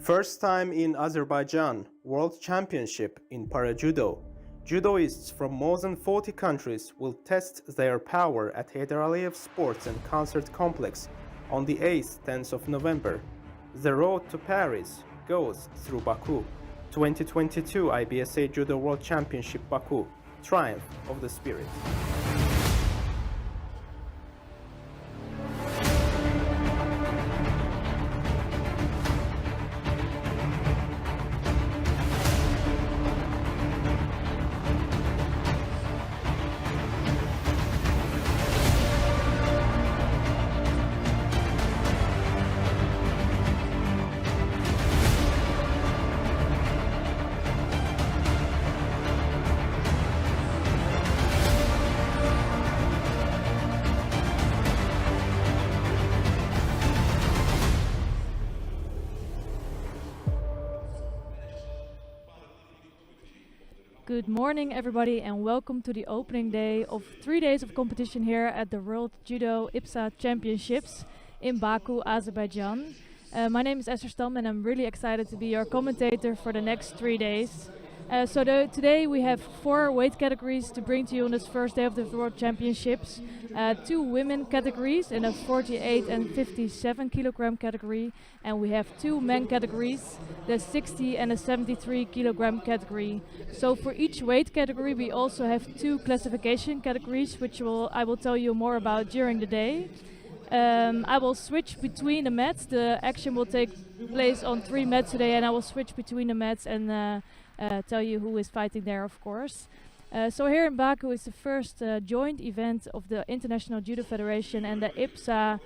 First time in Azerbaijan, World Championship in Para-Judo. Judoists from more than 40 countries will test their power at Heydar Aliyev Sports and Concert Complex on the 8th-10th of November. The road to Paris goes through Baku. 2022 IBSA Judo World Championship Baku. Triumph of the Spirit. Good morning everybody and welcome to the opening day of 3 days of competition here at the World Judo IBSA Championships in Baku, Azerbaijan. My name is Esther Stam and I'm really excited to be your commentator for the next 3 days. Today we have 4 weight categories to bring to you on this first day of the World Championships. 2 women categories in a 48 and 57 kilogram category, and we have 2 men categories, the 60 and a 73 kilogram category. So for each weight category we also have 2 classification categories, which I will tell you more about during the day. I will switch between the mats. The action will take place on 3 mats today, and I will switch between the mats and tell you who is fighting there, of course. So here in Baku is the first joint event of the International Judo Federation and the IBSA,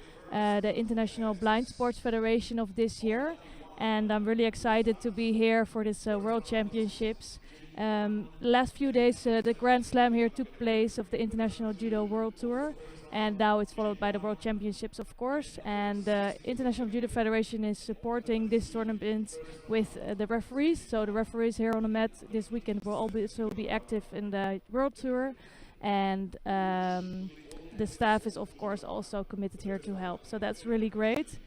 the International Blind Sports Federation of this year. And I'm really excited to be here for this World Championships. Last few days the Grand Slam here took place of the International Judo World Tour, and now it's followed by the World Championships, of course. And the International Judo Federation is supporting this tournament with the referees. So the referees here on the mat this weekend will also be active in the World Tour, and the staff is of course also committed here to help. So that's really great.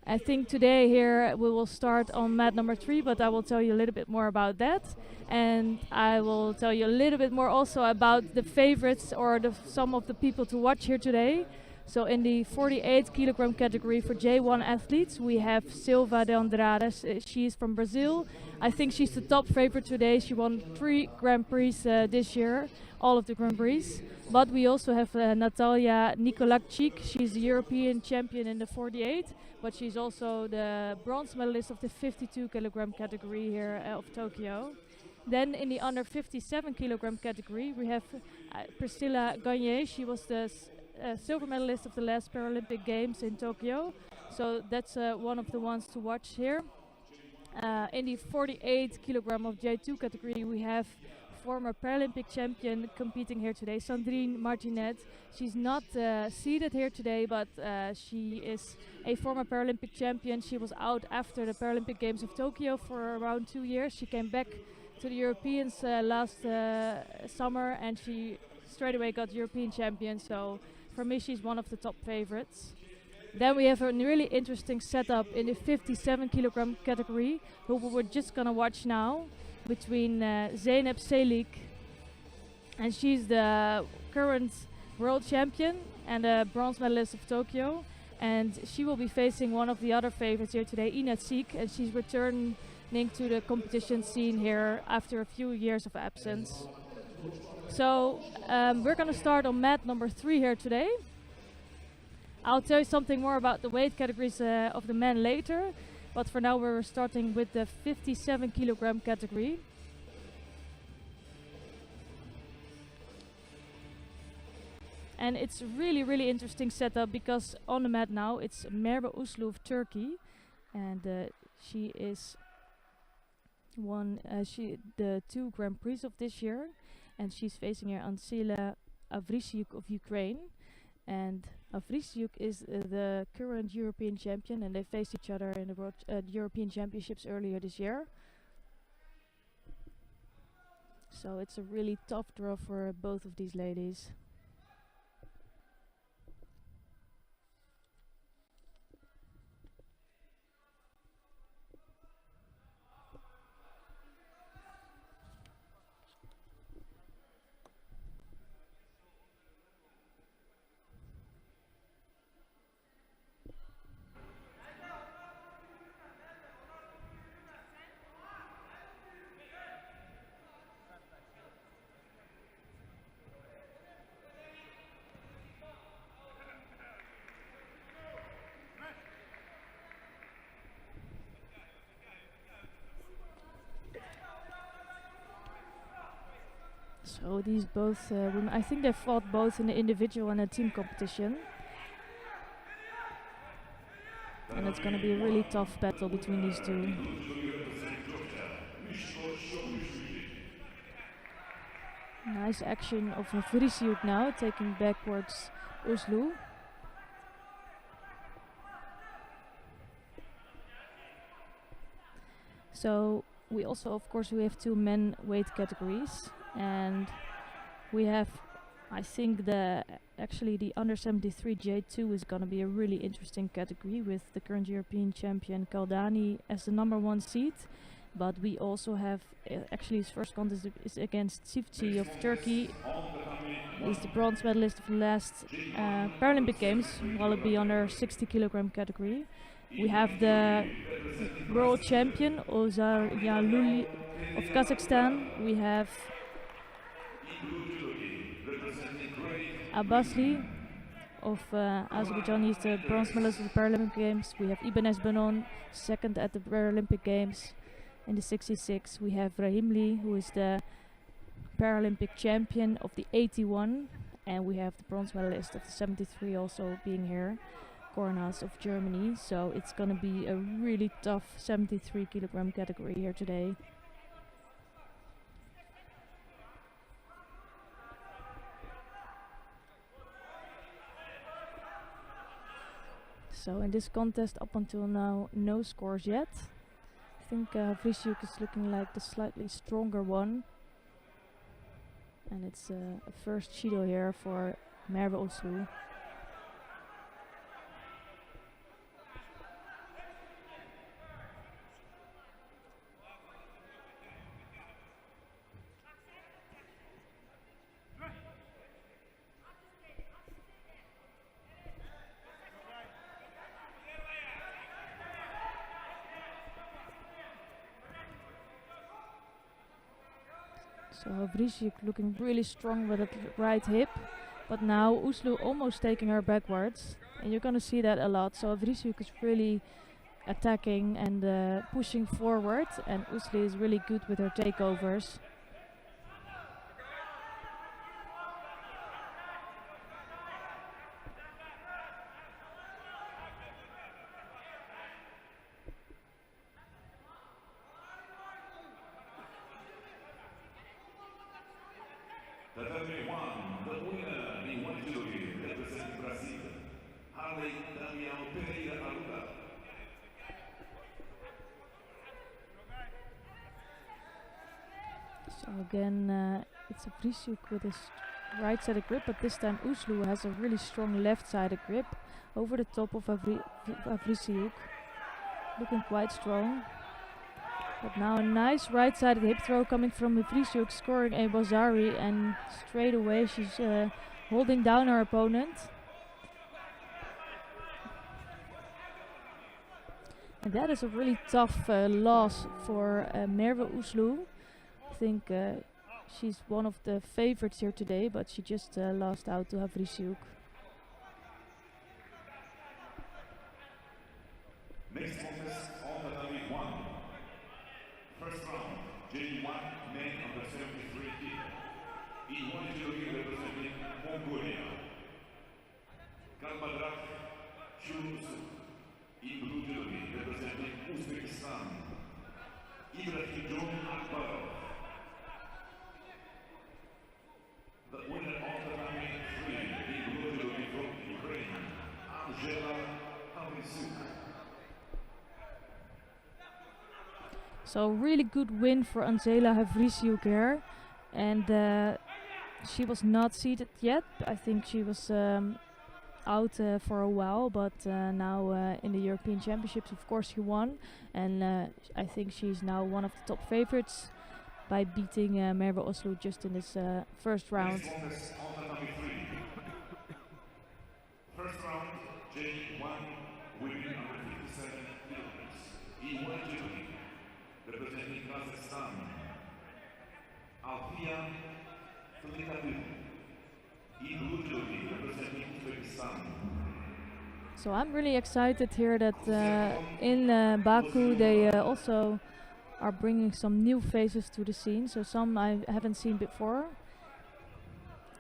I think today here we will start on mat number 3, but I will tell you a little bit more about that. And I will tell you a little bit more also about the favorites or some of the people to watch here today. So in the 48 kilogram category for J1 athletes, we have Silva de Andrade. She is from Brazil. I think she's the top favorite today. She won 3 Grand Prix this year, all of the Grand Prix. But we also have Natalia Nikolakchik. She's the European champion in the 48, but she's also the bronze medalist of the 52 kilogram category here of Tokyo. Then in the under 57 kilogram category, we have Priscilla Gagne. She was the silver medalist of the last Paralympic Games in Tokyo. So that's one of the ones to watch here. In the 48 kilogram of J2 category, we have former Paralympic champion competing here today, Sandrine Martinet. She's not seated here today, but she is a former Paralympic champion. She was out after the Paralympic Games of Tokyo for around 2 years. She came back to the Europeans last summer, and she straight away got European champion. So for me, she's one of the top favorites. Then we have a really interesting setup in the 57 kilogram category, who we're just gonna watch now, between Zeynep Selik, and she's the current world champion and a bronze medalist of Tokyo, and she will be facing one of the other favorites here today, Ina Sik, and she's returning to the competition scene here after a few years of absence. So we're gonna start on mat number 3 here today. I'll tell you something more about the weight categories of the men later, but for now we're starting with the 57 kilogram category. And it's really interesting setup, because on the mat now it's Merve Uslu of Turkey, and she is the 2 Grand Prix of this year, and she's facing here Ansela Avrisyuk of Ukraine. And Avrisyuk is the current European champion, and they faced each other in the World European Championships earlier this year. So it's a really tough draw for both of these ladies. So these both women, I think they fought both in the individual and the team competition. And it's going to be a really tough battle between these two. Nice action of Vrisiuk now, taking backwards Uslu. So we also, of course, we have two men weight categories, and we have, I think actually the under 73 J2 is going to be a really interesting category with the current European champion Kaldani as the #1 seed. But we also have, actually his first contest is against Sivci of Turkey. He's the bronze medalist of the last Paralympic Games, while it be under 60 kilogram category. We have the world champion Ozar Yaluli of Kazakhstan. We have Abbasli of Azerbaijan. He's the bronze medalist of the Paralympic Games. We have Ibanez Benon, second at the Paralympic Games. In the 66, we have Rahimli, who is the Paralympic champion of the 81, and we have the bronze medalist of the 73 also being here, Kornas of Germany. So it's going to be a really tough 73 kilogram category here today. So in this contest, up until now, no scores yet. I think Vrisiuk is looking like the slightly stronger one. And it's a first Judo here for Merve Uslu. So Vrisiuk looking really strong with that right hip, but now Uslu almost taking her backwards, and you're gonna see that a lot. So Vrisiuk is really attacking and pushing forward, and Uslu is really good with her takeovers. So again, it's a Vrisiuk with his right-sided grip, but this time Uslu has a really strong left-sided grip over the top of Vrisiuk, looking quite strong. But now a nice right-sided hip throw coming from Vrisiuk, scoring a Bazari, and straight away she's holding down her opponent. And that is a really tough loss for Merve Uslu. I think she's one of the favorites here today, but she just lost out to Vrisiuk. Next contest on tatami 1. First round, J1 men under 73 kg. In one judogi representing Mongolia. Kalmadrak Churusu. In blue judogi representing Uzbekistan. Ibrahim John Akbarov. The winner of tatami 3 in blue judogi from Ukraine, Angela Hamisuk. So really good win for Angela Vrisiuk here, and she was not seeded yet. I think she was out for a while, but now in the European Championships, of course, she won, and I think she's now one of the top favorites by beating Merve Uslu just in this first round. First round, J1 women under 57 kilograms. E1 judogi representing Kazakhstan, Alfia Tlikadu. E2 judogi representing Uzbekistan. So I'm really excited here that in Baku they also are bringing some new faces to the scene. So some I haven't seen before.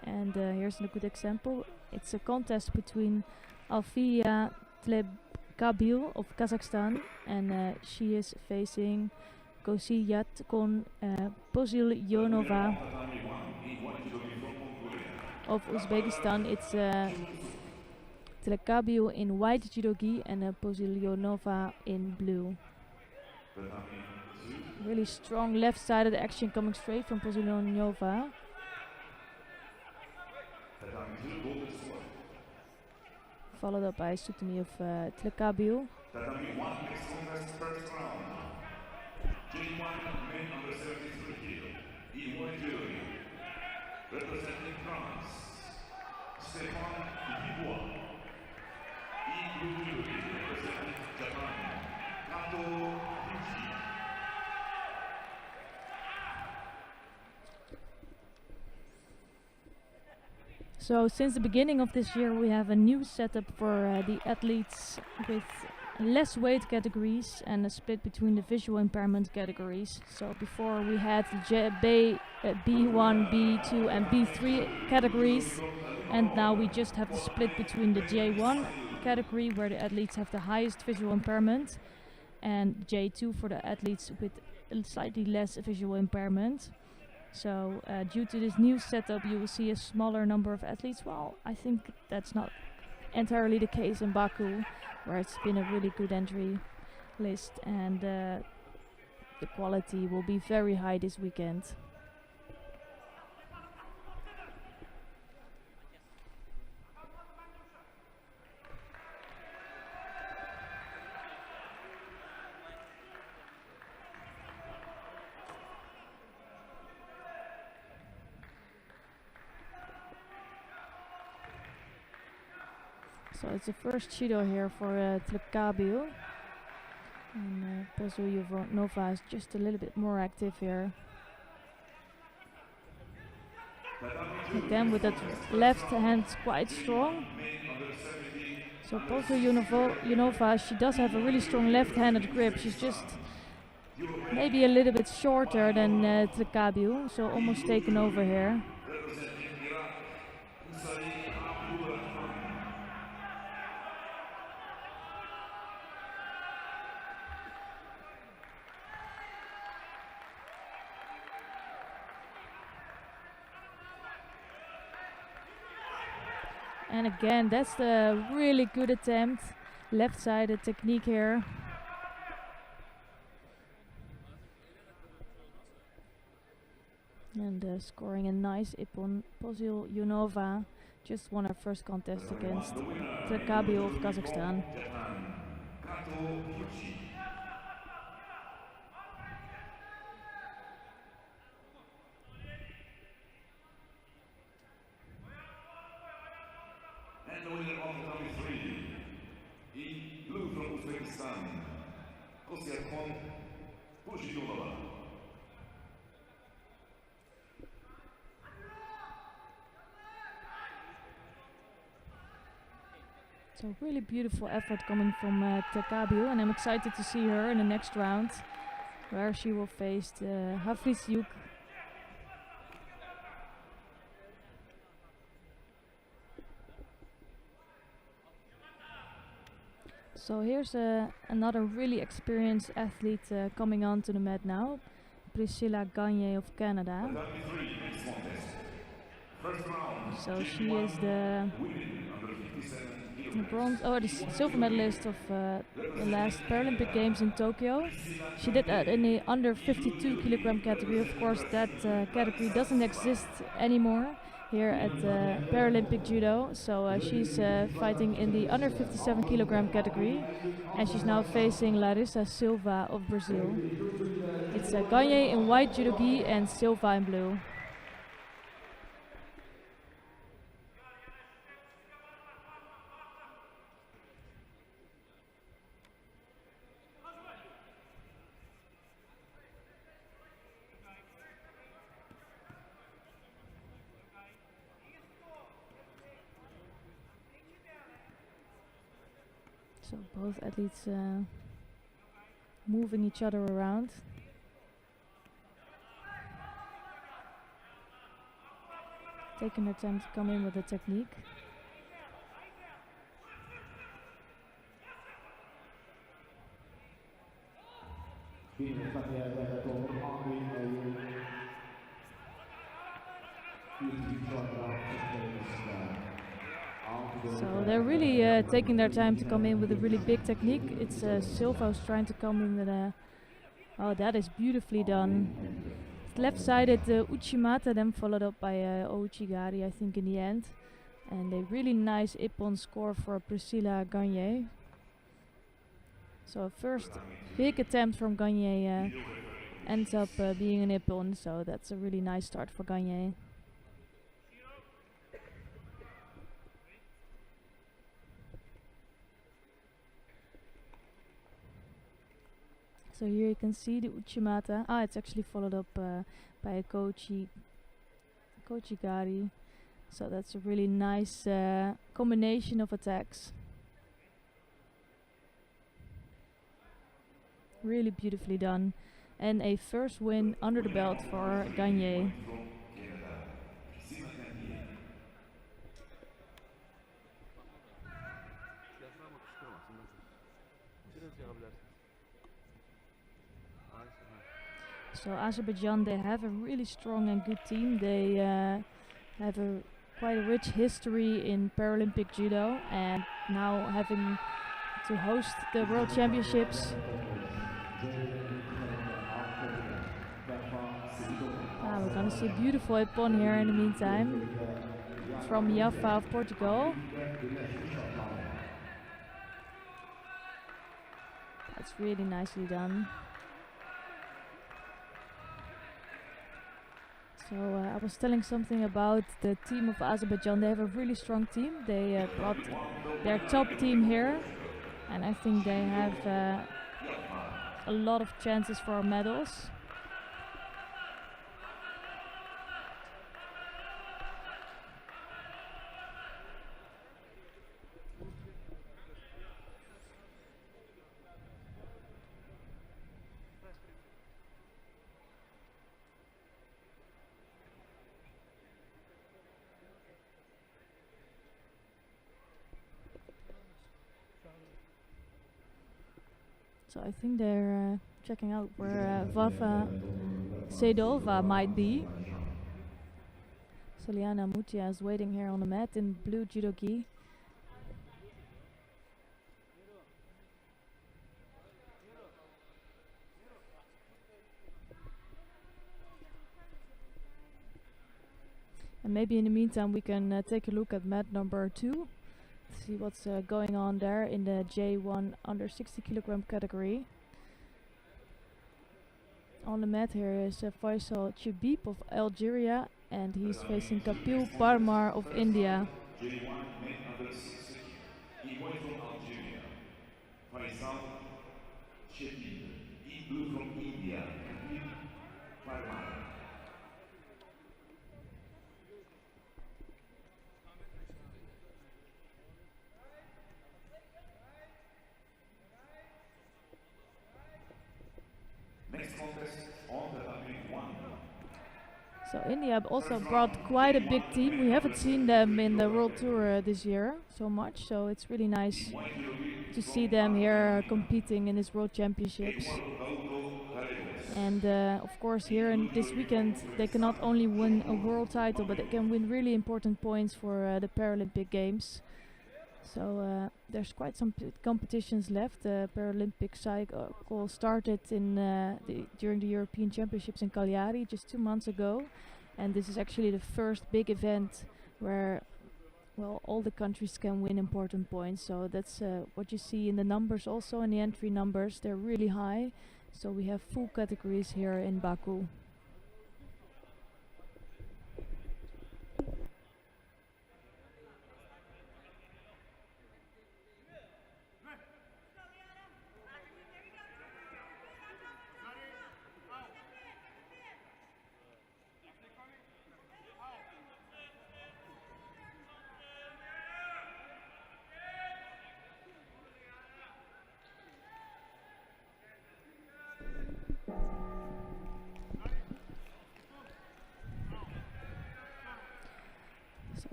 And here's a good example. It's a contest between Alfia Tlebkabil of Kazakhstan, and she is facing Kosiyat Pozilyonova of Uzbekistan. It's Tlebkabil in white judogi and Pozilyonova in blue. Really strong left-sided action coming straight from Pozilyonova. Followed up by Sutami of Tlebkabil. Representing France, representing Japan, So since the beginning of this year we have a new setup for the athletes with less weight categories and a split between the visual impairment categories. So before we had B1, B2 and B3 categories, and now we just have the split between the J1 category where the athletes have the highest visual impairment and J2 for the athletes with slightly less visual impairment. So due to this new setup you will see a smaller number of athletes. Well, I think that's not entirely the case in Baku, where it's been a really good entry list, and the quality will be very high this weekend. So it's the first Judo here for Tlebkabil. And Pozilyonova is just a little bit more active here. Again with that left hand quite strong. So Pozilyonova, she does have a really strong left-handed grip. She's just maybe a little bit shorter than Tlebkabil, so almost taken over here. And again, that's the really good attempt. Left-sided technique here. And scoring a nice ippon. Pozilyonova just won her first contest against Tlebkabil of Kazakhstan. And the winner of the 3, in blue from Uzbekistan, Pozilyonova. So really beautiful effort coming from Tlebkabil, and I'm excited to see her in the next round, where she will face Havrisyuk. So here's another really experienced athlete coming onto the mat now, Priscilla Gagne of Canada. So she is the silver medalist of the last Paralympic Games in Tokyo. She did that in the under 52 kilogram category. Of course, that category doesn't exist anymore here at Paralympic Judo. So she's fighting in the under 57 kilogram category, and she's now facing Larissa Silva of Brazil. It's Gagne in white judogi and Silva in blue. So both athletes moving each other around. taking their time to come in with the technique. So they're really taking their time to come in with a really big technique. It's Silva who's trying to come in with a... Oh, that is beautifully done. Left-sided Uchimata, then followed up by Ouchigari, I think, in the end. And a really nice ippon score for Priscilla Gagne. So first big attempt from Gagne ends up being an ippon, so that's a really nice start for Gagne. So here you can see the Uchimata. Ah, it's actually followed up by a Kochigari. So that's a really nice combination of attacks. Really beautifully done. And a first win under the belt for Gagne. So Azerbaijan, they have a really strong and good team. They have quite a rich history in Paralympic judo, and now having to host the World Championships. We're gonna see a beautiful ippon here in the meantime from Jaffa of Portugal. That's really nicely done. So I was telling something about the team of Azerbaijan. They have a really strong team. They brought their top team here, and I think they have a lot of chances for medals. So I think they're checking out where Vafa Sedova might be. So Liana Mutia is waiting here on the mat in blue judo gi. And maybe in the meantime we can take a look at mat number 2. See what's going on there in the J1 under 60 kilogram category. On the mat here is Faisal Chibib of Algeria, and he's facing Kapil Parmar of India. J1 men under 60. In white from Algeria, Faisal Chibib. In blue from India, Kapil Parmar. So India also brought quite a big team. We haven't seen them in the World Tour this year so much, so it's really nice to see them here competing in this World Championships. And of course here in this weekend they can not only win a world title, but they can win really important points for the Paralympic Games. So there's quite some competitions left. The Paralympic cycle started in during the European Championships in Cagliari just 2 months ago, and this is actually the first big event where, well, all the countries can win important points. So that's what you see in the numbers, also in the entry numbers. They're really high. So we have full categories here in Baku.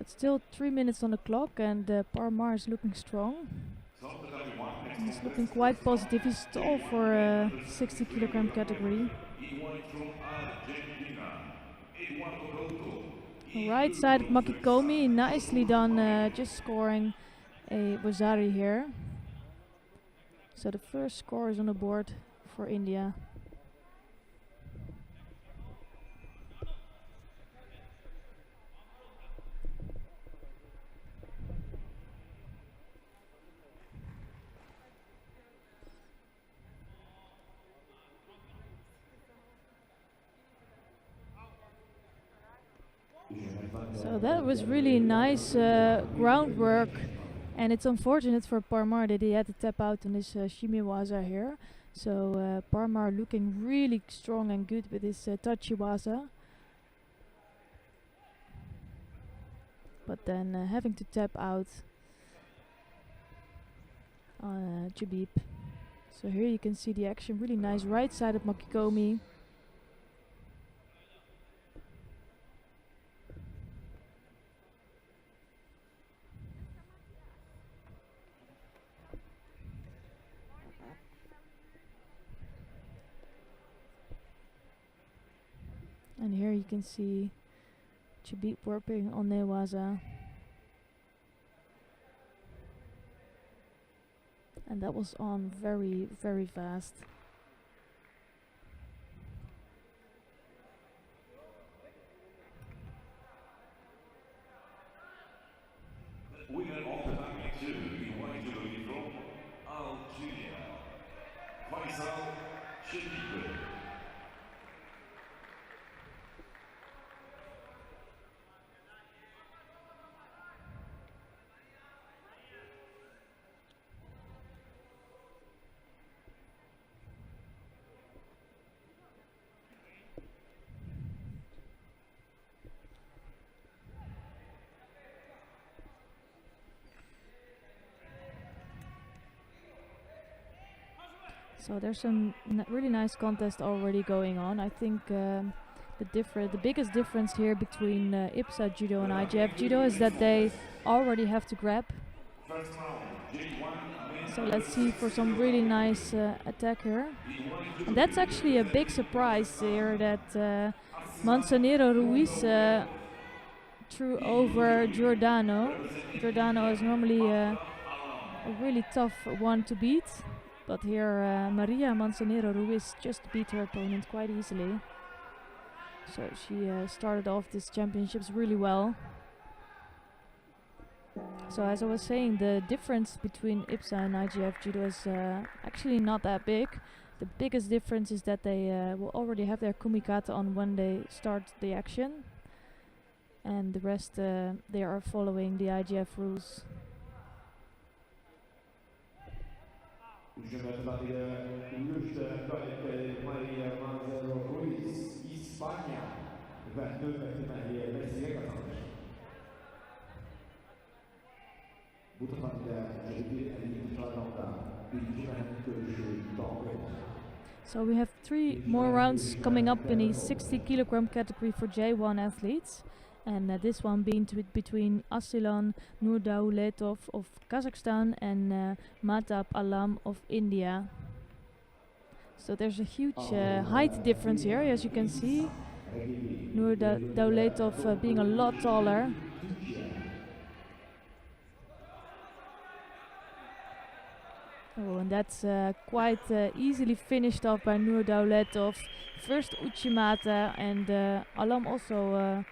But still 3 minutes on the clock, and Parmar is looking strong. He's looking quite positive. He's tall for a 60 kilogram category. Right side of Makikomi, nicely done, just scoring a Wazari here. So the first score is on the board for India. So that was really nice groundwork, and it's unfortunate for Parmar that he had to tap out on this Shimiwaza here. So Parmar looking really strong and good with his Tachiwaza. But then having to tap out on Jabib. So here you can see the action, really nice right side of Makikomi. And here you can see Jabib working on Newaza. And that was on very, very fast. Winner of the Dami 2 in one judo from Algeria, Faisal Shekib. So there's some really nice contest already going on. I think the biggest difference here between IBSA Judo and IGF Judo is that they already have to grab. So let's see for some really nice attack here. And that's actually a big surprise here that Manzanero Ruiz threw over Giordano. Giordano is normally a really tough one to beat. But here Maria Manzanero Ruiz just beat her opponent quite easily. So she started off these championships really well. So as I was saying, the difference between IBSA and IGF Judo is actually not that big. The biggest difference is that they will already have their kumikata on when they start the action. And the rest, they are following the IGF rules. Maria Manzanero Ruiz, İspanya ve hürmetine Messi'ye kazanır. Bu tabanıyla Cebir 50 sıralama birinci rahmet görüşü devam eder. So we have 3 more rounds coming up in the 60 kilogram category for J1 athletes. And this one being between Asilan Nurdauletov of Kazakhstan and Mahtab Alam of India. So there's a huge height difference here, as you can see. Nurdauletov being a lot taller. Oh, and that's quite easily finished off by Nurdauletov. First Uchimata, and Alam also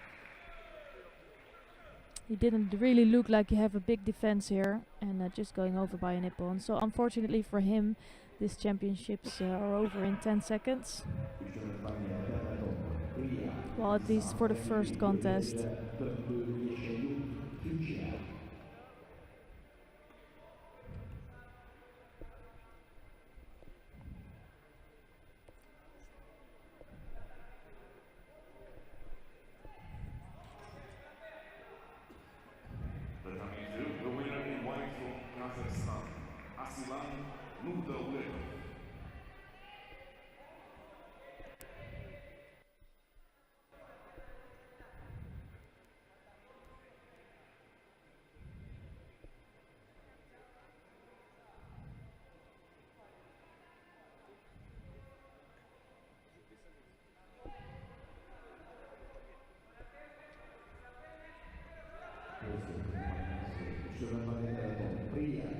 he didn't really look like he have a big defense here, and just going over by a Nippon. So unfortunately for him, these championships are over in 10 seconds. Well, at least for the first contest. The winner in white from Kazakhstan, Asilan Nurdauletov. Üçlü Priya,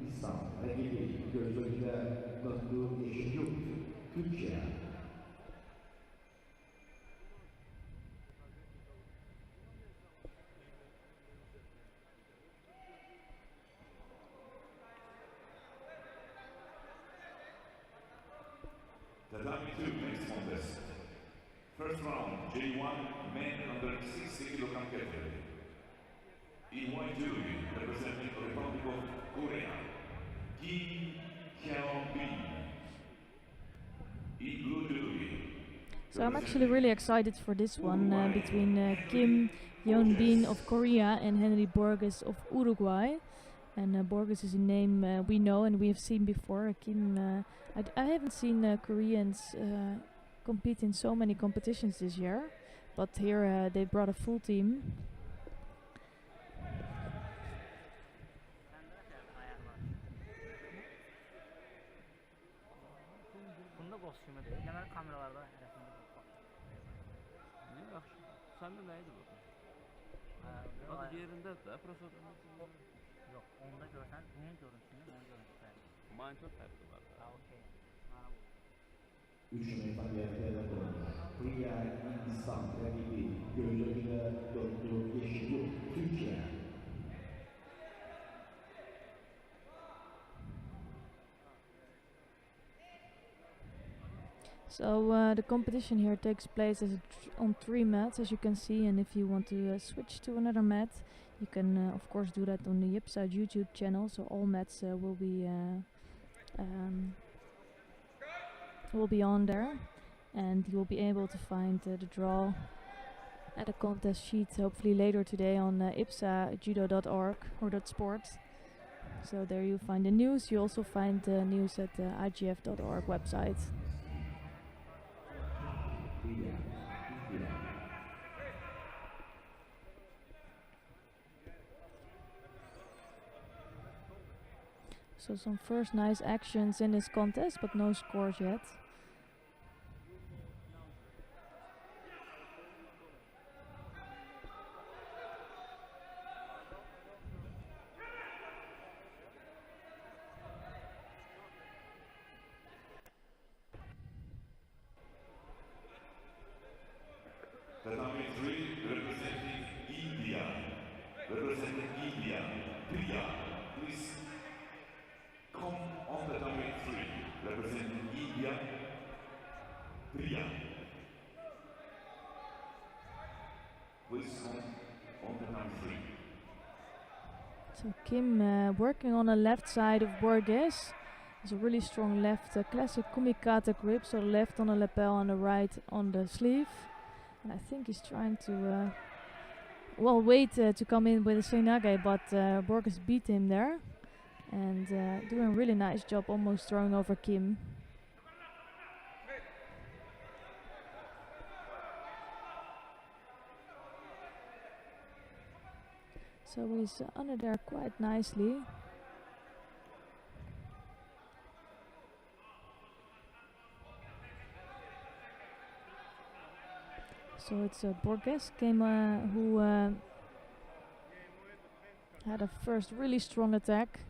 İslam, rakibi gözlerinde döndüğü yeşil yurt, Türkiye. Tatami 2 next contest. First round, J1 men under 60 kilogram category. In white jewelry, representing the Republic of Korea, Kim Hyun-bin. In blue jewelry. So I'm actually really excited for this one between Kim Hyun-bin of Korea and Henry Borges of Uruguay. And Borges is a name we know and we have seen before. Kim, I haven't seen Koreans compete in so many competitions this year, but here they brought a full team. Bunda kostümü de. Genel kameralarda resimde Ne yaxşı. Səndə nə idi bu? Adı yerində də, prosta yok. Onda görsen bunun görüntüsünü ben görüntüsünü. monitor fərqi var da. Ha okey. Üçlü Priya, İslam, rakibi gözlerinde döndüğü yeşil yurt, Türkiye. So the competition here takes place on 3 mats, as you can see, and if you want to switch to another mat, you can of course do that on the IBSA YouTube channel. So all mats will be on there, and you will be able to find the draw at a contest sheet hopefully later today on IBSAjudo.org or .sport. So there you find the news. You also find the news at the IGF.org website. So some first nice actions in this contest, but no scores yet. Tatami 3 representing India. Representing India, Priya, please come on Tatami 3. Representing India, Priya. Please come on Tatami 3. So Kim working on the left side of Borges. It's a really strong left, classic kumikata grip, so left on the lapel and the right on the sleeve. And I think he's trying to, wait to come in with a seinage, but Borges beat him there. And doing a really nice job, almost throwing over Kim. So he's under there quite nicely. So it's Borges who had a first really strong attack.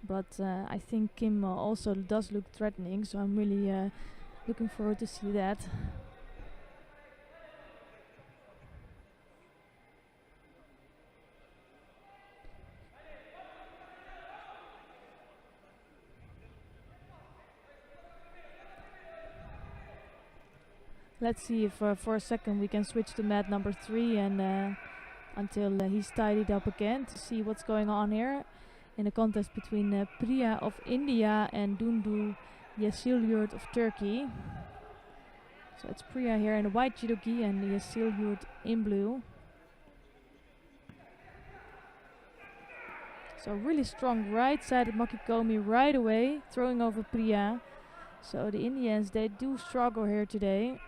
But I think Kim also does look threatening, so I'm really looking forward to see that. Let's see if for a second we can switch to mat number 3 and until he's tidied up again to see what's going on here in a contest between Priya of India and Dundu Yesilyurt of Turkey. So it's Priya here in a white judogi and Yesilyurt in blue. So really strong right-sided Makikomi right away, throwing over Priya. So the Indians, they do struggle here today.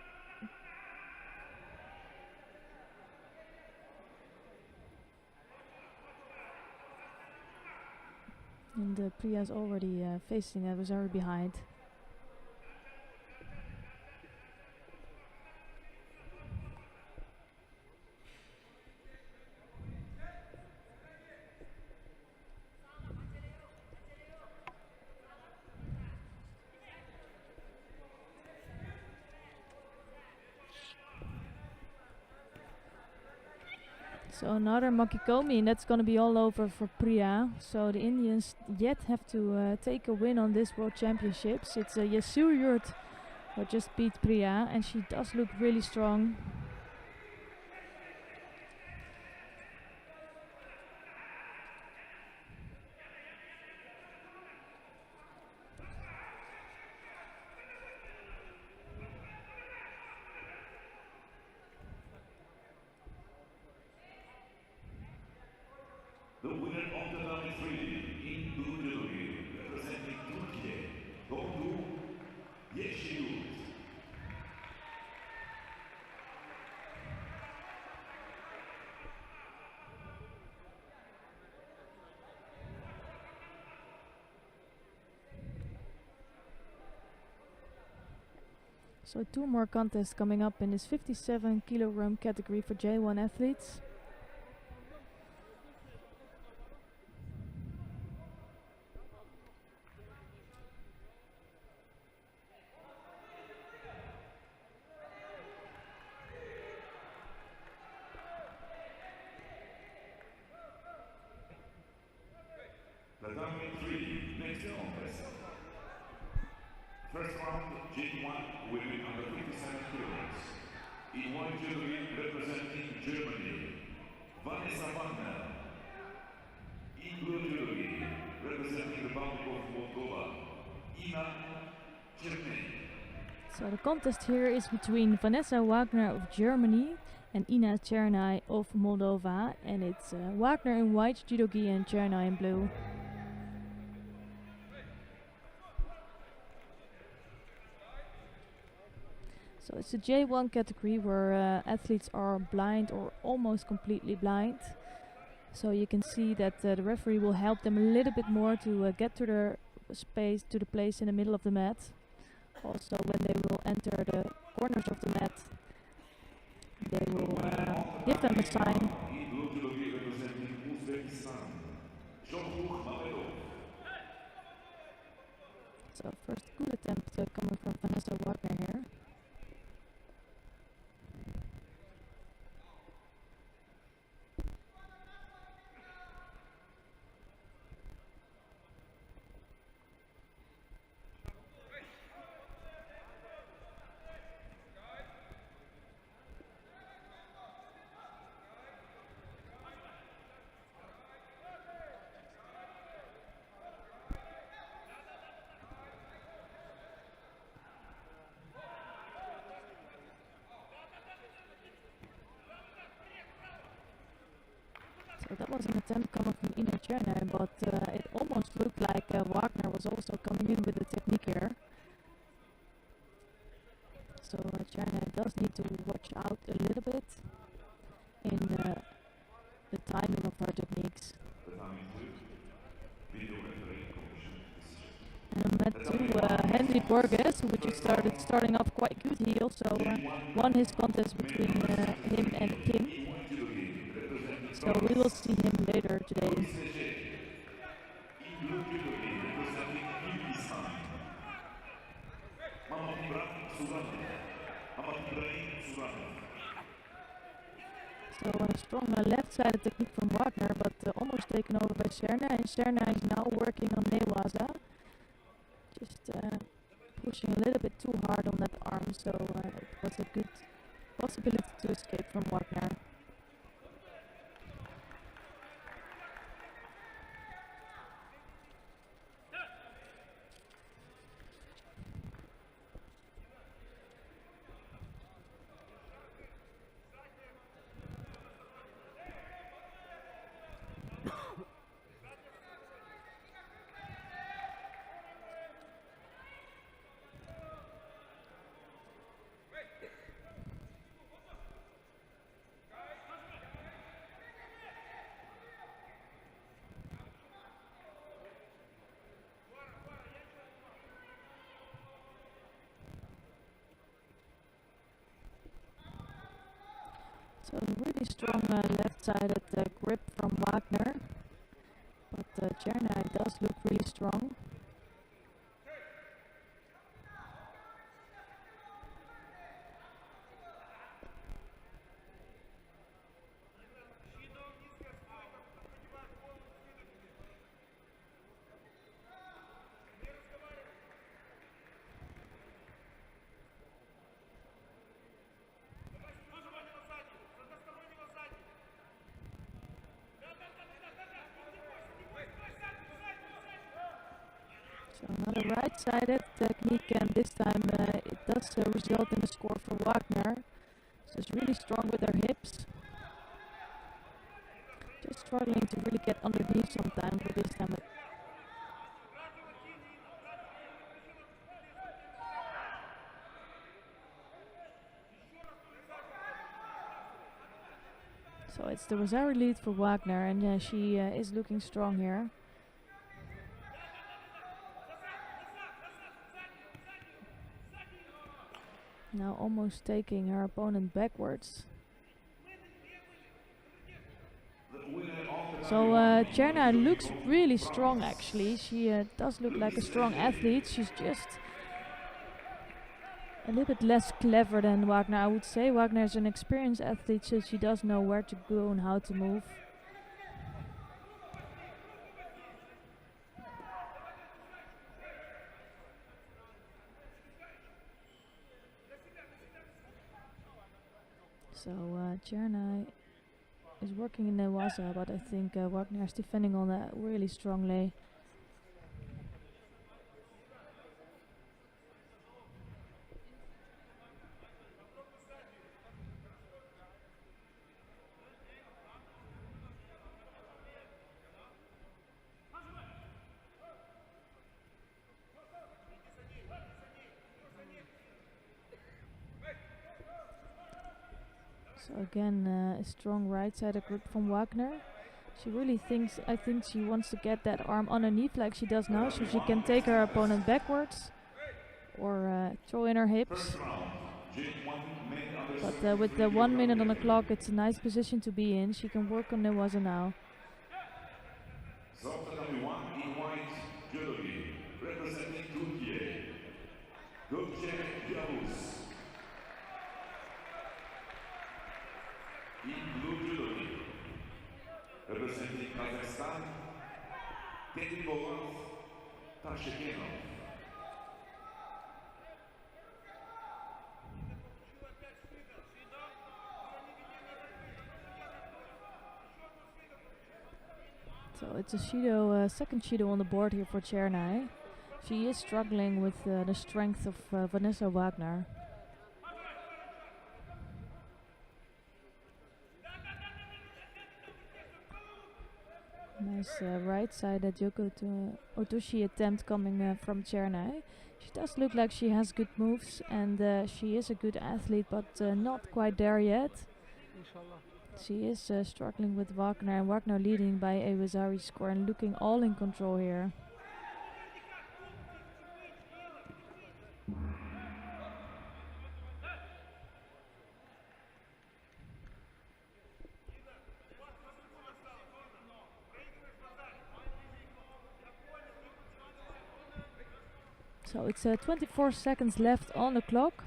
And Priya's already facing, was already behind. So another Makikomi, and that's going to be all over for Priya. So the Indians yet have to take a win on this World Championships. It's Yasuriurt who just beat Priya, and she does look really strong. The winner of the round 3 in Judo, representing Turkey, Doğu Yeşilyurt. So 2 more contests coming up in this 57 kilogram category for J1 athletes. The round 3 next contest. First round, J1 women under 57 kilograms. In white jewelry representing Germany, Vanessa Wagner. In blue jewelry representing the Republic of Moldova, Ina Cherney. So the contest here is between Vanessa Wagner of Germany and Ina Chernay of Moldova, and it's Wagner in white judogi and Chernay in blue. So it's a J1 category where athletes are blind or almost completely blind. So you can see that the referee will help them a little bit more to get to their space, to the place in the middle of the mat. Also, when they will enter the corners of the mat, they will give them a sign. So first good attempt coming from Vanessa Wagner here. So that was an attempt coming from Ina Chernay, but it almost looked like Wagner was also coming in with the technique here. So Chernay does need to watch out a little bit in the timing of her techniques. And on that too, Henry Borges, which is starting off quite good. He also won his contest between him and Kim. So we will see him later today. So a strong left-sided technique from Wagner, but almost taken over by Serna. And Serna is now working on Newaza. Just pushing a little bit too hard on that arm, so it was a good possibility to escape from Wagner. So really strong left-sided grip from Wagner, but Chernay does look really strong. right-sided technique, and this time it does result in a score for Wagner. So it's really strong with her hips. Just struggling to really get underneath sometimes, but this time so it's the Rosari lead for Wagner, and she is looking strong here. Now almost taking her opponent backwards. So Cherna looks really strong actually. She does look like a strong athlete. She's just a little bit less clever than Wagner, I would say. Wagner is an experienced athlete, so she does know where to go and how to move. So Cherna is working in Newaza, but I think Wagner is defending on that really strongly. So again, a strong right-sided grip from Wagner. She really thinks, I think she wants to get that arm underneath like she does now, so she can take her opponent backwards or throw in her hips. But with the 1 minute on the clock, it's a nice position to be in. She can work on Newaza now. Representing Kazakhstan, So it's a Judo, second Judo on the board here for Chernai. She is struggling with the strength of Vanessa Wagner. Nice right-sided Yoko to Otoshi attempt coming from Chernai. She does look like she has good moves, and she is a good athlete, but not quite there yet. She is struggling with Wagner, and Wagner leading by a Wazari score and looking all in control here. So it's 24 seconds left on the clock.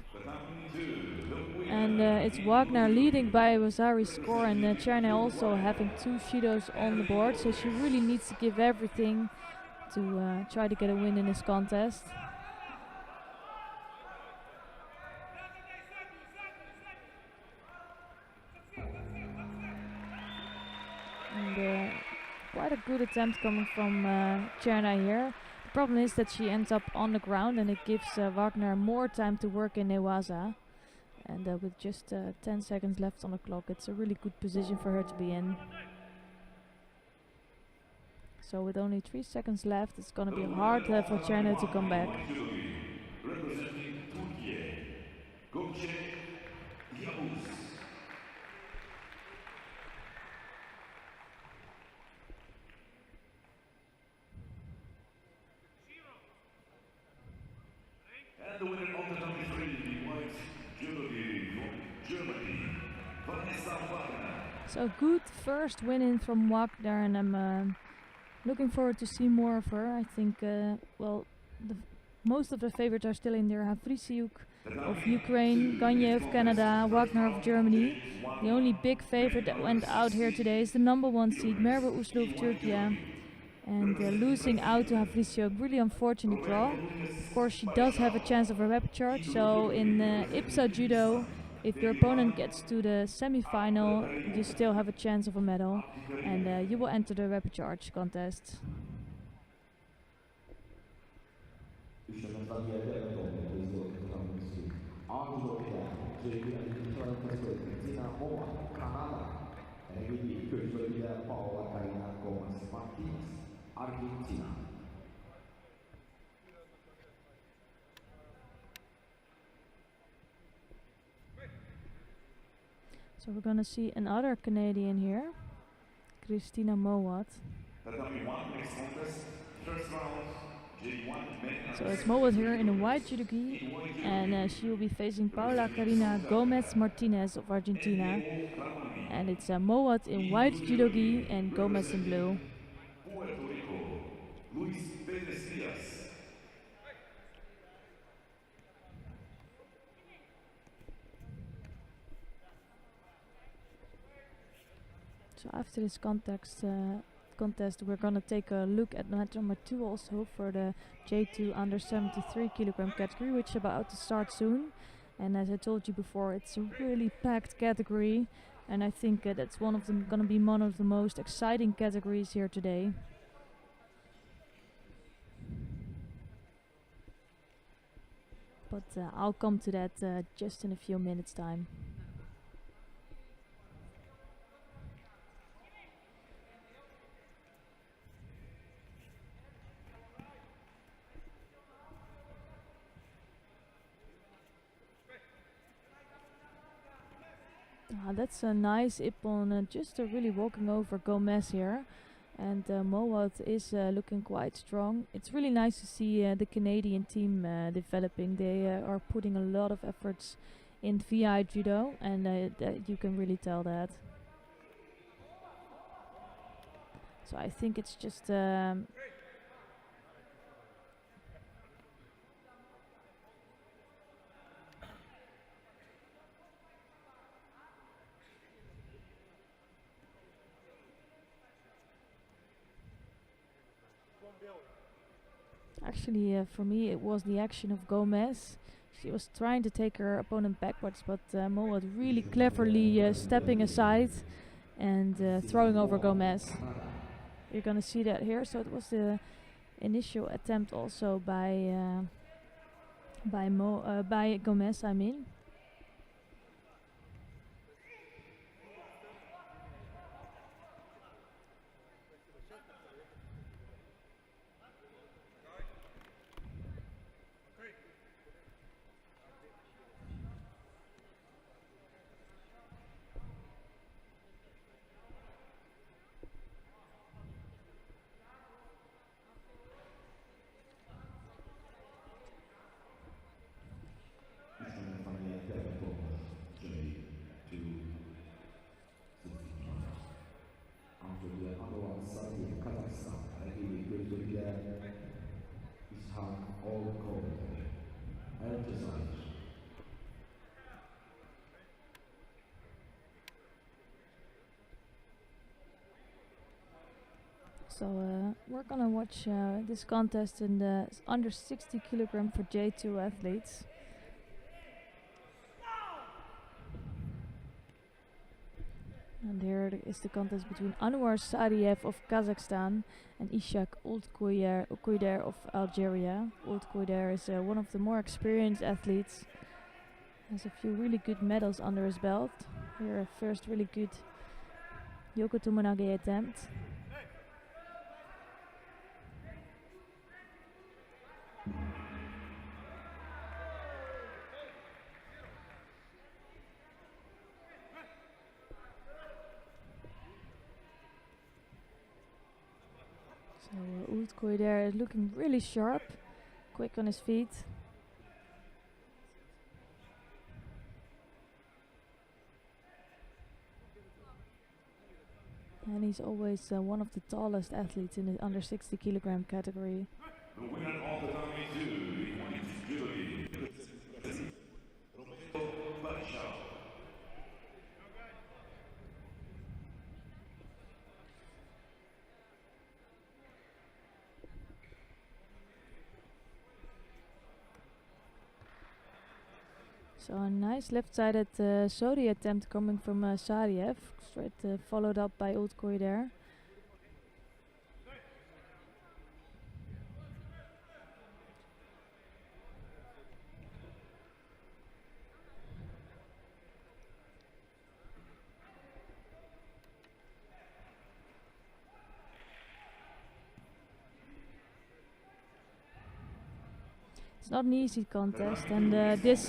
And it's Wagner leading by a Wazari score, and Chernai also having 2 Judos on the board. So she really needs to give everything to try to get a win in this contest. And quite a good attempt coming from Chernai here. The problem is that she ends up on the ground, and it gives Wagner more time to work in Newaza. And with just 10 seconds left on the clock, it's a really good position for her to be in. So with only 3 seconds left, it's going to be hard for Chernai to come back. And the winner of the 23 white Judo from Germany, Vanessa Wagner. So good first win in from Wagner, and I'm looking forward to see more of her. I think, well, most of the favorites are still in there. Havlisiuk of Ukraine, Gagne of Canada, Wagner of Germany. The only big favorite that went out here today is the number 1 seed, Merve Uslu of Turkey. And losing out to Havlisiuk, really unfortunate draw. Of course, she does have a chance of a rapid charge. So in IBSA Judo, if your opponent gets to the semi-final, you still have a chance of a medal, and you will enter the rapid charge contest. 3年間やってるということなんですけど、Argentina. So we're gonna see another Canadian here, Christina Mowat. So it's Mowat here in a white judo gi, and she will be facing Paula Karina Gomez Martinez of Argentina. And it's Mowat in white judo gi and Gomez in blue. So after this contest, we're gonna take a look at match number 2 also for the J2 under 73 kilogram category, which is about to start soon. And as I told you before, it's a really packed category, and I think that's gonna be one of the most exciting categories here today. But I'll come to that just in a few minutes' time. That's a nice Ippon, just really walking over Gomez here. And Mowat is looking quite strong. It's really nice to see the Canadian team developing. They are putting a lot of efforts in VI Judo, and you can really tell that. So I think it's just actually, for me, it was the action of Gomez. She was trying to take her opponent backwards, but Mowat really cleverly stepping aside and throwing over Gomez. You're gonna see that here. So it was the initial attempt also by Gomez, I mean. So we're gonna watch this contest in the under 60 kilogram for J2 athletes. And here is the contest between Anwar Sadiev of Kazakhstan and Ishak Ultkuyder of Algeria. Ultkuyder is one of the more experienced athletes. Has a few really good medals under his belt. Here a first really good Yoko Tomonage attempt. So Ultkuyder is looking really sharp, quick on his feet. And he's always one of the tallest athletes in the under 60 kilogram category. The winner of the So a nice left-sided Sodi attempt coming from Sadiev, straight followed up by Ultkuyder. It's not an easy contest, and this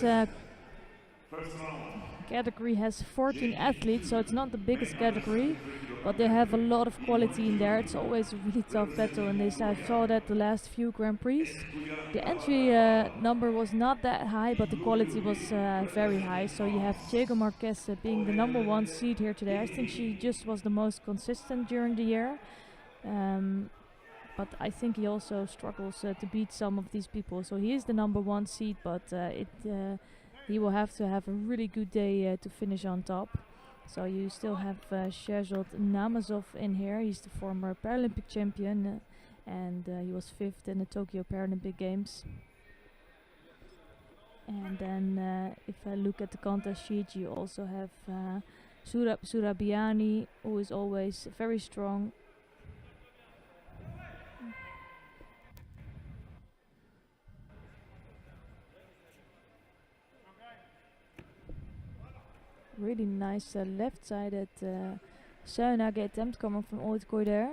category has 14 athletes, so it's not the biggest category, but they have a lot of quality in there. It's always a really tough battle, and I saw that the last few Grand Prix. The entry number was not that high, but the quality was very high. So you have Diego Marquez being the #1 seed here today. I think she just was the most consistent during the year. But I think he also struggles to beat some of these people. So he is the #1 seed, but he will have to have a really good day to finish on top. So you still have Sherzod Namazov in here. He's the former Paralympic champion, and he was 5th in the Tokyo Paralympic Games. And then if I look at the contest sheet, you also have Surab Surabiani, who is always very strong. Really nice left-sided Suinage attempt coming from Oudkoy there.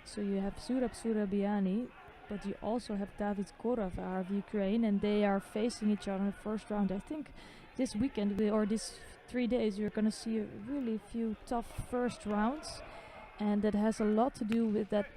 So you have Surab Surabiani, but you also have David Koravar of Ukraine, and they are facing each other in the first round. I think this weekend or this 3 days you're going to see a really few tough first rounds. And that has a lot to do with that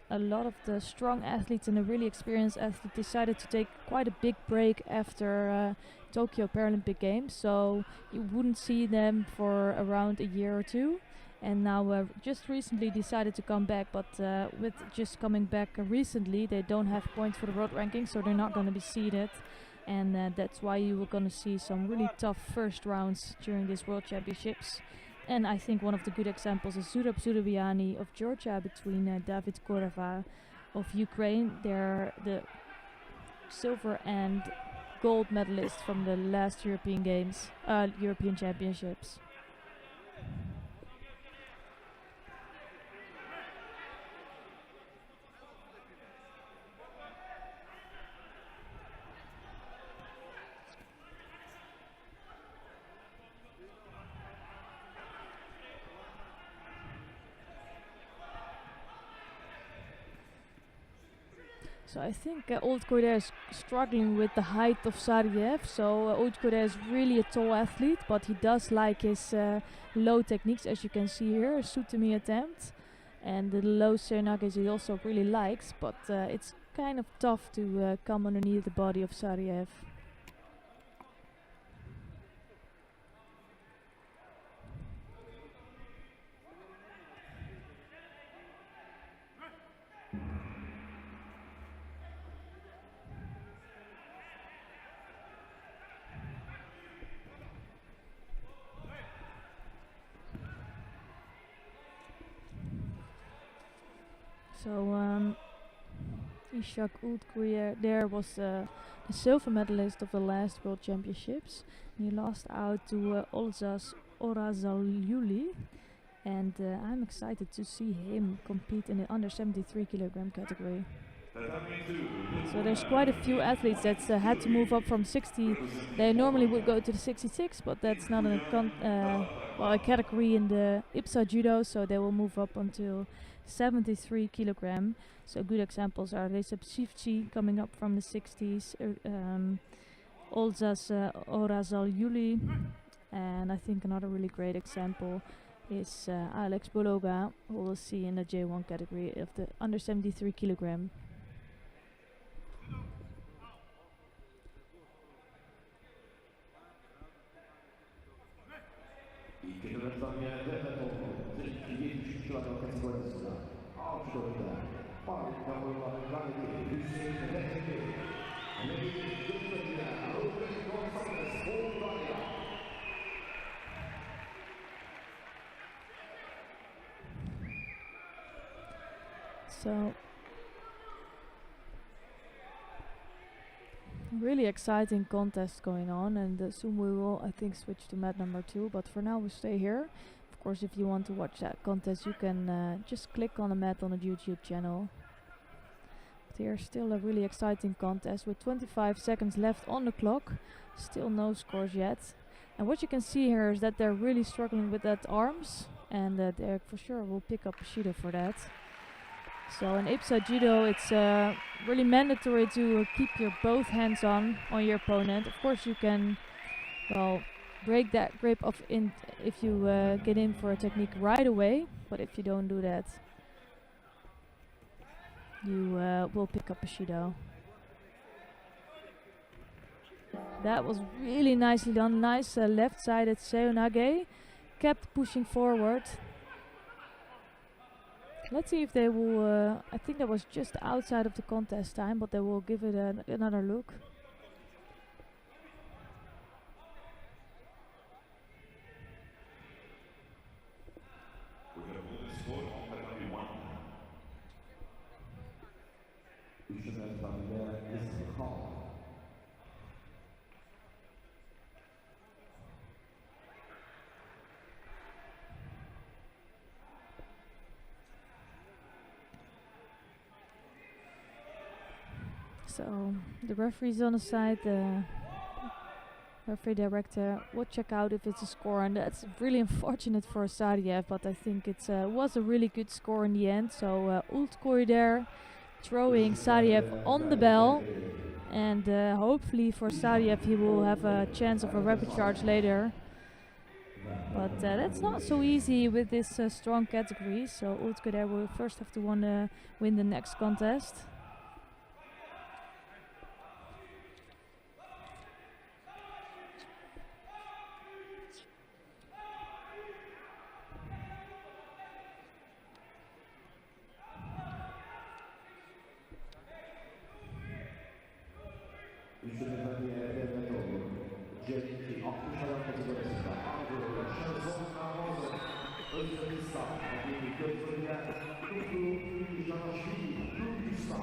a lot of the strong athletes and the really experienced athletes decided to take quite a big break after Tokyo Paralympic Games. So you wouldn't see them for around a year or two. And now just recently decided to come back. But with just coming back recently, they don't have points for the world ranking, so they're not going to be seeded. And that's why you were going to see some really tough first rounds during these World Championships. And I think one of the good examples is Surab Surabiani of Georgia between David Koravar of Ukraine. They're the silver and gold medalists from the last European Games, European Championships. So I think Oudkoy is struggling with the height of Sariev. So Oudkoy is really a tall athlete, but he does like his low techniques, as you can see here, a Sutami attempt. And the low Suinage he also really likes, but it's kind of tough to come underneath the body of Sariev. So Ishak Oudkoy there was the silver medalist of the last World Championships. He lost out to Olzas Orazalyuli, and I'm excited to see him compete in the under 73 kilogram category. So there's quite a few athletes that had to move up from 60. They normally would go to the 66, but that's not a category in the IBSA Judo, so they will move up until 73 kilogram. So good examples are Recep Sivci coming up from the 60s, Olzas Orazalyuli, and I think another really great example is Alex Bologa, who we'll see in the J1 category of the under 73 kilogram. So really exciting contest going on, and soon we will, I think, switch to mat number 2, but for now we stay here. Of course, if you want to watch that contest, you can just click on the mat on the YouTube channel. But here's still a really exciting contest with 25 seconds left on the clock. Still no scores yet. And what you can see here is that they're really struggling with that arms, and they for sure will pick up Shido for that. So in IBSA Judo, it's really mandatory to keep your both hands on your opponent. Of course, you can, well, break that grip if you get in for a technique right away, but if you don't do that, you will pick up a Shido. That was really nicely done. Nice left-sided seonage. Kept pushing forward. Let's see if they will... I think that was just outside of the contest time, but they will give it another look. We have moved the score on penalty 1. Üçüncü tahminde İstiklal. So the referee's on the side, the referee director will check out if it's a score, and that's really unfortunate for Sadiev, but I think it was a really good score in the end. So Ultkoi there throwing Sadiev on the bell, and hopefully for Sadiev he will have a chance of a rapid charge later. But that's not so easy with this strong category, so Ultkoi there will first have to win the next contest. Üçüncü tahminde devlet oldu. C2 60 adam kategorisinde Anadolu'da Şarzon Namazov Özbekistan Hakimi Gözleri'ye Kutu Janaşvili Türkistan.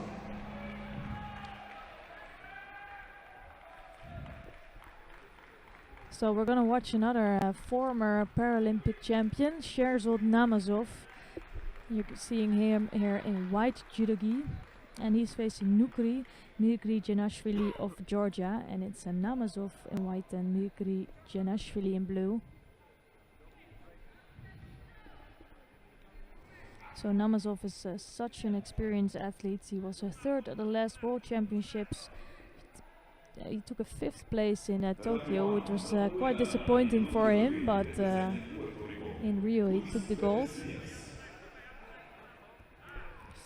So we're gonna watch another former Paralympic champion, Sherzod Namazov. You're seeing him here in white judogi, and he's facing Mirgri Janashvili of Georgia, and it's a Namazov in white and Mirgri Janashvili in blue. So Namazov is such an experienced athlete. He was a third at the last World Championships. He took a 5th place in Tokyo, which was quite disappointing for him, but in Rio he took the gold.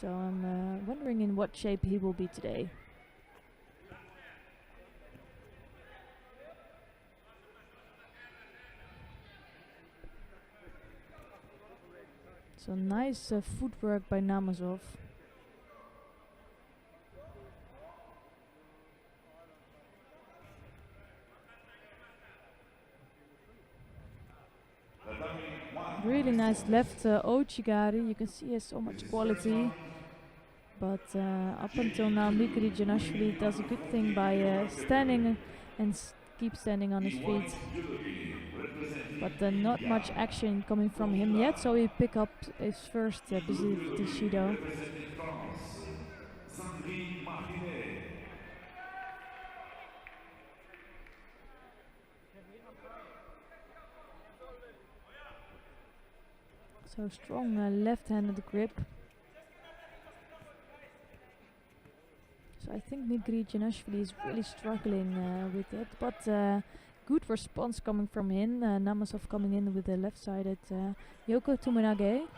So I'm wondering in what shape he will be today. So nice footwork by Namazov. Really nice left Ochigari. You can see he has so much quality. But up until now, Mikri Janashvili does a good thing by standing and keep standing on his feet. But not much action coming from him yet, so he pick up his first Shido. So strong left-handed grip. So I think Mikri Janashvili is really struggling with it, but good response coming from him. Namazov coming in with the left-sided Yoko Tumanage.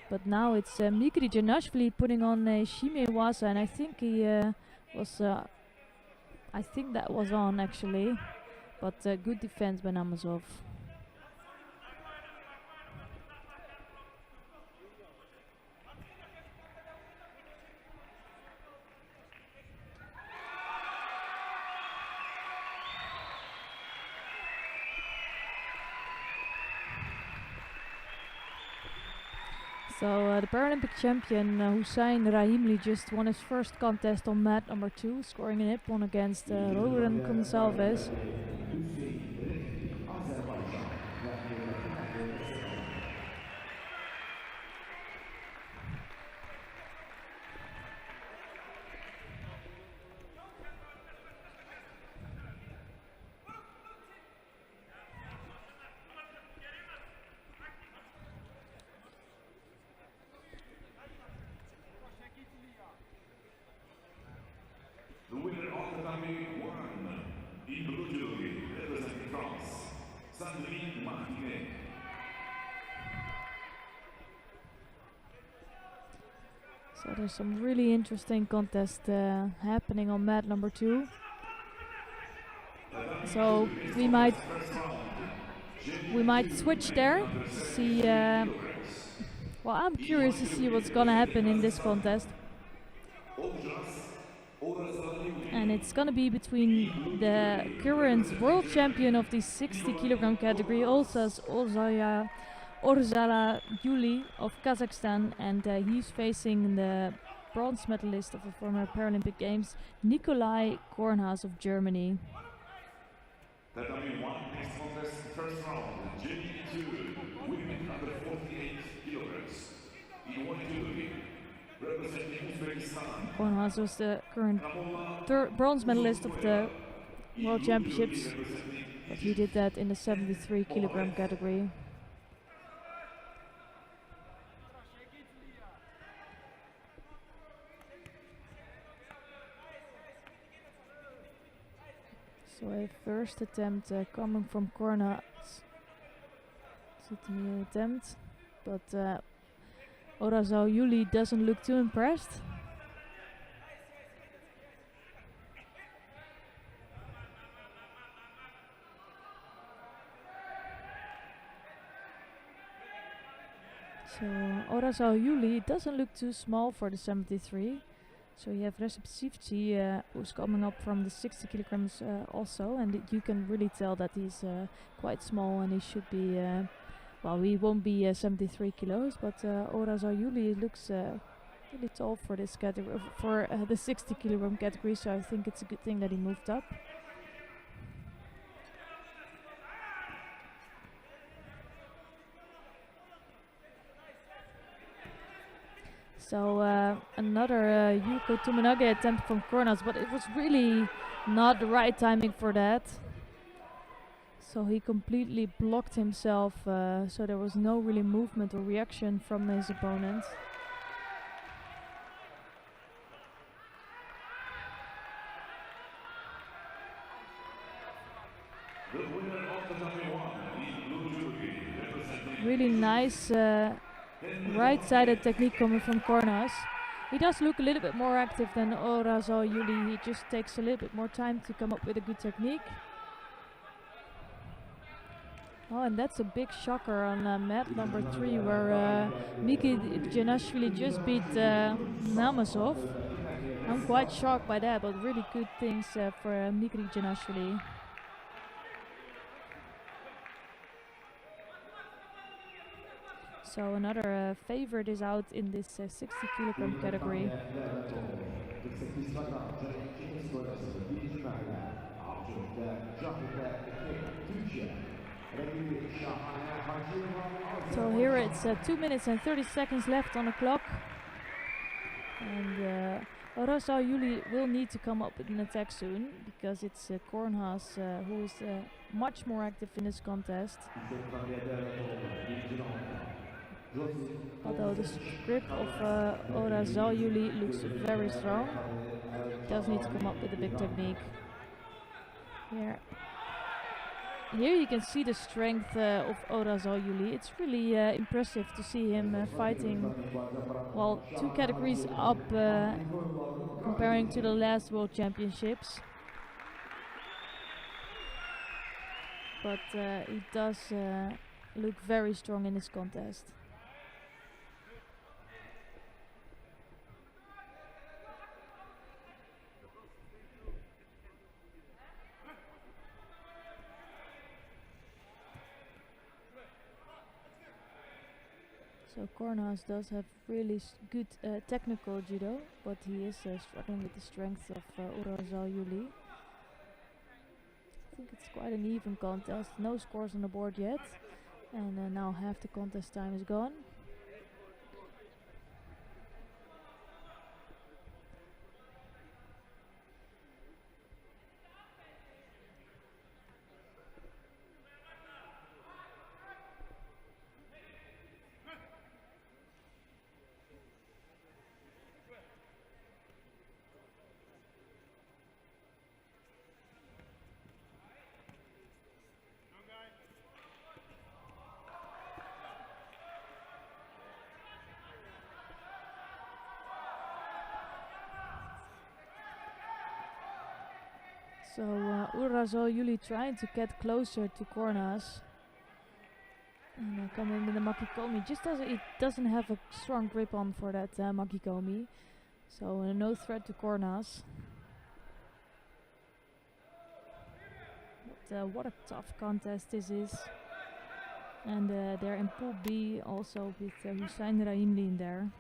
But now it's Mikri Janashvili putting on Shimewasa, and I think he was... I think that was on actually, but good defense by Namazov. So the Paralympic champion Hussein Rahimli just won his first contest on mat number 2, scoring an ippon against Roland Gonçalves. blue jersey, representing France, Sandrine Martinet. So there's some really interesting contest happening on mat number 2. So we might switch there to see. Well, I'm curious to see what's gonna happen in this contest. And it's gonna be between the current world champion of the 60 kilogram category, Orzala Yuli of Kazakhstan, and he's facing the bronze medalist of the former Paralympic Games, Nikolai Kornhaus of Germany. Tatami 1, next contest, first round, JB2, women under 48 kilograms. In one jury, representing Uzbekistan. Kornhaus was the current bronze medalist of the World Championships, but he did that in the 73 kilogram category. So a first attempt coming from Kornhaus. It's an attempt, but Orazao Yuli doesn't look too impressed. So Orazao Yuli doesn't look too small for the 73. So you have Recep Sivci, who's coming up from the 60 kilograms also, and you can really tell that he's quite small, and he should be, well, he won't be 73 kilos, but Orazao Yuli looks really tall for this category, for the 60 kilogram category, so I think it's a good thing that he moved up. So another Yuko Tominage attempt from Kornhaus, but it was really not the right timing for that. So he completely blocked himself, so there was no really movement or reaction from his opponent. Really nice right-sided technique coming from Kornhaus. He does look a little bit more active than Orazao Yuli. He just takes a little bit more time to come up with a good technique. Oh, and that's a big shocker on mat number 3, where Miki Janashvili just beat Namazov. I'm quite shocked by that, but really good things for Miki Janashvili. So another favorite is out in this 60 kilogram category. So here it's 2 minutes and 30 seconds left on the clock. And Orazao Yuli will need to come up with an attack soon, because it's Kornhaus who is much more active in this contest. Although the grip of Orazao Yuli looks very strong, does need to come up with a big technique. Here you can see the strength of Orazao Yuli. It's really impressive to see him fighting, well, 2 categories up comparing to the last World Championships. But he does look very strong in this contest. So Kornhaus does have really good technical judo, but he is struggling with the strength of Orazao Yuli. I think it's quite an even contest, no scores on the board yet, and now half the contest time is gone. So Urazo Yuli trying to get closer to Kornas. And coming in with the Makikomi. Just as it doesn't have a strong grip on for that Makikomi. So no threat to Kornas. But what a tough contest this is. And they're in Pool B also with Hussein Rahimli in there.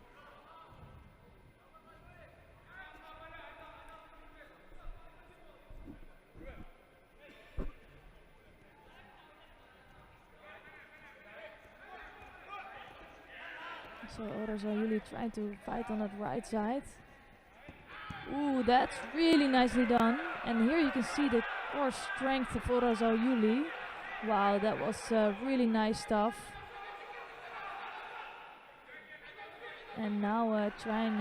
So Urazo Yuli trying to fight on that right side. Ooh, that's really nicely done. And here you can see the core strength of Urazo Yuli. Wow, that was really nice stuff. And now trying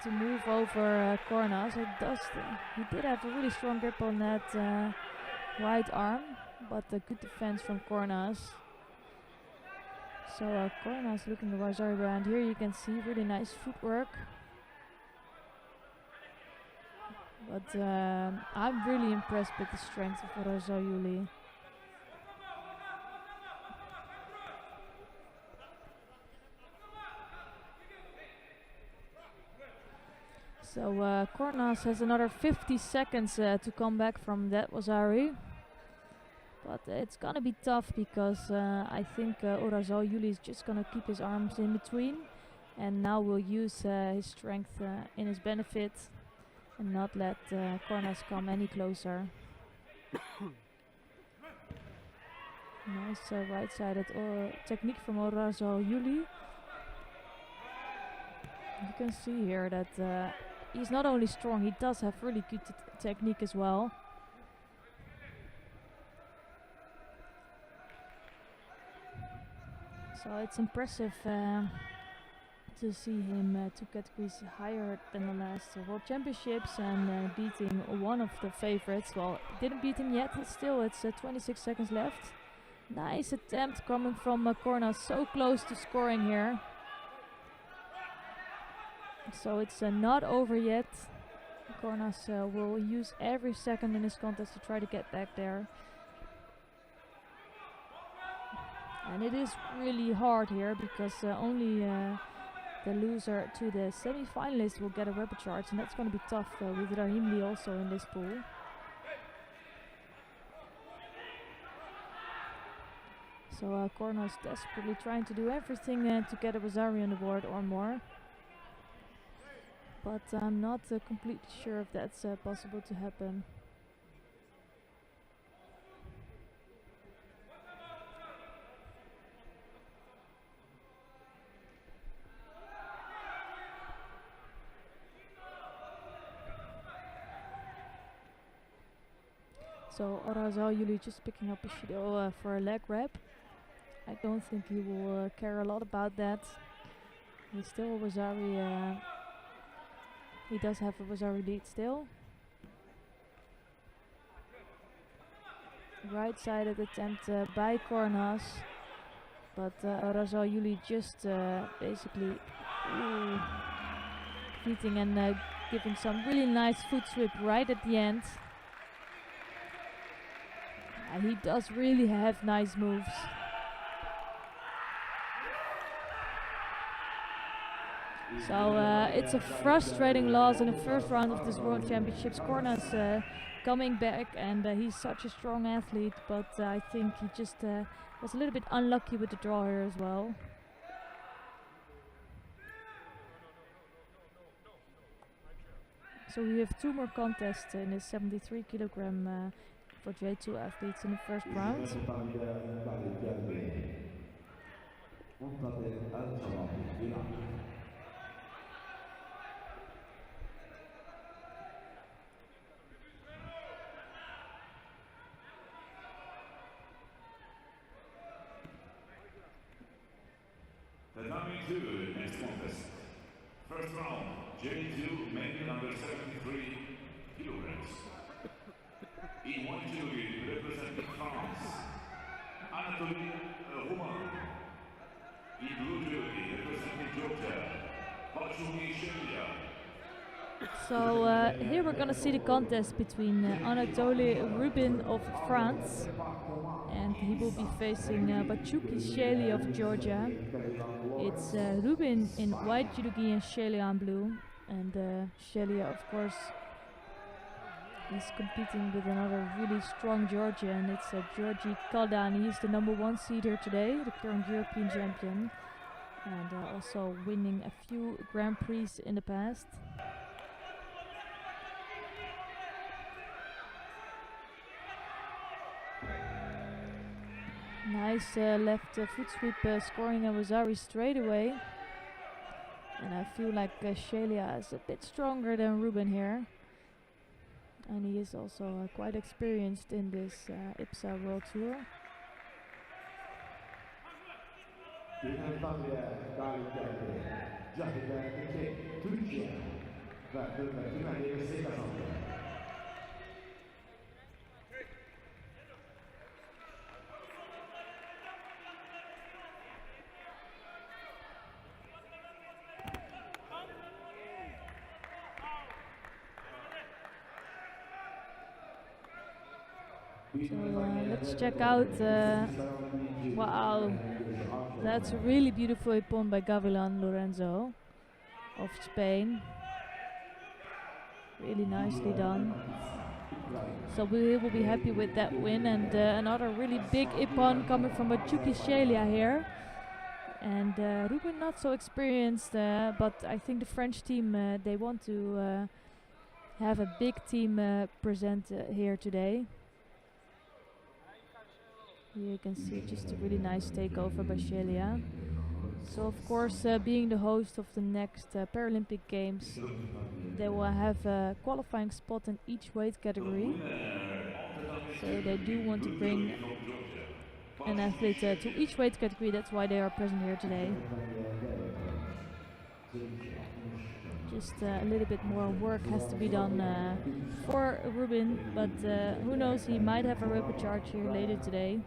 to move over Kornas. He did have a really strong grip on that right arm, but a good defense from Kornas. So Kornas looking at Razari brand. Here you can see really nice footwork. But I'm really impressed with the strength of Urazo Yuli. So Kornas has another 50 seconds to come back from that Wazari. But it's gonna be tough because I think Urazo Yuli is just gonna keep his arms in between. And now will use his strength in his benefit and not let Kornas come any closer. Nice right-sided technique from Urazo Yuli. You can see here that he's not only strong, he does have really good technique as well. So it's impressive to see him 2 categories higher than the last World Championships and beating one of the favorites. Well, didn't beat him yet, still it's 26 seconds left. Nice attempt coming from Kornas, so close to scoring here. So it's not over yet. Kornas will use every second in this contest to try to get back there. And it is really hard here because only the loser to the semi-finalist will get a rubber charge, and that's going to be tough with Rahimli also in this pool. So Kornas desperately trying to do everything to get a Wazari on the board or more. But I'm not completely sure if that's possible to happen. So Urazo Yuli just picking up a Shido for a leg wrap. I don't think he will care a lot about that. He's still a Wazari. He does have a Wazari lead still. Right-sided attempt by Kornas. But Urazo Yuli just basically beating and giving some really nice foot sweep right at the end. He does really have nice moves. So it's a frustrating loss in the first round of this World Championships. Kornas coming back, and he's such a strong athlete, but I think he just was a little bit unlucky with the draw here as well. So we have 2 more contests in this 73 kilogram for J2 athletes in the first round. The number 2 in this contest. First round, J2 men under 73 kilograms. In white jury representing France, Anatoly Roman. In blue jury representing Georgia, Bachumi Shelia. So here we're gonna see the contest between Anatoly Rubin of France, and he will be facing Bachuki Sheli of Georgia. It's Rubin in white judogi and Sheli on blue, and Sheli, of course, is competing with another really strong Georgian. It's Georgi Kaldani. He's the #1 seeder today, the current European champion, and also winning a few Grand Prix in the past. Nice left foot sweep scoring a Wazari straight away. And I feel like Shelia is a bit stronger than Rubin here. And he is also quite experienced in this IBSA World Tour. So let's check out, wow, that's a really beautiful ippon by Gavilan Lorenzo of Spain. Really nicely done. So we will be happy with that win, and another really big ippon coming from Bachuki Shelia here. And Ruben not so experienced, but I think the French team, they want to have a big team present here today. Here you can see just a really nice takeover by Shelia. So of course, being the host of the next Paralympic Games, they will have a qualifying spot in each weight category. So they do want to bring an athlete to each weight category. That's why they are present here today. Just a little bit more work has to be done for Rubin, but who knows, he might have a repecharge here later today.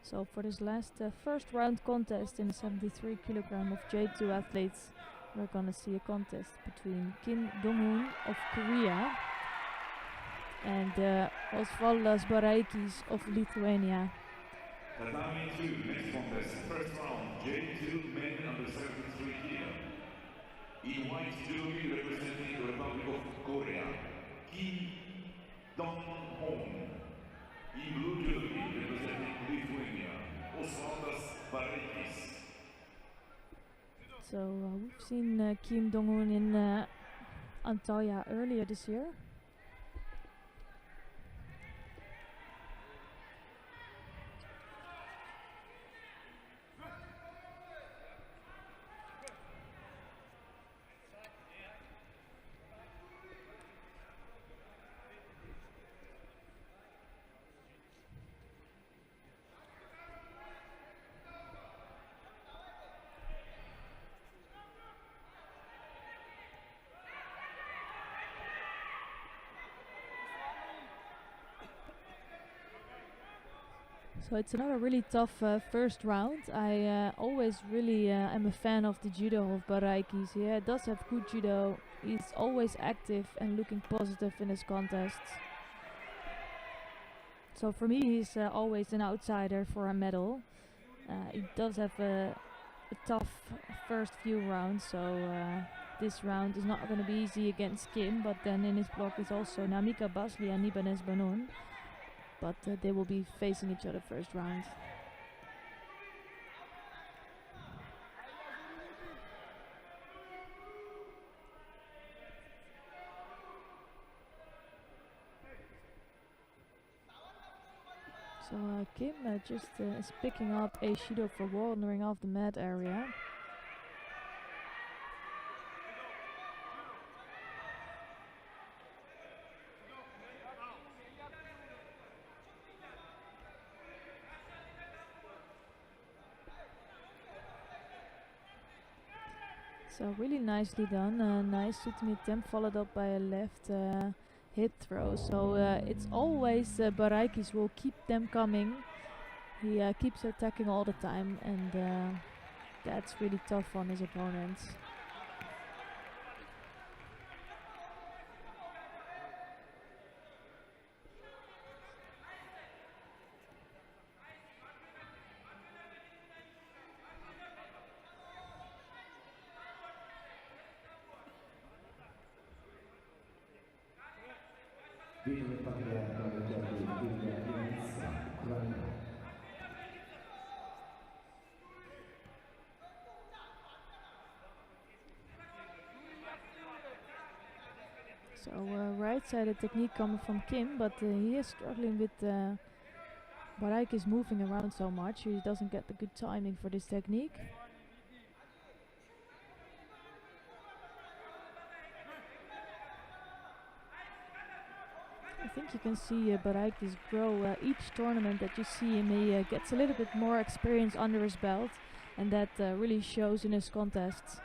So for this last first round contest in the 73 kilogram of J2 athletes, we're gonna see a contest between Kim Dong-hoon of Korea and Osvaldas Baraikis of Lithuania. Tatami 2, next contest, first round, J2 men under 73 kilo. In white judogi representing the Republic of Korea, Kim Dong-hoon. In blue judogi representing Lithuania, Osvaldas Baraikis. So we've seen Kim Dong-hoon in Antalya earlier this year. So it's another really tough first round. I always really am a fan of the judo of Baraikis. He does have good judo. He's always active and looking positive in his contests. So for me, he's always an outsider for a medal. He does have a tough first few rounds, so this round is not going to be easy against Kim, but then in his block is also Namika Basli and Ibanez Banon. But they will be facing each other first round. So Kim just is picking up a Shido for wandering off the mat area. So really nicely done. Nice Sutami attempt followed up by a left hit throw. So it's always Baraikis will keep them coming. He keeps attacking all the time, and that's really tough on his opponents. Viene pagato dalle giorni di IBSA, Ucraina. So right-sided technique coming from Kim, but he is struggling with Baraikis moving around so much. He doesn't get the good timing for this technique. I think you can see Baraikis grow each tournament that you see him. He gets a little bit more experience under his belt, and that really shows in his contests.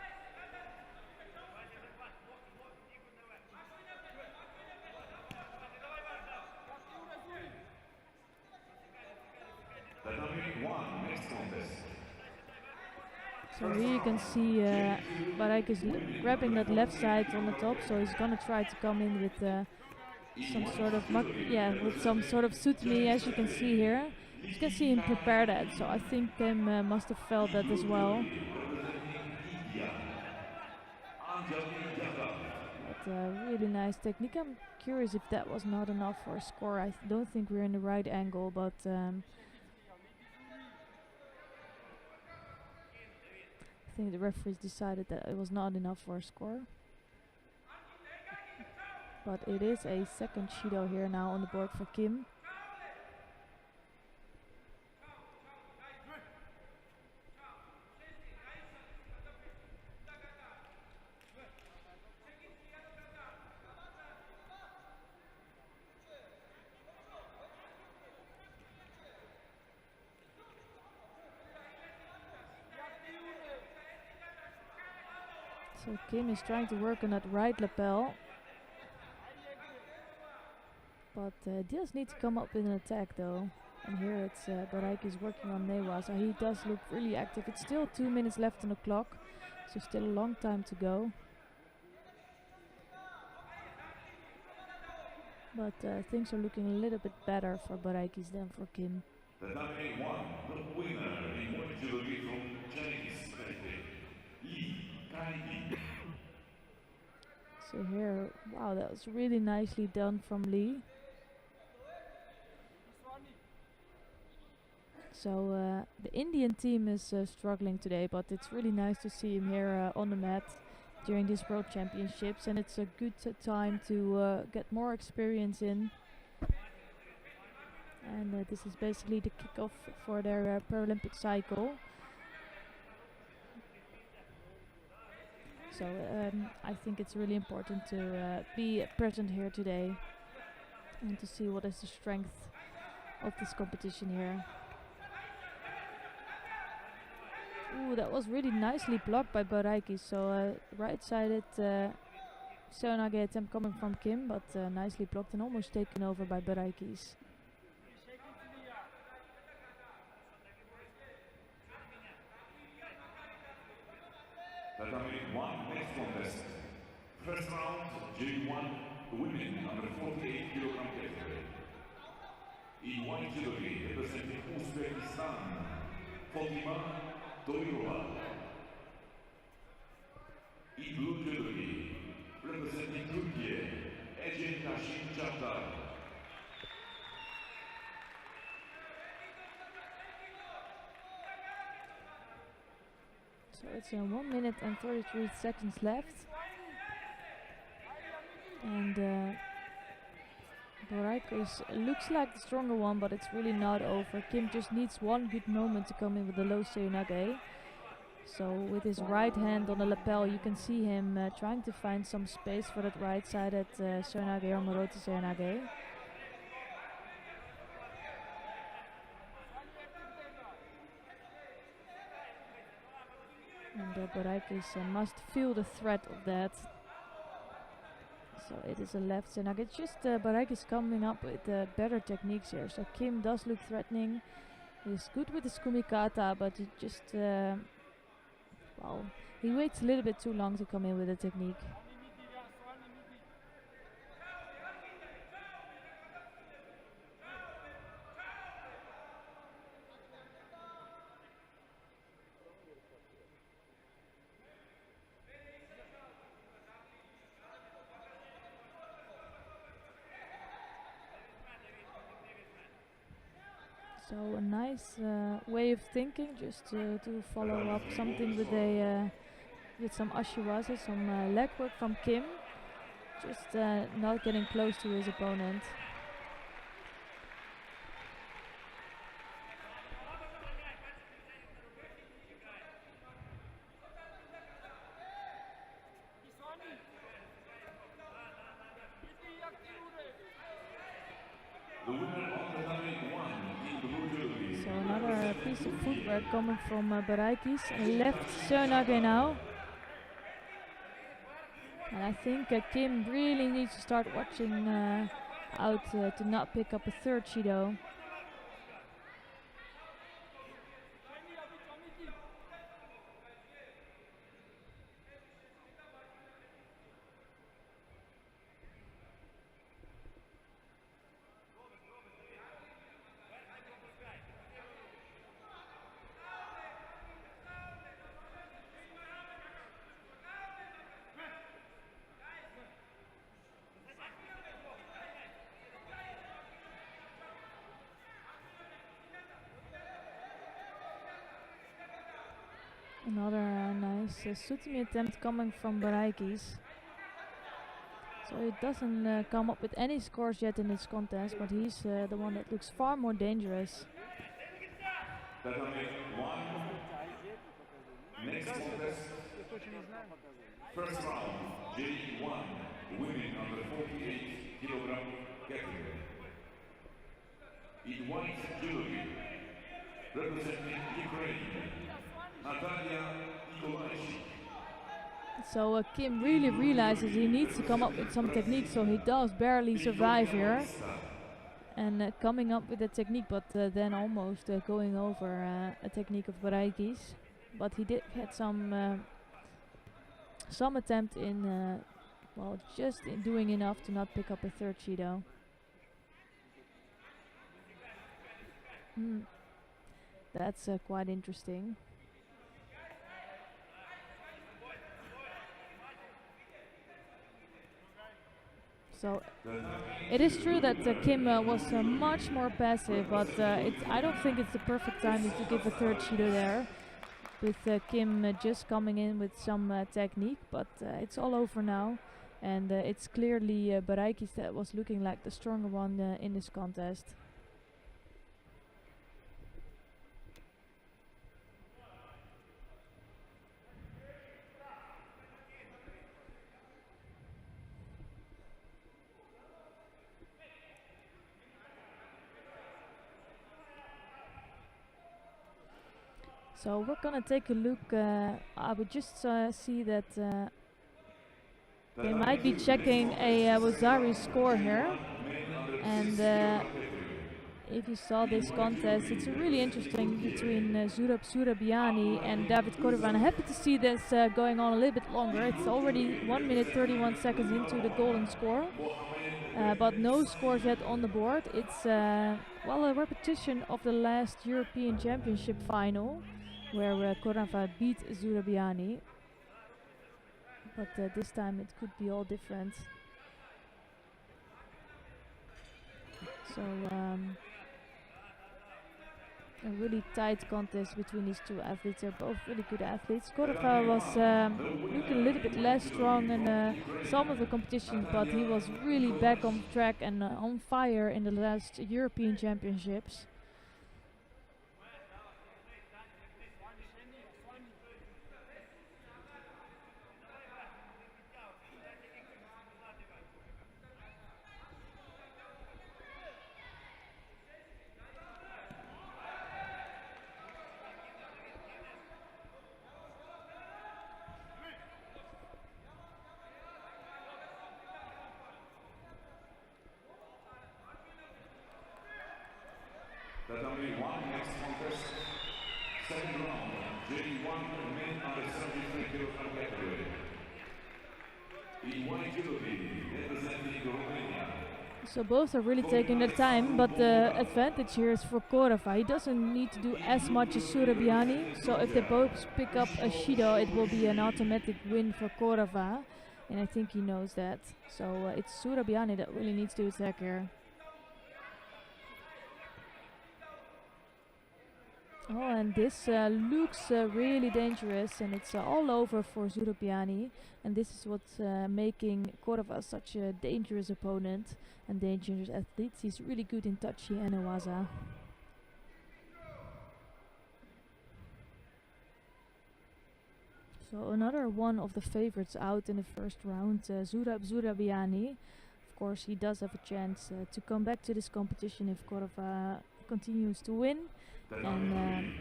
So here you can see Baraikis grabbing that left side on the top, so he's gonna try to come in with some sort of with some sort of sutmi, as you can see here. You can see him prepare that, so I think Kim must have felt that as well. But really nice technique. I'm curious if that was not enough for a score. I don't think we're in the right angle, but I think the referees decided that it was not enough for a score. But it is a second Judo here now on the board for Kim. So Kim is trying to work on that right lapel, but does need to come up with an attack though. And here it's Baraikis working on Newa, so he does look really active. It's still 2 minutes left on the clock, so still a long time to go. But things are looking a little bit better for Baraikis than for Kim. The number one, the winner in one judo from Chinese So here, wow, that was really nicely done from Lee. So the Indian team is struggling today, but it's really nice to see him here on the mat during these World Championships, and it's a good time to get more experience in. And this is basically the kickoff for their Paralympic cycle. So I think it's really important to be present here today and to see what is the strength of this competition here. Ooh, that was really nicely blocked by Baraikis. So right-sided Seonage attempt coming from Kim, but nicely blocked and almost taken over by Baraikis. One next contest. First round, J1 women under 48 kilogram category. In white judogi representing Uzbekistan, Fatima Toyova. In blue judogi representing Turkey, Ece Kashin Çaktar. So it's 1 minute and 33 seconds left. And Baraikis looks like the stronger one, but it's really not over. Kim just needs one good moment to come in with the low Seonage. So with his right hand on the lapel, you can see him trying to find some space for that right side at Seonage or Morote Seonage. And Baraikis must feel the threat of that. So it is a left Senag. It's just Barak is coming up with better techniques here. So Kim does look threatening. He's good with the Skumikata, but he just, well, he waits a little bit too long to come in with the technique. So a nice way of thinking, just to follow up something with a with some ashiwaza, some leg work from Kim, just not getting close to his opponent. So another piece of footwork coming from Baraikis. Left Sönage now. And I think Kim really needs to start watching out to not pick up a third Judo. Another nice Sutimi attempt coming from Baraikis. So he doesn't come up with any scores yet in this contest, but he's the one that looks far more dangerous. Next contest. First round, J1, women under 48 kilogram category. In white judo, representing Ukraine, Natalia Nikolaichik. So Kim really realizes he needs to come up with some technique, so he does barely survive here. And coming up with a technique, but then almost going over a technique of Baraikis. But he did get some attempt in, well, just in doing enough to not pick up a third Judo. That's quite interesting. So it is true that Kim was much more passive, but I don't think it's the perfect time to give a third Judo there. With Kim just coming in with some technique, but it's all over now. And it's clearly Baraikis that was looking like the stronger one in this contest. So we're gonna take a look. I would just see that they might be checking a Wazari score here. And if you saw this contest, it's really interesting between Zurab Surabiani and David Quarterfinal. Happy to see this going on a little bit longer. It's already 1 minute 31 seconds into the golden score. But no scores yet on the board. It's well, a repetition of the last European Championship final, where Quarterfinal beat Zurabiani. But this time it could be all different. So a really tight contest between these two athletes. They're both really good athletes. Quarterfinal was looking a little bit less strong in some of the competitions, but he was really back on track and on fire in the last European Championships. That only one next contest. Second round, J1 men under 73 kilogram category. In white judo, representing Romania. So both are really taking their time, but the advantage here is for Korova. He doesn't need to do as much as Surabiani, so if they both pick up a Shido, it will be an automatic win for Korova, and I think he knows that. So it's Surabiani that really needs to attack here. Oh, and this looks really dangerous, and it's all over for Surabiani, and this is what's making Korova such a dangerous opponent and dangerous athlete. He's really good in Tachi and Awaza. So another one of the favorites out in the first round, Surabiani. Of course, he does have a chance to come back to this competition if Korova continues to win, and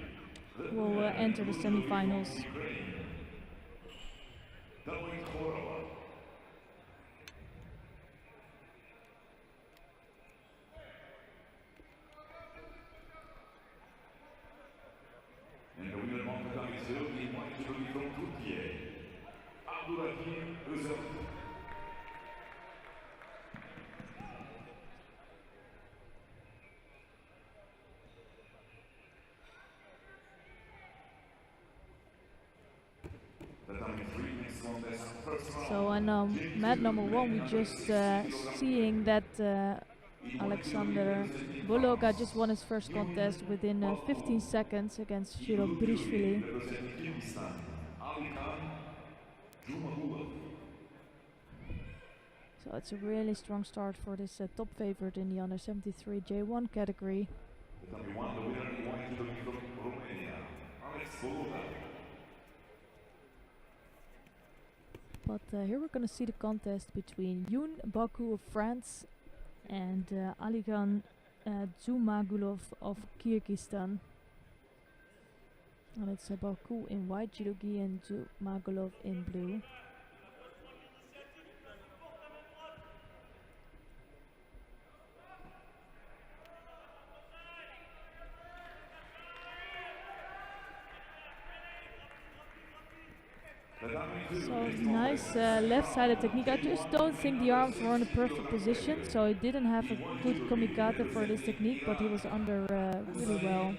will enter the semifinals. And the winner of the time is in white judo from Turkey, Abdurrahim Özal. So on mat number 1, we just seeing that Alexander Bologa just won his first contest within 15 seconds against Judo Brishvili. So it's a really strong start for this top favorite in the under 73 J1 category. But here we're going to see the contest between Yoon Baku of France and Aligan Zumagulov of Kyrgyzstan. And it's Baku in white judogi and Zumagulov in blue. So nice left-sided technique. I just don't think the arms were in a perfect position, so he didn't have a good komikata for this technique, but he was under really well.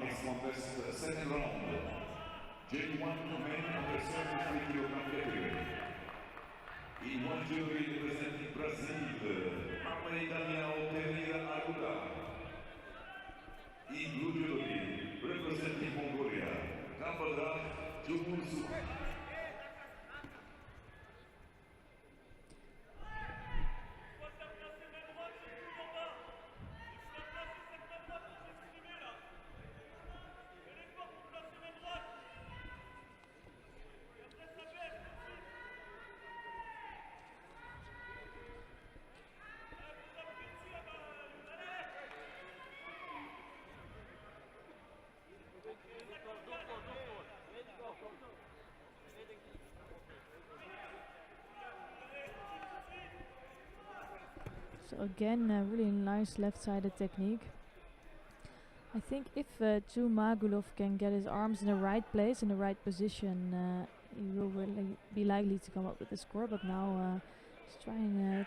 Next contest, second round. J1 men under 73 kilogram category. In one jury representing Brazil, Daniel Pereira Aruda. In blue jury representing Mongolia, Kapadar Jumursu. So again, a really nice left-sided technique. I think if Zumagulov can get his arms in the right place, in the right position, he will really be likely to come up with the score. But now he's trying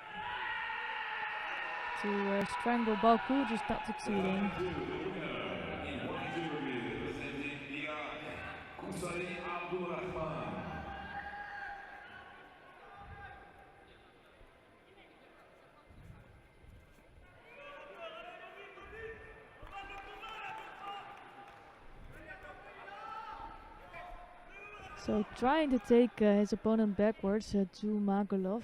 to strangle Baku, just not succeeding. So trying to take his opponent backwards, Zumagulov.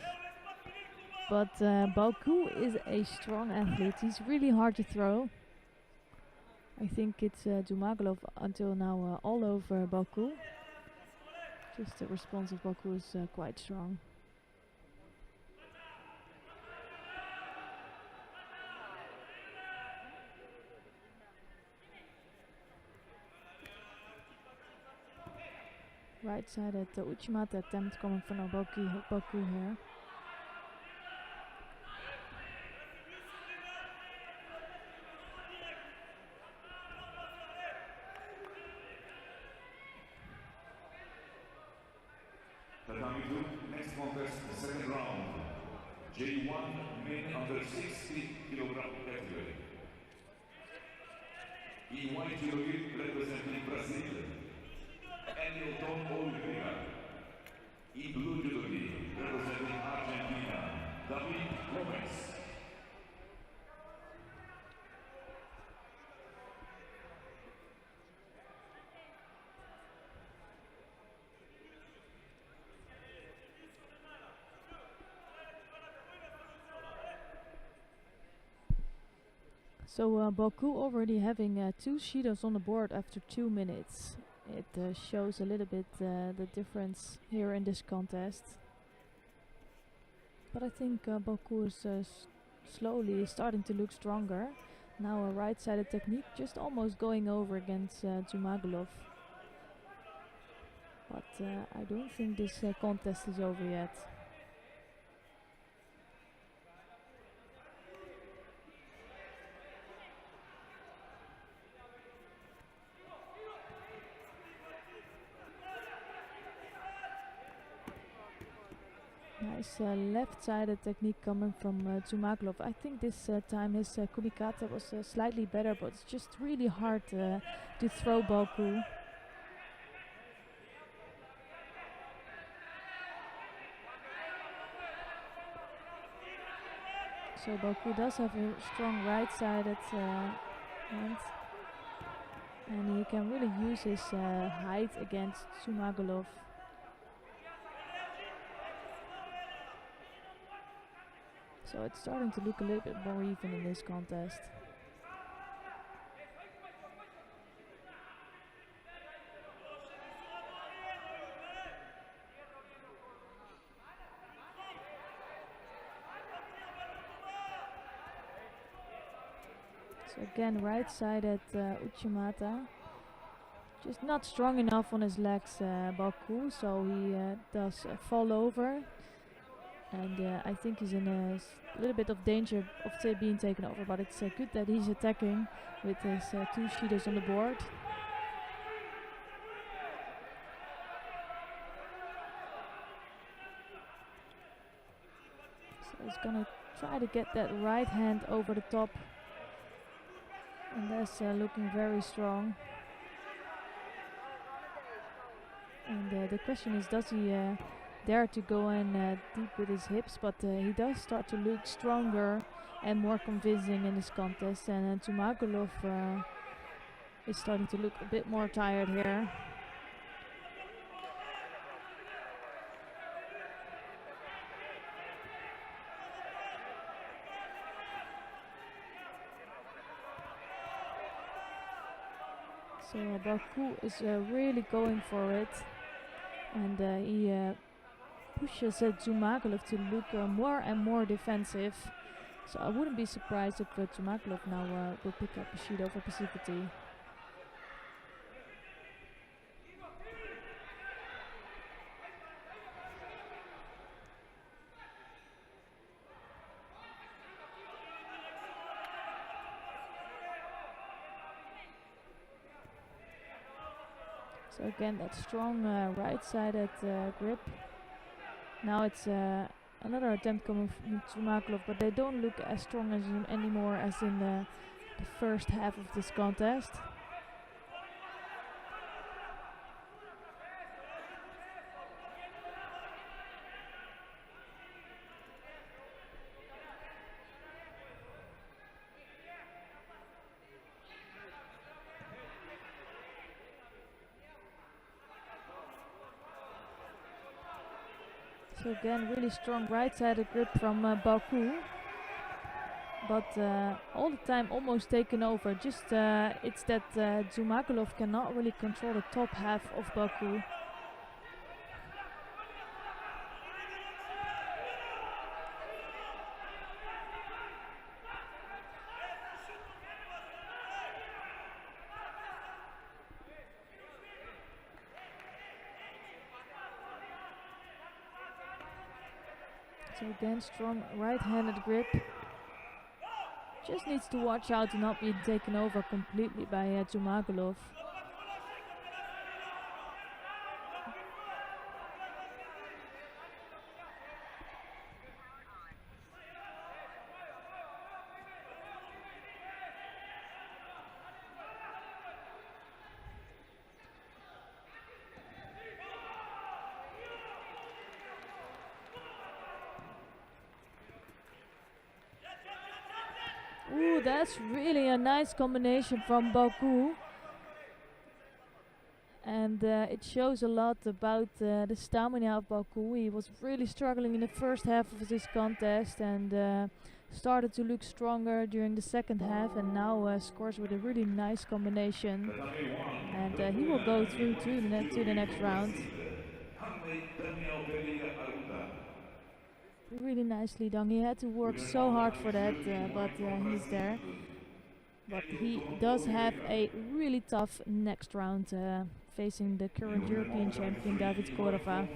But Baku is a strong athlete. He's really hard to throw. I think it's Zumagulov until now all over Baku. Just the response of Baku is quite strong. Right side at Uchimata attempt coming from Baku here. Next contest, the second round. J1 men under 60 kilogram category. In white judo representing Brazil, Hamilton Oliveira. In blue judo representing Argentina, David Gomez. So Baku already having 2 Shidos on the board after 2 minutes. It shows a little bit the difference here in this contest. But I think Baku is slowly starting to look stronger. Now a right-sided technique just almost going over against Zumagulov. But I don't think this contest is over yet. Nice left-sided technique coming from Zumagulov. I think this time his kumikata was slightly better, but it's just really hard to throw Baku. So Baku does have a strong right-sided hand, and he can really use his height against Zumagulov. So it's starting to look a little bit more even in this contest. So again, right side at Uchimata. Just not strong enough on his legs, Baku, so he does fall over. And I think he's in a little bit of danger of being taken over, but it's good that he's attacking with his 2 Shidos on the board. So he's gonna try to get that right hand over the top, and that's looking very strong. And the question is, does he dare to go in deep with his hips? But he does start to look stronger and more convincing in this contest, and Zumagulov is starting to look a bit more tired here. So Baku is really going for it, and he pushes Zumagulov to look more and more defensive. So I wouldn't be surprised if Zumagulov now will pick up a Shido for passivity. So again, that strong right-sided grip. Now it's another attempt coming from Zumagulov, but they don't look as strong as anymore as in the first half of this contest. So again, really strong right-sided grip from Baku, but all the time almost taken over. Just it's that Zumagulov cannot really control the top half of Baku. So again, strong right-handed grip. Just needs to watch out to not be taken over completely by Zumagulov. Ooh, that's really a nice combination from Baku. And it shows a lot about the stamina of Baku. He was really struggling in the first half of this contest and started to look stronger during the second half, and now scores with a really nice combination. And he will go through to the next round. Really nicely done. He had to work so hard for that, but he's there. But he does have a really tough next round, facing the current European champion David Korova.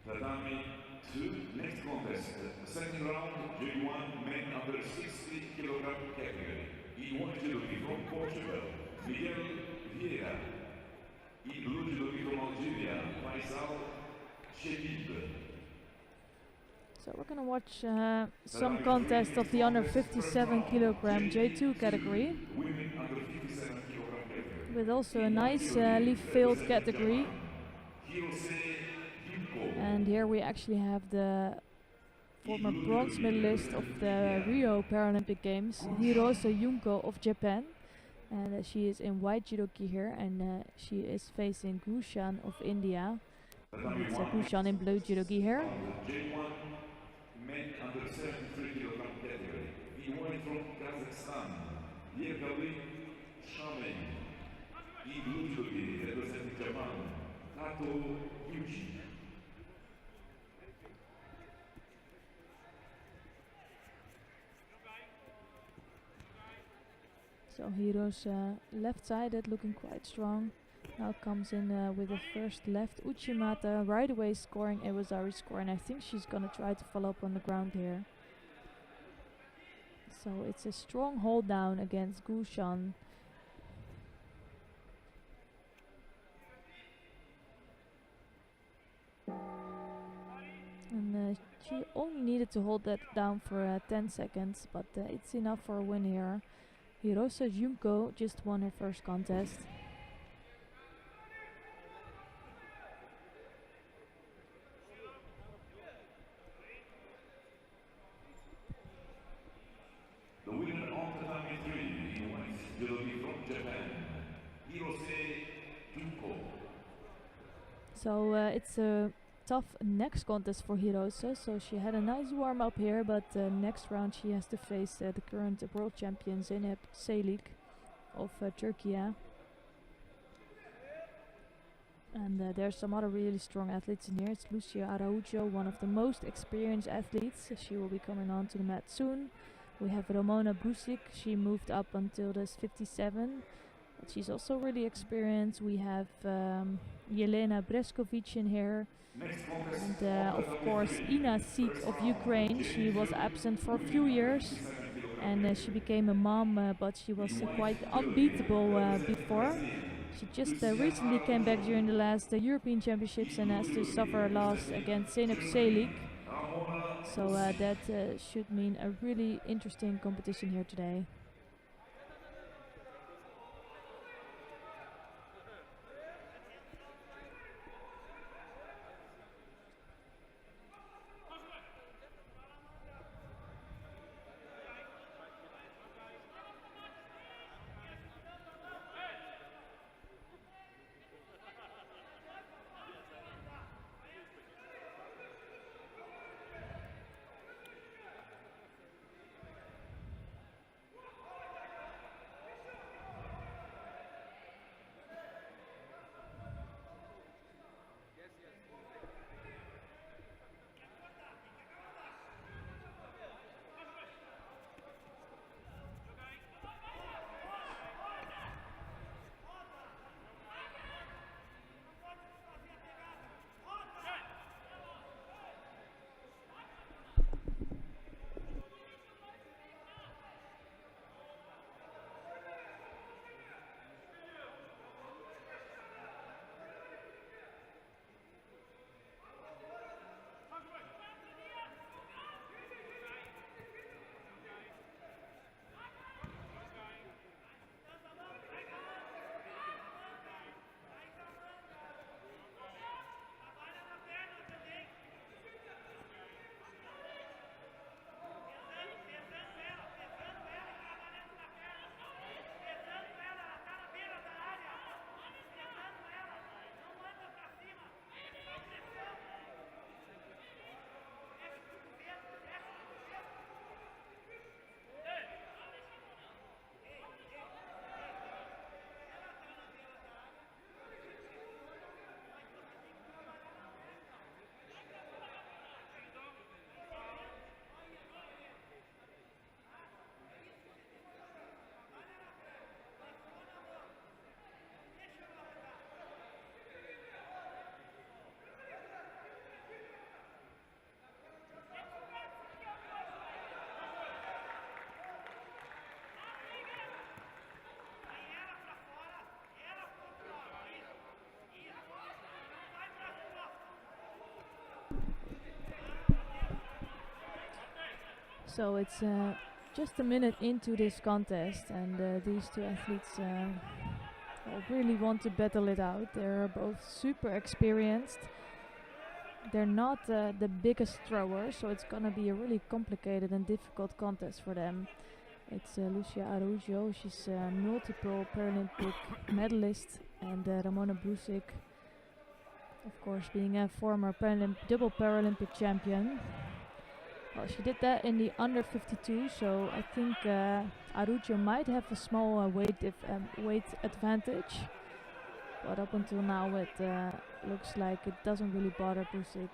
Tatami 2, next contest. Second round, J1 men under 60 kilogram category. In white judogi from Portugal, Miguel Vieira. In blue judogi from Algeria, Faisal Shedid. So we're gonna watch some contests of the under 57 kilogram J2 category, with also a nice leaf field category. And here we actually have the former bronze medalist of the Rio Paralympic Games, Hirose Junko of Japan. And she is in white judogi here, and she is facing Gushan of India. And it's Gushan in blue judogi here. Men under 73 kilogram category. In white from Kazakhstan, Yergali Shamen. In blue judogi representing Japan, Tato Yuji. So Hiro's left-sided, looking quite strong. Now comes in with the first left. Uchimata right away scoring Iwazari score, and I think she's gonna try to follow up on the ground here. So it's a strong hold down against Gushan. And she only needed to hold that down for 10 seconds, but it's enough for a win here. Hirose Junko just won her first contest. The winner of the Tatami 3 in white judogi from Japan, Hirose Junko. So it's a tough next contest for Hirose. So she had a nice warm up here, but next round she has to face the current world champion Zeynep Seylik of Turkey. And there's some other really strong athletes in here. It's Lucia Araujo, one of the most experienced athletes. She will be coming on to the mat soon. We have Ramona Busic. She moved up until this 57. But she's also really experienced. We have Yelena Breskovic in here. And of course Ina Sik of Ukraine. She was absent for a few years. And she became a mom, but she was quite unbeatable before. She just recently came back during the last European Championships and has to suffer a loss against Zeynep Seylik. So that should mean a really interesting competition here today. So it's just a minute into this contest, and these two athletes really want to battle it out. They're both super experienced. They're not the biggest throwers, so it's gonna be a really complicated and difficult contest for them. It's Lucia Araujo, she's a multiple Paralympic medalist, and Ramona Brusic, of course, being a former double Paralympic champion. Well, she did that in the under 52, so I think Araujo might have a small weight advantage. But up until now, it looks like it doesn't really bother Brusic.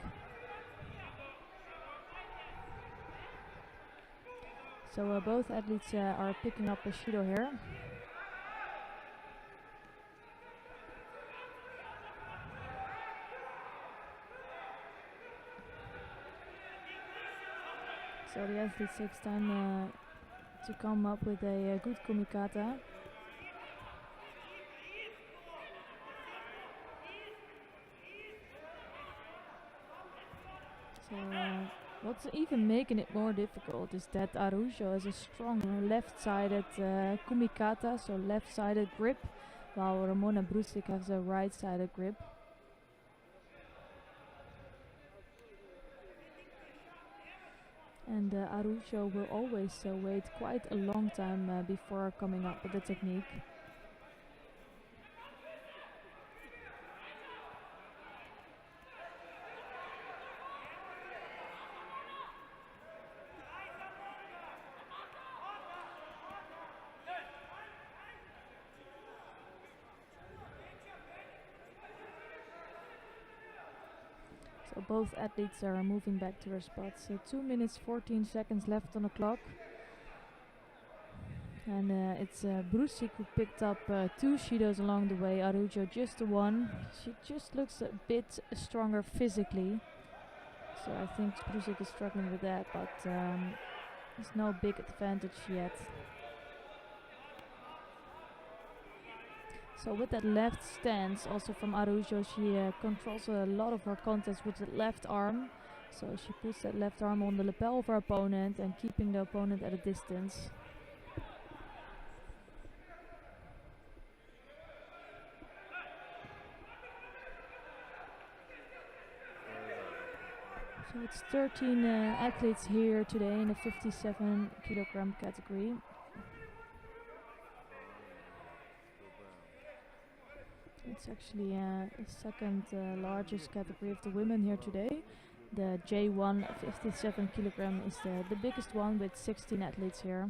So both athletes are picking up a Judo here. So the athlete takes time to come up with a good kumikata. So what's even making it more difficult is that Araujo has a strong left-sided kumikata, so left-sided grip, while Ramona Brusic has a right-sided grip. And Araujo will always wait quite a long time before coming up with the technique. So both athletes are moving back to their spots. 2 minutes 14 seconds left on the clock. And it's Brusic who picked up 2 Judos along the way, Araujo just the 1. She just looks a bit stronger physically. So I think Brusic is struggling with that, but there's no big advantage yet. So with that left stance, also from Araujo, she controls a lot of her contest with the left arm. So she puts that left arm on the lapel of her opponent and keeping the opponent at a distance. So it's 13 athletes here today in the 57 kilogram category. It's actually the second largest category of the women here today. The J1 57 kilogram is the biggest one with 16 athletes here.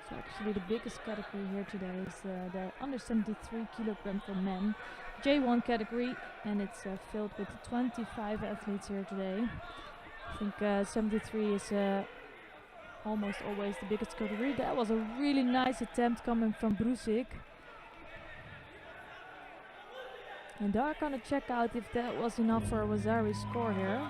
So actually the biggest category here today is the under 73 kilogram for men. J1 category, and it's filled with 25 athletes here today. I think 73 is almost always the biggest category. That was a really nice attempt coming from Brusic. And they're gonna check out if that was enough for Wazari's score here.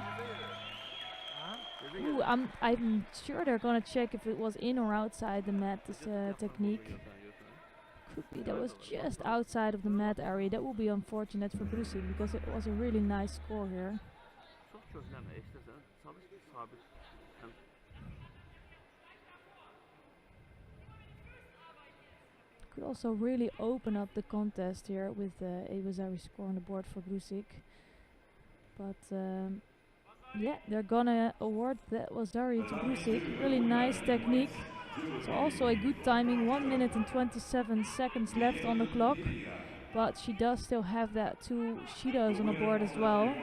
Ooh, I'm sure they're gonna check if it was in or outside the mat, this technique. Could be that was just outside of the mat area. That will be unfortunate for Brusic because it was a really nice score here. Could also really open up the contest here with a Wazari score on the board for Brusic. But yeah, they're gonna award that Wazari to Brusic. Really nice technique. So also a good timing, 1 minute and 27 seconds left on the clock. But she does still have that 2 Judos on the board as well.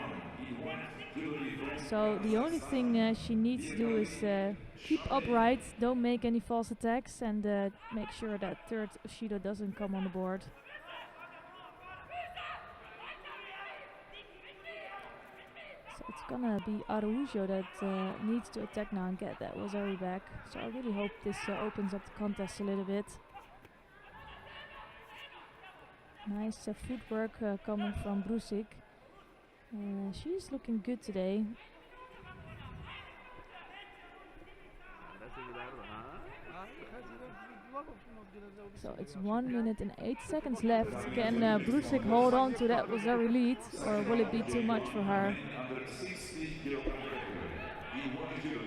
So the only thing she needs to do is keep upright, don't make any false attacks, and make sure that third Judo doesn't come on the board. So it's gonna be Araujo that needs to attack now and get that Wazari back. So I really hope this opens up the contest a little bit. Nice footwork coming from Brusic. She's looking good today. So it's 1 minute and 8 seconds left. Can Brusik hold on to that Wazari lead, or will it be too much for her? Under 60 kilogram category, EY Judo,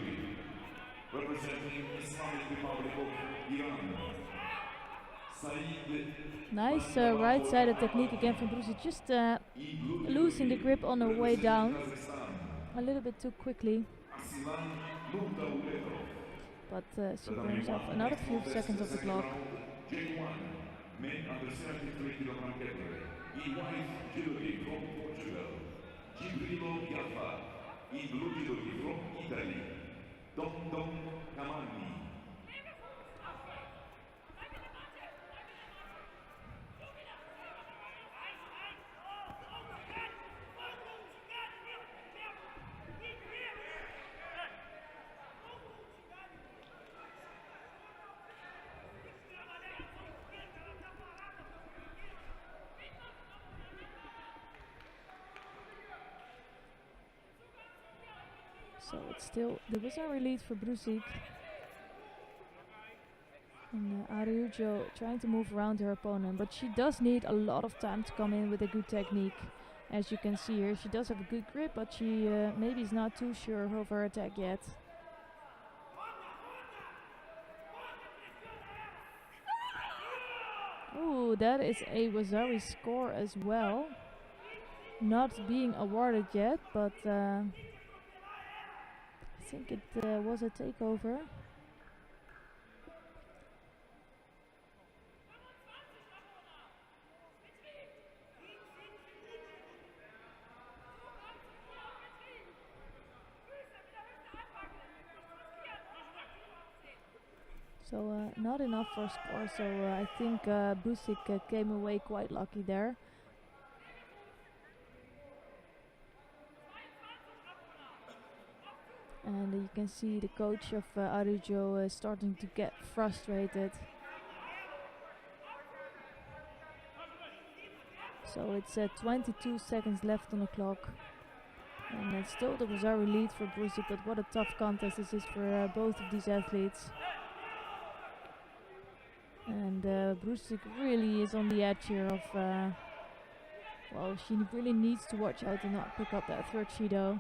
representing Islamic Republic of Iran. Nice right-sided technique again from Brusik, just losing the grip on her way down a little bit too quickly. But she burns off another few seconds of the clock. J1, men under 73 kilogram category, EY Judo from Portugal, Gibrilo Jaffa, in blue judo from Italy, Dom Kamani. So it's still the Wazari lead for Brusik. And Araujo trying to move around her opponent, but she does need a lot of time to come in with a good technique. As you can see here, she does have a good grip, but she maybe is not too sure of her attack yet. Ooh, that is a Wazari score as well. Not being awarded yet, but I think it was a takeover. So not enough for a score, so I think Brusik came away quite lucky there. And you can see the coach of Araujo starting to get frustrated. So it's 22 seconds left on the clock. And it's still the Wazari lead for Brusik, but what a tough contest this is for both of these athletes. And Brusik really is on the edge here of, well, she really needs to watch out to not pick up that third Judo.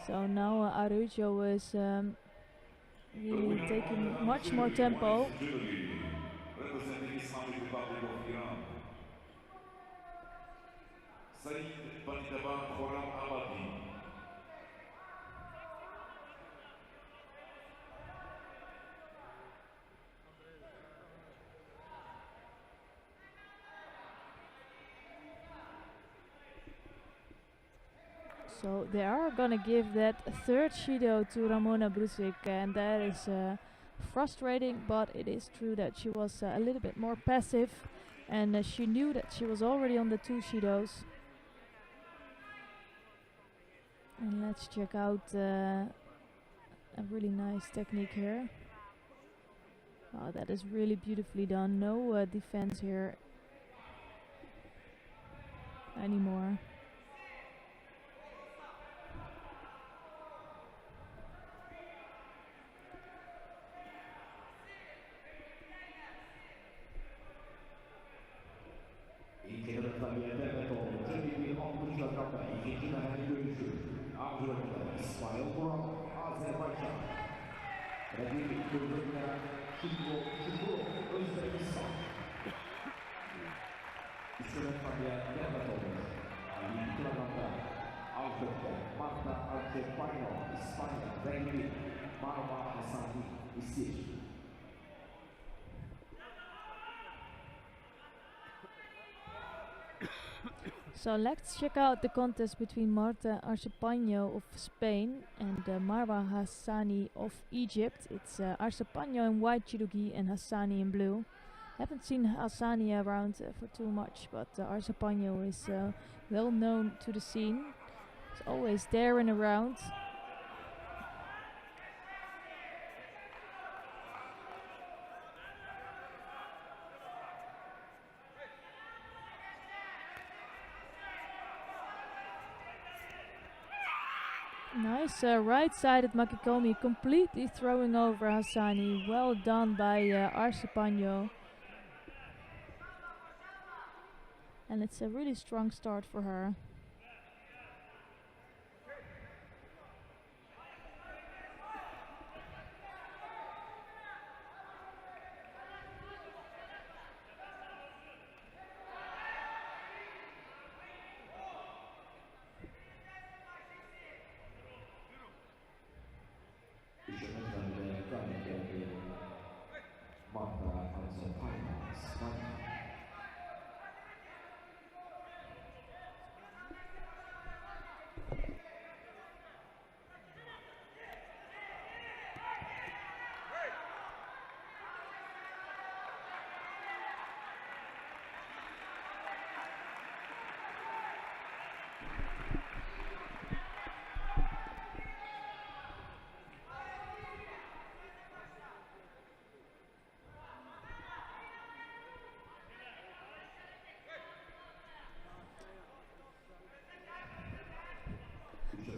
So now Araujo is really taking much more tempo. Representing Islamic Republic of Iran, Saeed Banitaba Khoram Abadi. So they are gonna give that third Judo to Ramona Brusik, and that is frustrating, but it is true that she was a little bit more passive, and she knew that she was already on the two Judos. And let's check out a really nice technique here. Wow, that is really beautifully done. No defense here anymore. So let's check out the contest between Marta Arcepaño of Spain and Marwa Hassani of Egypt. It's Arcepaño in white judogi and Hassani in blue. Haven't seen Hassani around for too much, but Arcepaño is well known to the scene. It's always there and around. Nice right-sided Makikomi, completely throwing over Hassani. Well done by Arsipanyo. And it's a really strong start for her.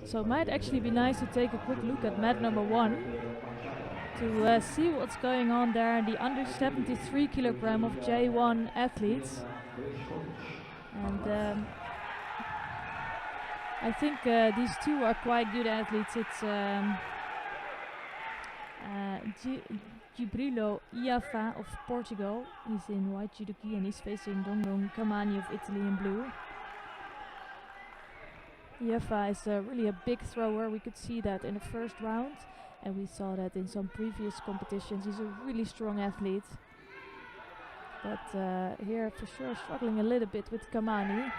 So it might actually be nice to take a quick look at mat number 1 to see what's going on there. The under 73 kilogram of J1 athletes. And I think these two are quite good athletes. It's Gibrilo Iafa of Portugal. He's in white judogi and he's facing Dongdong Kamani of Italy in blue. Iafa is really a big thrower. We could see that in the first round, and we saw that in some previous competitions. He's a really strong athlete. But here for sure struggling a little bit with Kamani.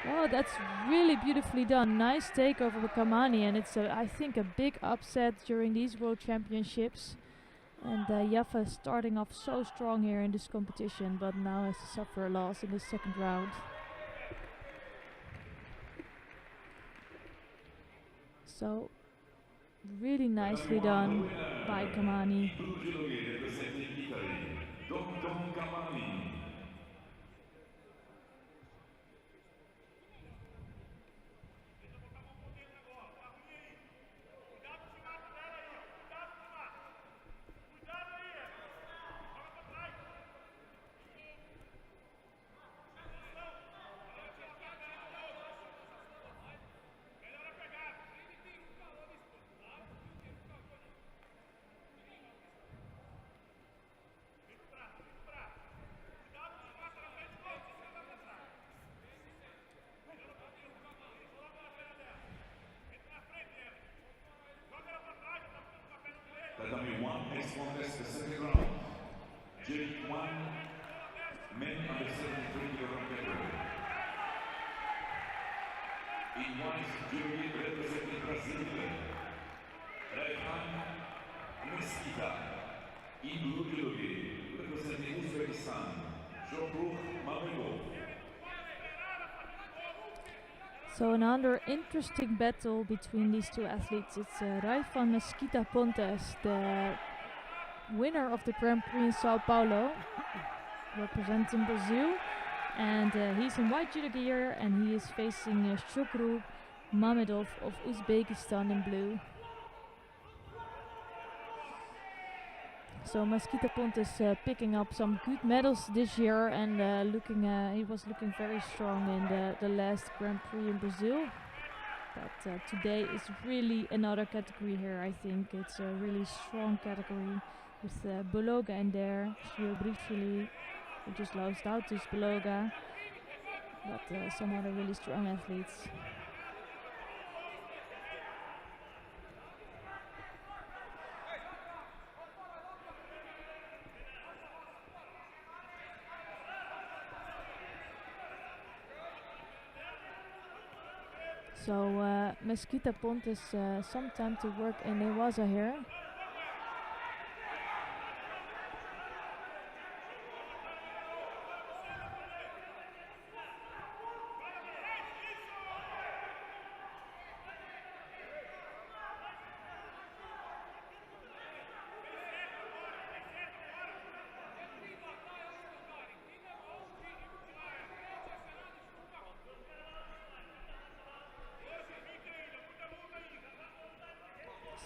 Oh, that's really beautifully done. Nice takeover with Kamani, and it's I think a big upset during these World Championships. And Iafa is starting off so strong here in this competition, but now has to suffer a loss in the second round. So, really nicely done by Kamani. Tatami 1, next contest, the second round. J1, men under 73 kilogram category. In white, judogi representing Brazil, Raihan Mesquita. In blue judogi representing Uzbekistan, Shokruh Mamedov. So another interesting battle between these two athletes. It's Raihan Mesquita Pontes, the winner of the Grand Prix in Sao Paulo, representing Brazil. And he's in white judo gear, and he is facing Shokruh Mamedov of Uzbekistan in blue. So Mesquita Pontes picking up some good medals this year, and he was looking very strong in the last Grand Prix in Brazil. But today is really another category here. I think it's a really strong category with Bologa in there. Gio Briccioli, who just lost out to Bologa, but some other really strong athletes. So Mesquita Pontes some time to work in Newaza here.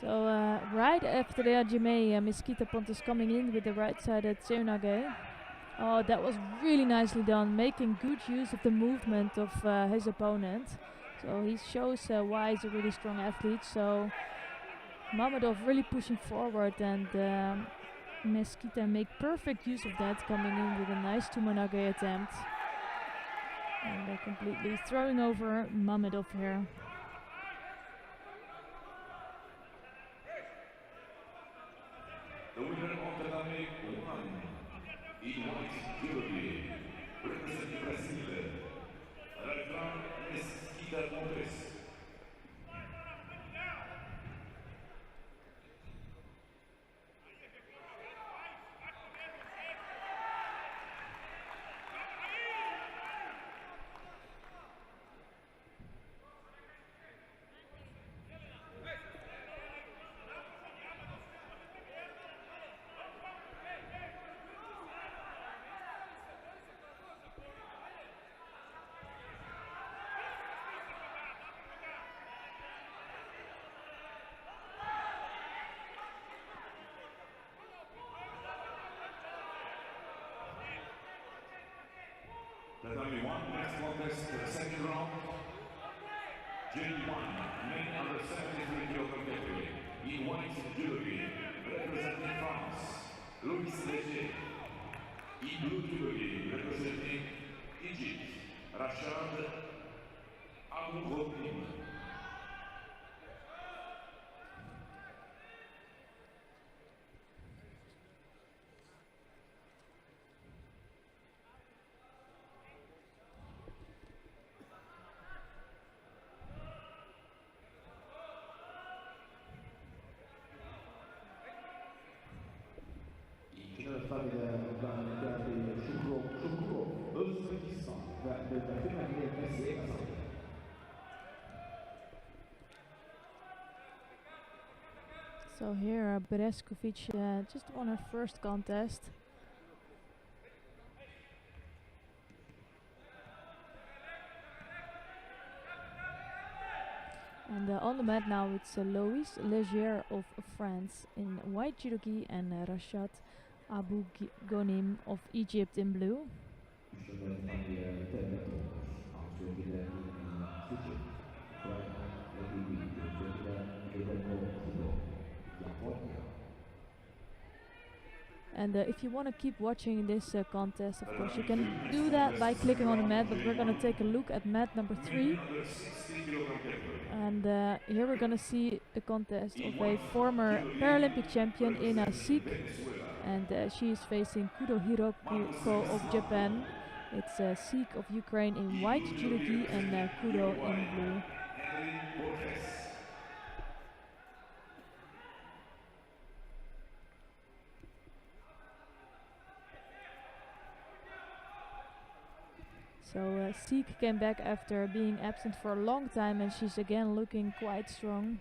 So right after the Hajime, Mesquita Pontes coming in with the right side at Tseunage. Oh, that was really nicely done, making good use of the movement of his opponent. So he shows why he's a really strong athlete. So Mamedov really pushing forward, and Mesquita make perfect use of that, coming in with a nice Tumanage attempt. And completely throwing over Mamedov here. The winner of the dynamic one, in white jewelry, representing Brazil, Rafran Mesquita Pontes. Tatami 1, next contest, the second round. J1, men under 73 kilogram category. In white jewelry, representing France, Louis Leger. In blue jewelry, representing Egypt, Rashad Abouhodim. Final stabile ben Şukurov, Özbekistan ve Devletler Birleşmesi kazandı. So here Bereskovic just won her first contest. And on the mat now it's Louis Leger of France in white judogi and Rashad Abouhodim of Egypt in blue. And if you want to keep watching this contest, of course you can do that by clicking on the mat, but we're going to take a look at mat number 3. And here we're going to see the contest of a former Paralympic champion, Ina Sik, and she is facing Kudo Hiroko of Japan. It's Sik of Ukraine in white judogi and Kudo in blue. So Sik came back after being absent for a long time, and she's again looking quite strong.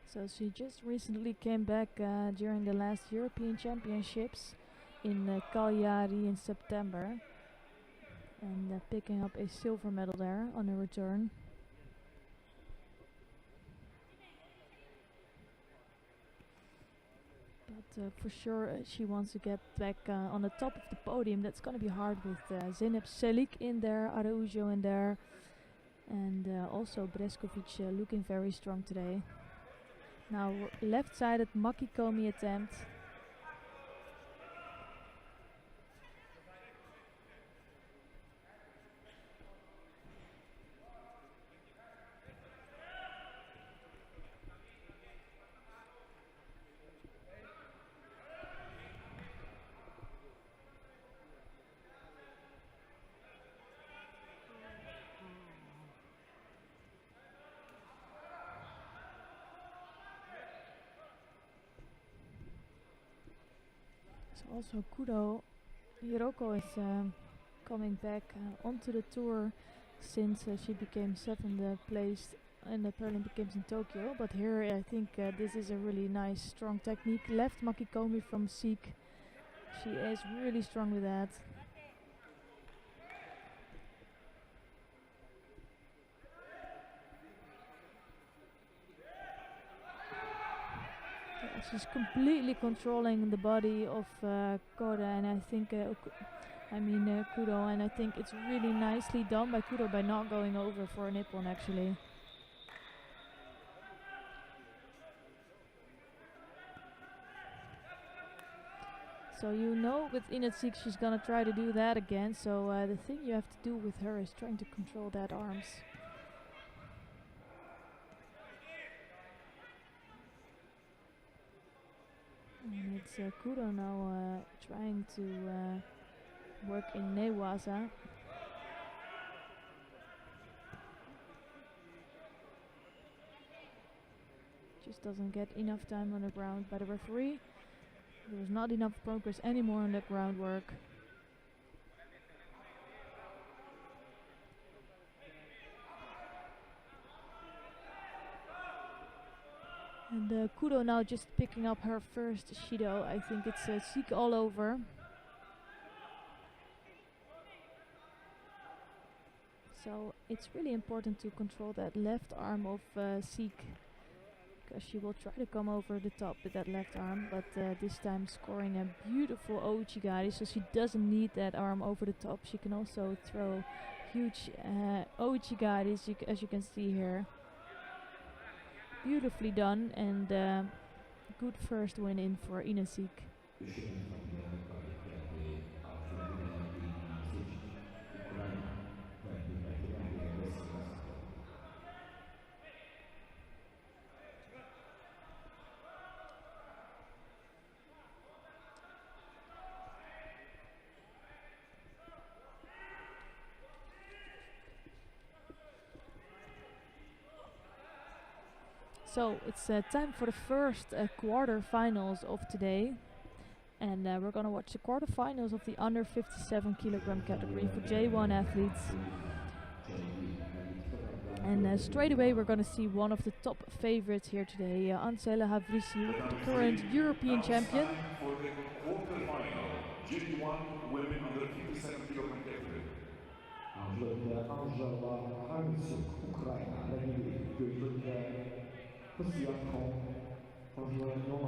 So she just recently came back during the last European Championships in Cagliari in September, and picking up a silver medal there on her return. But for sure she wants to get back on the top of the podium. That's going to be hard with Zeynep Selik in there, Araujo in there, and also Bereskovic looking very strong today. Now left-sided Makikomi attempt. Also Kudo Hiroko is coming back onto the tour since she became 7th place in the Paralympic Games in Tokyo. But here I think this is a really nice strong technique. Left Makikomi from Sik. She is really strong with that. Yeah, she's completely controlling the body of Koda, and I think Kudo, and I think it's really nicely done by Kudo by not going over for a nippon actually. So you know with Inatsik she's gonna try to do that again, so the thing you have to do with her is trying to control that arms. And it's Kudo now trying to work in Newaza. Just doesn't get enough time on the ground by the referee. There was not enough progress anymore on the groundwork. And Kudo now just picking up her first Shido. I think it's Seek all over. So it's really important to control that left arm of Seek, because she will try to come over the top with that left arm, but this time scoring a beautiful Ouchigari, so she doesn't need that arm over the top. She can also throw huge Ouchigaris, as you can see here. Beautifully done, and good first win in for Inatsik. So it's time for the first quarterfinals of today, and we're gonna watch the quarterfinals of the under 57 kilogram category for J1 athletes. And straight away we're gonna see one of the top favorites here today, Ansela Havrisiuk, the current European champion. For the quarterfinal, J1 women under 57 kilogram category. Angela Havrisiuk, Ukraina, ready,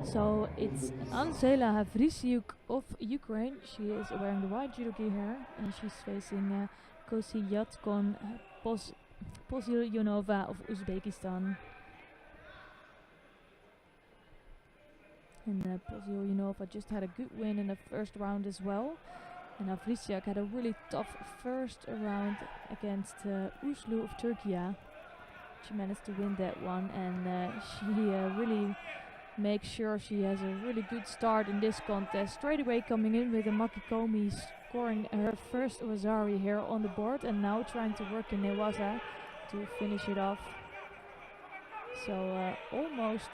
So it's Ansela Havrisiuk of Ukraine. She is wearing the white judo gi here, and she's facing Kosiyatkon Pozilyonova of Uzbekistan. And Pozilyonova just had a good win in the first round as well. And Havrisiuk had a really tough first round against Uslu of Turkey. She managed to win that one, and she really makes sure she has a really good start in this contest. Straight away coming in with a Makikomi, scoring her first Wazari here on the board, and now trying to work in Newaza to finish it off. So almost.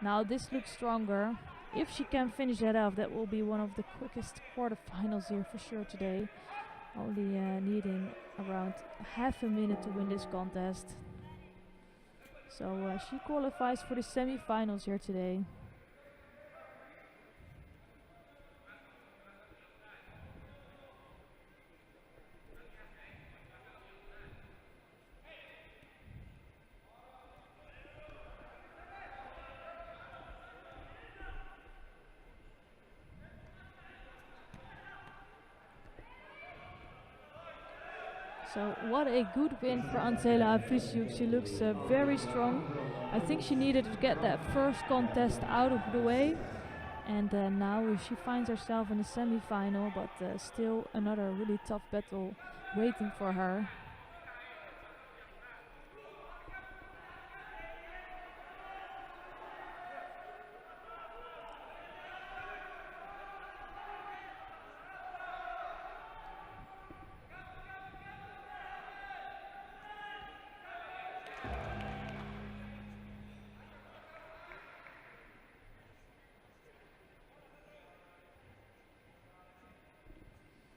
Now this looks stronger. If she can finish that off, that will be one of the quickest quarterfinals here for sure today. Only needing around half a minute to win this contest. So she qualifies for the semi-finals here today. So what a good win for Ansela Havrisiuk. She looks very strong. I think she needed to get that first contest out of the way. And now she finds herself in the semi-final, but still another really tough battle waiting for her.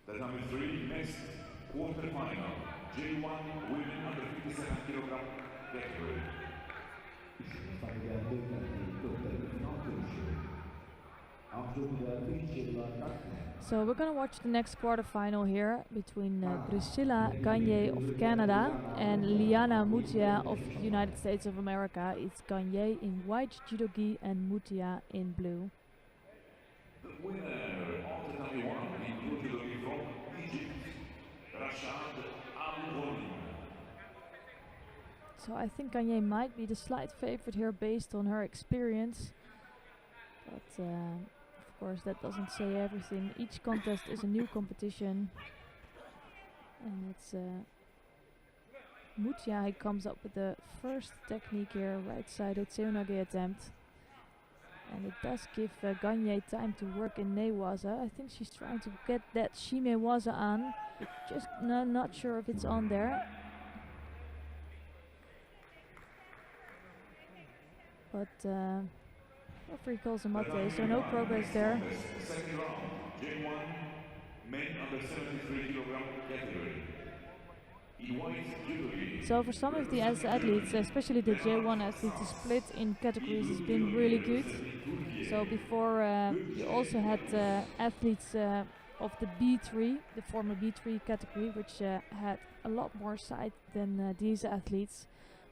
The number 3 next quarterfinal, J1 women under 57 kilogram category. So we're gonna watch the next quarterfinal here between Priscilla Gagne of Canada and Liana Mutia of United States of America. It's Gagne in white judogi and Mutia in blue. The winner of the Taiwan in Judo from Egypt, Rashad Al-Ghonim. So I think Gagne might be the slight favorite here based on her experience. But of course that doesn't say everything. Each contest is a new competition. And it's Mutia, he comes up with the first technique here, right-sided Seonage attempt. And it does give Gagne time to work in Newaza. I think she's trying to get that Shimewaza on, but just not sure if it's on there. But referee calls a mate, so no progress there. Second round, J1, men under 73 kilogram category. So for some of the athletes, especially the J1 athletes, the split in categories has been really good. So before you also had athletes of the B3, the former B3 category, which had a lot more side than these athletes.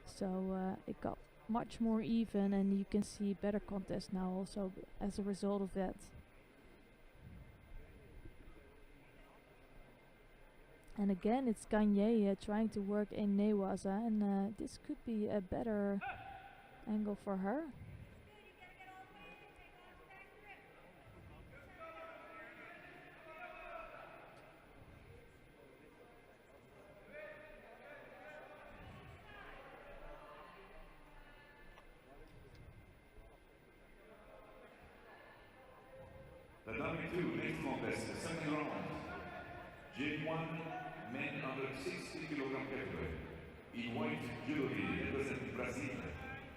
So it got much more even, and you can see better contests now also as a result of that. And again, it's Gagne trying to work in Newaza, and this could be a better angle for her. The W2 next contest, the second round. J1 men under 60 kilogram category. In white judogi representing Brazil,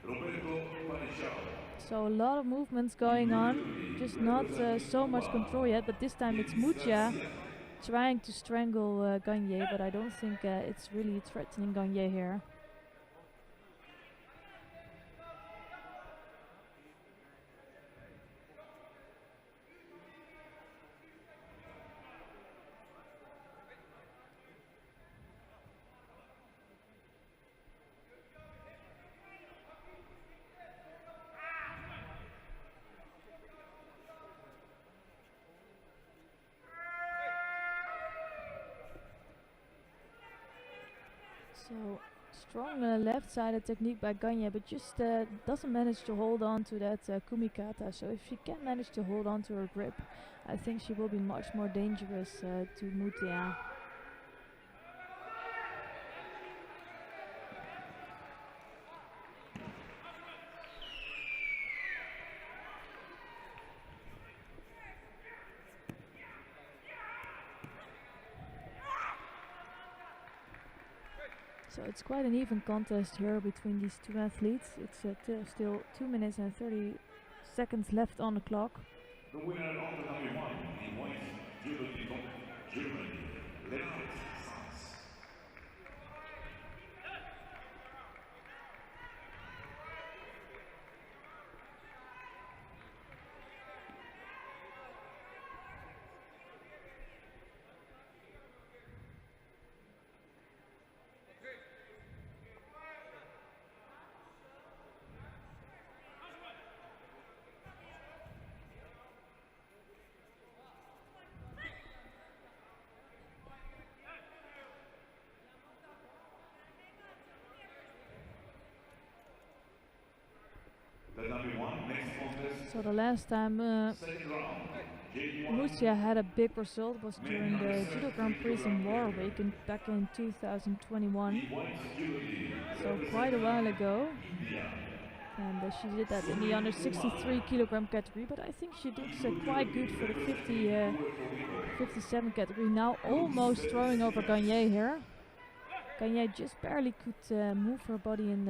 Roberto Paixão. So a lot of movements going on, just not so much control yet, but this time it's Mutia trying to strangle Gagne, but I don't think it's really threatening Gagne here. So strong left-sided technique by Gagne, but just doesn't manage to hold on to that kumikata. So if she can manage to hold on to her grip, I think she will be much more dangerous to Mutia. So it's quite an even contest here between these two athletes. It's still 2 minutes and 30 seconds left on the clock. The winner of the W1 in white judo from Germany, Leonard Sanz. So the last time Mutia had a big result was during the Judo Grand Prix in Warwick back in 2021. So quite a while ago. And she did that in the under 63 kilogram category, but I think she looks quite good for the 57 category. Now almost throwing over Gagne here. Gagne just barely could move her body in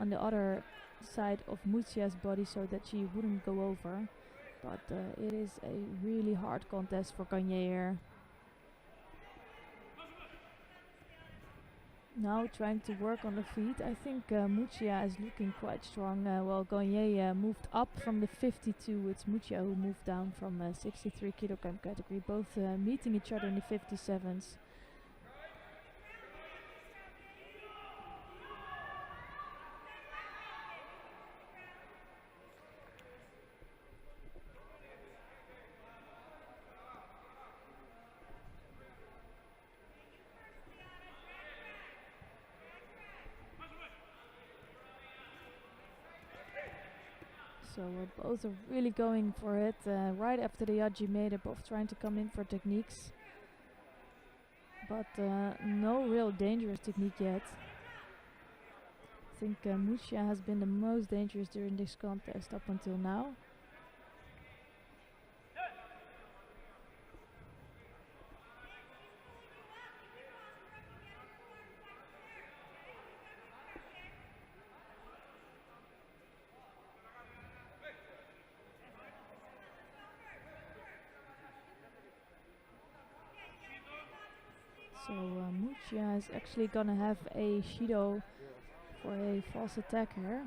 on the other side of Mutia's body so that she wouldn't go over. But it is a really hard contest for Gagne here. Now trying to work on the feet. I think Muccia is looking quite strong. Well, Gagne moved up from the 52. It's Muccia who moved down from 63 kilogram category. Both meeting each other in the 57s. So both are really going for it. Right after the Yaji, they're both trying to come in for techniques. But no real dangerous technique yet. I think Muccia has been the most dangerous during this contest up until now. So Muccia is actually gonna have a Judo for a false attack here.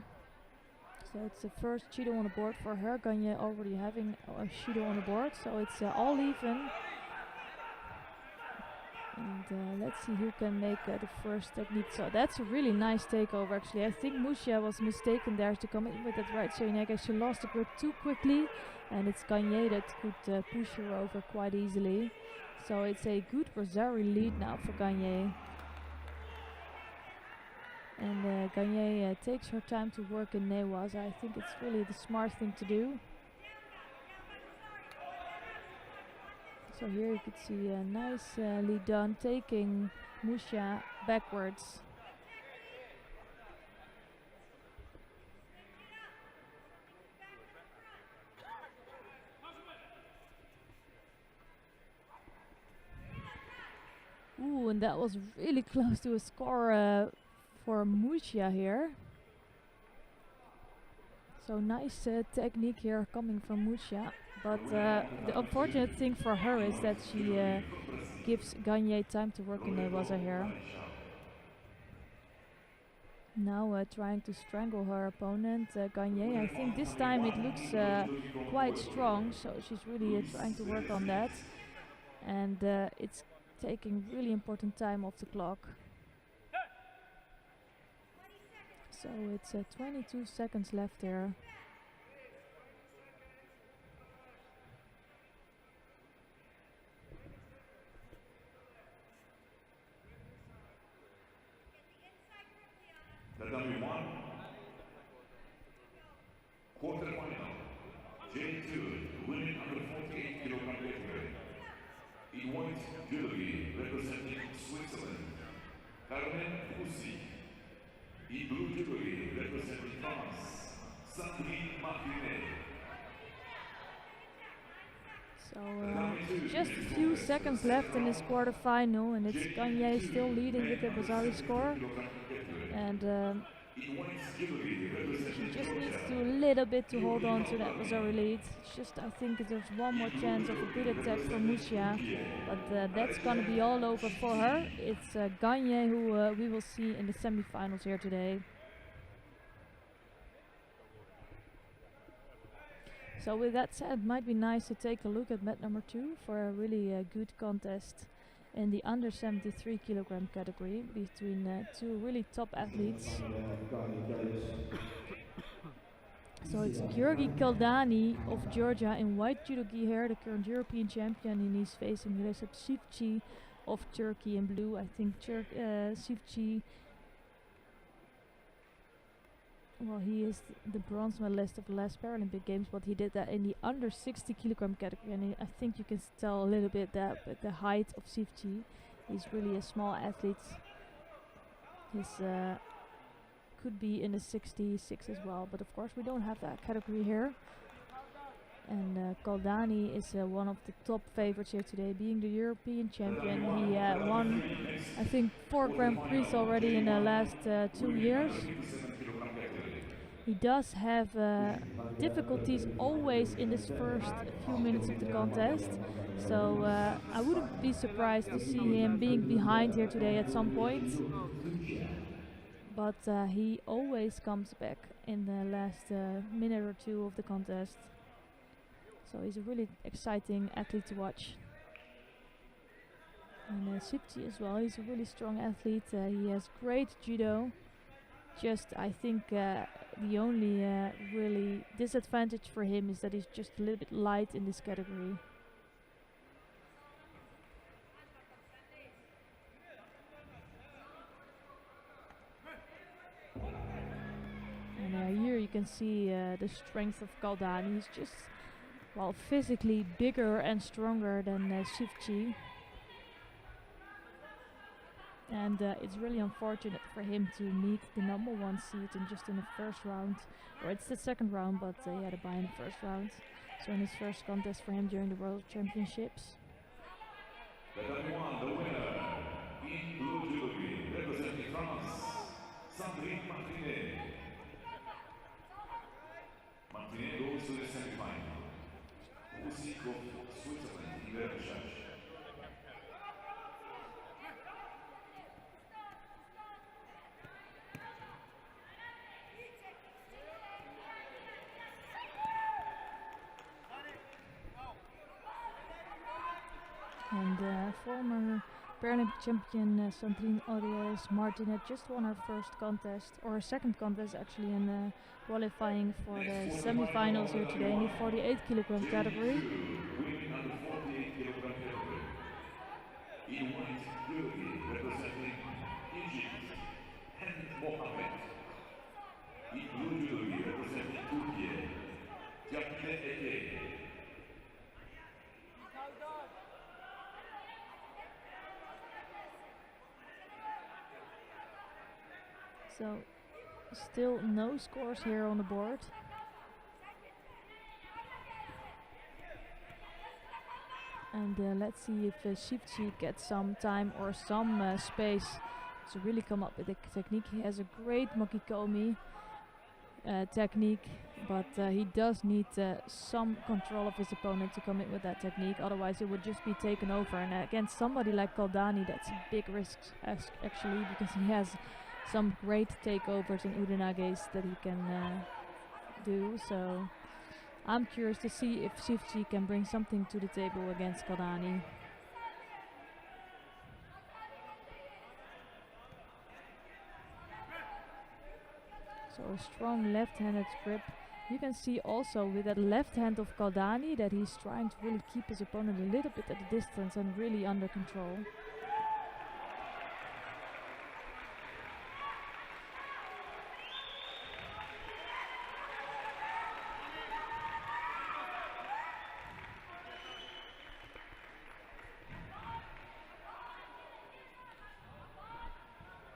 So it's the first Judo on the board for her. Gagne already having a Judo on the board, so it's all even. And let's see who can make the first technique. So that's a really nice takeover actually. I think Muccia was mistaken there to come in with that right Seinega. She lost the grip too quickly, and it's Gagne that could push her over quite easily. So it's a good Rosari lead now for Gagne. And Gagne takes her time to work in Newaza. I think it's really the smart thing to do. So here you could see a nice lead done, taking Muccia backwards. Ooh, and that was really close to a score for Muccia here. So nice technique here coming from Muccia. But the unfortunate thing for her is that she gives Gagne time to work in Newaza here. Now trying to strangle her opponent, Gagne. I think this time it looks quite strong, so she's really trying to work on that. And it's taking really important time off the clock. So it's 22 seconds left there. The W1 quarterfinal, J2, winning under 48 kilogram category. In white jewelry representing Switzerland, Carmen Fussi. In blue jewelry representing France, Sandrine Martinet. So just a few seconds left in this quarterfinal, and it's Gagne still leading with the Basari score. And she just needs to do a little bit to hold on to that Basari lead. It's just, I think there's one more chance of a good attack from Muccia, but that's gonna be all over for her. It's Gagne who we will see in the semifinals here today. So with that said, it might be nice to take a look at mat number 2 for a really good contest in the under 73 kilogram category between two really top athletes. So it's Georgi Kaldani of Georgia in white judo gi here, the current European champion, and he's facing Recep Sivci of Turkey in blue. I think Sivci, well, he is the bronze medalist of the last Paralympic Games, but he did that in the under 60 kilogram category, and I think you can tell a little bit that with the height of Sivci. He's really a small athlete. His could be in the 66 as well, but of course we don't have that category here. And Kaldani is one of the top favorites here today, being the European champion. He won, I think, 4 Grand Prix already in the last 2 years. He does have difficulties always in this first few minutes of the contest, So I wouldn't be surprised to see him being behind here today at some point. But he always comes back in the last minute or two of the contest. So he's a really exciting athlete to watch. And Sipti as well, he's a really strong athlete. He has great judo. Just, I think the only really disadvantage for him is that he's just a little bit light in this category. And here you can see the strength of Kaldani. He's just, well, physically bigger and stronger than Sivci. And it's really unfortunate for him to meet the number 1 seed in just in the first round. Or it's the second round, but he had a bye in the first round. So in his first contest for him during the World Championships. The winner in blue jewelry, representing France, Sandrine Martinet. Martinet goes to the semifinal. Music of Switzerland in their judge. And former Paralympic champion Sandrine Martinet just won her first contest, or her second contest actually, in qualifying for the semi-finals here today in the 48 kilogram category. Winning under 48 kilogram category. In white jewelry, representing Egypt, and Mohammed. In blue jewelry, representing Turkey, Jacqueline Eke. So, still no scores here on the board. And let's see if Sivci gets some time or some space to really come up with the technique. He has a great Makikomi technique, but he does need some control of his opponent to come in with that technique. Otherwise, it would just be taken over. And against somebody like Kaldani, that's a big risk actually, because he has some great takeovers and udenages that he can do. So I'm curious to see if Sivci can bring something to the table against Kaldani. So a strong left-handed grip. You can see also with that left hand of Kaldani that he's trying to really keep his opponent a little bit at a distance and really under control.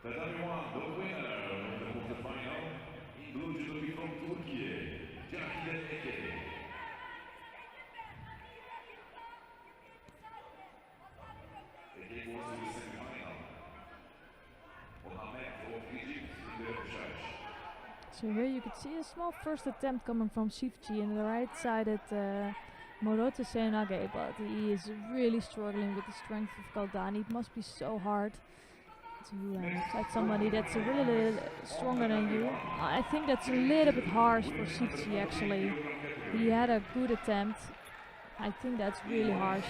The winner of the quarterfinal in blue jewelry from Turkey, Jacqueline Eke. Eke goes to the semifinal. Mohammed of Egypt in their judge. So here you could see a small first attempt coming from Sivci in the right-sided Morote Senage, but he is really struggling with the strength of Kaldani. It must be so hard to fight somebody that's a little stronger than you. I think that's a little bit harsh for Sivci actually. He had a good attempt. I think that's really harsh.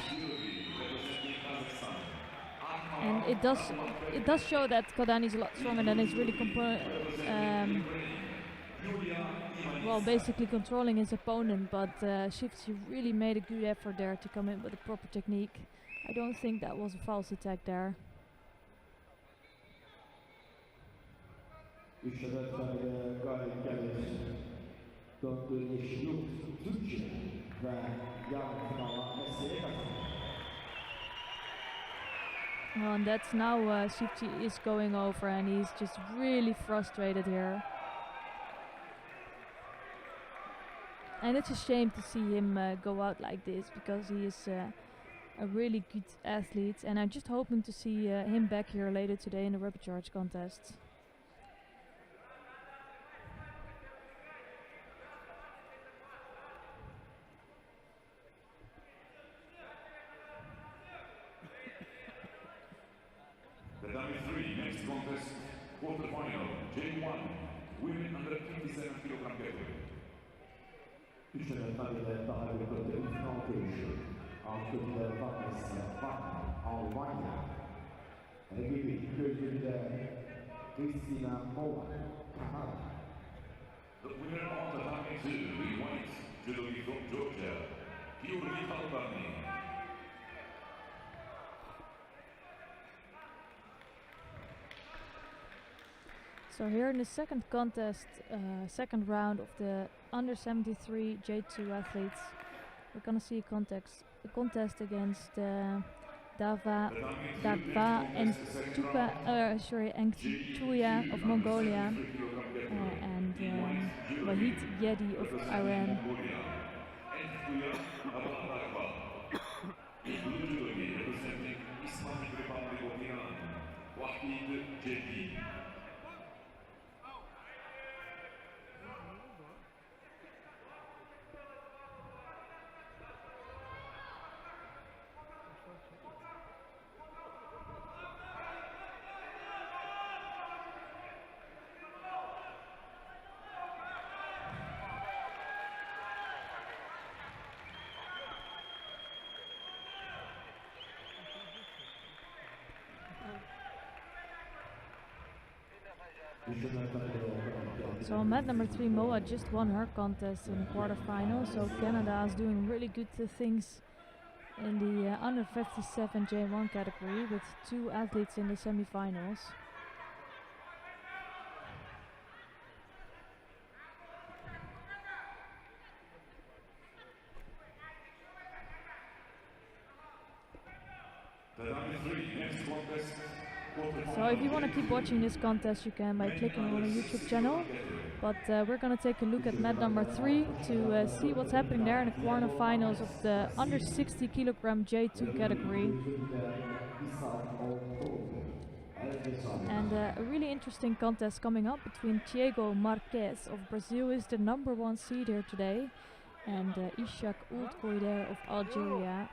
And it does show that Kaldani is a lot stronger than he's really well, basically controlling his opponent, but Sivci really made a good effort there to come in with a proper technique. I don't think that was a false attack there. Galip gelir. Döndü yeşil yurt Türkiye ve yarı finala mesleğe katıldı. Well, and that's now Sivci is going over and he's just really frustrated here. And it's a shame to see him go out like this, because he is a really good athlete, and I'm just hoping to see him back here later today in the rapid charge contest. Tatami 3, next contest, quarterfinal, J1, women under 57 kilogram category. Üçüncü tabiyle daha yukarıda final görüşü. Altıncı Vanessa Van, Almanya. Rakibi gözünde Christina Moa, Kanada. The winner of Tatami 2, in white, Judo from Georgia, Yuri Albani. So here in the second contest, second round of the under 73 J2 athletes, we're gonna see a contest against Dava and Tuya of Mongolia and Wahid Yedi of Iran. Representing Islamic Republic of Iran, Wahid Yedi. So mat number 3 Moa just won her contest in the quarterfinal, so Canada is doing really good things in the under 57 J1 category with 2 athletes in the semifinals. So if you want to keep watching this contest, you can by clicking on the YouTube channel. But we're going to take a look at mat number 3 to see what's happening there in the quarterfinals of the under 60 kilogram J2 category. And a really interesting contest coming up between Diego Marquez of Brazil, is the #1 seed here today, and Ishak Ultkoider of Algeria,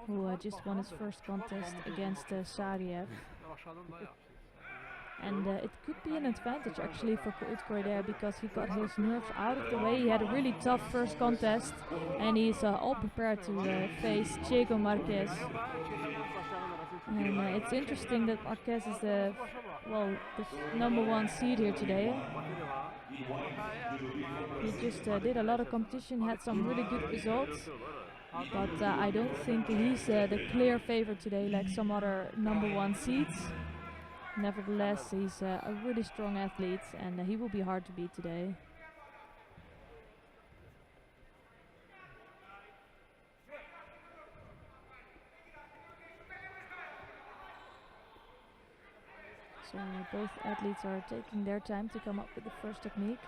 who just won his first contest against Sariev. And it could be an advantage actually for Ultkoider because he got his nerves out of the way. He had a really tough first contest and he's all prepared to face Diego Marquez. And it's interesting that Marquez is the #1 seed here today. He just did a lot of competition, had some really good results. But I don't think he's the clear favorite today like some other #1 seeds. Nevertheless, he's a really strong athlete and he will be hard to beat today. So both athletes are taking their time to come up with the first technique.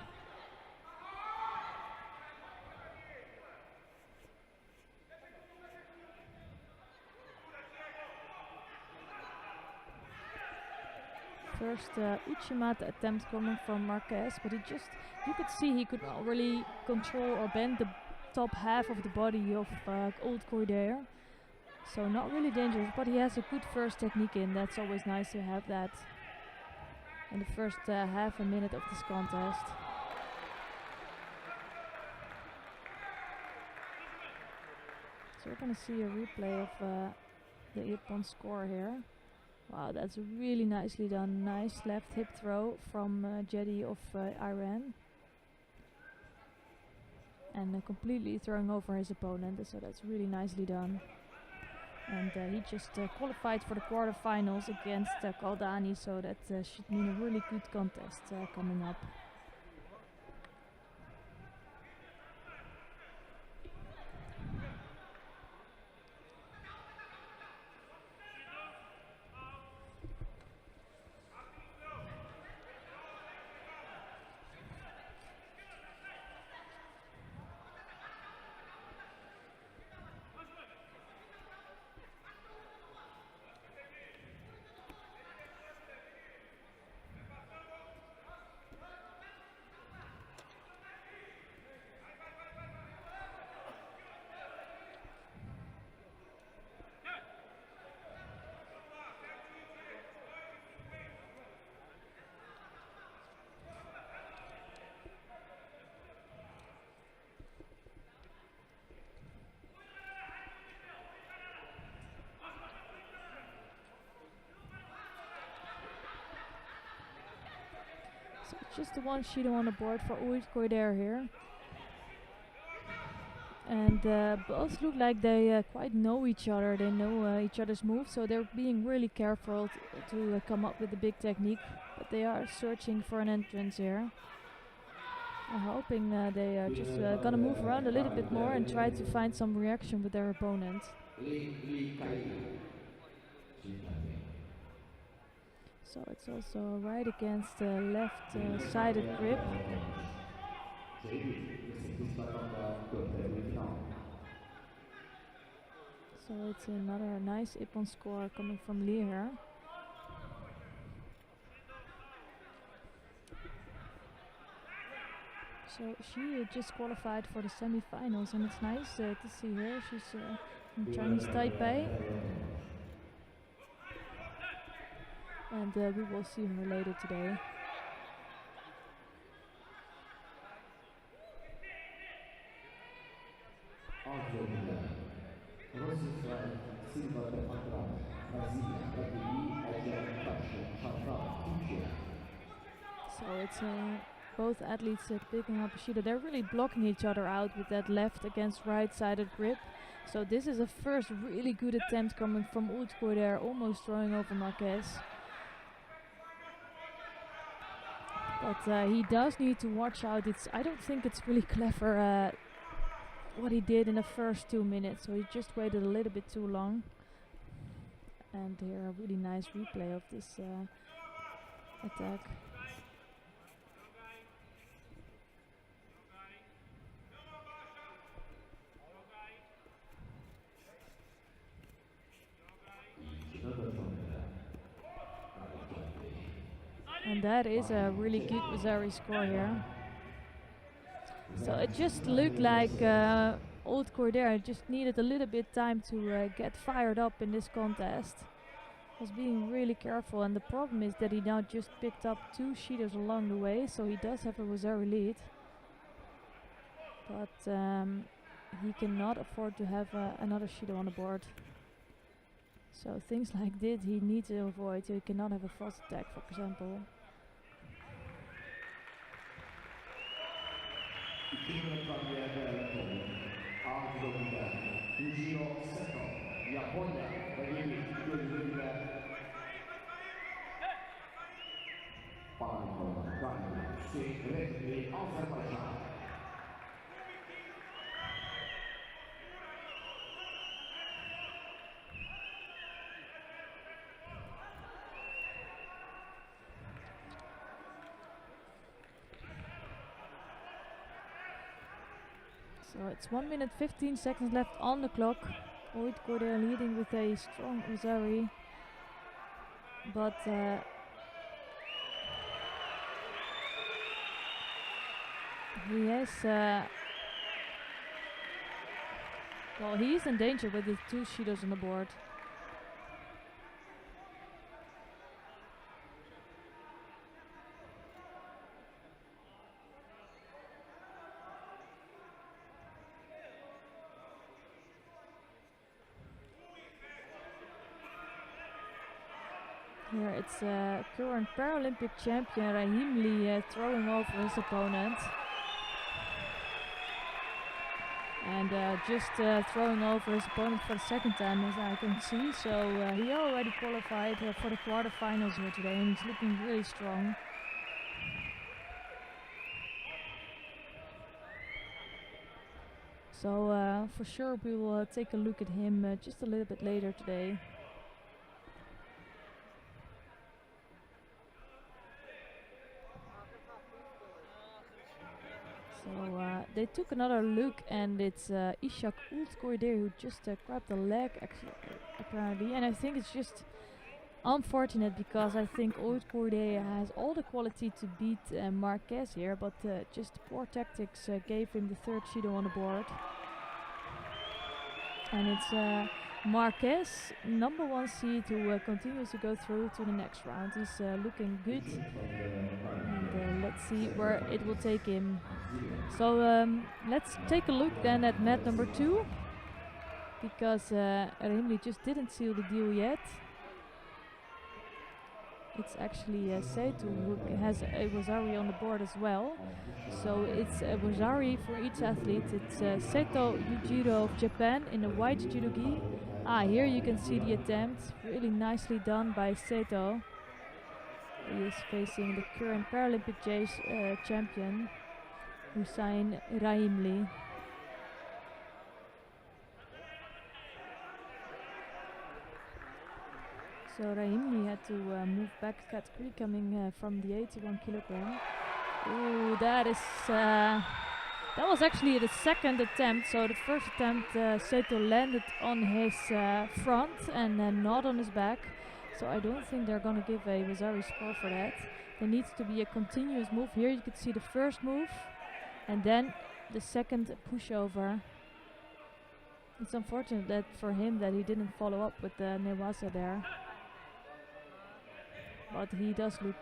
First Uchimata attempt coming from Marquez, but you could see he could not really control or bend the top half of the body of Ultkoider. So not really dangerous, but he has a good first technique in. That's always nice to have that in the first half a minute of this contest. So we're gonna see a replay of the Ippon score here. Wow, that's really nicely done. Nice left hip throw from Jedi of Iran. And completely throwing over his opponent, so that's really nicely done. And he just qualified for the quarterfinals against Kaldani, so that should mean a really good contest coming up. just the one Shido on the board for Uitkoider here. And both look like they quite know each other. They know each other's moves, so they're being really careful to come up with the big technique. But they are searching for an entrance here. I'm hoping they are just gonna move around a little bit more and try to find some reaction with their opponent. So it's also right against the left-sided grip. So it's another nice Ippon score coming from Lee here. So she just qualified for the semi-finals, and it's nice to see her. She's from Chinese Taipei. And we will see her later today. So it's both athletes picking up Shido. They're really blocking each other out with that left against right-sided grip. So this is a first really good attempt coming from Uitkoider, almost throwing over Marquez. But he does need to watch out. I don't think it's really clever what he did in the first 2 minutes. So he just waited a little bit too long. And here a really nice replay of this attack. And that is a really good Missouri score here. So it just looked like Uitkoider just needed a little bit time to get fired up in this contest. Was being really careful, and the problem is that he now just picked up 2 Shidos along the way, so he does have a Missouri lead. But he cannot afford to have another Shido on the board. So things like this he needs to avoid. So he cannot have a fast attack, for example. So it's 1 minute 15 seconds left on the clock. Uitkoider leading with a strong Missouri. But he has well, he is in danger with the 2 Shidos on the board. Here it's current Paralympic champion Rahim Lee throwing over his opponent. And just throwing over his opponent for the second time, as I can see. So he already qualified for the quarterfinals here today, and he's looking really strong. So for sure we will take a look at him just a little bit later today. So they took another look, and it's Ishak Uitkoider who just grabbed the leg apparently, and I think it's just unfortunate because I think Uitkoider has all the quality to beat Marquez here, but just poor tactics gave him the 3rd Shido on the board. And it's Marquez, number 1 seed, who continues to go through to the next round. He's looking good, and let's see where it will take him. So let's take a look then at mat number 2, because Rimley just didn't seal the deal yet. it's actually Seto who has a Wazari on the board as well. So it's a Wazari for each athlete. It's Seto Yujiro of Japan in the white judo gi. Here you can see the attempt. Really nicely done by Seto. He is facing the current Paralympic champion, Hussein Rahimli. So Rahimli had to move back category, coming from the 81 kilogram. Ooh, that was actually the second attempt. So the first attempt, Seto landed on his front and not on his back. So I don't think they're gonna give a Wazari score for that. There needs to be a continuous move. Here you could see the first move and then the second pushover. It's unfortunate that for him that he didn't follow up with the Newaza there. But he does look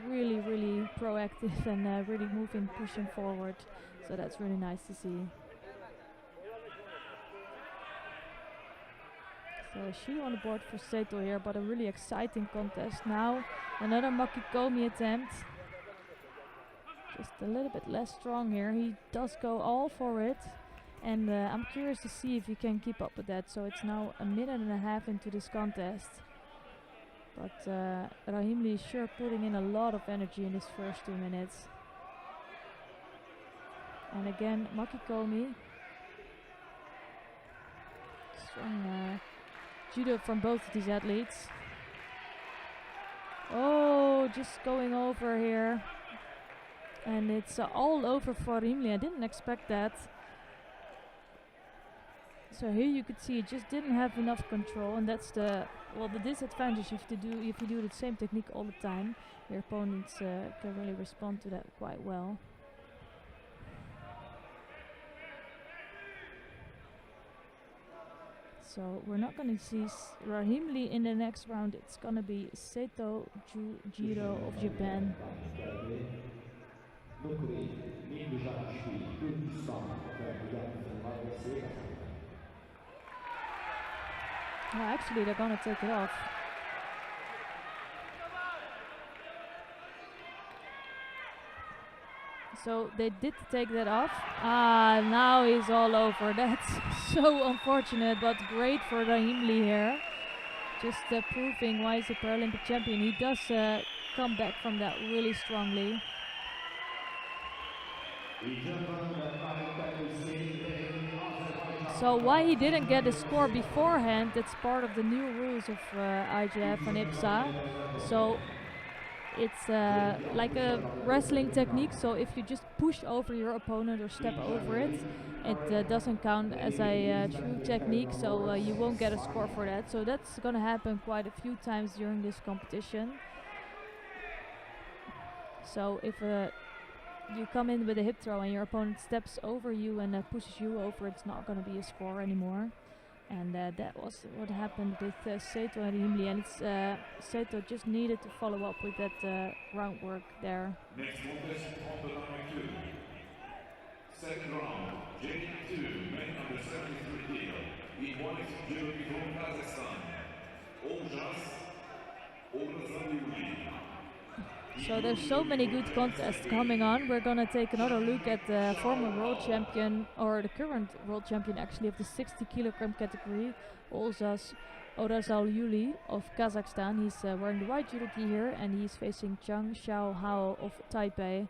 really, really proactive and really moving, pushing forward. So that's really nice to see. So she on the board for Seto here, but a really exciting contest. Now another Makikomi attempt. Just a little bit less strong here. He does go all for it. And I'm curious to see if he can keep up with that. So it's now a minute and a half into this contest. But Rahimli is sure putting in a lot of energy in his first 2 minutes. And again, Makikomi. Strong judo from both of these athletes. Oh, just going over here. And it's all over for Rahimli. I didn't expect that. So here you could see it just didn't have enough control, and that's the disadvantage if you do the same technique all the time. Your opponents can really respond to that quite well. So we're not going to see Rahimli in the next round. It's going to be Seto Jiro of Japan. Well, actually, they're gonna take it off. So they did take that off. Now he's all over. That's so unfortunate, but great for Rahimli here. Just proving why he's a Paralympic champion. He does come back from that really strongly. So why he didn't get a score beforehand, that's part of the new rules of IGF and IBSA. So it's like a wrestling technique, so if you just push over your opponent or step over it, it doesn't count as a true technique, so you won't get a score for that. So that's gonna happen quite a few times during this competition. So if you come in with a hip throw and your opponent steps over you and pushes you over, it's not going to be a score anymore. And that was what happened with Seto and Rahimli, and it's Seto just needed to follow up with that groundwork there. Next contest on the number 2. Second round, J2, men under 73 kg. In white, judo from Kazakhstan. Orazali. So there's so many good contests coming on. We're gonna take another look at the former world champion, or the current world champion actually, of the 60 kilogram category, Orazal Yuli of Kazakhstan. He's wearing the white judo gi here, and he's facing Chang Xiao Hao of Taipei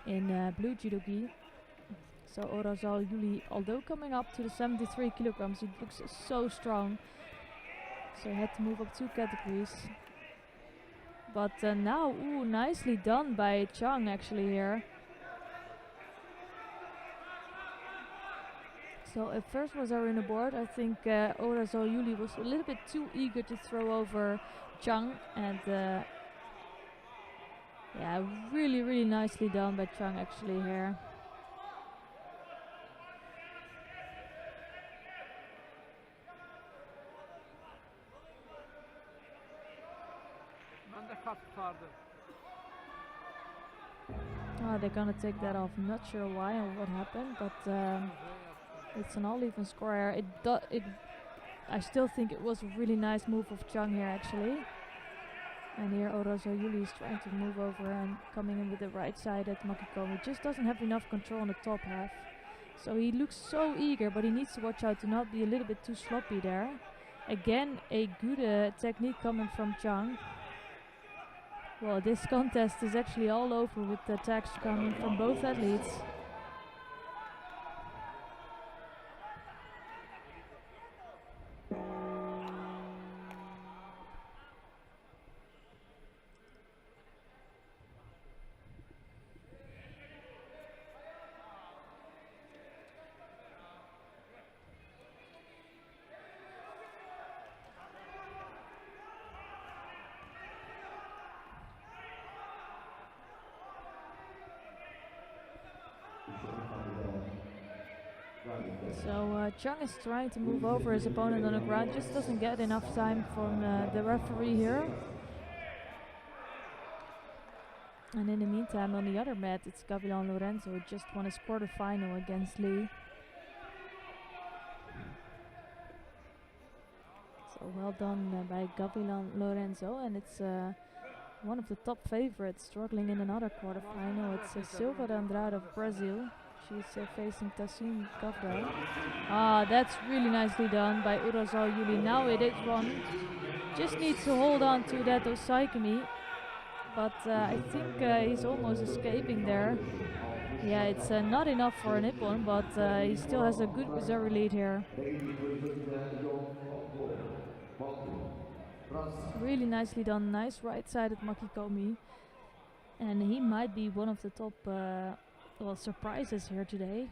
in blue judo gi. So Orazal Yuli, although coming up to the 73 kilograms, he looks so strong. So he had to move up 2 categories. But now, nicely done by Chang actually here. So at first was our in the board. I think Orazal Yuli was a little bit too eager to throw over Chang, and yeah, really, really nicely done by Chang actually here. They're gonna take that off. I'm not sure why or what happened, but it's an all-even score here. I still think it was a really nice move of Chang here actually. And here Orozo Juli is trying to move over and coming in with the right side at Makikomi. Just doesn't have enough control on the top half. So he looks so eager, but he needs to watch out to not be a little bit too sloppy there. Again, a good technique coming from Chang. Well, this contest is actually all over with the attacks coming from both athletes. So Chang is trying to move over his opponent on the ground, just doesn't get enough time from the referee here. And in the meantime, on the other mat, it's Gavilan Lorenzo who just won his quarterfinal against Lee. So well done by Gavilan Lorenzo, and it's one of the top favorites struggling in another quarterfinal. It's Silva de Andrade of Brazil. She's facing Tassim Kavda. Ah, that's really nicely done by Orozo Juli. Now it is one. Just needs to hold on to that Osaikami. But I think he's almost escaping there. Yeah, it's not enough for a Nippon, but he still has a good Missouri lead here. Really nicely done. Nice right side at Makikomi. And he might be one of the top surprises here today.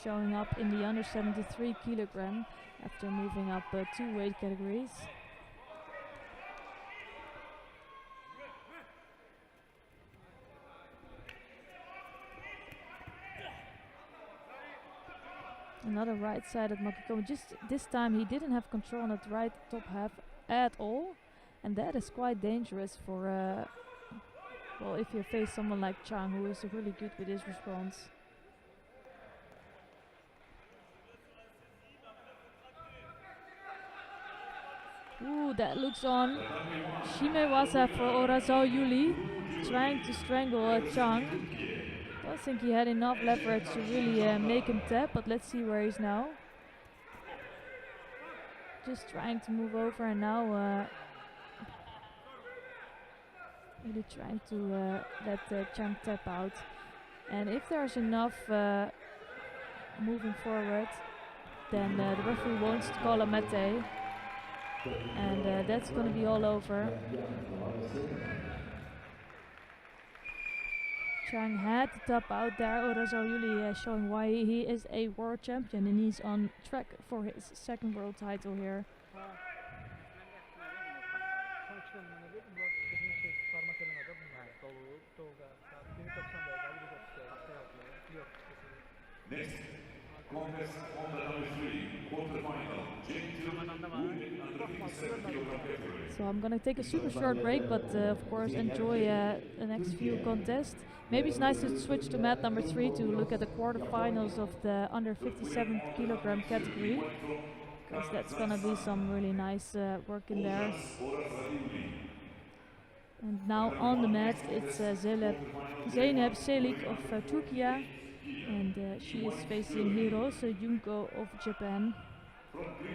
Showing up in the under 73 kilogram after moving up 2 weight categories. Another right side at Makikomi. Just this time he didn't have control on that right top half at all. And that is quite dangerous for, well, if you face someone like Chang, who is really good with his response. Ooh, that looks on. Shimewasa for Orozo Juli, trying to strangle Chang. Don't think he had enough leverage to really make him tap, but let's see where he's now. Just trying to move over, and now really trying to let Chang tap out. And if there's enough moving forward, then the referee wants to call a mate. And that's going to be all over. Chang had to tap out there. Orozo Juli showing why he is a world champion, and he's on track for his second world title here. Next, contest on the number 3 quarterfinal. So I'm gonna take a super short break, but of course enjoy the next few contests. Maybe it's nice to switch to mat number 3 to look at the quarterfinals of the under 57 kilogram category, because that's gonna be some really nice work in there. And now on the mat it's Zeynep Selik of Turkey, and she is facing Hirose Junko of Japan.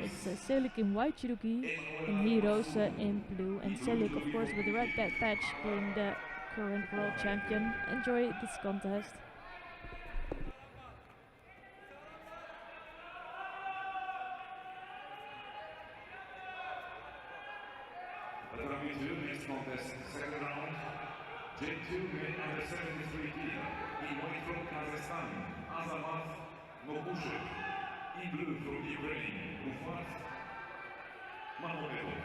It's Selik in white judogi and Hirose in blue, and Selik of course with the red patch being the current world champion. Enjoy this contest. Next contest, second round. J2 men under 73 kg. In white from Kazakhstan, Azamat Nokushev. In blue from Ukraine, Rufat Mahomedov.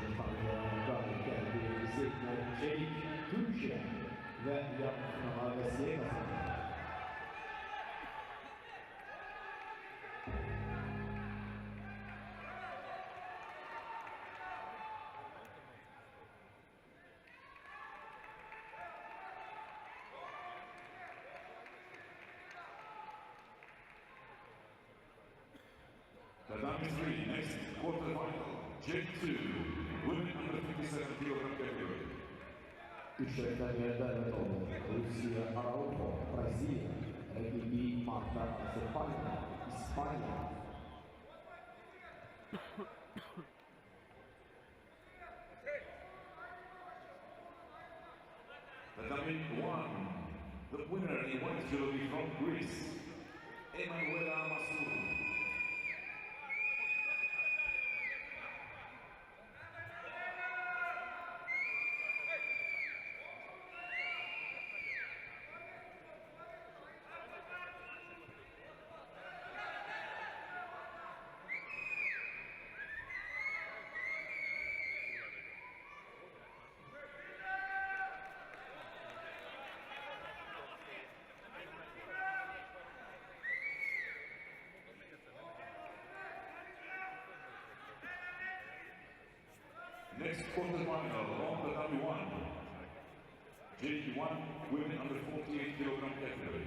Semifinal'de galip geldi. Seyitler Çelik, Türkçe ve yarı finala vesile kazandı. Tatami 3, next quarterfinal, J2, women under 57 kilogram category. Üçlerden yerden oldu. Rusya, Araujo, Brezilya, rakibi Malta, Azerbaycan, İspanya. Tatami 1, the winner in white judo from Greece, Emanuela Masur. Next quarterfinal on Tatami 1, J1 women under 48 kilogram category.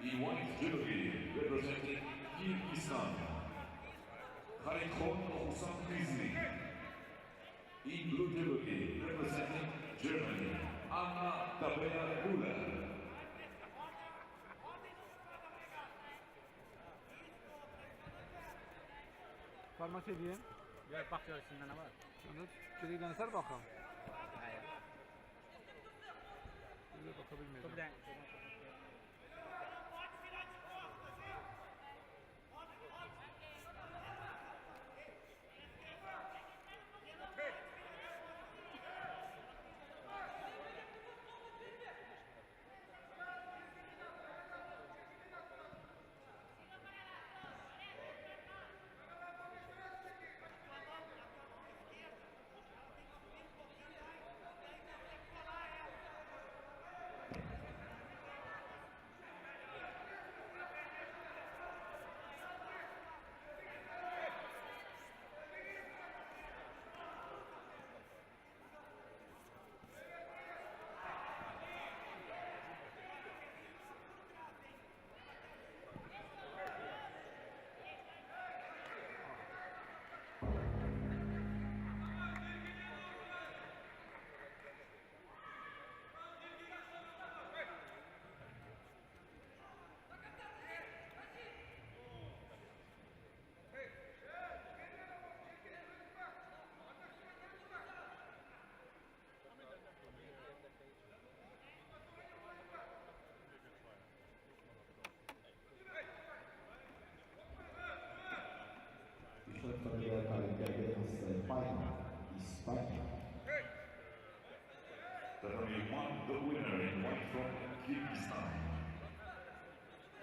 In white judogi representing Kyrgyzstan, Karikhon Husankizi. In blue judogi representing Germany, Anna Tabea Gula. Parmak edeyim. Gel bak görsünler ne var. Onu kiriden sar bakalım. Hayır. Öyle bakabilmedim. Buradan. Üçlerden galip geldi. Azerbaycan, İspanya. Tatami 1, the winner in white from Kyrgyzstan,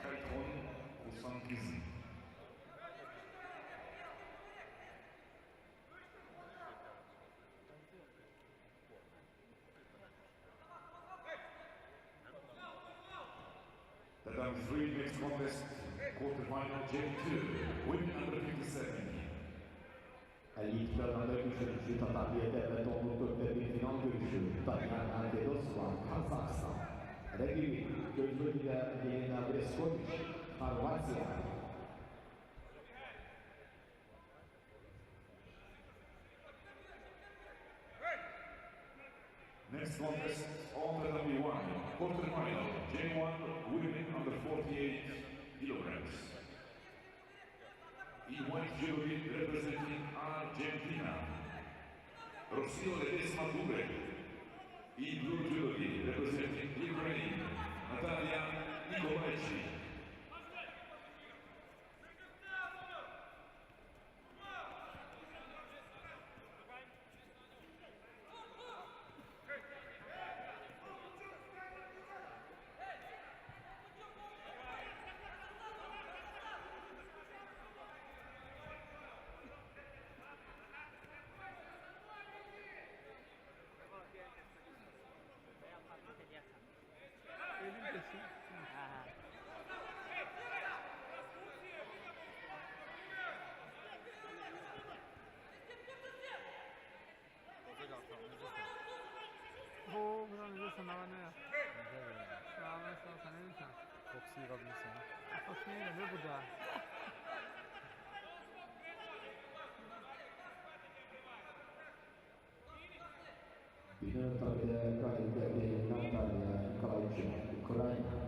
Karikhon Husankizi. Tatami 3, next contest, quarterfinal J2, women under 57. 52 kilogramda güçlü Tatarlı'ya devlet onlukta bir final görüşü. Taylan Ardedosvan, Kazakistan. Rakibi Gözlü'yle Jelena Breskovic, Horvatya. Next contest on Tatami 1, quarterfinal J1, women under 48 kilograms. In white judogi representing Argentina, Rocio Ledesma Dure. In blue judogi representing Ukraine, Natalia Nikolaichi. Binnen tabide kayıtlı Natalya Kalaycı, Ukrayna.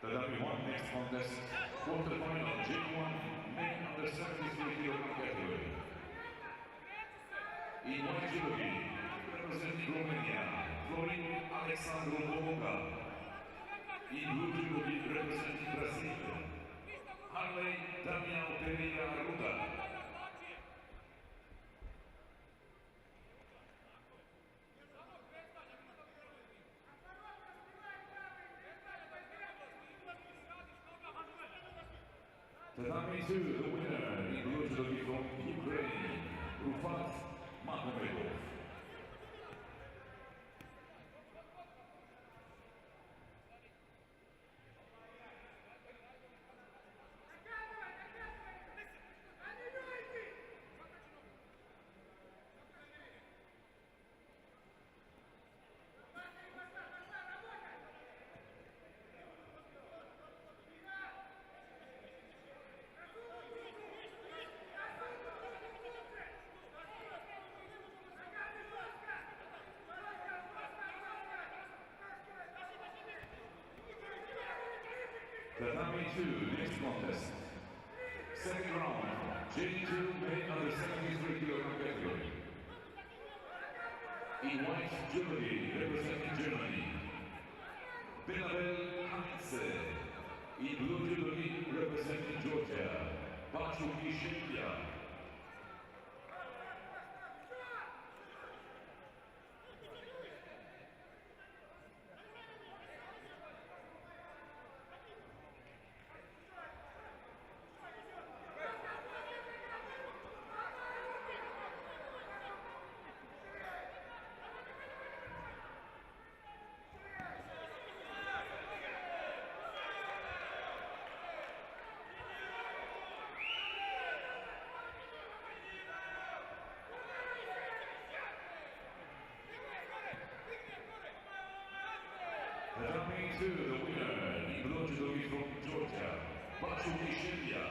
The W1 next contest, quarterfinal J1 men under 73 kg category. In white judo, representing Romania, Florin Alexandru Boboca. In blue judo, representing Brazil, Harley Daniel Pereira Arruda. Tatami 2, the winner in blue judo from Ukraine, Rufat Makomedov. Tatami 2, next contest. Second round, J2 men under 73 kg category. In white judo, representing Germany, Benabel Hanse. In blue judo, representing Georgia, Bachuki Shemya. Tatami 2, the winner in blue judo from Georgia, Bachuki Shemya.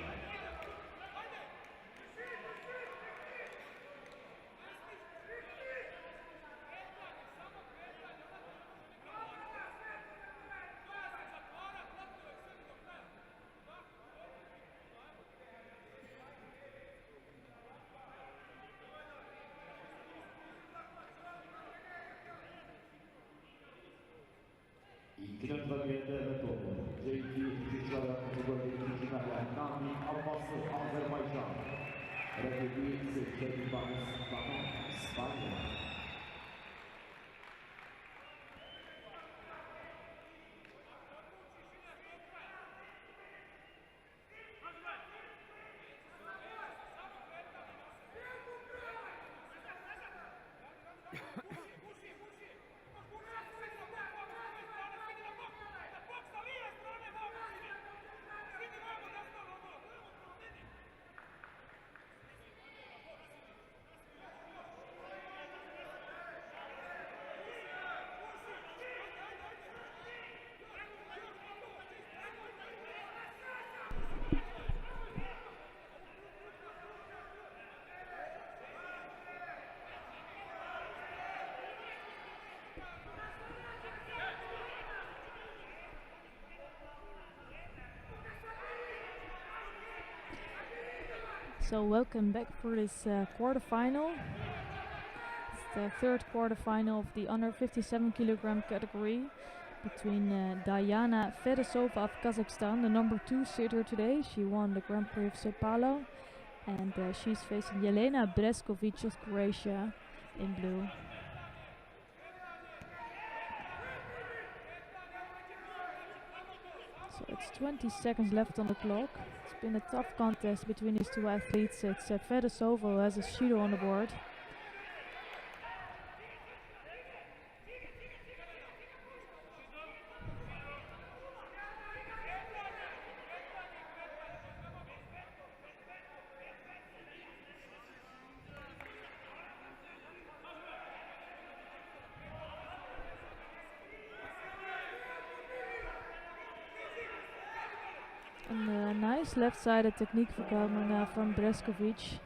İlkinin tabiyette evet oldu. J2 3. ayak kategori 2. ayak Nami Abbası Azerbaycan. Rakibi Seçeri Banis Bakan İspanya. So welcome back for this quarterfinal. the third quarterfinal of the under 57 kilogram category between Diana Fedosova of Kazakhstan, the number 2 sitter today. She won the Grand Prix of Sao Paulo, and she's facing Jelena Breskovic of Croatia in blue. So it's 20 seconds left on the clock. It's been a tough contest between these two athletes. It's Fedosova who has a Judo on the board. And a nice left-sided technique for coming from Breskovic.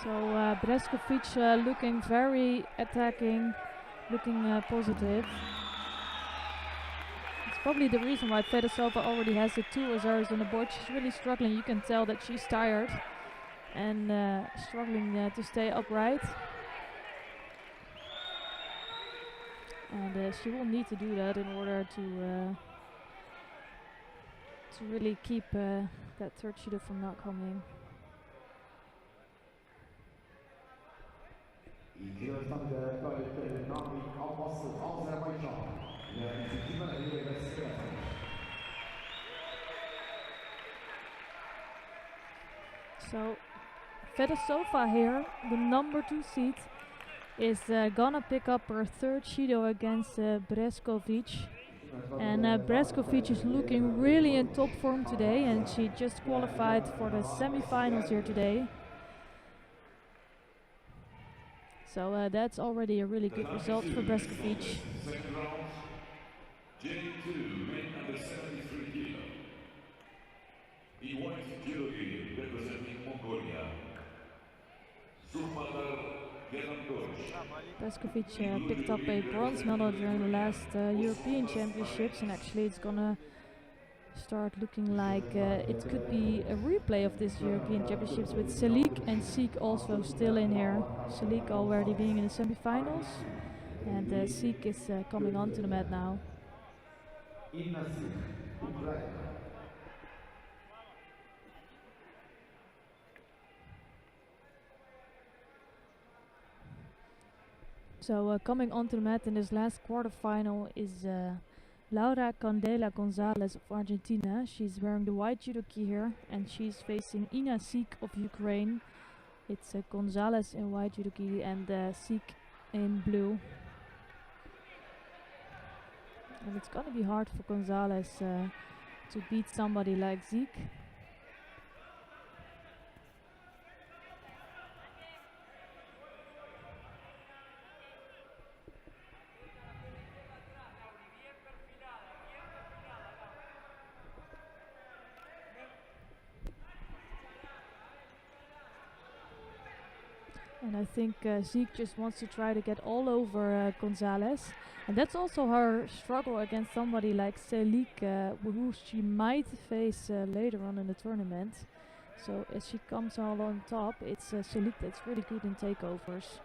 So Breskovic looking very attacking, looking positive. It's probably the reason why Fedosova already has the 2 reserves on the board. She's really struggling. You can tell that she's tired and struggling to stay upright. And she will need to do that in order to really keep that third Judo from not coming. So Fedosova here, the number 2 seed, is gonna pick up her third Judo against Breskovic. And Breskovic is looking really in top form today, and she just qualified for the semifinals here today. So that's already a really good result for Breskovic. Second round, J2, men under 73 kilo. In white judo gi, representing Mongolia, Surmadar Gelandosh. Breskovic picked up a bronze medal during the last European Championships, and actually it's gonna start looking like it could be a replay of this European Championships with Selik and Sik also still in here. Selik already being in the semifinals, and Sik is coming onto the mat now. So coming onto the mat in this last quarterfinal is Laura Candela Gonzalez of Argentina. She's wearing the white judo gi here, and she's facing Ina Sik of Ukraine. It's Gonzalez in white judo gi and Sik in blue. And it's gonna be hard for Gonzalez to beat somebody like Sik. And I think Sik just wants to try to get all over Gonzalez. And that's also her struggle against somebody like Selik, who she might face later on in the tournament. So as she comes all on top, it's Selik that's really good in takeovers.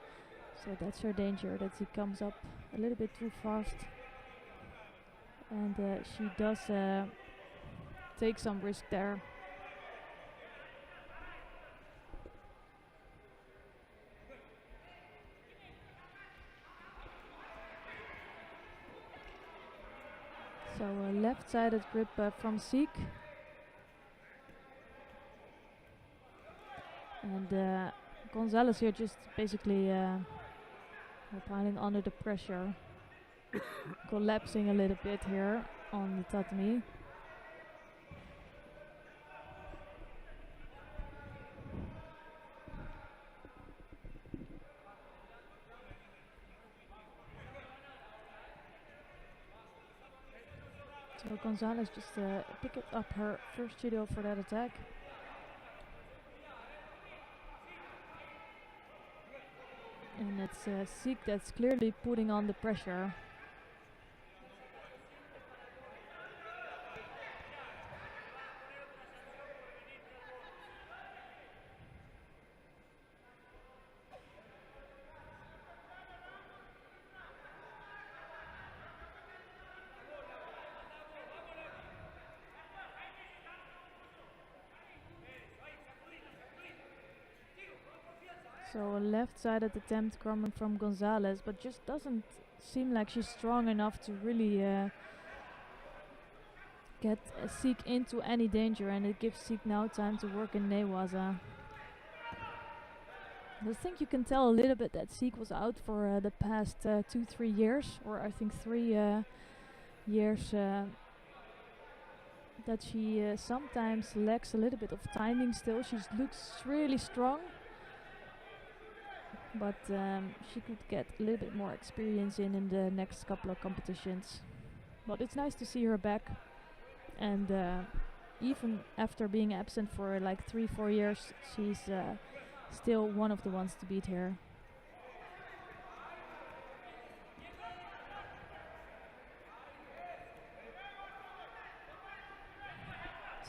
So that's her danger, that he comes up a little bit too fast. And she does take some risk there. So a left-sided grip from Sik. And Gonzalez here just basically piling under the pressure. Collapsing a little bit here on the tatami. So Gonzalez just picked up her first judo for that attack. And it's Sik that's clearly putting on the pressure. So a left-sided attempt coming from Gonzalez, but just doesn't seem like she's strong enough to really get Sik into any danger, and it gives Sik now time to work in Newaza. I think you can tell a little bit that Sik was out for the past 2-3 years, or I think 3 years, that she sometimes lacks a little bit of timing still. She looks really strong, but she could get a little bit more experience in the next couple of competitions. But it's nice to see her back, and even after being absent for like 3-4 years, she's still one of the ones to beat here.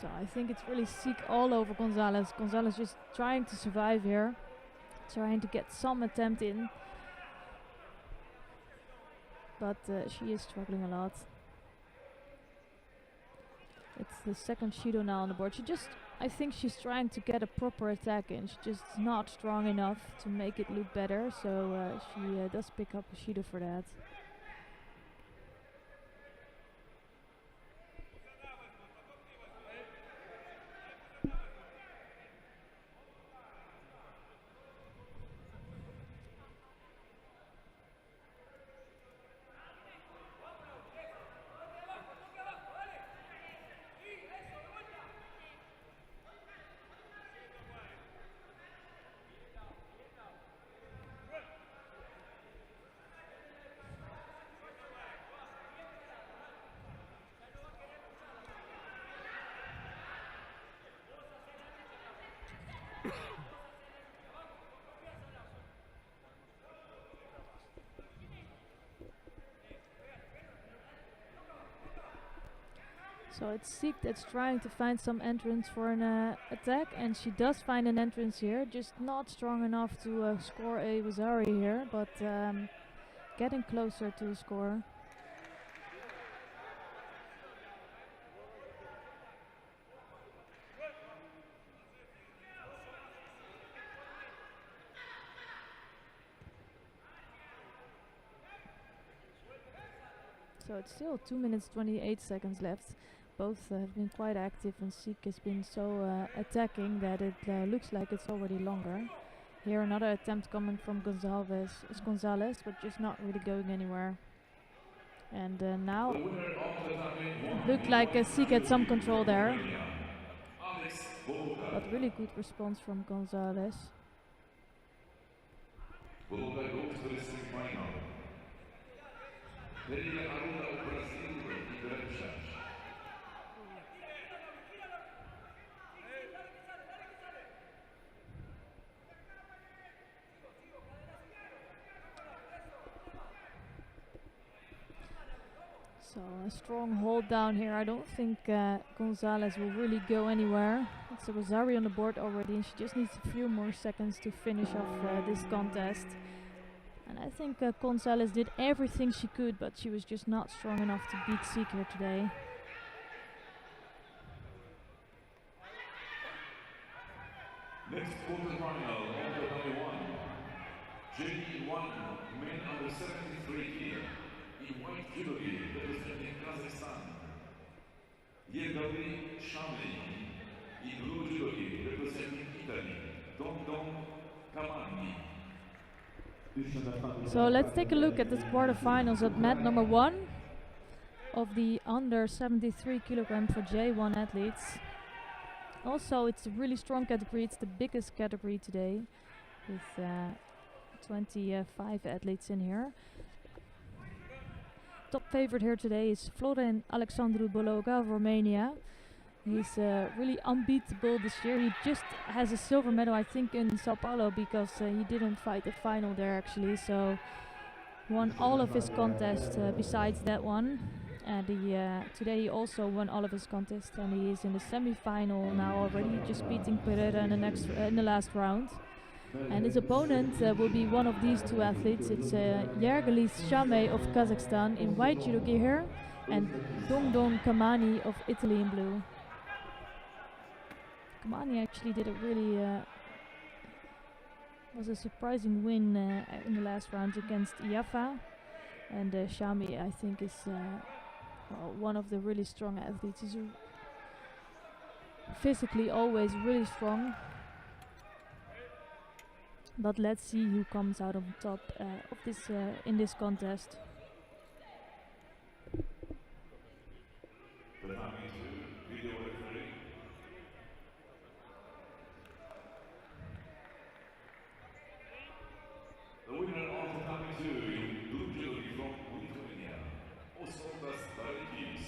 So I think it's really Sik all over Gonzalez. Gonzalez just trying to survive here, trying to get some attempt in, but she is struggling a lot. It's the second Judo now on the board. I think she's trying to get a proper attack in. She's just not strong enough to make it look better, so she does pick up a Judo for that. So it's Sik that's trying to find some entrance for an attack, and she does find an entrance here, just not strong enough to score a Wazari here, but getting closer to the score. So it's still 2 minutes 28 seconds left. Both have been quite active, and Sik has been so attacking that it looks like it's already longer. Here another attempt coming from Gonzalez, but just not really going anywhere. And now it looked like Sik had some control there, but really good response from Gonzalez. So a strong hold down here. I don't think Gonzalez will really go anywhere. It's a Rosari on the board already, and she just needs a few more seconds to finish off this contest. And I think Gonzalez did everything she could, but she was just not strong enough to beat Sik here today. Next quarterfinal, under number 1, J1 men under 73 kg. In white judo representing Kazakhstan, Yergali Shamli. In blue judo representing Italy, Dong Kamani. So let's take a look at the quarterfinals at mat number 1 of the under 73 kilogram for J1 athletes. Also, it's a really strong category. It's the biggest category today, with 25 athletes in here. top favorite here today is Florin Alexandru Bologa of Romania. He's really unbeatable this year. He just has a silver medal, I think, in Sao Paulo because he didn't fight the final there actually. So won all of his contests besides that one. And today he also won all of his contests, and he is in the semi-final now already, just beating Pereira in the last round. And his opponent will be one of these two athletes. It's Yergelis Shame of Kazakhstan in white judo gear here, and Dongdong Kamani of Italy in blue. Kamani actually did a really was a surprising win in the last round against Iafa, and Shami I think is one of the really strong athletes. He's physically always really strong. But let's see who comes out on top of this in this contest. The winner of the Family 2 in blue jersey from Lithuania, Osvaldas Barekis.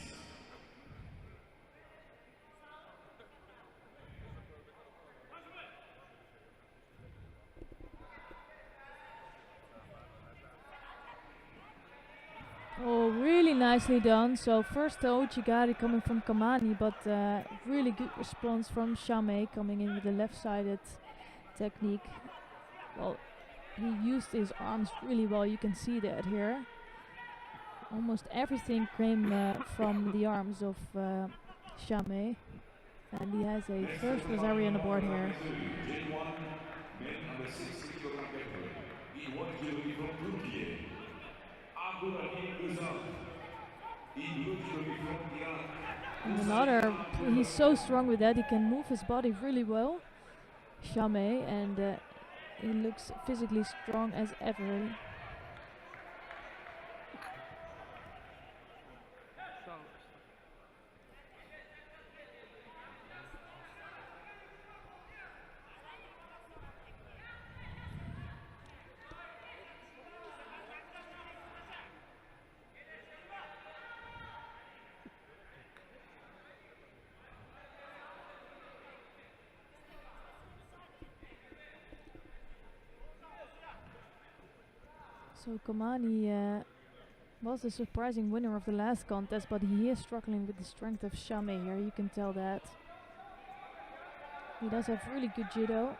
Oh, really nicely done. So first the Ochigari coming from Kamani, but really good response from Shame coming in with the left-sided technique. Well, he used his arms really well, you can see that here. Almost everything came from the arms of Shame. And he has a first Rosari on the board here. And another, he's so strong with that, he can move his body really well, Shame, and he looks physically strong as ever. So Kamani was a surprising winner of the last contest, but he is struggling with the strength of Shame here, you can tell that. He does have really good judo,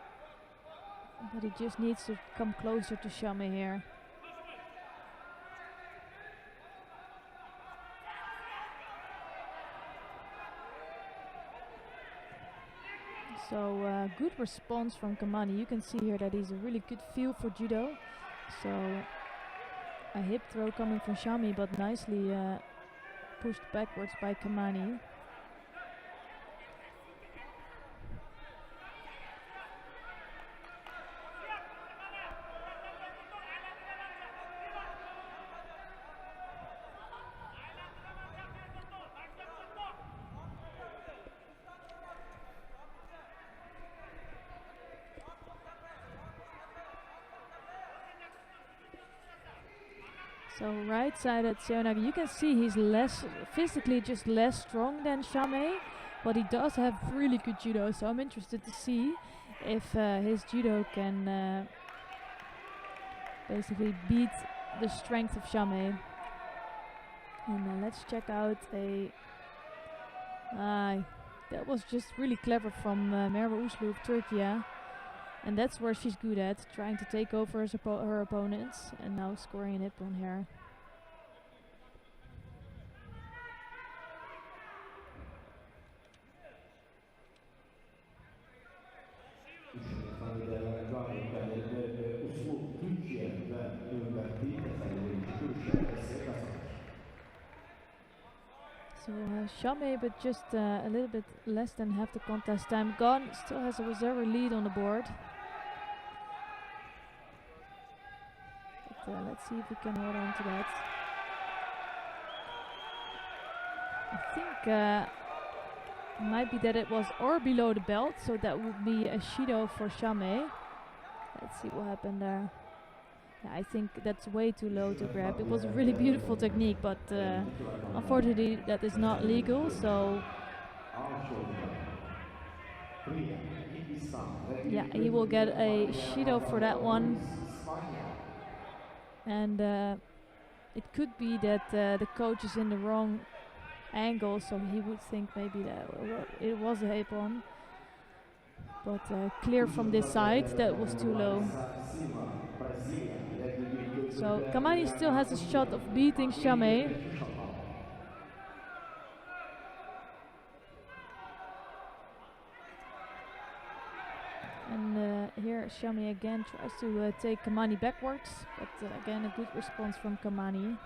but he just needs to come closer to Shame here. So good response from Kamani. You can see here that he's a really good feel for judo. So a hip throw coming from Shami, but nicely pushed backwards by Kamani. So right-sided Seonagi, you can see he's less physically just less strong than Shame, but he does have really good judo. So I'm interested to see if his judo can basically beat the strength of Shame. And let's check out a. That was just really clever from Merve Uslu of Turkey. And that's where she's good at, trying to take over her opponents, and now scoring an hip on her. So Shame, but just a little bit less than half the contest time gone. Still has a reserve lead on the board. But let's see if we can hold on to that. I think might be that it was or below the belt, so that would be a Shido for Shame. Let's see what happened there. I think that's way too low to grab. It was a really beautiful technique, but unfortunately that is not legal, so yeah, he will get a Judo for that one. And it could be that the coach is in the wrong angle, so he would think maybe that it was a apron. But clear from this side, that was too low. So Kamani still has a shot of beating Chame. And here Chame again tries to take Kamani backwards, but again a good response from Kamani.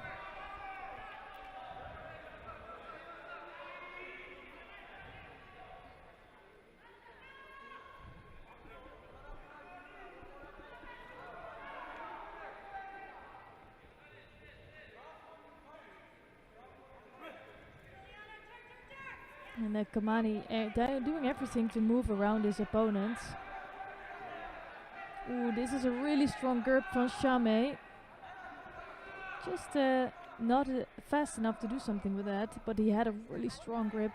And Kamani doing everything to move around his opponents. Ooh, this is a really strong grip from Chame. Just not fast enough to do something with that, but he had a really strong grip.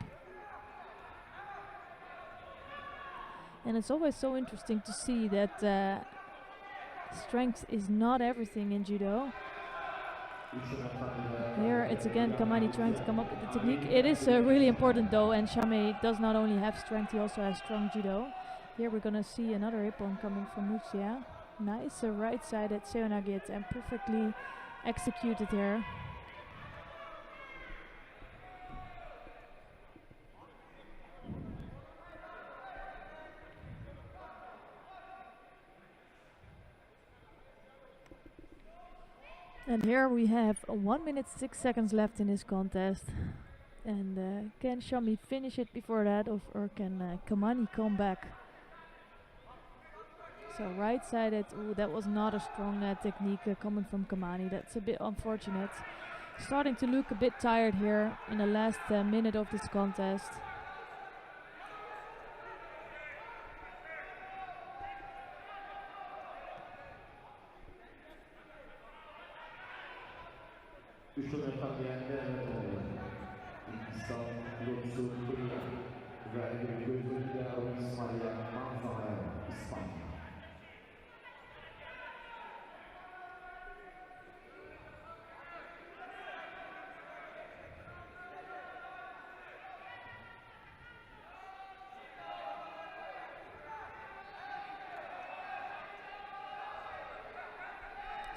And it's always so interesting to see that strength is not everything in judo. Here it's again Kamani trying to come up with the technique. It is really important though, and Chame does not only have strength, he also has strong judo. Here we're gonna see another ippon coming from Muxia. Nice right-sided seonagit and perfectly executed here. And here we have 1 minute 6 seconds left in this contest. And can Chame finish it before that, or can Kamani come back? So right-sided, ooh, that was not a strong technique coming from Kamani. That's a bit unfortunate. Starting to look a bit tired here in the last minute of this contest.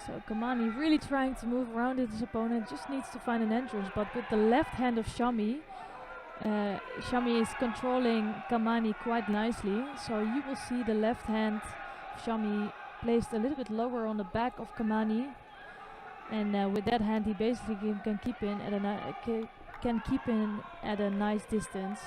So Kamani really trying to move around his opponent, just needs to find an entrance, but with the left hand of Chame, Chame is controlling Kamani quite nicely, so you will see the left hand of Chame placed a little bit lower on the back of Kamani, and with that hand he basically can keep in at a nice distance.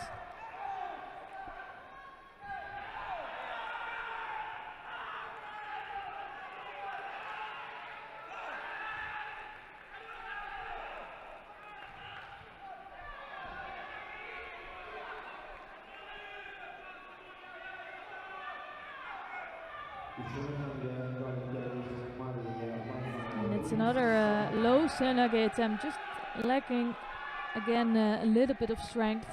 And it's another low senage attempt, just lacking again a little bit of strength.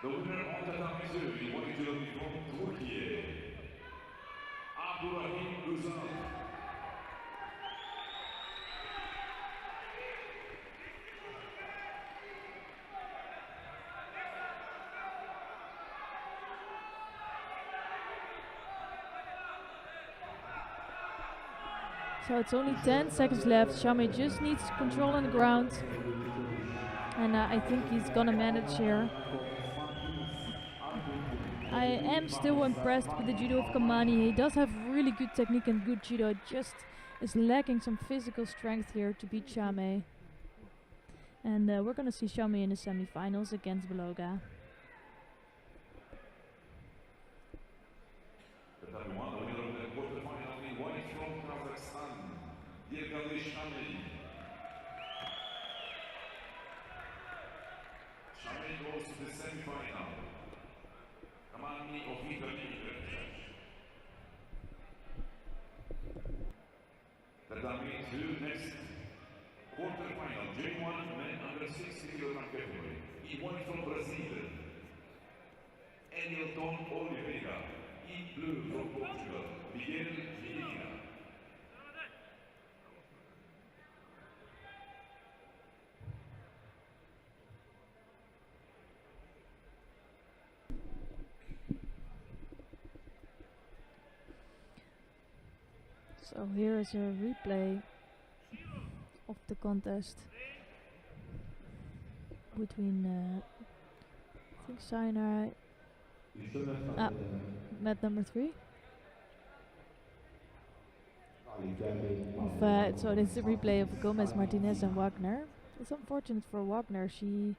The winner of the competition, he wanted to be from Turkey, Abdurrahim Uzal. So it's only 10 seconds left. Chame just needs control on the ground. And I think he's gonna manage here. I am still impressed with the judo of Kamani. He does have really good technique and good judo. Just is lacking some physical strength here to beat Chame. And we're gonna see Chame in the semifinals against Beloga. The winner of the quarterfinal in white from Kazakhstan, Chame. the semifinal. Comanding of Italy, Tatami to next quarterfinal, J1 men under 60 kg category. E1 from Brazil, Hamilton Oliveira. E-blue from Portugal, Miguel Vieira. So here is a replay of the contest between I think Sinai mat number 3 of so this is a replay of Gomez, Martinez and Wagner. It's unfortunate for Wagner, she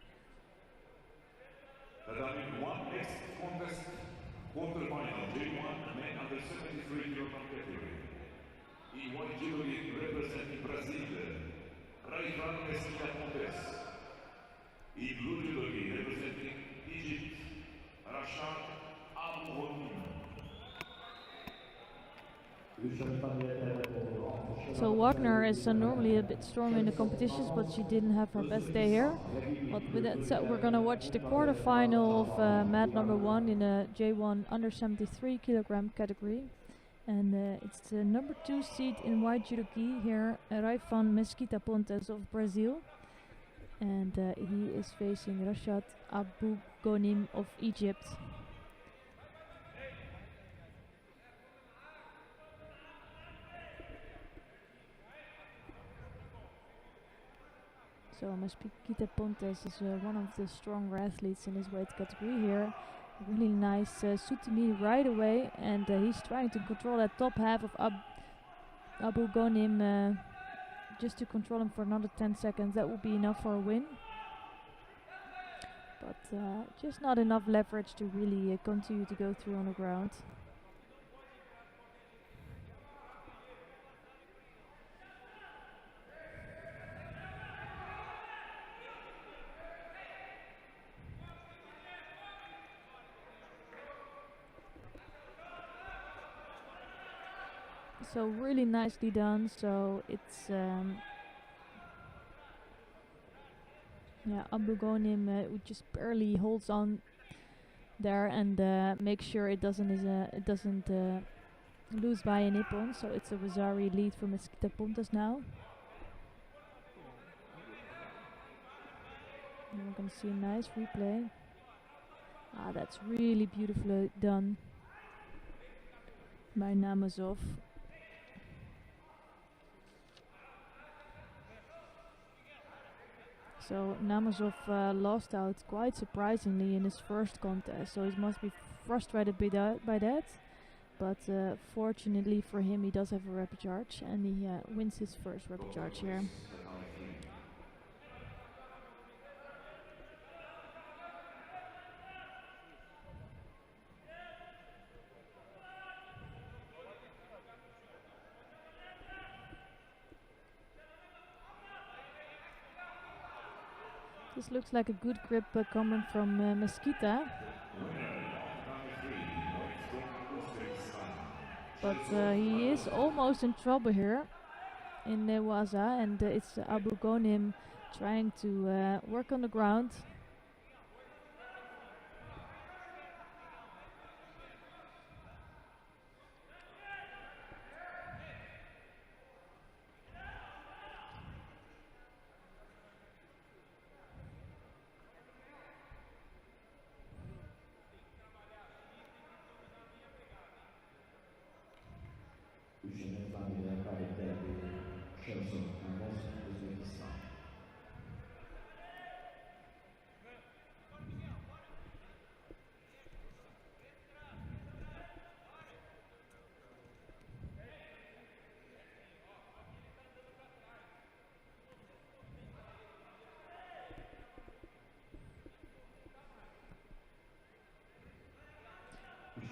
One next contest, quarterfinal, J1 men under 73 kg category. E1 Judo representing Brazil, Raifan Mesquita Pontes. E-blue Judo representing Egypt, Rashad Abouhonim. So Wagner is normally a bit strong in the competitions, but she didn't have her best day here. But with that said, we're gonna watch the quarterfinal of mat number 1 in the J1 under 73 kg category. And it's the number 2 seed in white judogi here, Raifan Mesquita Pontes of Brazil. And he is facing Rashad Abouhonim of Egypt. So Mesquita Pontes is one of the stronger athletes in his weight category here. Really nice Sutimi right away, and he's trying to control that top half of Abouhonim just to control him for another 10 seconds. That would be enough for a win. But just not enough leverage to really continue to go through on the ground. So really nicely done. So it's yeah, Abouhonim who just barely holds on there and makes sure it doesn't lose by a nippon. So it's a Wazari lead for Mesquita Pontes now. And we're gonna see a nice replay. Ah, that's really beautifully done by Namazov. So Namazov lost out quite surprisingly in his first contest, so he must be frustrated by that. But fortunately for him, he does have a rapid charge, and he wins his first rapid charge here. This looks like a good grip coming from Mesquita. But he is almost in trouble here in Waza, and it's Abouhonim trying to work on the ground.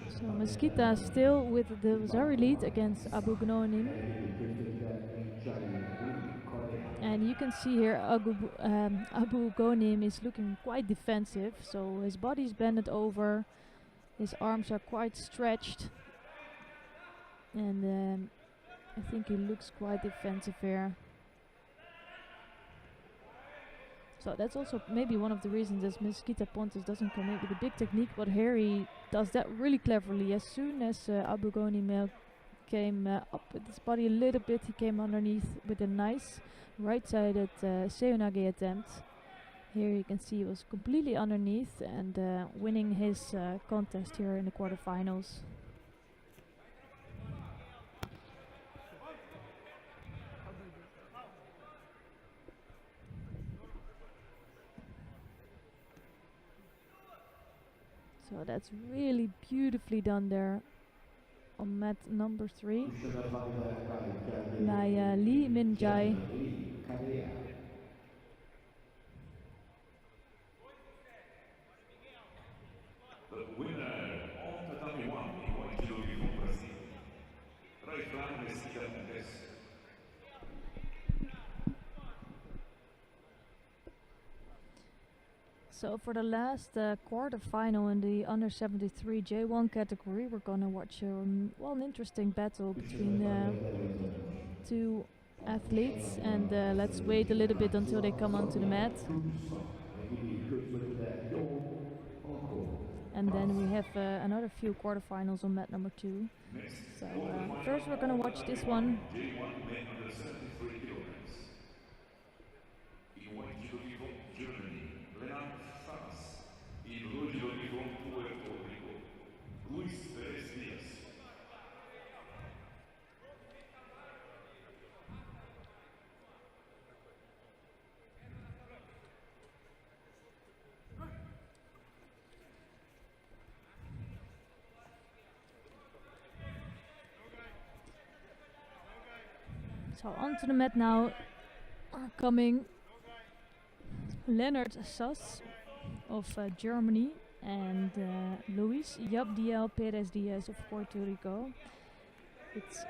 So Mesquita still with the Wazari lead against Abouhonim. And you can see here Abu Ghonim is looking quite defensive, so his body's bended over, his arms are quite stretched, and I think he looks quite defensive here. So that's also maybe one of the reasons that Mesquita Pontes doesn't come in with a big technique, but here he does that really cleverly. As soon as Abu Ghonim came up with his body a little bit, he came underneath with a nice right-sided Seoinage attempt. Here you can see he was completely underneath and winning his contest here in the quarterfinals. So that's really beautifully done there on mat number 3 by Lee Min-jae. The winner of Tatami 1 in White Judo from Brazil. Right round Mesquita Pontes. So for the last quarterfinal in the under 73 J1 category, we're gonna watch an interesting battle between two athletes, and let's wait a little bit until they come onto the mat. And then we have another few quarterfinals on mat number 2. So first we're gonna watch this one. J1 men under 73 kilograms. In White Judo from Germany, Leonard Sass. In Blue Judo from Puerto Rico, Luis Perez Diaz. So onto the mat now are coming Leonard Sass of Germany and Luis Yabdiel Perez Diaz of Puerto Rico. It's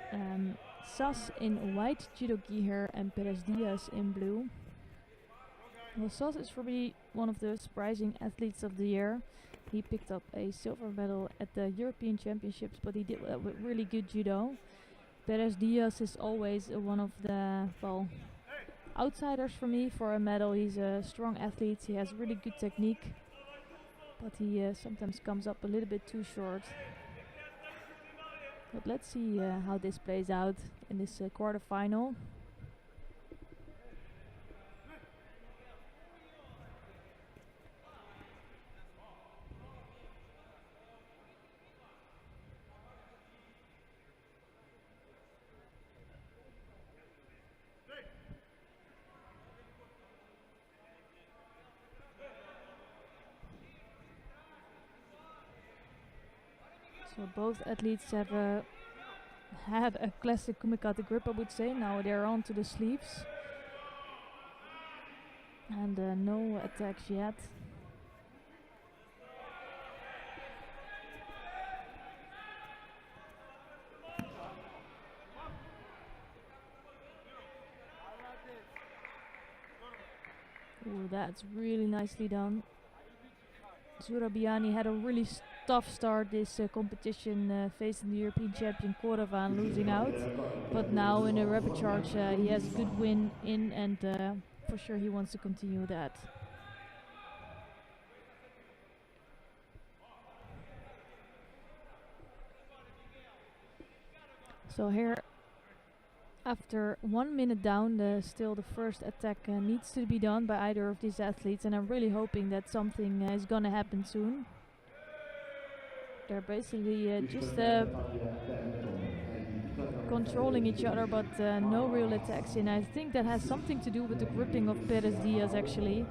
Sass in white judo gi here and Perez Diaz in blue. Well, Sass is for me one of the surprising athletes of the year. He picked up a silver medal at the European Championships, but he did that with really good judo. Perez Diaz is always one of the, outsiders for me for a medal. He's a strong athlete, he has really good technique, but he sometimes comes up a little bit too short. But let's see how this plays out in this quarterfinal. So both athletes have had a classic kumikata grip, I would say. Now they're on to the sleeves. And no attacks yet. Ooh, that's really nicely done. Zurabiani had a really tough start this competition, facing the European champion Quarterfinal, losing out. But now in a rapid charge he has a good win in, and for sure he wants to continue that. So here, after 1 minute down, still the first attack needs to be done by either of these athletes, and I'm really hoping that something is gonna happen soon. They're basically just controlling each other, but no real attacks in. I think that has something to do with the gripping of Perez Diaz, actually.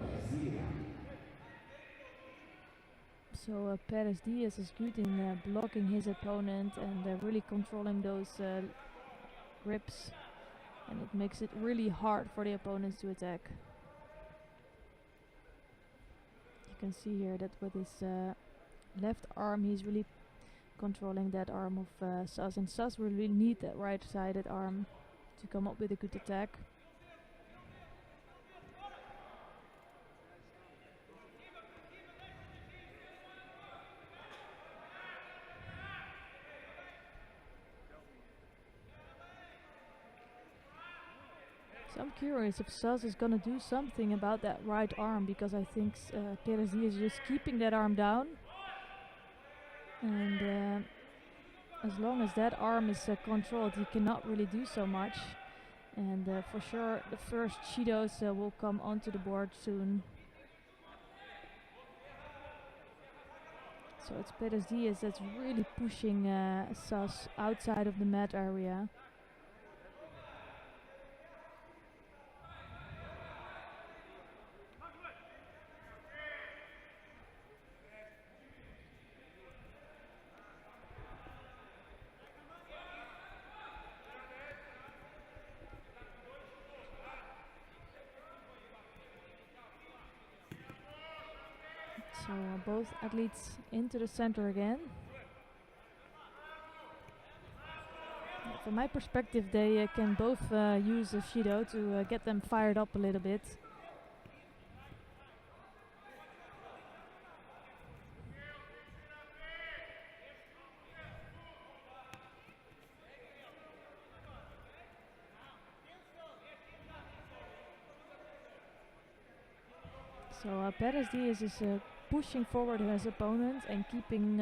So Perez Diaz is good in blocking his opponent and really controlling those grips, and it makes it really hard for the opponents to attack. You can see here that with his left arm he's really controlling that arm of Sass, and Sass will really need that right-sided arm to come up with a good attack. So I'm curious if Sas is gonna do something about that right arm, because I think Perez is just keeping that arm down. And as long as that arm is controlled, he cannot really do so much. And for sure, the first Judos will come onto the board soon. So it's Perez Diaz that's really pushing Sas outside of the mat area. So both athletes into the center again. From my perspective, they can both use a Judo to get them fired up a little bit. So Perez Diaz is pushing forward his opponent and keeping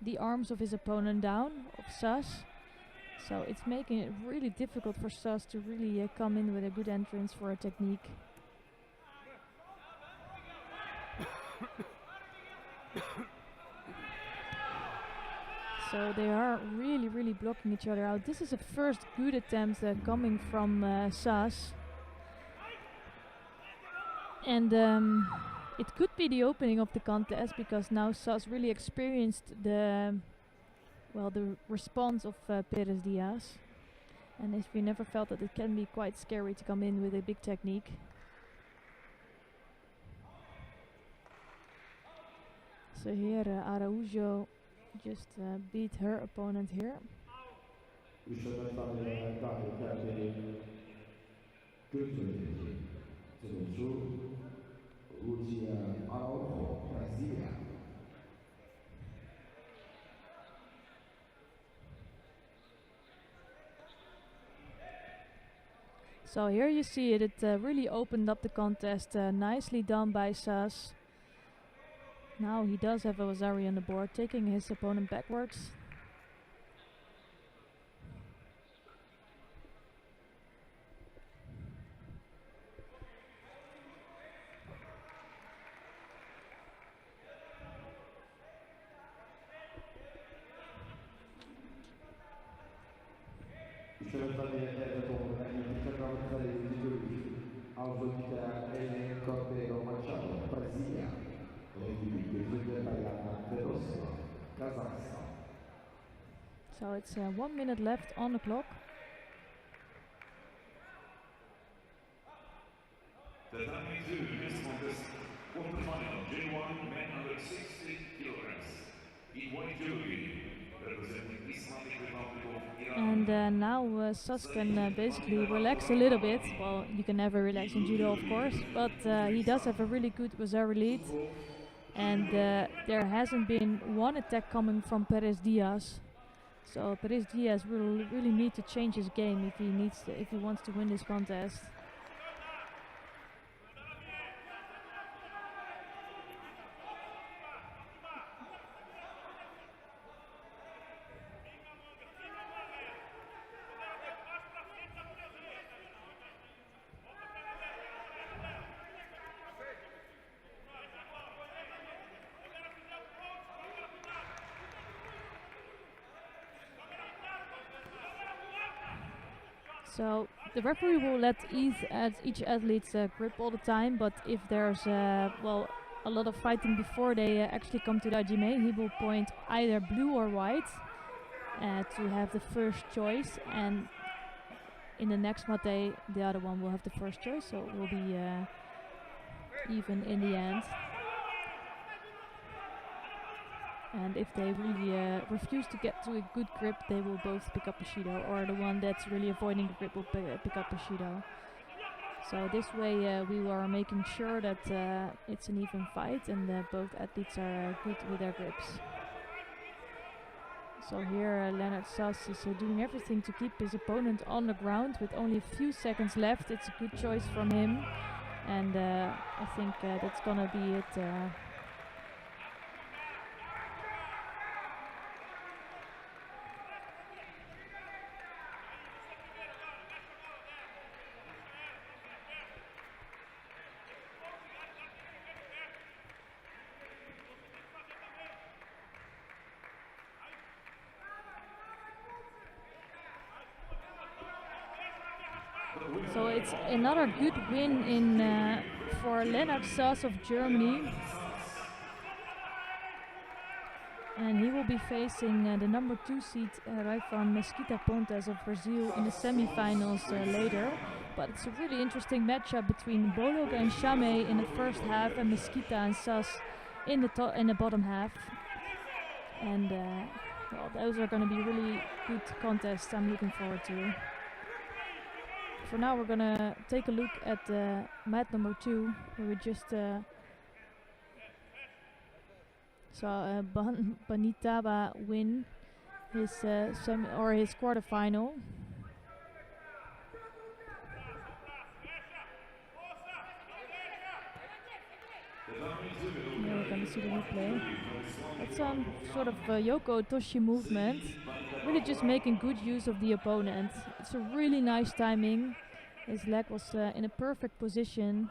the arms of his opponent down, of Sas. So it's making it really difficult for Sas to really come in with a good entrance for a technique. So they are really blocking each other out. This is a first good attempt coming from Sas. And it could be the opening of the contest, because now Sas really experienced the response of Perez Diaz. And if we never felt that it can be quite scary to come in with a big technique. So here Araujo just beat her opponent here. So here you see it really opened up the contest, nicely done by Sas. Now he does have a Wazari on the board, taking his opponent backwards. So it's 1 minute left on the clock. The time to this contest, quarterfinal, J1 men under 60 kilograms. In Judo, representing Islamic Republic of Iran. And now Sas can basically relax a little bit. Well, you can never relax in Judo, of course, but he does have a really good Wazari lead. And there hasn't been one attack coming from Perez Diaz. So Perez Diaz will really need to change his game if he wants to win this contest. So the referee will let each athlete grip all the time, but if there's a lot of fighting before they actually come to the Ajime, he will point either blue or white to have the first choice, and in the next mate the other one will have the first choice, so it will be even in the end. And if they really refuse to get to a good grip, they will both pick up a Judo, or the one that's really avoiding the grip will pick up a Judo. So this way we are making sure that it's an even fight and both athletes are good with their grips. So here Leonard Sas is doing everything to keep his opponent on the ground with only a few seconds left. It's a good choice from him, and I think that's gonna be it. So it's another good win in for Leonard Sas of Germany, and he will be facing the number 2 seed Raifan Mesquita Pontes of Brazil in the semifinals later. But it's a really interesting matchup between Bologa and Chame in the first half, and Mesquita and Sas in the bottom half. And well, those are going to be really good contests. I'm looking forward to. For now, we're gonna take a look at mat number 2, where we just saw Banitaba win his his quarterfinal. Here we're gonna see the replay. That's some sort of Yoko Toshi movement. Really just making good use of the opponent. It's a really nice timing. His leg was in a perfect position,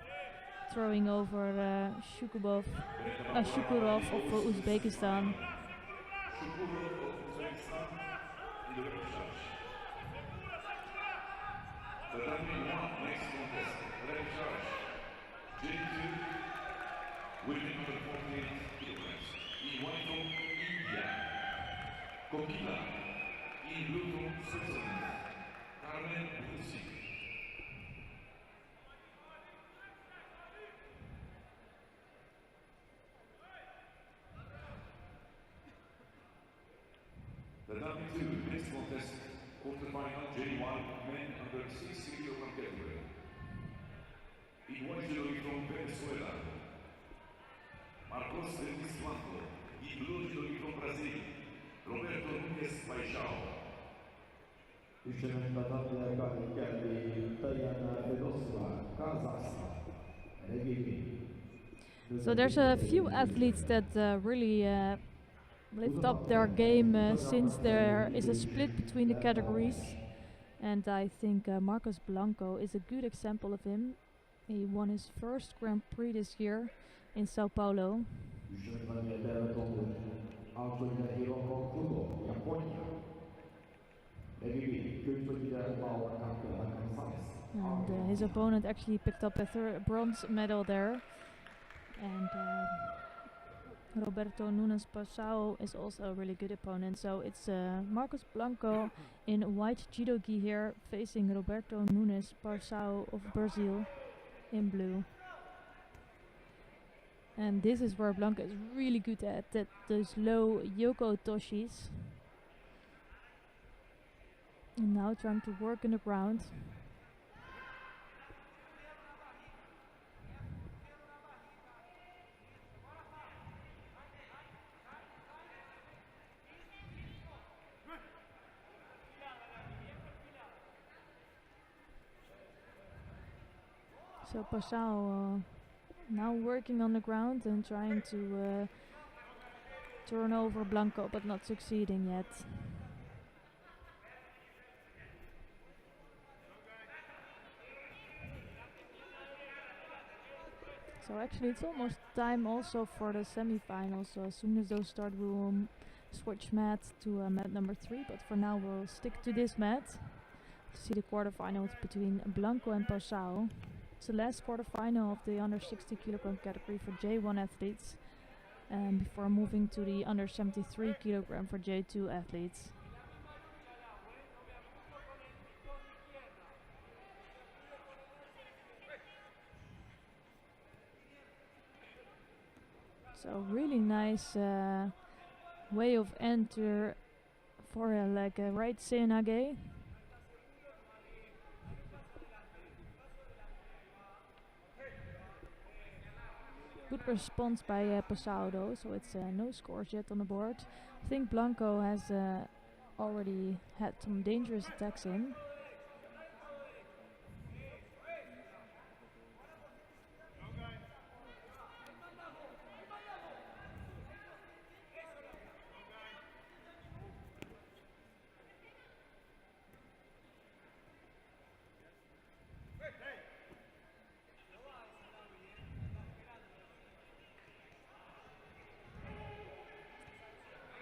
throwing over Shukurov of Uzbekistan. The W2 next contest, quarterfinal J1 men under 60 kg category. Judo from Venezuela, Marcos Denis Blanco, Judo from Brazil, Roberto Nunes Paixão. Üçüncü madalya geldi Diana Vedosova, Kazakhstan. So there's a few athletes that really lift up their game since there is a split between the categories, and I think Marcos Blanco is a good example of him. He won his first Grand Prix this year in Sao Paulo. And his opponent actually picked up a bronze medal there. And Roberto Nunes Paixão is also a really good opponent. So it's Marcos Blanco in white judo gi here facing Roberto Nunes Paixão of Brazil in blue. And this is where Blanco is really good at those low Yoko Toshis. And now trying to work in the ground. So Paixão now working on the ground and trying to turn over Blanco, but not succeeding yet. So actually it's almost time also for the semi-finals, so as soon as those start we will switch mat to mat number 3, but for now we'll stick to this mat to see the quarterfinals between Blanco and Paixão. It's the last quarterfinal of the under 60 kilogram category for J1 athletes, before moving to the under 73 kilogram for J2 athletes. So really nice way of enter for like a right seonage. Good response by Passau though, so it's no scores yet on the board. I think Blanco has already had some dangerous attacks in.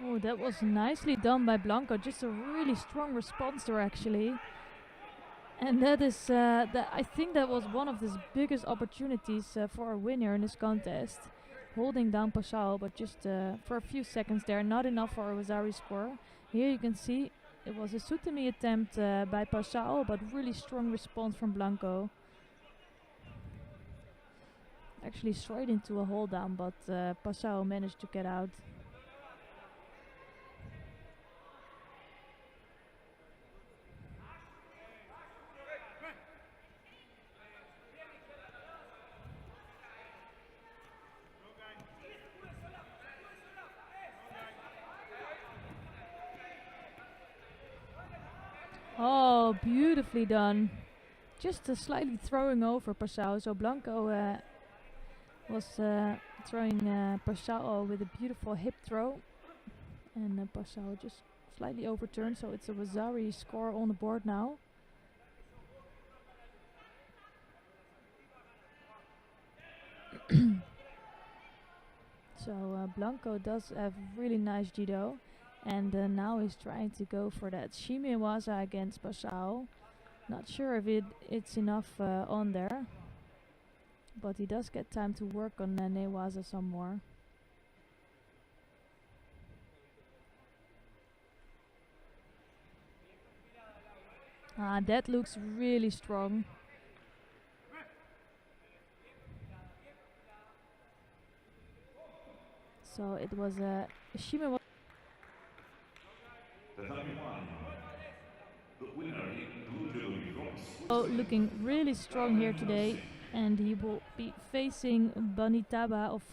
Oh, that was nicely done by Blanco. Just a really strong response there, actually. And that is, I think that was one of his biggest opportunities for a winner in this contest. Holding down Passau, but just for a few seconds there, not enough for a Wazari score. Here you can see it was a Sutemi attempt by Passau, but really strong response from Blanco. Actually straight into a hold down, but Passau managed to get out. Oh, beautifully done. Just slightly throwing over Passau. So Blanco was throwing Passau with a beautiful hip throw. And Passau just slightly overturned. So it's a Wazari score on the board now. So Blanco does have really nice judo. And now he's trying to go for that Shimiwaza against Passau. Not sure if it's enough on there. But he does get time to work on Newaza some more. That looks really strong. So it was a Shimiwaza. Oh, looking really strong here today, and he will be facing Banitaba of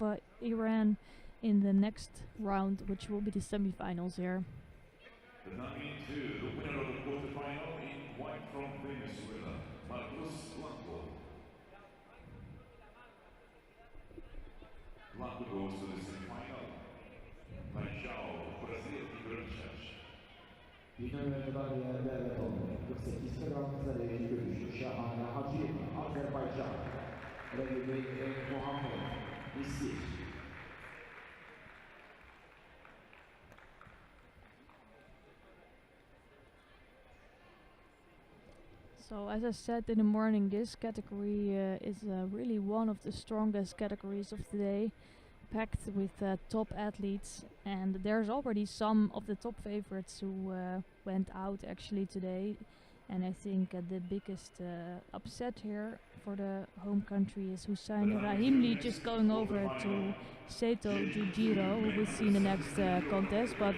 Iran in the next round, which will be the semifinals here. The winner of the quarterfinal in white from Venezuela, Blanco. Blanco goes to the semifinal. Brazil, Final medalya devlet oldu. 48 kilogramda devlet görüşü Şahane Hacı, Azerbaycan. Rakibi Muhammed Misir. So as I said in the morning, this category is really one of the strongest categories of the day, packed with top athletes, and there's already some of the top favorites who went out actually today. And I think the biggest upset here for the home country is Hussein Rahimli just going over to Seto Jujiro, who we'll see in the next contest. But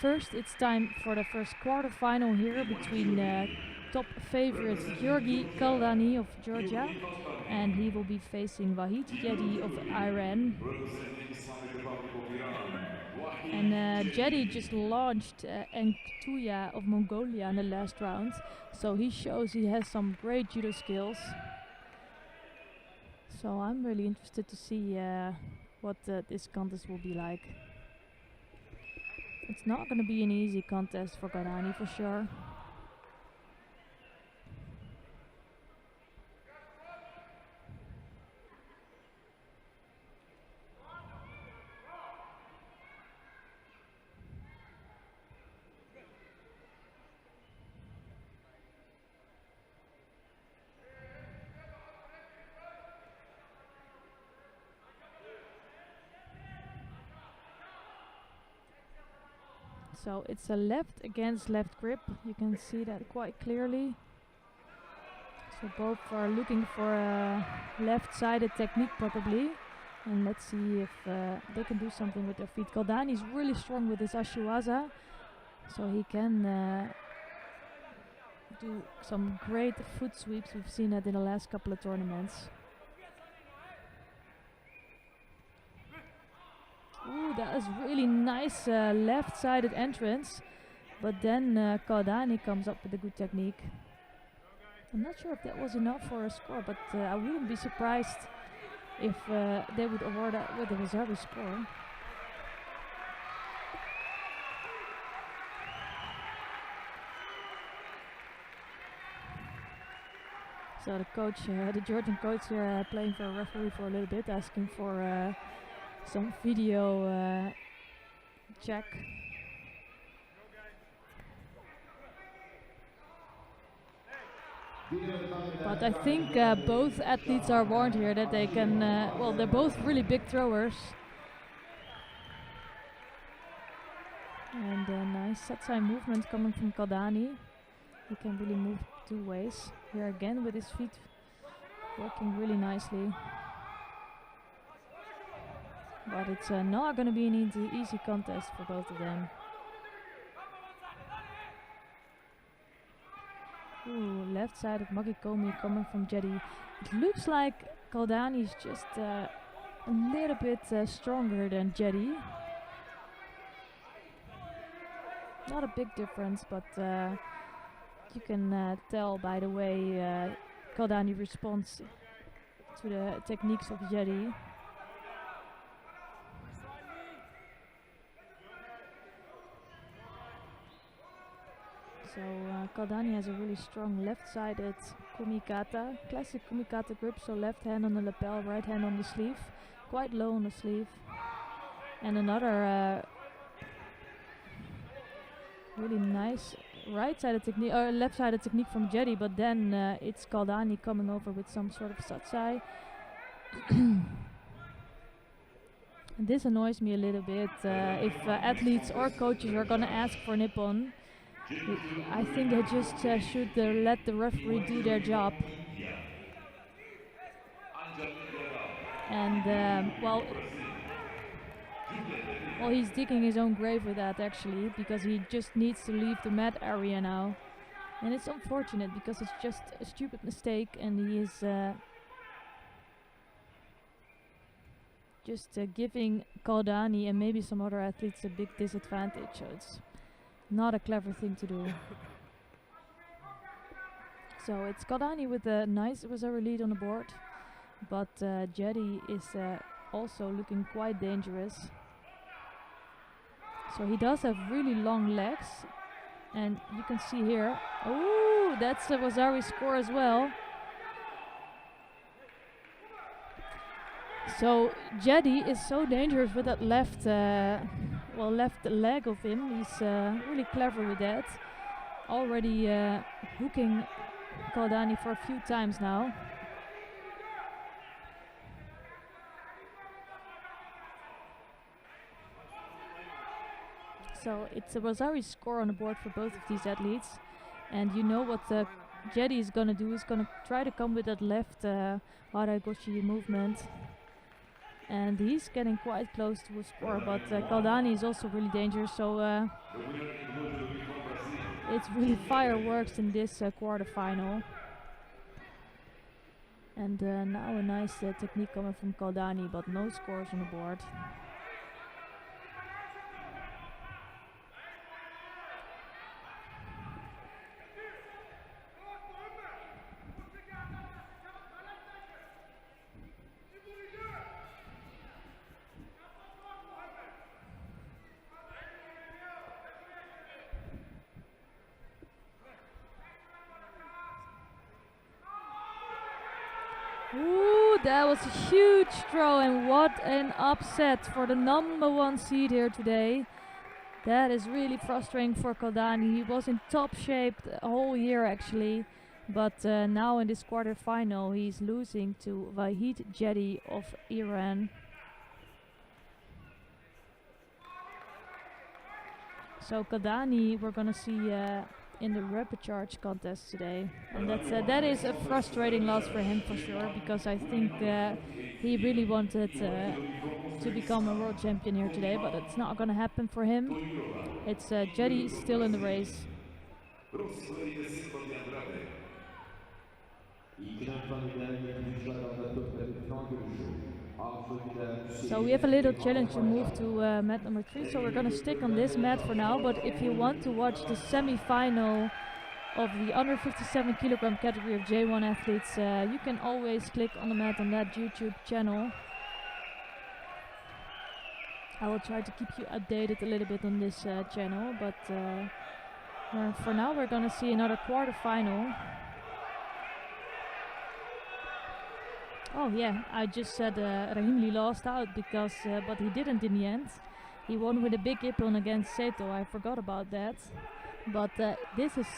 first it's time for the first quarterfinal here between top favorite Georgi Kaldani of Georgia, and he will be facing Wahid Jedi of Iran. And Jedi just launched Enktuya of Mongolia in the last round, so he shows he has some great judo skills. So I'm really interested to see what this contest will be like. It's not going to be an easy contest for Kaldani for sure. So it's a left against left grip, you can see that quite clearly. So both are looking for a left-sided technique probably. And let's see if they can do something with their feet. Kaldani is really strong with his Ashiwaza, so he can do some great foot sweeps. We've seen that in the last couple of tournaments. Ooh, that is really nice left-sided entrance. But then Kaldani comes up with a good technique. I'm not sure if that was enough for a score, but I wouldn't be surprised if they would award that with a Wasabi score. So the coach, the Georgian coach here, playing for a referee for a little bit, asking for some video check. But I think both athletes are warned here that they can, well, they're both really big throwers. And nice set side movement coming from Kaldani. He can really move two ways. Here again with his feet working really nicely. But it's not going to be an easy contest for both of them. Ooh, left-sided Magikomi coming from Jetty. It looks like Kaldani is just a little bit stronger than Jetty. Not a big difference, but you can tell by the way Kaldani responds to the techniques of Jetty. So Kaldani has a really strong left-sided kumikata, classic kumikata grip, so left hand on the lapel, right hand on the sleeve, quite low on the sleeve. And another really nice right-sided technique, or left-sided technique from Jetty, but then it's Kaldani coming over with some sort of satsai. This annoys me a little bit. If athletes or coaches are gonna ask for Nippon, I think they just should let the referee do their job. And well, he's digging his own grave with that actually, because he just needs to leave the mat area now. And it's unfortunate because it's just a stupid mistake, and he is just giving Kaldani and maybe some other athletes a big disadvantage. So it's not a clever thing to do. So it's Kaldani with a nice Wasabi lead on the board, but Jetty is also looking quite dangerous. So he does have really long legs, and you can see here, oh, that's a Wasabi score as well. So Jetty is so dangerous with that left left leg of him. He's really clever with that. Already hooking Kaldani for a few times now. So it's a Wasabi score on the board for both of these athletes. And you know what Jetty is going to do. He's going to try to come with that left Haragoshi movement. And he's getting quite close to a score, but Kaldani is also really dangerous, so it's really fireworks in this quarterfinal. And now a nice technique coming from Kaldani, but no scores on the board. Ooh, that was a huge throw, and what an upset for the #1 seed here today. That is really frustrating for Kaldani. He was in top shape the whole year actually, but now in this quarterfinal he's losing to Vahid Jetty of Iran. So Kaldani we're gonna see in the rapid charge contest today, and that is a frustrating loss for him for sure, because I think he really wanted to become a world champion here today, but it's not gonna happen for him. It's Jetty still in the race. So we have a little challenge to move to mat number 3, so we're gonna stick on this mat for now, but if you want to watch the semi-final of the under 57 kilogram category of J1 athletes, you can always click on the mat on that YouTube channel. I will try to keep you updated a little bit on this channel, but for now we're gonna see another quarterfinal. Oh yeah, I just said Rahimli lost out because, but he didn't in the end. He won with a big ippon against Seto. I forgot about that. But this is,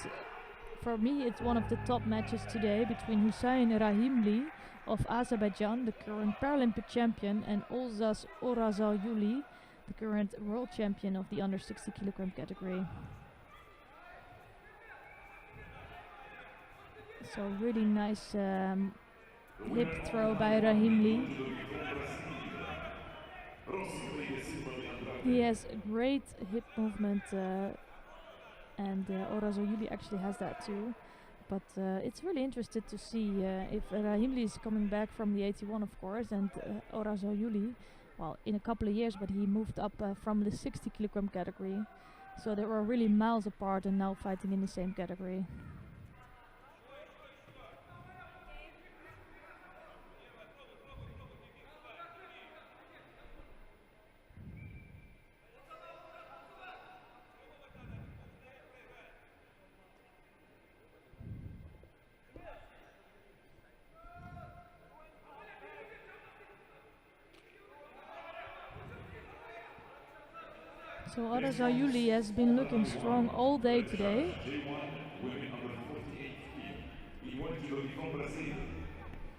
for me, it's one of the top matches today between Hussein Rahimli of Azerbaijan, the current Paralympic champion, and Olzas Orazalyuli, the current world champion of the under 60 kilogram category. So really nice hip throw by Rahimli. He has a great hip movement, and Orazalyuli actually has that too. But it's really interesting to see if Rahimli is coming back from the 81, of course, and Orazalyuli, well, in a couple of years, but he moved up from the 60 kilogram category. So they were really miles apart and now fighting in the same category. So Orazalyuli has been looking strong all day today.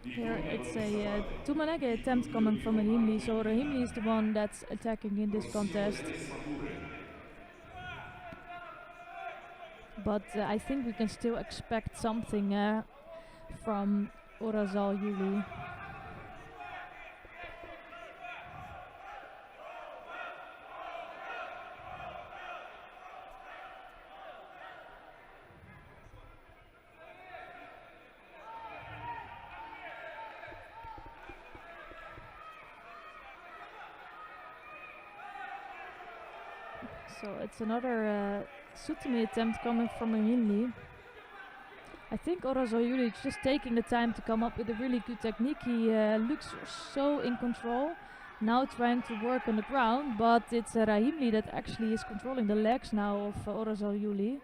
Here it's a Tumanege attempt coming from Rahimli, so Rahimli is the one that's attacking in this contest. But I think we can still expect something from Orazalyuli. So it's another Sutami attempt coming from Rahimli. I think Orazalyuli is just taking the time to come up with a really good technique. He looks so in control, now trying to work on the ground, but it's Rahimli that actually is controlling the legs now of Orazalyuli.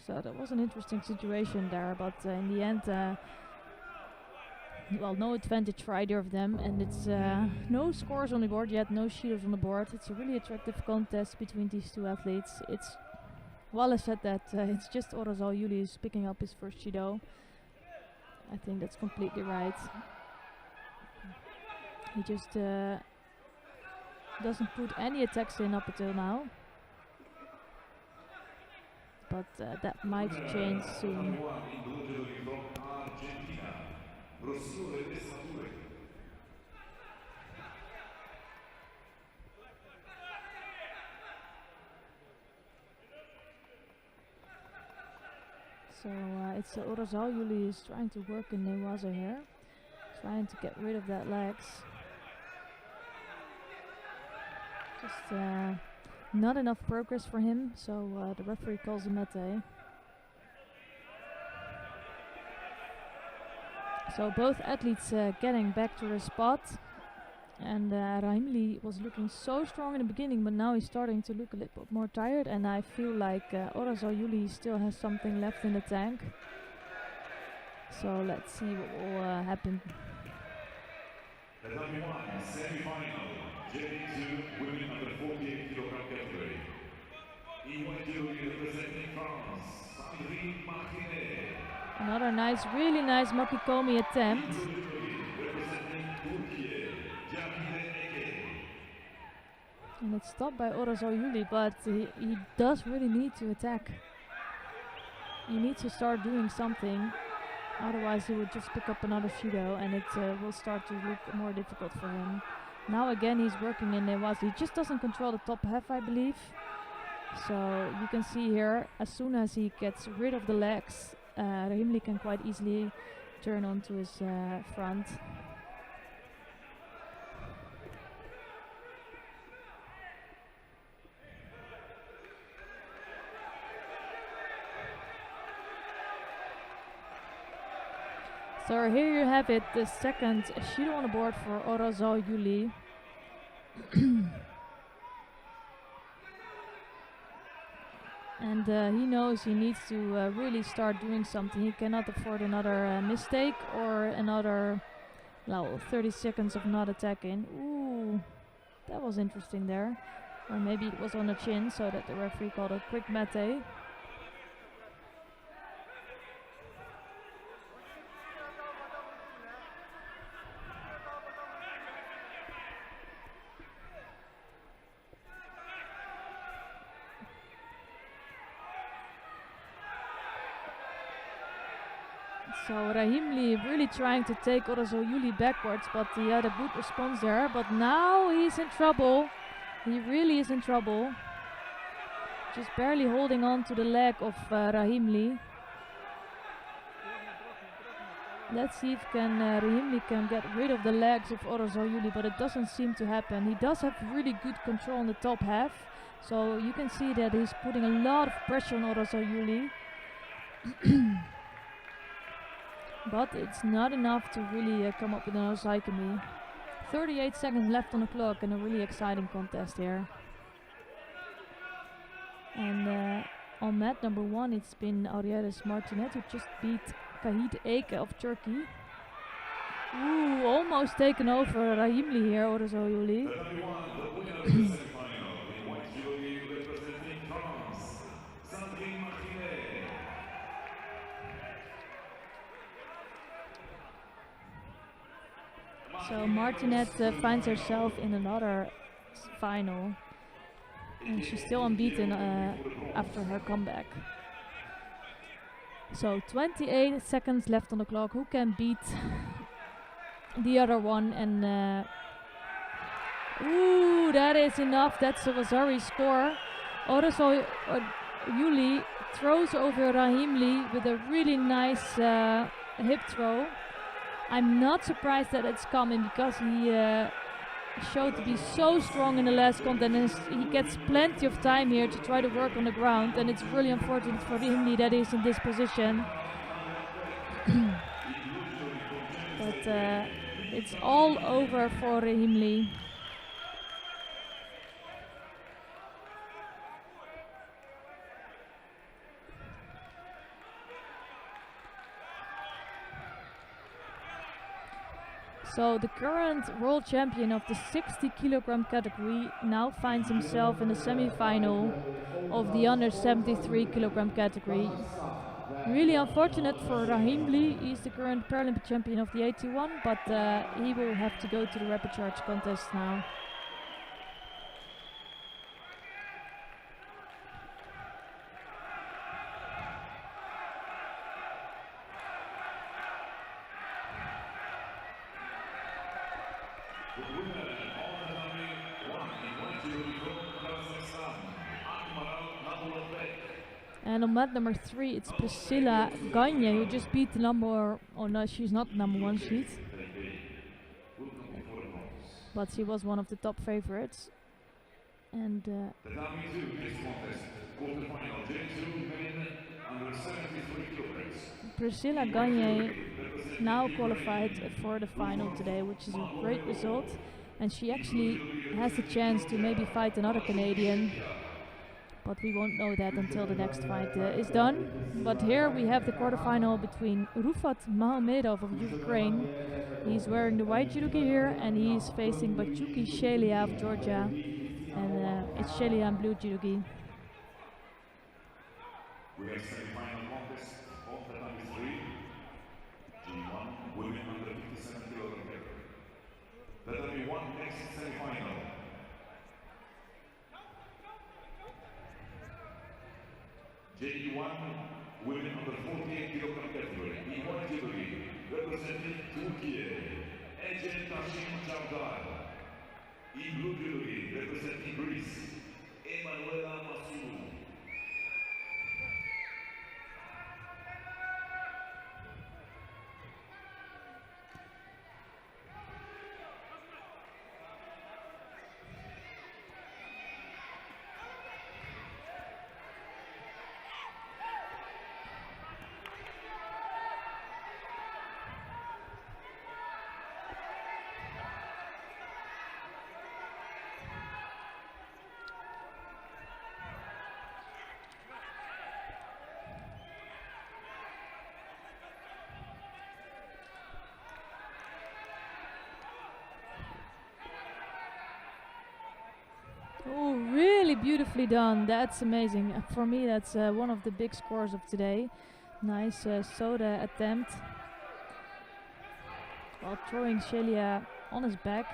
So that was an interesting situation there, but in the end, well, no advantage for either of them, and it's no scores on the board yet, no shields on the board. It's a really attractive contest between these two athletes. It's Wallace said that it's just Orazalyuli who's picking up his first Judo. I think that's completely right. He just doesn't put any attacks in up until now, but that might change soon. So it's Orazalyuli is trying to work in Newaza here, trying to get rid of that legs. Just not enough progress for him, so the referee calls a mete. So both athletes getting back to their spot, and Rahimli was looking so strong in the beginning, but now he's starting to look a little bit more tired, and I feel like Orazalyuli still has something left in the tank. So let's see what will happen. The W1 semi-final, J2 women under 48 kilogram category. Representing France, Sandrine Martinet. Another nice, really nice Makikomi attempt. And it's stopped by Orazalyuli, but he does really need to attack. He needs to start doing something, otherwise he would just pick up another Judo and it will start to look more difficult for him. Now again he's working in Newaza. He just doesn't control the top half, I believe. So you can see here, as soon as he gets rid of the legs, Rahimli can quite easily turn onto his front. So here you have it, the second Judo on the board for Orazal Yuli. And he knows he needs to really start doing something. He cannot afford another mistake or another 30 seconds of not attacking. Ooh, that was interesting there. Or maybe it was on the chin, so that the referee called a quick mate. So Rahim Lee really trying to take Orazal Yuli backwards, but he had a good response there. But now he's in trouble. He really is in trouble. Just barely holding on to the leg of Rahim Lee. Let's see if Rahim Lee can get rid of the legs of Orazal Yuli, but it doesn't seem to happen. He does have really good control on the top half. So you can see that he's putting a lot of pressure on Orazal Yuli. But it's not enough to really come up with an Osaikami. 38 seconds left on the clock and a really exciting contest here. And on mat number 1 it's been Ariadis Martinet who just beat Kahit Eke of Turkey. Ooh, almost taken over Rahimli here, Orazal Yuli. So Martinet finds herself in another final, and she's still unbeaten after her comeback. So 28 seconds left on the clock. Who can beat the other one? And ooh, that is enough. That's a Wazari score. Orazal Yuli throws over Rahim Lee with a really nice hip throw. I'm not surprised that it's coming because he showed to be so strong in the last contest, and he gets plenty of time here to try to work on the ground, and it's really unfortunate for Rahim Lee that he's in this position. But it's all over for Rahim Lee. So the current world champion of the 60 kilogram category now finds himself in the semi-final of the under 73 kilogram category. Really unfortunate for Rahim Lee. He's the current Paralympic champion of the 81, but he will have to go to the rapid charge contest now. And on mat number 3, it's Priscilla Gagne who just beat the number. Oh no, she's not number 1 sheet, but she was one of the top favorites. And Priscilla Gagne now qualified for the final today, which is a great result. And she actually has a chance to maybe fight another Canadian, but we won't know that until the next fight is done. But here we have the quarterfinal between Rufat Mahomedov of Ukraine. He's wearing the white judo gi here, and he's facing Bachuki Shelia of Georgia. And it's Shelia in blue judo gi. We have semi-final contest of the time 3, G1, women under 57 kilogram category. The W1 next semi-final. J1, women under 48 kilogram category. E1 category, representing Turkey, Ece Taşim Çavdar. E-blue category, representing Greece, Emanuela Masou. beautifully done. That's amazing. For me, that's one of the big scores of today. Nice soda attempt while throwing Shelia on his back.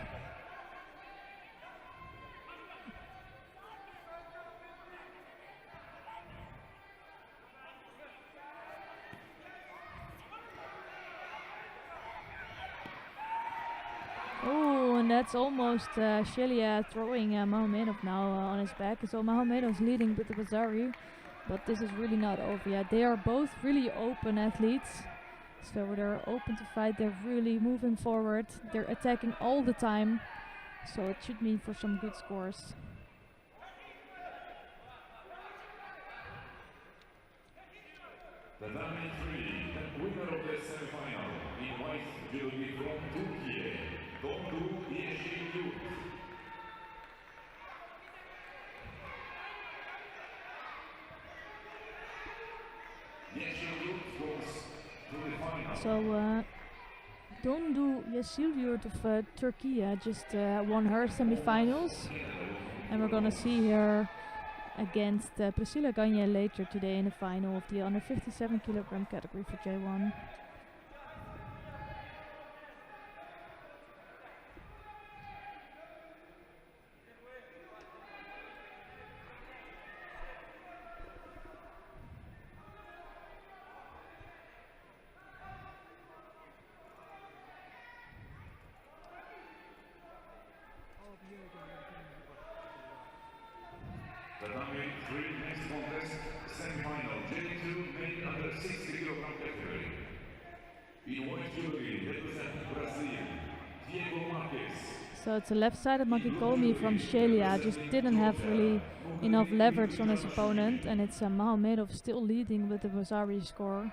Oh, and that's almost Shelia throwing Mahomedov now on his back. So Mahomedov's leading with the Bazari, but this is really not over yet. They are both really open athletes, so they're open to fight. They're really moving forward. They're attacking all the time, so it should mean for some good scores. The Diamond 3, the winner of the semifinal, in white judo from Turkey, Dondu Yeşilyurt. Yeşilyurt goes to the final. So Dondu Yeşilyurt of Turkey just won her semifinals, and we're gonna see her against Priscilla Gagne later today in the final of the under 57 kilogram category for J1. The Diamond 3 next contest, semifinal, J2 men under 60 kilogram category. In white jewelry, representing Brazil, Diego Marques. So it's a left-sided Makikomi from Shelia, just didn't have really enough leverage on his opponent, and it's Mahomedov still leading with the Bazari score.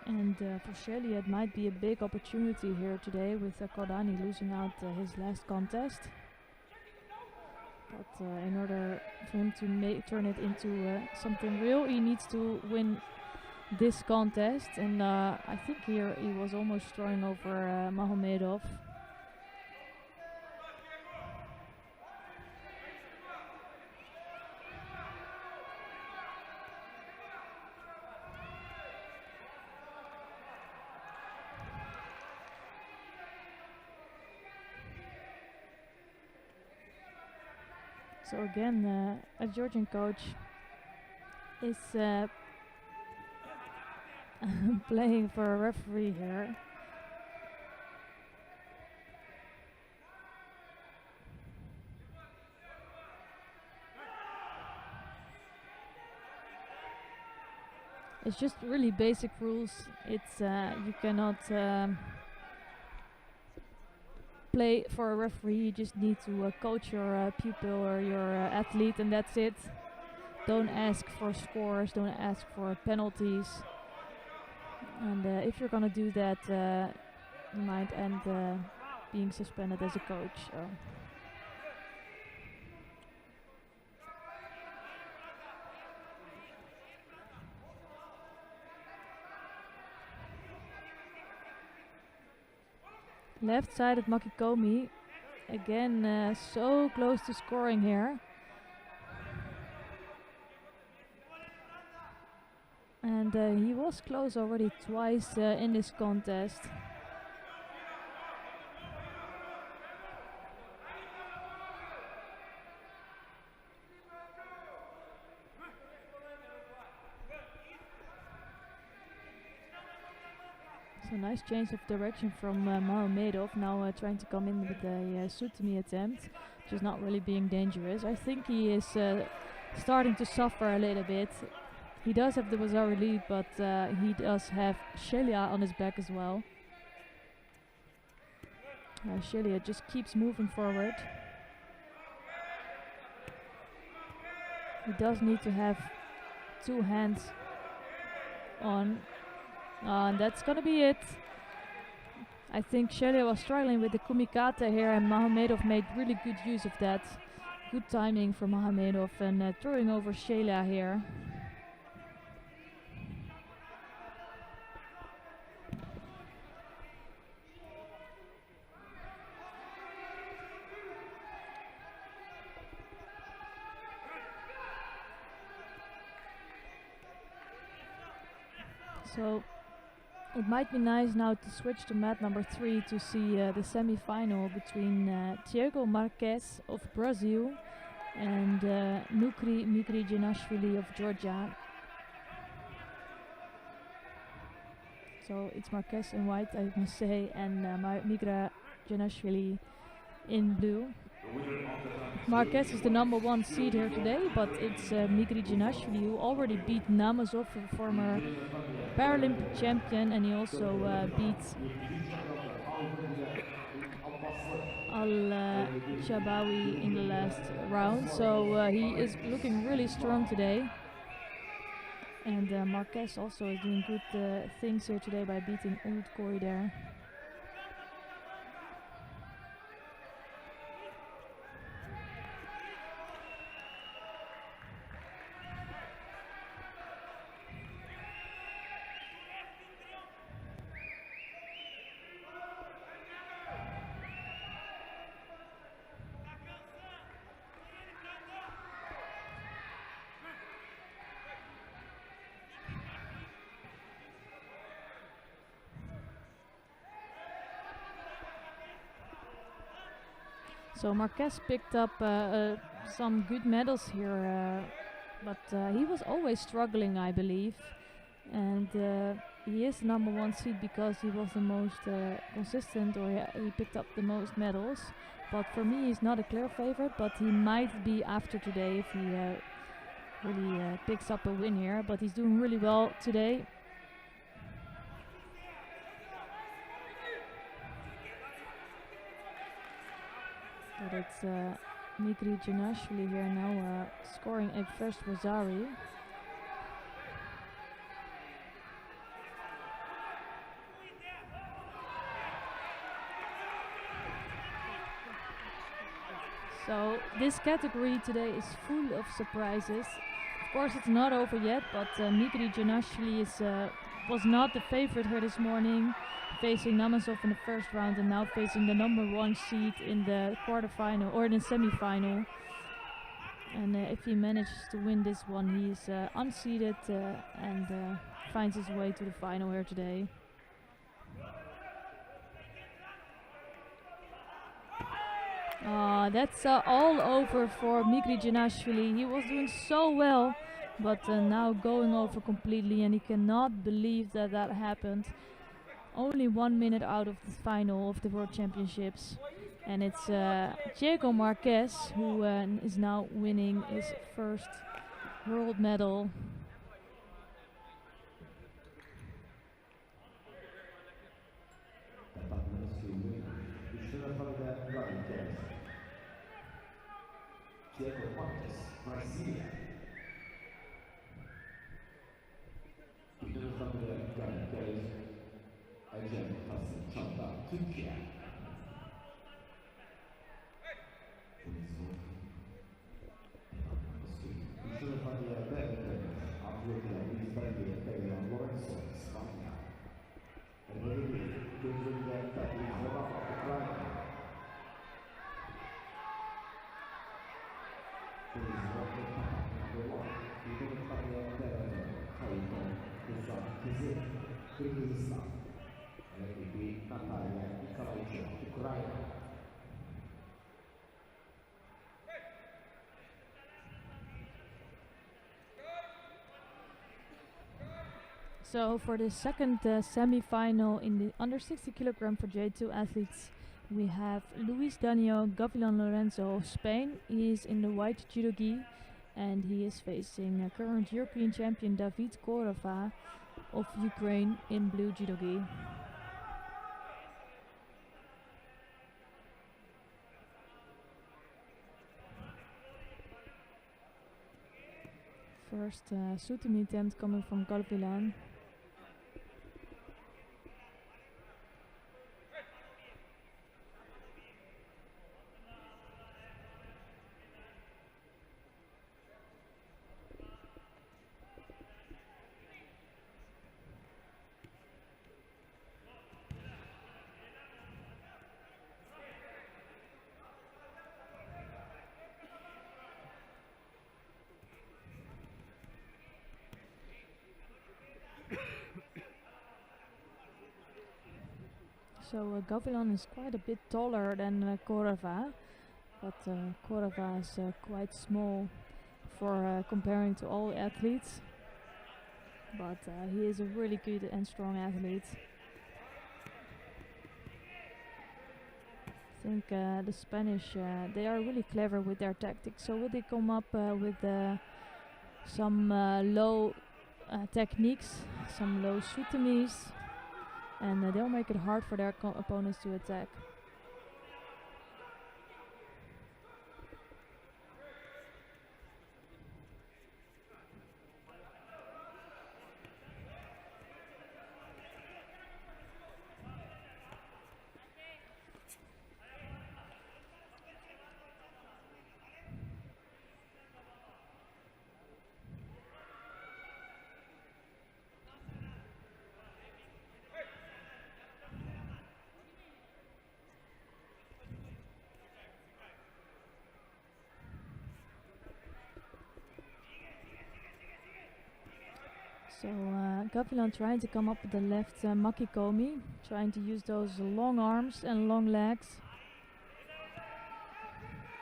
And for Shelia it might be a big opportunity here today with Kodani losing out his last contest. But in order for him to turn it into something real, he needs to win this contest, and I think here he was almost throwing over Mahomedov. So again, a Georgian coach is playing for a referee here. It's just really basic rules. It's you cannot play for a referee. You just need to coach your pupil or your athlete, and that's it. Don't ask for scores, don't ask for penalties. And if you're gonna do that, you might end being suspended as a coach. So. Left-sided Makikomi, again so close to scoring here. And he was close already twice in this contest. So nice change of direction from Mahomedov, now trying to come in with a Sutami attempt, which is not really being dangerous. I think he is starting to suffer a little bit. He does have the Bazari lead, but he does have Shelia on his back as well. Shelia just keeps moving forward. He does need to have two hands on. And that's gonna be it. I think Shelia was struggling with the kumikata here, and Mahomedov made really good use of that. Good timing from Mahomedov, and throwing over Shelia here. So it might be nice now to switch to mat number 3 to see the semi-final between Thiago Marques of Brazil and Migri Janashvili of Georgia. So it's Marques in white, I must say, and Migra Janashvili in blue. Marques is the number 1 seed here today, but it's Migri Janashvili who already beat Namazov, a former Paralympic champion, and he also beat Al-Shabawi in the last round. So he is looking really strong today. And Marques also is doing good things here today by beating Ultkoi there. So Marques picked up some good medals here, but he was always struggling, I believe. And he is number 1 seed because he was the most consistent, or he picked up the most medals. But for me, he's not a clear favorite, but he might be after today if he really picks up a win here. But he's doing really well today. But it's Migri Janashvili here now scoring a first Rosari. So this category today is full of surprises. Of course it's not over yet, but Migri Janashvili was not the favorite here this morning, facing Namazov in the first round and now facing the number 1 seed in the quarterfinal or in the semi-final. And if he manages to win this one, he's unseeded and finds his way to the final here today. That's all over for Migri Janashvili. He was doing so well, but now going over completely, and he cannot believe that that happened. Only 1 minute out of the final of the World Championships. And it's Thiago Marques who is now winning his first world medal. Thiago Marques, Brasilia. İkinci sırada Galatasaray, Ecem Tasım Çanta, Türkiye. Üçüncü sırada Berlin, Avrupa, İspanya, Belçika, Lorenzo, İspanya. Ready, gözünde tabii Zebaba, Ukrayna. So for the second semi-final in the under 60 kilogram for J2 athletes, we have Luis Daniel Gavilan Lorenzo of Spain. He is in the white judo-gi, and he is facing current European champion David Korova of Ukraine in blue judo-gi. First Sutami attempt coming from Gavilan. So Gavilan is quite a bit taller than Korava, but Korava is quite small for comparing to all athletes. But he is a really good and strong athlete. I think the Spanish, they are really clever with their tactics. So will they come up with some low techniques, some low sutemis, and they'll make it hard for their opponents to attack. So Gavilan trying to come up with the left makikomi, trying to use those long arms and long legs.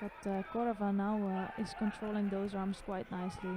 But Korava now is controlling those arms quite nicely.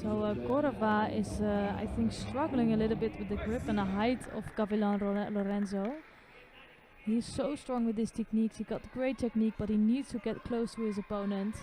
So Korava is, I think, struggling a little bit with the grip and the height of Gavilan Lorenzo. He's so strong with his techniques. He got great technique, but he needs to get close to his opponent.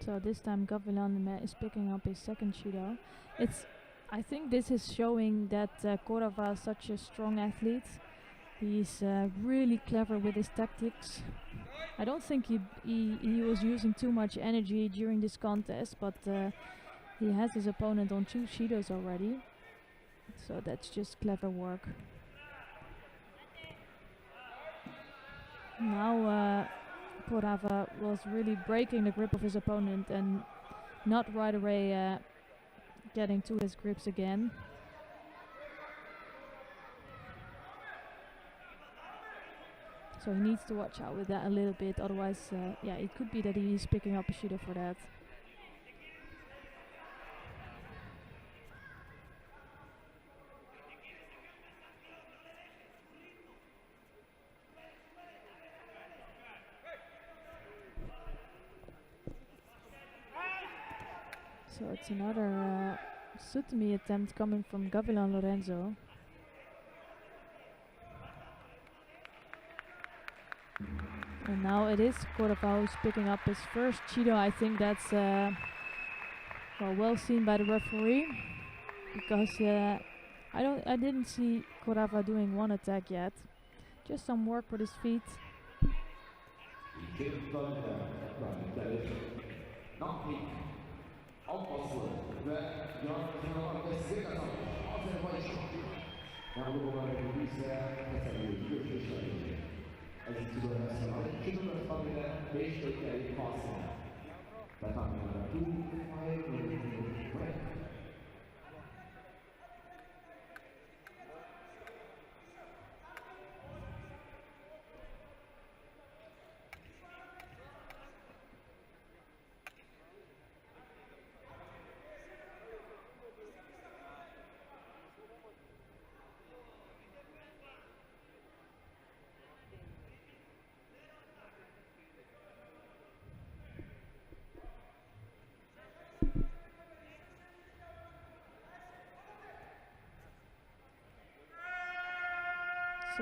So this time Gavilan is picking up his second Judo. I think this is showing that Korava is such a strong athlete. He's really clever with his tactics. I don't think he was using too much energy during this contest, but he has his opponent on 2 Judos already. So that's just clever work. Now Korava was really breaking the grip of his opponent and not right away getting to his grips again. So he needs to watch out with that a little bit, otherwise yeah, it could be that he's picking up a Judo for that. So it's another sutemi attempt coming from Gavilan Lorenzo. And now it is Korava who's picking up his first Judo. I think that's well seen by the referee, because I didn't see Korava doing one attack yet. Just some work with his feet.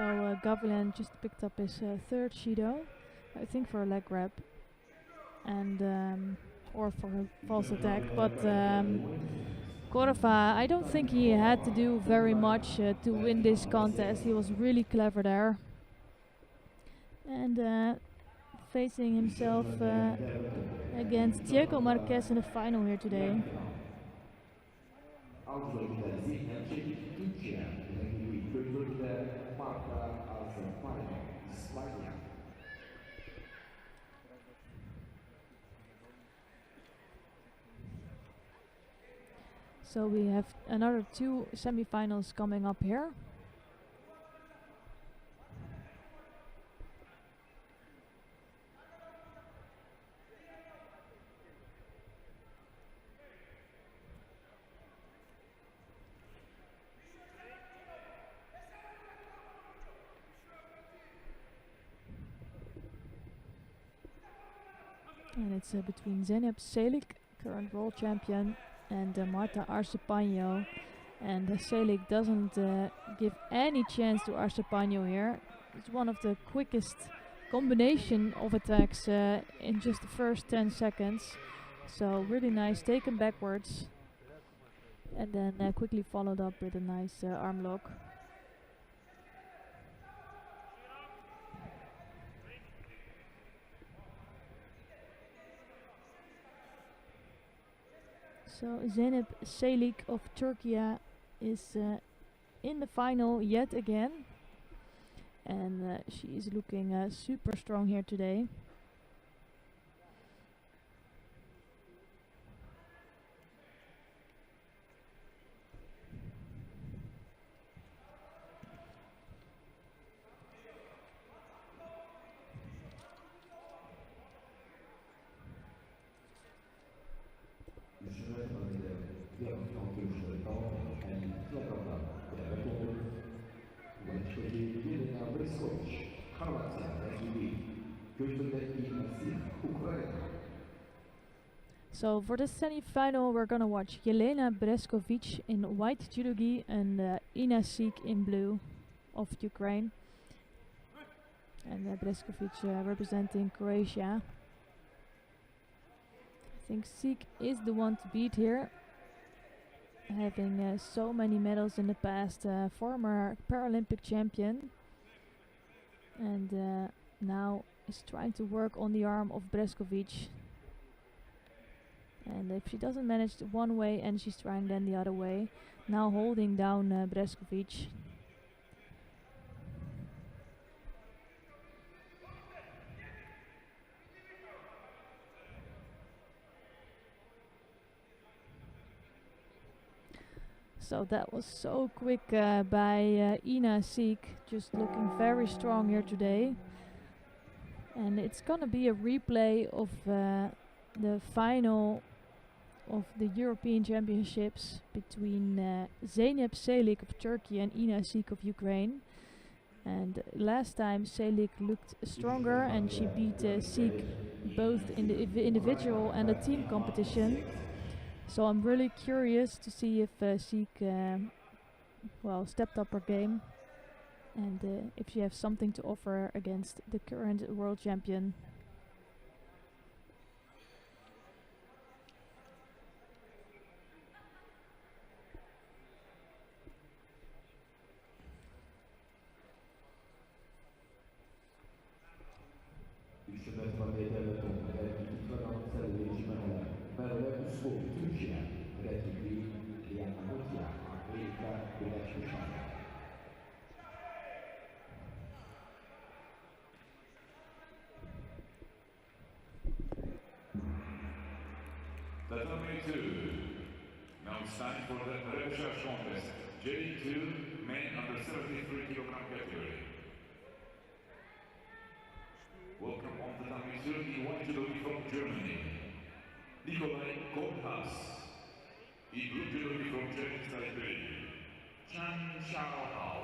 So Gavilan just picked up his third Judo, I think for a leg grab, and or for a false attack. But Korva, I don't think he had to do very much to win this contest. He was really clever there. And facing himself against Diego Marquez in the final here today. Avcılarında Zeynep Çelik Türkiye, rakibi Köyzölü'de Marta Azerbaycan, İspanya. So we have another 2 semifinals coming up here. And it's between Zeynep Çelik, current world champion, and Marta Arcepaño. And Çelik doesn't give any chance to Arcepaño here. It's one of the quickest combination of attacks in just the first 10 seconds. So really nice, taken backwards. And then quickly followed up with a nice arm lock. So Zeynep Çelik of Turkey is in the final yet again, and she is looking super strong here today. So for the semi-final we're gonna watch Jelena Breskovic in white judogi and Ina Sik in blue of Ukraine. And Breskovic representing Croatia. I think Sik is the one to beat here, having so many medals in the past, former Paralympic champion, and now is trying to work on the arm of Breskovic. And if she doesn't manage one way and she's trying then the other way, now holding down Breskovic. So that was so quick by Ina Sik, just looking very strong here today. And it's gonna be a replay of the final of the European Championships between Zeynep Çelik of Turkey and Ina Sik of Ukraine. And last time Çelik looked stronger and she beat Sik both in the individual and the team competition. So I'm really curious to see if Sik stepped up her game and if she has something to offer against the current world champion. The 22. Now it's time for the repechage contest. J2 men under 73 kilogram category. Welcome on the tatami in white judo from Germany, Nikolai Kohlhaas. In blue judo from Chinese Taipei, Chan Xiaohao.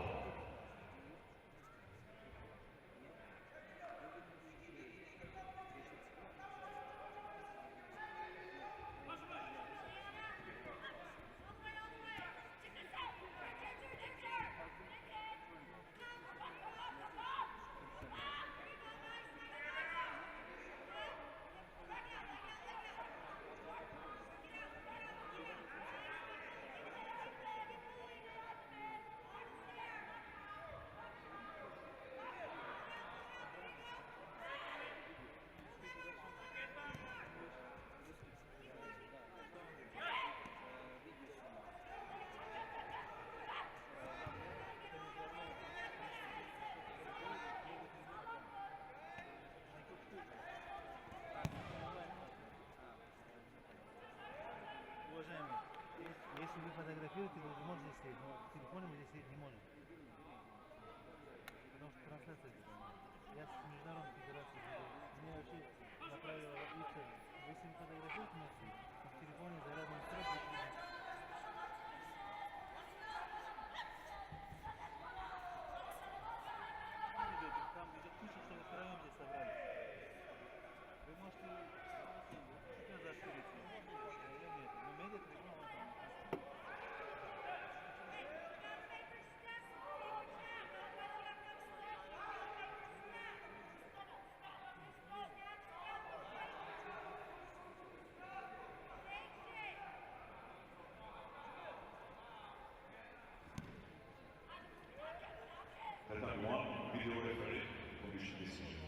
Если вы фотографируете, вы можете сидеть, но в телефоне вы здесь сидеть не можете. Потому что трансляция идет. Я с Международной Федерацией Judo. Мне вообще направила IBSA. Если вы фотографируете, можете, но в телефоне зарядное устройство не можете. Там идет куча, что вы втроем здесь собрались. Вы можете чуть назад перейти. Но медиа-трибуна вон там. That one video referee commission decision.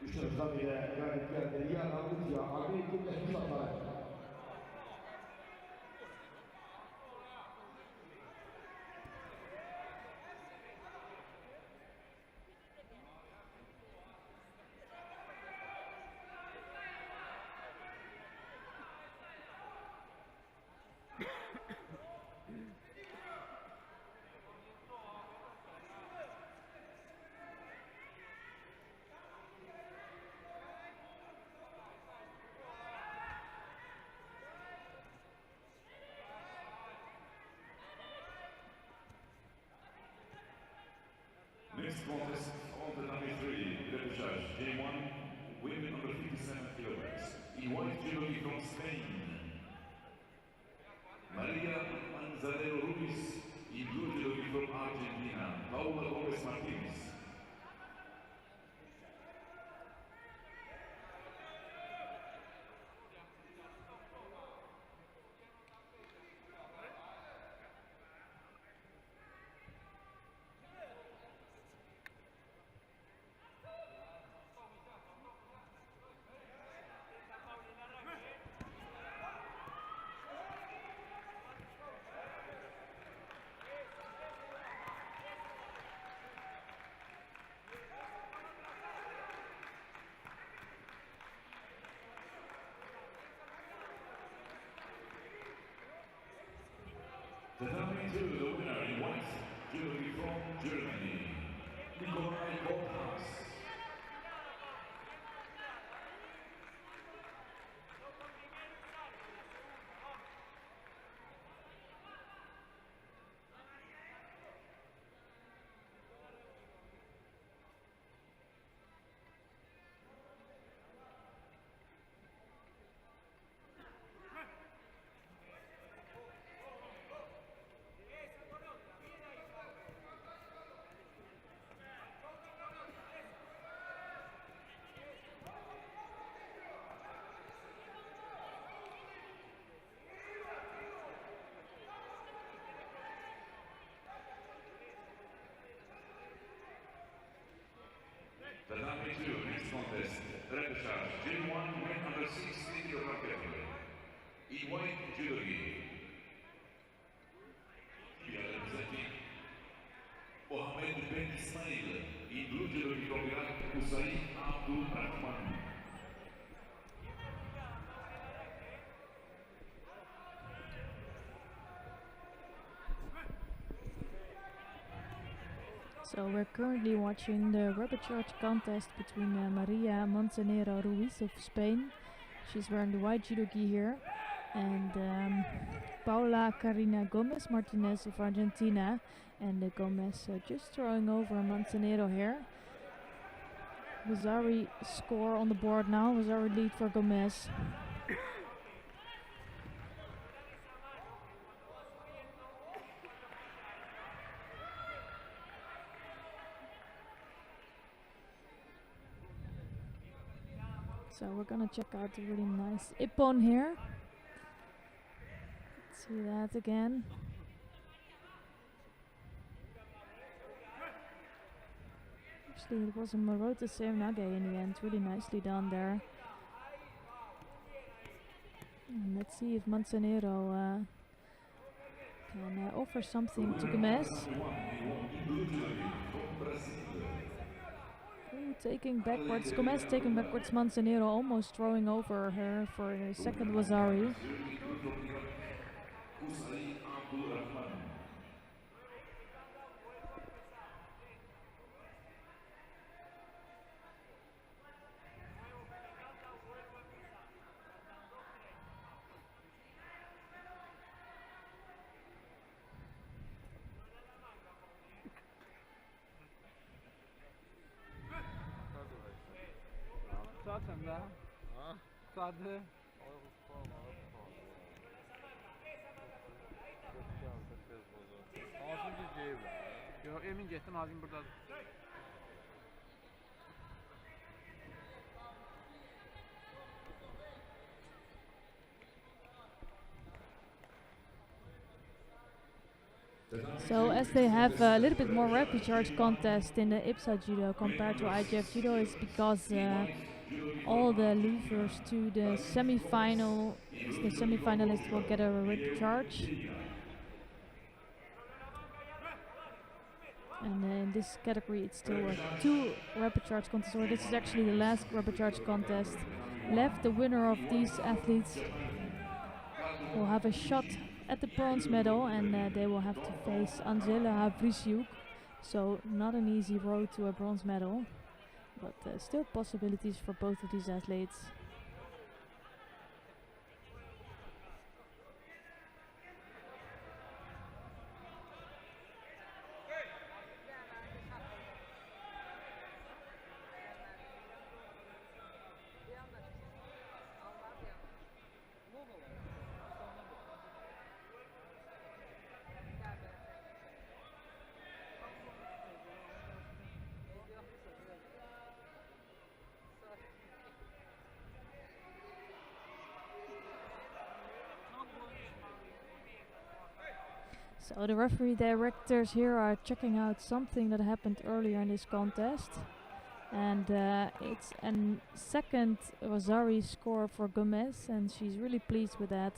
Üçüncüden bile galip geldi. Yandan Rusya, Amerika'nın Esnafları. Next contest on the number 3, the judge, Game 1, women under 57 kilograms. In white judo from Spain, Maria Manzanero Ruiz. In blue judo from Argentina, Paula Gomez Martinez. The number 2, the winner in white, judo from Germany, Nikolai Goldhaus. Tatami 2, next contest. Repechage, J1 men under 60 kilogram category. In white, Judo. We are representing Mohamed Ben Ismail. In blue Judo from Iraq, Hussein Abdul Rahman. So we're currently watching the repechage contest between Maria Manzanero Ruiz of Spain. She's wearing the white judo gi here. And Paula Carina Gomez Martinez of Argentina. And Gomez just throwing over Manzanero here. Vasari score on the board now. Vasari lead for Gomez. So we're gonna check out the really nice ippon here. Let's see that again. Actually, it was a Maroto Serenage in the end. Really nicely done there. And let's see if Manzanero can offer something to Gomez. Taking backwards, Gomez taking backwards, Manzanero almost throwing over her for a second Vasari. Zaten daha. Sadı. Ağzın gideceği var. Yo emin getdim ağzım buradadır. So as they have a little bit more repechage contest in the IBSA Judo compared to IGF Judo, is because all the losers to the semi-final, the semi-finalists will get a repechage. And in this category it's still 2 repechage contests, or this is actually the last repechage contest left. The winner of these athletes will have a shot at the bronze medal, and they will have to face Angela Havrisiuk. So not an easy road to a bronze medal, but still possibilities for both of these athletes. So the referee directors here are checking out something that happened earlier in this contest, and it's a second Vasari score for Gomez, and she's really pleased with that.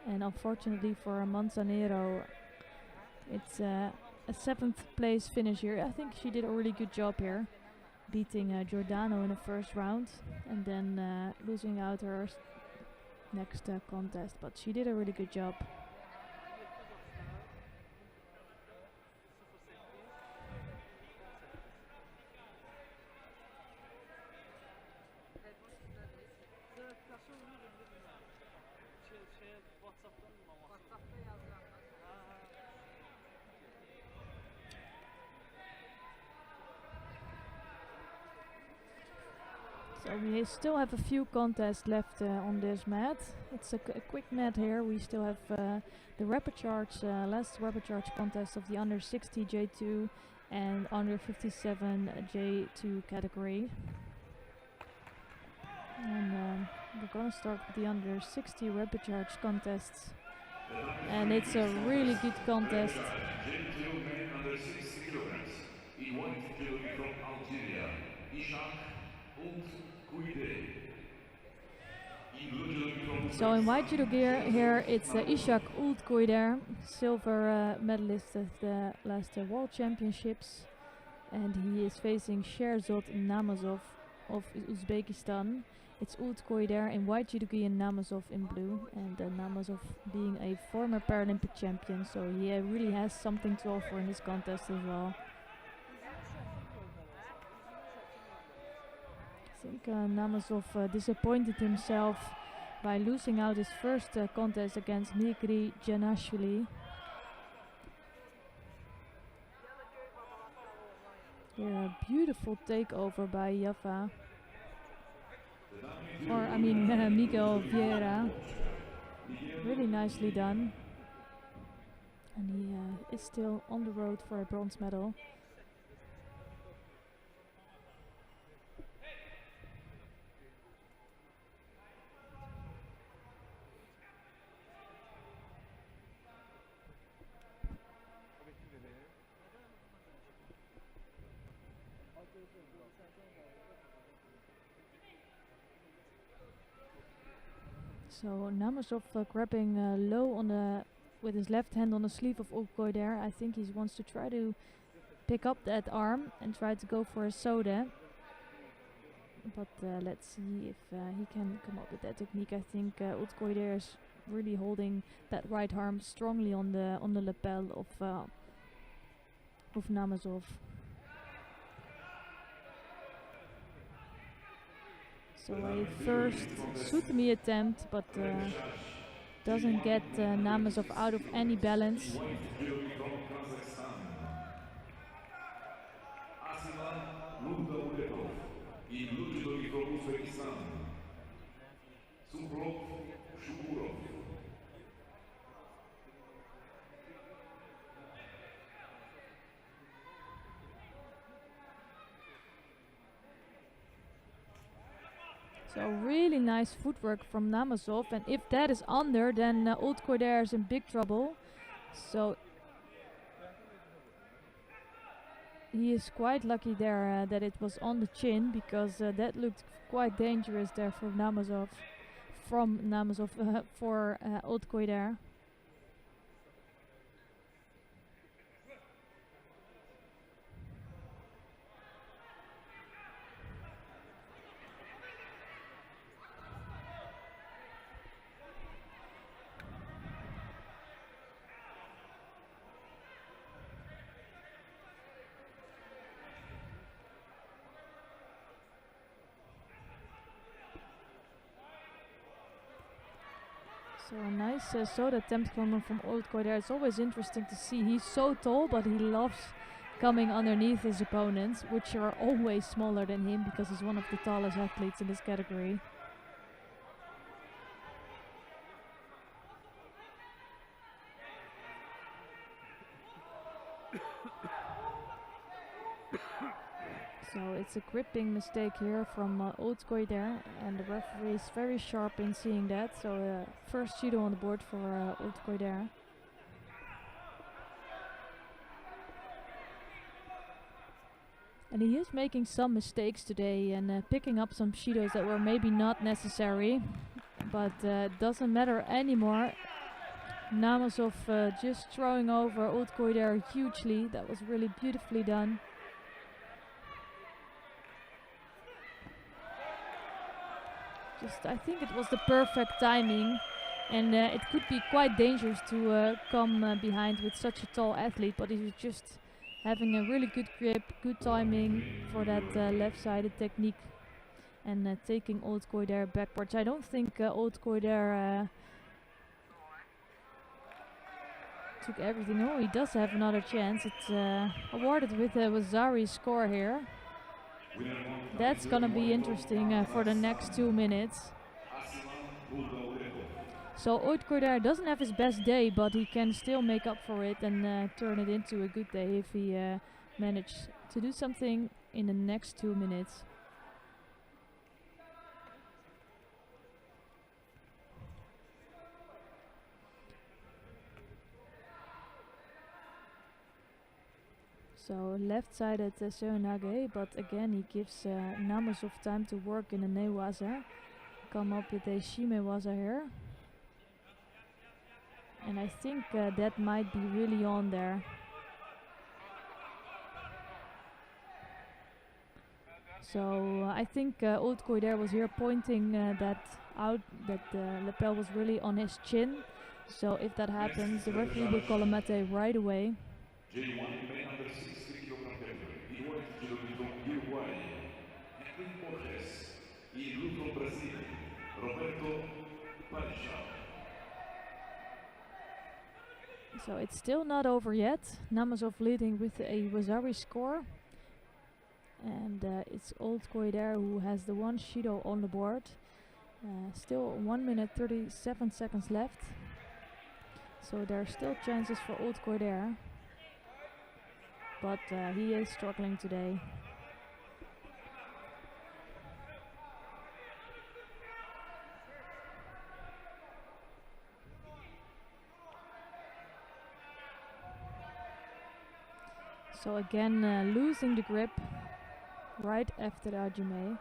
And unfortunately for Manzanero, it's a 7th place finish here. I think she did a really good job here, beating Giordano in the first round and then losing out her next contest, but she did a really good job. So we still have a few contests left on this mat. It's a quick mat here. We still have the repechage, last repechage contest of the under 60 J2 and under 57 J2 category. And we're gonna start with the under 60 repechage contests. And it's a really good contest. J2 men under 60 kilograms. In white judo from Algeria, Ishak und Kuide. In blue judo from So in white judo gear Uzbekistan, here, it's Nazarov. Ishak Ultkoyder, silver medalist at the last World Championships, and he is facing Sherzod Namazov of Uzbekistan. It's Ultkoyder in white judo gear and Namazov in blue, and Namazov being a former Paralympic champion, so he really has something to offer in this contest as well. I think Namazov disappointed himself by losing out his first contest against Nigri Janashvili. Here a beautiful takeover by Jaffa. Miguel Vieira. Really nicely done. And he is still on the road for a bronze medal. So Namazov grabbing low on the with his left hand on the sleeve of Ulkoy there. I think he wants to try to pick up that arm and try to go for a soda. But let's see if he can come up with that technique. I think Ulkoy there is really holding that right arm strongly on the lapel of Namazov. So a first Sutami attempt, but doesn't get Namazov out of any balance. So really nice footwork from Namazov, and if that is under, then Ulkoy there is in big trouble. So he is quite lucky there that it was on the chin, because that looked quite dangerous there for Namazov, for Ulkoy there. So a nice soda attempt coming from Ulkoy there. It's always interesting to see. He's so tall, but he loves coming underneath his opponents, which are always smaller than him, because he's one of the tallest athletes in this category. So it's a gripping mistake here from Ulkoy there, and the referee is very sharp in seeing that. So first judo on the board for Ulkoy there. And he is making some mistakes today and picking up some shidos that were maybe not necessary, but doesn't matter anymore. Namazov just throwing over Ulkoy there hugely. That was really beautifully done. I think it was the perfect timing, and it could be quite dangerous to come behind with such a tall athlete, but he was just having a really good grip, good timing for that left-sided technique, and taking Ulkoy there backwards. I don't think Ulkoy there took everything. Oh, he does have another chance. It's awarded with a Wazari score here. That's gonna be interesting for the next 2 minutes. So Ulkoy there doesn't have his best day, but he can still make up for it and turn it into a good day if he manages to do something in the next 2 minutes. So left-sided Seonage, but again he gives Namazov time to work in a newaza, come up with a shimewaza here. And I think that might be really on there. So I think Old Koy there was here pointing that out, that the lapel was really on his chin. So if that happens, the referee will call a mate right away. J1 men under 60 kilogram category. Igual Judo from Uruguay. Henry Borges. Y from Brazil. Roberto Paixão. So it's still not over yet. Namazov leading with a Wazari score. And it's Old Koy there who has the one Shido on the board. Still 1 minute 37 seconds left. So there are still chances for Old Koy there. But he is struggling today. So again losing the grip right after the Ajime.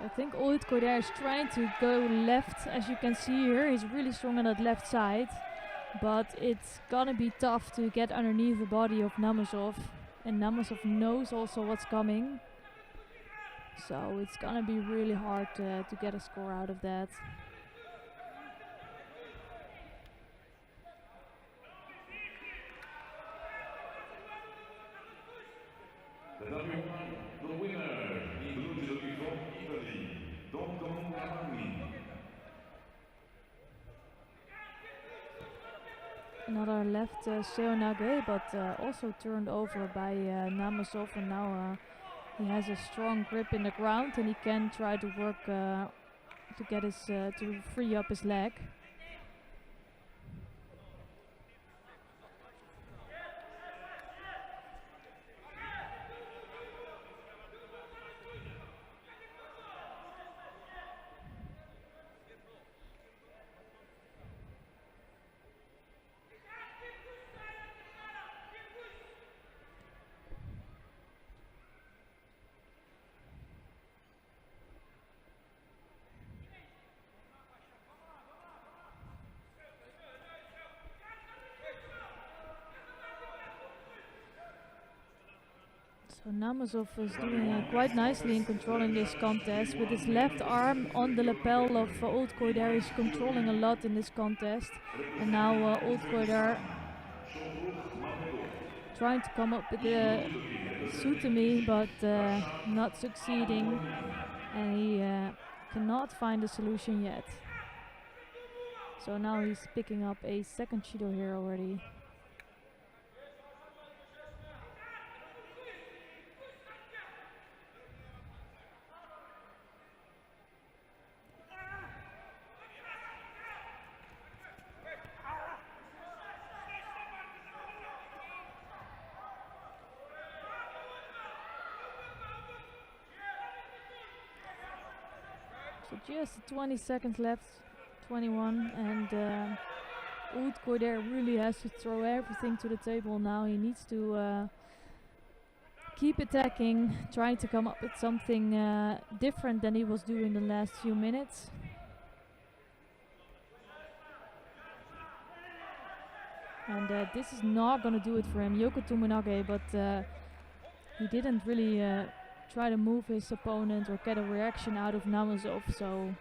I think Old Koy there is trying to go left, as you can see here. He's really strong on that left side, but it's gonna be tough to get underneath the body of Namazov, and Namazov knows also what's coming. So it's gonna be really hard to get a score out of that. The W1, the winner, in blue judo from Italy, Don Cavani. Another left Seonage, but also turned over by Namazov, and now he has a strong grip in the ground, and he can try to work to get his to free up his leg. So Namazov is doing quite nicely in controlling this contest. With his left arm on the lapel of Old Koy there, he's controlling a lot in this contest. And now Old Koy there trying to come up with the Sutami, but not succeeding. And he cannot find a solution yet. So now he's picking up a second Shido here already. So just 20 seconds left, 21, and Old Koy there really has to throw everything to the table now. He needs to keep attacking, trying to come up with something different than he was doing the last few minutes. And this is not going to do it for him. Yoko Tomonage, but he didn't really try to move his opponent or get a reaction out of Namazov, so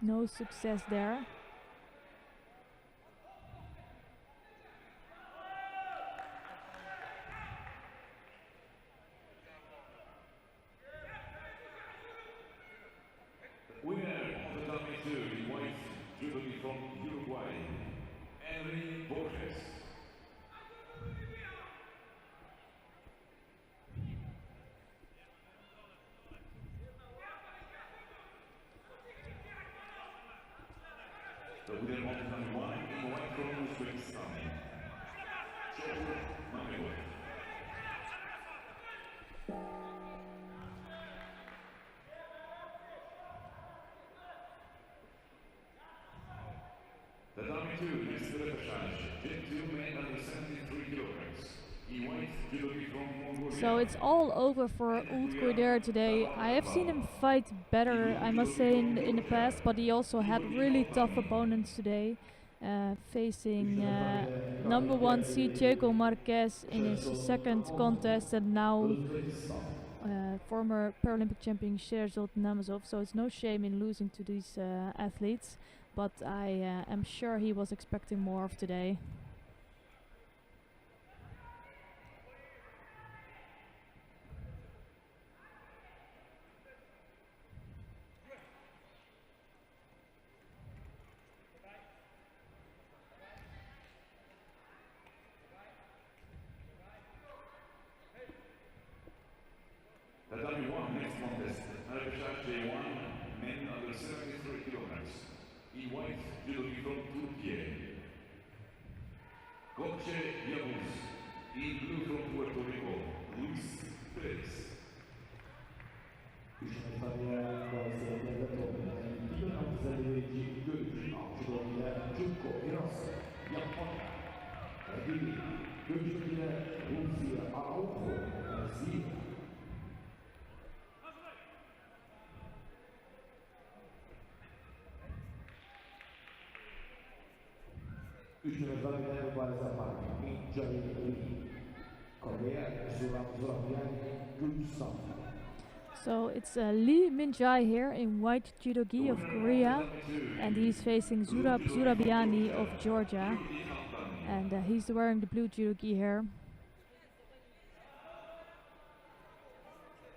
no success there. Winner of the W2 in white judo from Uruguay, Henry Borges. Winner of number 1 in white from Uzbekistan. Shofar Mamedov. Tatami 2, next to the challenge. Gen 2 men under 73 kilograms. In white, Judo from Mongolia. So it's all over for Ultkoider today. I have seen him fight better, I must say, in the past, but he also had really tough opponents today. Facing number 1 seed Diego Marquez in his second contest, and now former Paralympic champion Sherzod Namazov. So it's no shame in losing to these athletes, but I am sure he was expecting more of today. Tatami 1, next contest. Arabisha J1, men under 73 kilograms. In white, Judo from Turkey. Gökçe Yavuz. In blue from Puerto Rico, Luis Perez. Üçüncü Galatasaray'da toplanan 2050 görüş avcılığıyla Türko Miras Japonya. Rakibi görüşüyle Rusya Araujo Brasil. Üçüncü Galatasaray'da mübareze yapan Minjali Korea, Zurabian, Gürcistan. So it's Lee Min-jae here in white judogi of Korea, and he's facing Zurab Zurabiani of Georgia, and he's wearing the blue judogi here.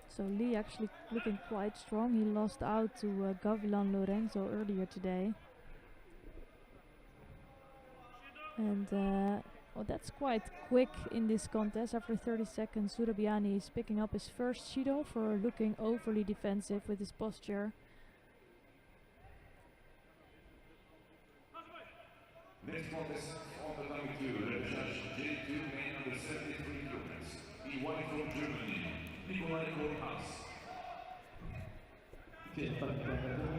So Lee actually looking quite strong. He lost out to Gavilan Lorenzo earlier today. And well, that's quite quick in this contest. After 30 seconds, Zurabiani is picking up his first Judo for looking overly defensive with his posture. Next contest on the number 2, Rebshach J2 men under 73 kilograms. In white from Germany, Nikolai Kohlhaas. İkinci takımda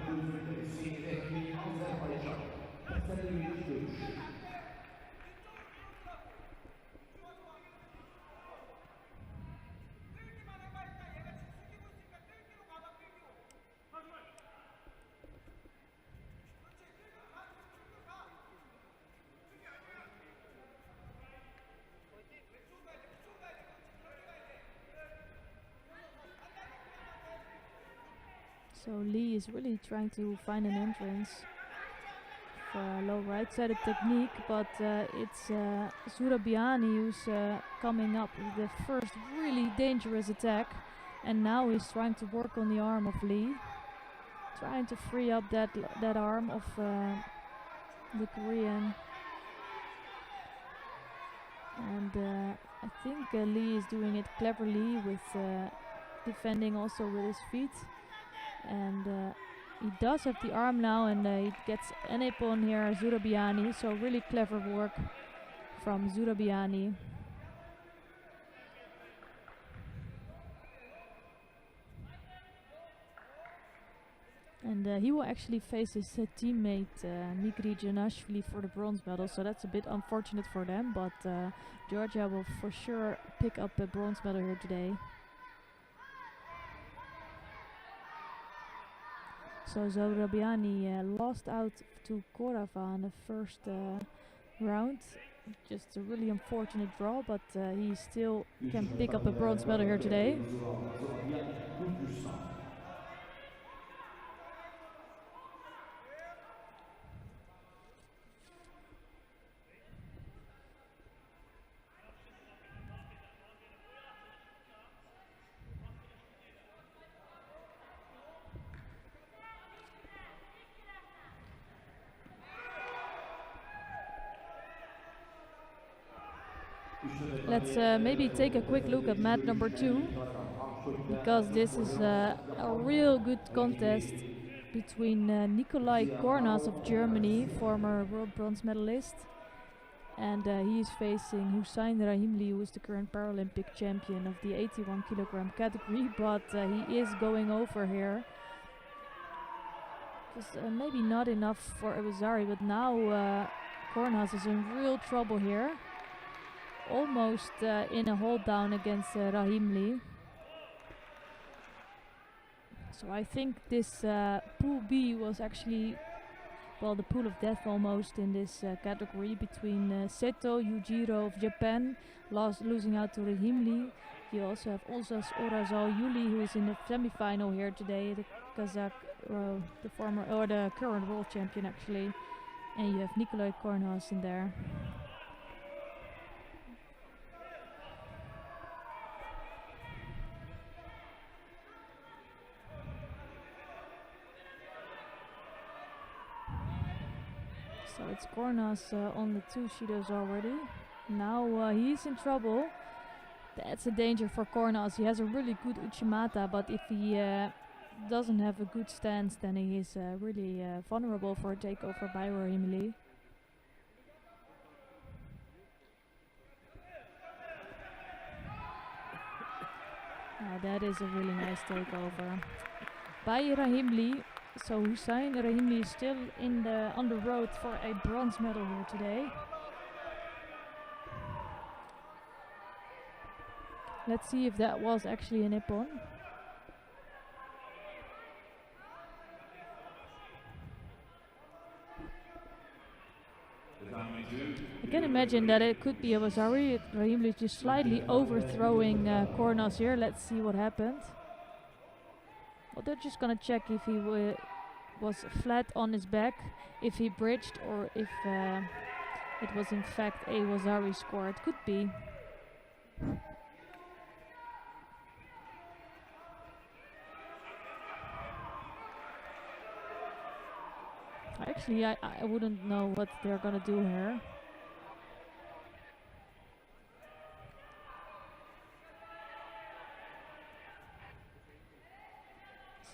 gözünü Hüseyin Ehmi Azerbaycan. Tasarıyla görüş. So Lee is really trying to find an entrance for a low right-sided technique, but it's Zurabiani who's coming up with the first really dangerous attack, and now he's trying to work on the arm of Lee, trying to free up that arm of the Korean. And I think Lee is doing it cleverly with defending also with his feet. And he does have the arm now, and he gets an ippon here, Zurabiani. So really clever work from Zurabiani. And he will actually face his teammate Migri Janashvili for the bronze medal, so that's a bit unfortunate for them, but Georgia will for sure pick up a bronze medal here today. So Zurabiani lost out to Korava in the first round. Just a really unfortunate draw, but he still can pick up a bronze medal here today. Let's maybe take a quick look at mat number 2, because this is a real good contest between Nikolai Kornas of Germany, former world bronze medalist, and he is facing Hussein Rahimli, who is the current Paralympic champion of the 81 kilogram category, but he is going over here. Just maybe not enough for Iwasari, but now Kornas is in real trouble here. Almost in a hold down against Rahimli. So I think this Pool B was actually, well, the pool of death almost in this category between Seto Yujiro of Japan losing out to Rahimli. You also have Ozas Orazal Yuli, who is in the semi-final here today, the Kazakh, the former or the current world champion actually, and you have Nikolai Kornas in there. So it's Kornas on the 2 Shidos already. Now he's in trouble. That's a danger for Kornas. He has a really good Uchimata, but if he doesn't have a good stance, then he is really vulnerable for a takeover by Rahimli. That is a really nice takeover by Rahimli. So Hussein Rahimli is still on the road for a bronze medal here today. Let's see if that was actually a Nippon. I can imagine that it could be a Iwasari. Rahimli just slightly overthrowing Kornas here. Let's see what happened. Well, they're just gonna check if he was flat on his back, if he bridged, or if it was in fact a Iwasari score. It could be. Actually, I wouldn't know what they're gonna do here.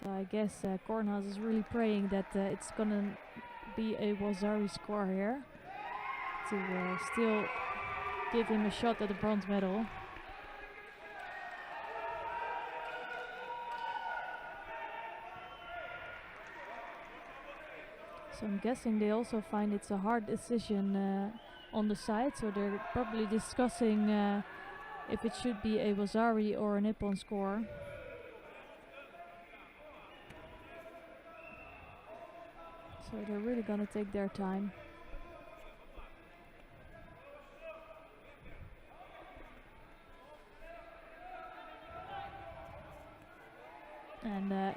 So I guess Kornas is really praying that it's gonna be a Iwasari score here to still give him a shot at the bronze medal. So I'm guessing they also find it's a hard decision on the side, so they're probably discussing if it should be a Iwasari or a Nippon score. So they're really gonna take their time. And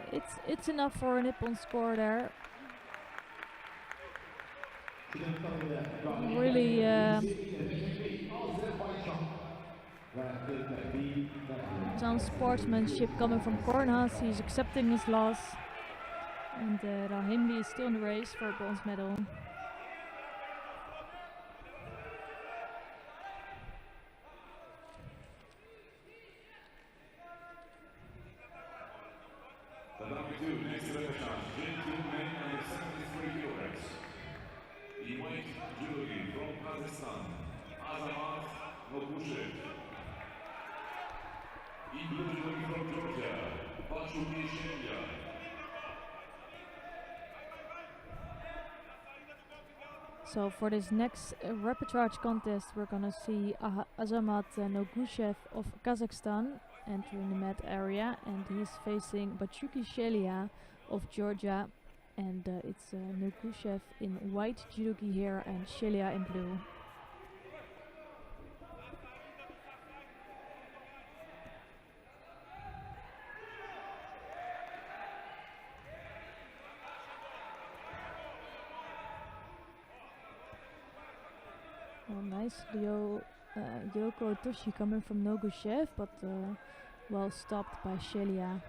it's enough for a Nippon score there. Really some sportsmanship coming from Kornas. He's accepting his loss. And Rahimli is still in the race for a bronze medal. Next event challenge, Gen 2 men under 73 kilograms. White Judo from Kazakhstan, Azamat Nogushev. Blue Judo from Georgia, Pachuki Shelia. So for this next rapid charge contest, we're gonna see Azamat Nogushev of Kazakhstan entering the mat area, and he's facing Bachuki Shelia of Georgia, and it's Nogushev in white judogi here and Shelia in blue. Well, nice Yoko Toshi coming from Nogushev, but well stopped by Shelia.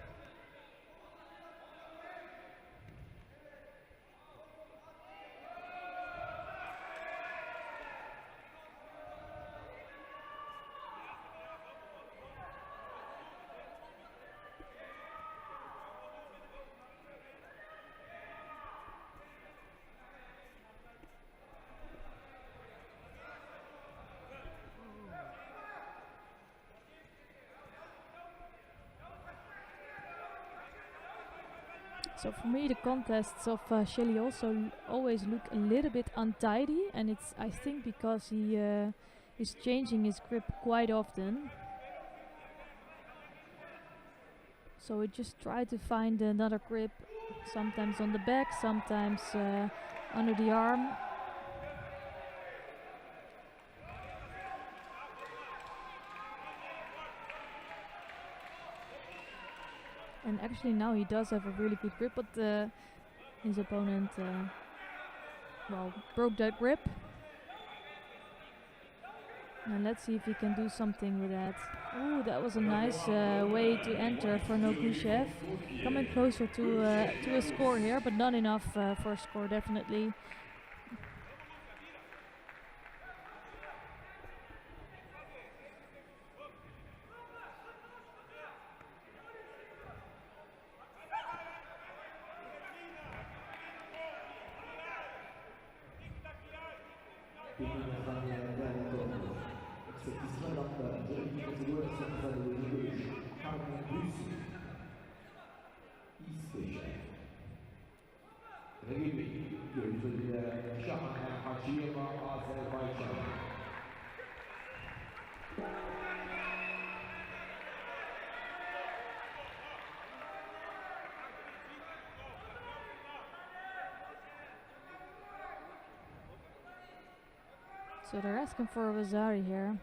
So for me, the contests of Shelly also always look a little bit untidy, and it's, I think, because he is changing his grip quite often. So we just try to find another grip, sometimes on the back, sometimes under the arm. And actually now he does have a really good grip, but his opponent well, broke that grip. And let's see if he can do something with that. Ooh, that was a nice way to enter for Nogushev. Coming closer to a score here, but not enough for a score, definitely. So they're asking for a Vasari here.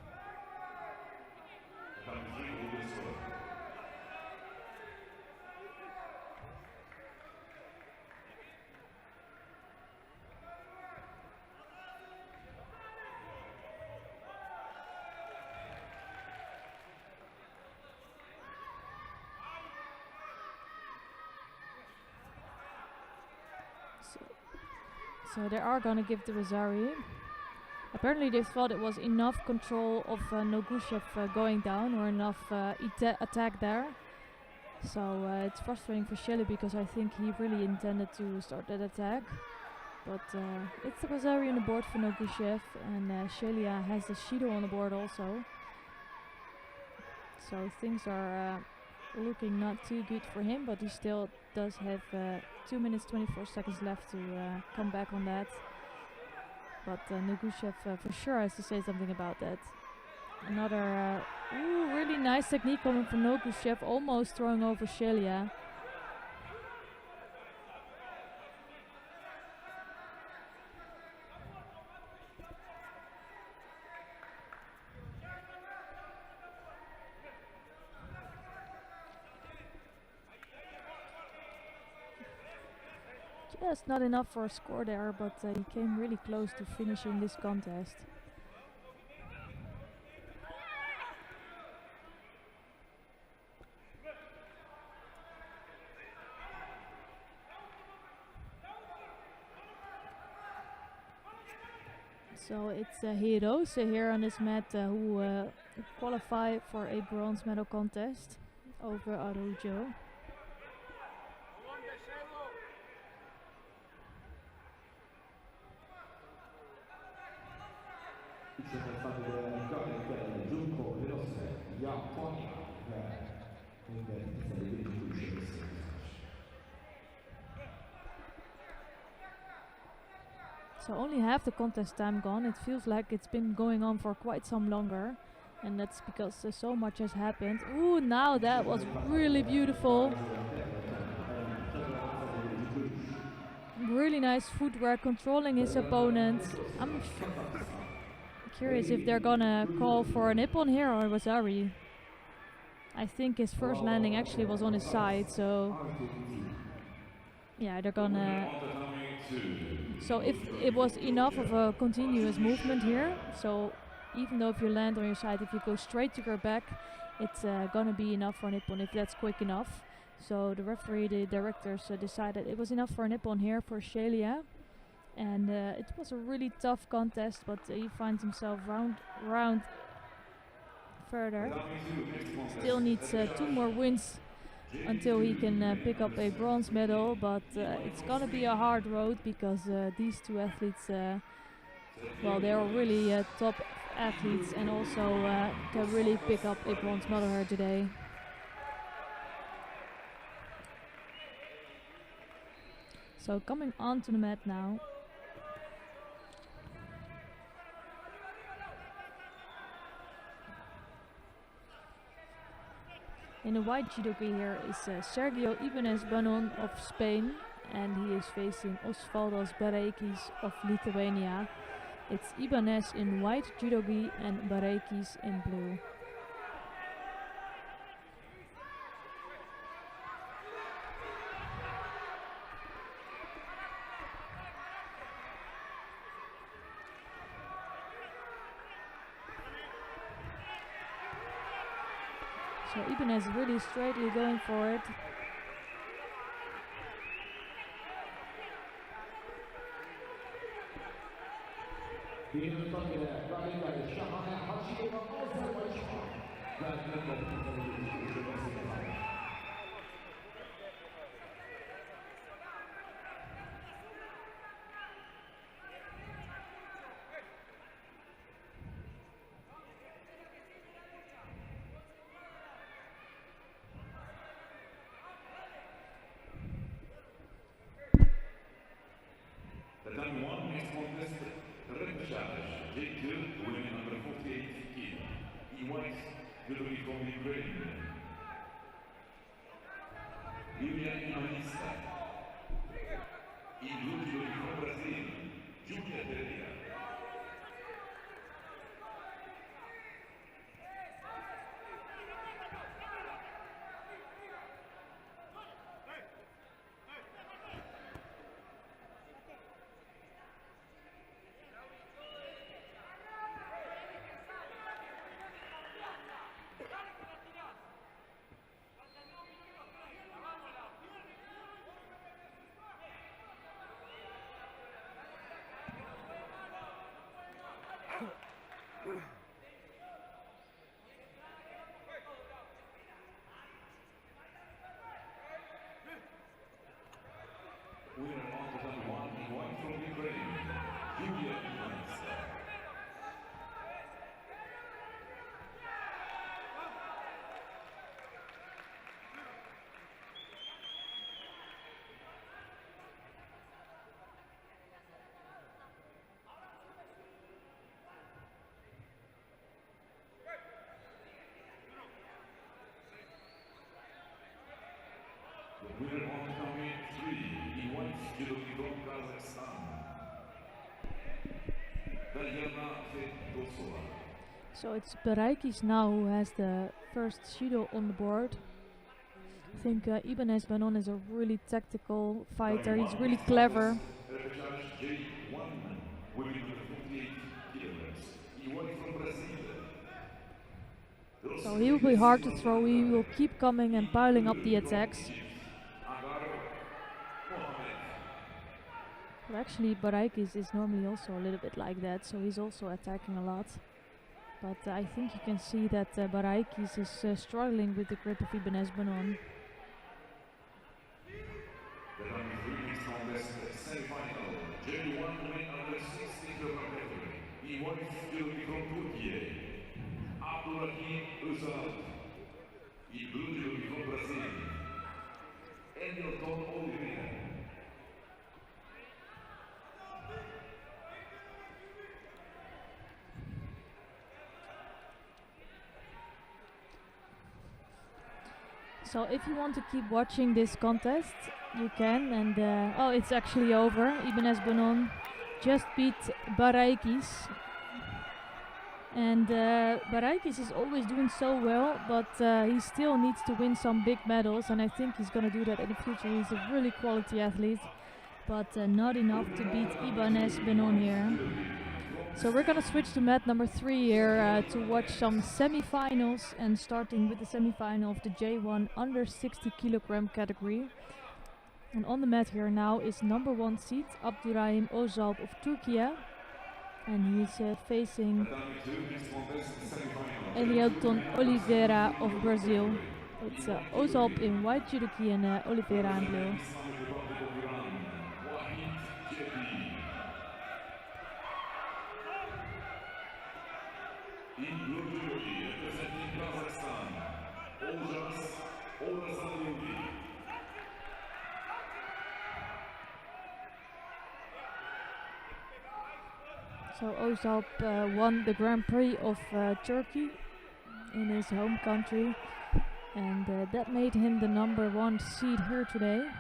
So they are gonna give the Vasari. Apparently they thought it was enough control of Nogushev going down, or enough attack there. So it's frustrating for Shelly, because I think he really intended to start that attack. But it's the Vasari on the board for Nogushev, and Shelia has the Judo on the board also. So things are looking not too good for him, but he still does have 2 minutes 24 seconds left to come back on that. But Nogushev for sure has to say something about that. Another really nice technique coming from Nogushev, almost throwing over Shelia. Just not enough for a score there, but he came really close to finishing this contest. So it's Hirose here on this mat who qualified for a bronze medal contest over Araujo. So only half the contest time gone. It feels like it's been going on for quite some longer, and that's because so much has happened. Ooh, now that was really beautiful. Really nice footwork, controlling his opponent. I'm curious if they're gonna call for a Nippon here or Vasari. I think his first landing actually was on his side, so yeah, they're gonna. So if it was enough of a continuous movement here, so even though if you land on your side, if you go straight to your back, it's gonna be enough for a Nippon if that's quick enough. So the referee, the directors decided it was enough for a Nippon here for Shelia. And it was a really tough contest, but he finds himself round further. Still needs 2 more wins until he can pick up a bronze medal, but it's gonna be a hard road, because these two athletes, well, they are really top athletes, and also can really pick up a bronze medal here today. So coming onto the mat now. In the white judogi here is Sergio Ibanez Banon of Spain, and he is facing Osvaldos Bareikis of Lithuania. It's Ibanez in white judogi and Bareikis in blue. So Ibanez really straightly going for it. The time one next contest, the red challenge, J2, women number 48 kilo. E1 will be from Ukraine. Julia Imanista. E2 from Brazil, Julia Pereira. Winner on the number one from Ukraine, Julia Imanista. The winner on the number 3, E1 Judo from Kazakhstan, Diana Fedosova. So it's Bareikis now who has the first judo on the board. I think Ibanez Banon is a really tactical fighter. He's really clever. So he will be hard to throw. He will keep coming and piling up the attacks. Well, actually, Bareikis is normally also a little bit like that, so he's also attacking a lot. But I think you can see that Bareikis is struggling with the grip of Ibanez Banon. The number 3 is contest semifinal. J1 women under 16 kilogram category. E1 will be from Turkey. Abdurrahim Özal. E2 will be from Brazil. Elton Oliveira. So if you want to keep watching this contest, you can. And oh, it's actually over. Ibanez Banon just beat Bareikis. And Bareikis is always doing so well, but he still needs to win some big medals, and I think he's going to do that in the future. He's a really quality athlete, but not enough to beat Ibanez Banon here. So we're going to switch to mat number 3 here to watch some semi-finals, and starting with the semi-final of the J1 under 60 kilogram category. And on the mat here now is number 1 seed Abdurrahim Özal of Turkey, and he's facing Elton Oliveira of Brazil. It's Özal in white judogi and Oliveira in blue. In blue judogi, representing Kazakhstan, Oljas Olazaliugi. So Ozalp won the Grand Prix of Turkey in his home country, and that made him the #1 seed here today.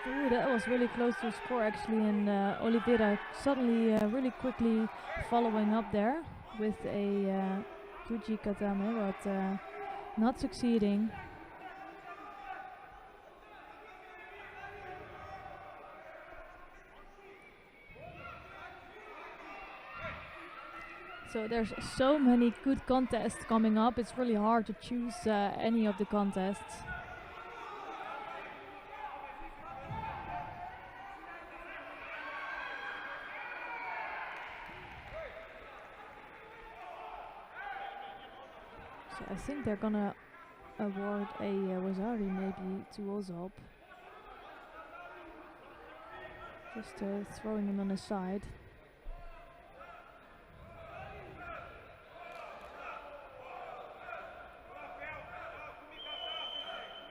Ooh, that was really close to score actually, and Oliveira suddenly really quickly following up there with a Kuji Katame, but not succeeding. So there's so many good contests coming up, it's really hard to choose any of the contests. So I think they're gonna award a Rosari maybe to Ozalp. Just throwing him on the side.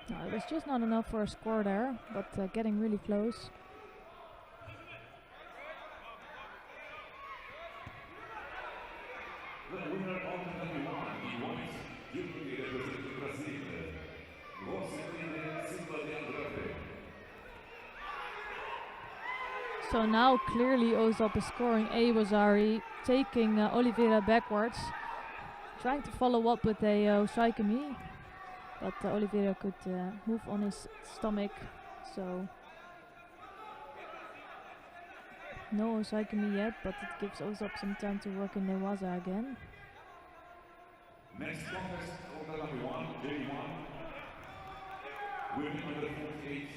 No, it was just not enough for a score there, but getting really close. The winner of the #1 in white, Judo representing Brazil, Silva de Andrade. So now clearly Ozalp is scoring a Rosari, taking Oliveira backwards, trying to follow up with a Osaikami, but Oliveira could move on his stomach, so no Osaikami yet, but it gives Ozalp some time to work in Newaza again. Next contest of the #1, J1, women under 48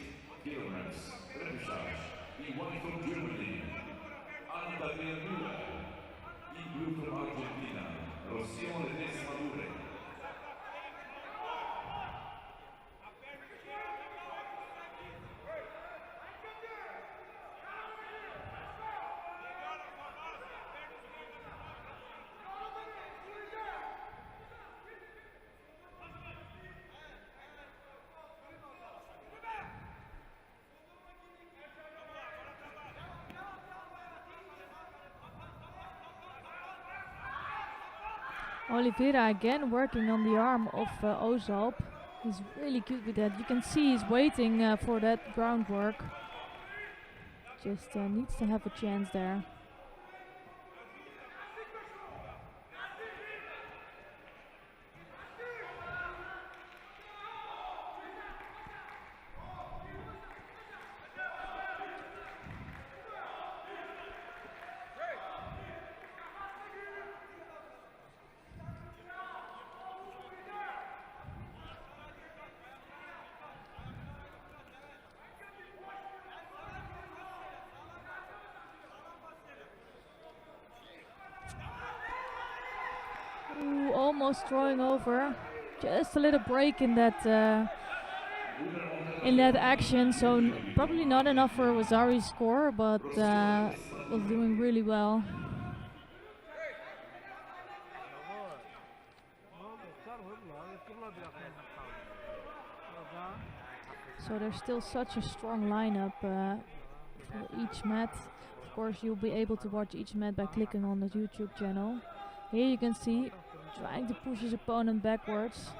kilograms, repechage, in white from Germany, Anna-Maria Müller, in blue from Argentina, Rocio Renes Madure. Oliveira again working on the arm of Ozalp. He's really good with that. You can see he's waiting for that groundwork. Just needs to have a chance there. Ooh, almost throwing over. Just a little break in that action, so probably not enough for a Rosari score, but was doing really well. So there's still such a strong lineup for each mat. Of course, you'll be able to watch each mat by clicking on the YouTube channel. Here you can see trying to push his opponent backwards.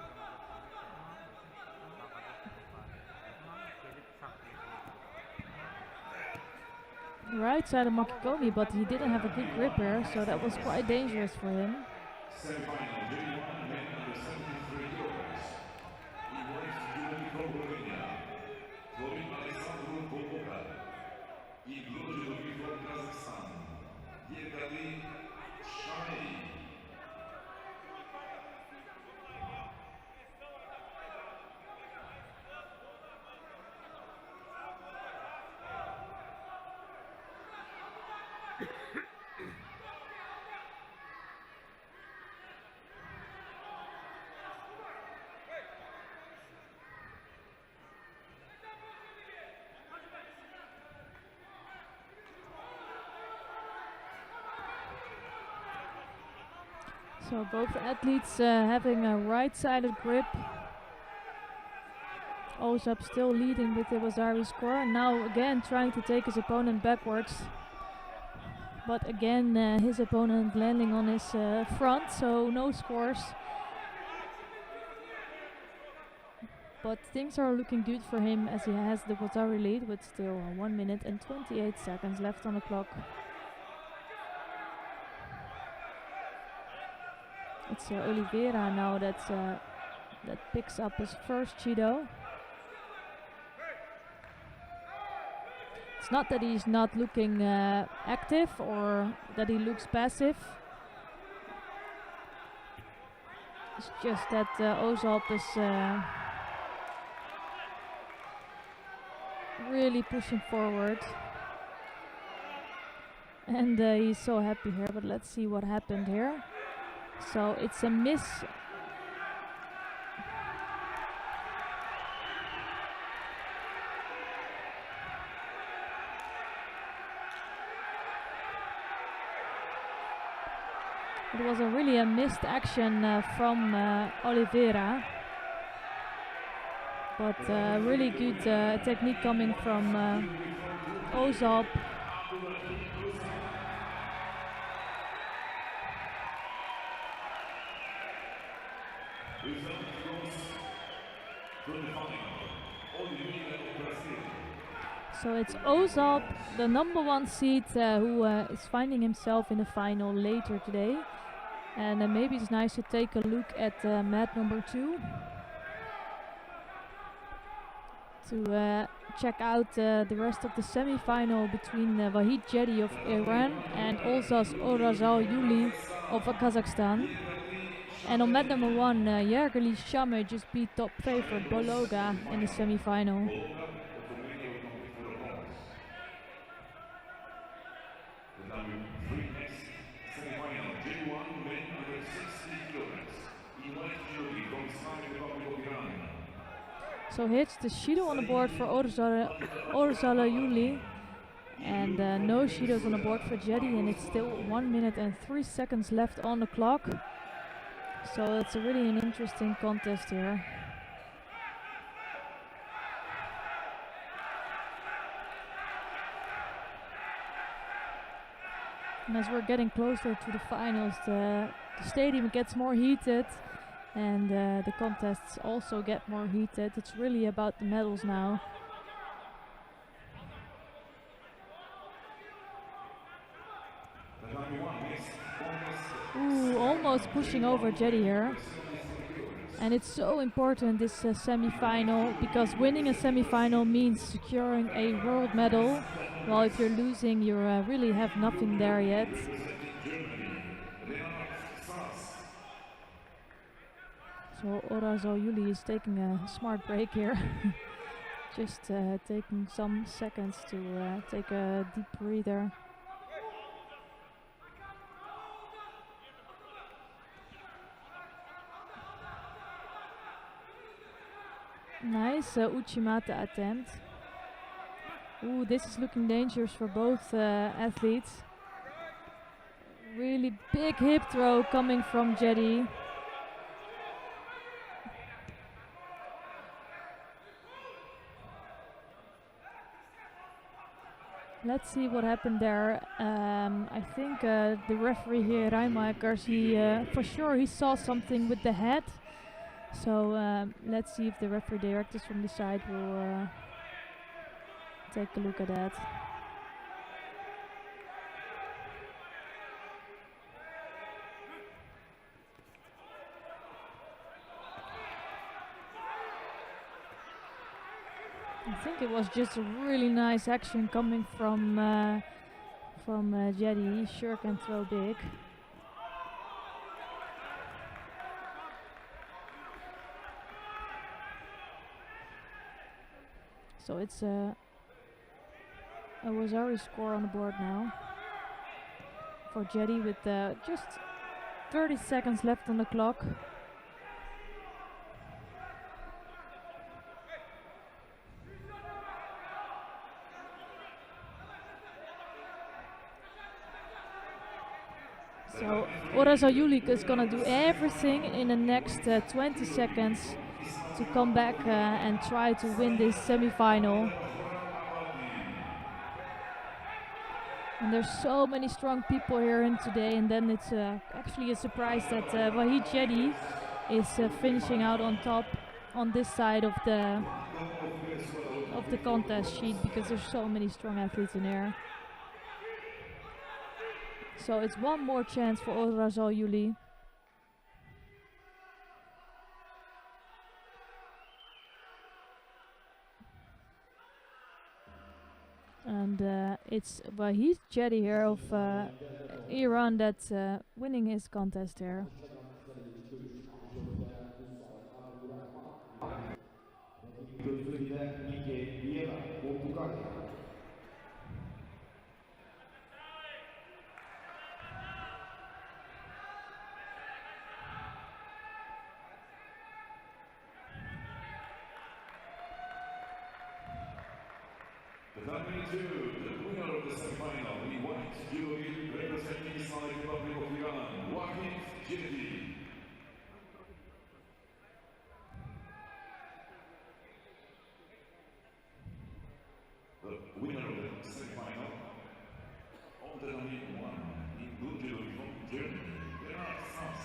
Right side of Makikomi, but he didn't have a good grip here, so that was quite dangerous for him. Semifinal, J1, men under 73 kilograms. In white, Judo from Romania, Florin Alexandru Koboka. In blue, Judo from Kazakhstan, Yergali Shamei. So both athletes having a right-sided grip. Ozap still leading with the Wazari score. And now again trying to take his opponent backwards. But again his opponent landing on his front, so no scores. But things are looking good for him as he has the Wazari lead with still 1 minute and 28 seconds left on the clock. It's Oliveira now that picks up his first Judo. It's not that he's not looking active or that he looks passive. It's just that Ozap is really pushing forward. And he's so happy here, but let's see what happened here. So it's a miss. It was really a missed action from Oliveira. But really good technique coming from Ozap. So it's Ozap, the #1 seed, who is finding himself in the final later today. And maybe it's nice to take a look at mat #2 to check out the rest of the semi-final between Wahid Jedi of Iran and Olzas Orazal Yuli of Kazakhstan. And on mat #1, Yergeli Shame just beat top favorite Bologa in the semi-final. So hits the Shido on the board for Orzala Yuli. And no Shidos on the board for Jedi, and it's still 1 minute and 3 seconds left on the clock. So it's really an interesting contest here. And as we're getting closer to the finals, the stadium gets more heated. And the contests also get more heated. It's really about the medals now. Ooh, almost pushing over Jedi here. And it's so important, this semi-final, because winning a semi-final means securing a world medal. While if you're losing, you really have nothing there yet. So Orazal Yuli is taking a smart break here. Just taking some seconds to take a deep breather. Nice Uchimata attempt. Ooh, this is looking dangerous for both athletes. Really big hip throw coming from Jedi. Let's see what happened there. I think the referee here, Rijmakers, for sure he saw something with the head. So let's see if the referee directors from the side will take a look at that. I think it was just a really nice action coming from Jedi. He sure can throw big. So it's a Wazari score on the board now for Jedi with just 30 seconds left on the clock. So Orazajulik is gonna do everything in the next 20 seconds to come back and try to win this semi-final. And there's so many strong people here in today, and then it's actually a surprise that Wahid Jedi is finishing out on top on this side of the contest sheet, because there's so many strong athletes in there. So it's one more chance for Orazajulik. And it's Wahid Jedi here of Iran that's winning his contest here. The winner of the semi-final in white, judo representing Islamic Republic of Iran, Wahid Jedi. The winner of the semi-final, on the number 1 in blue judo from Germany, Bernard Sans.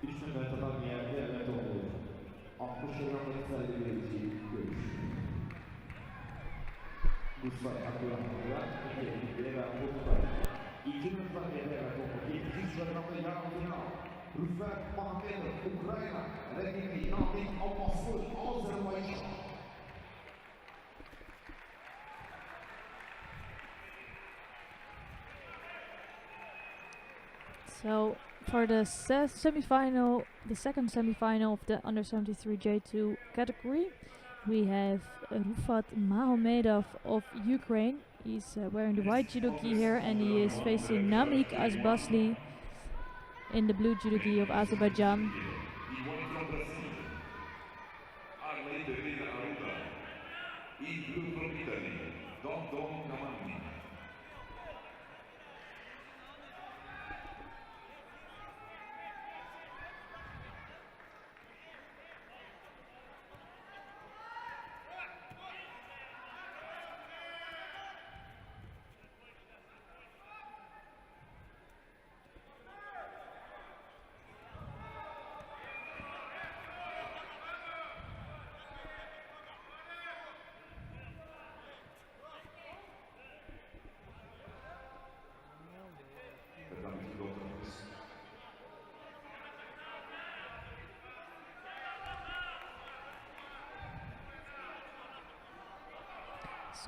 İçinde taban yerde evet olur. 60 gramlık sergileyici görüş. Ruslar Abdülhamid'e ikinci ve Portugal. İkinci müzakere evet olur. İkinci gramlı yarım final. Ruslar Mahmedov, Ukrayna. Rakibi Namik Almaslı, Azerbaycan. So for the semi-final, the second semi-final of the under 73 J2 category, we have Rufat Mahomedov of Ukraine. He's wearing the white judo gi here, and he is facing Namik Azbasli in the blue judo gi of Azerbaijan.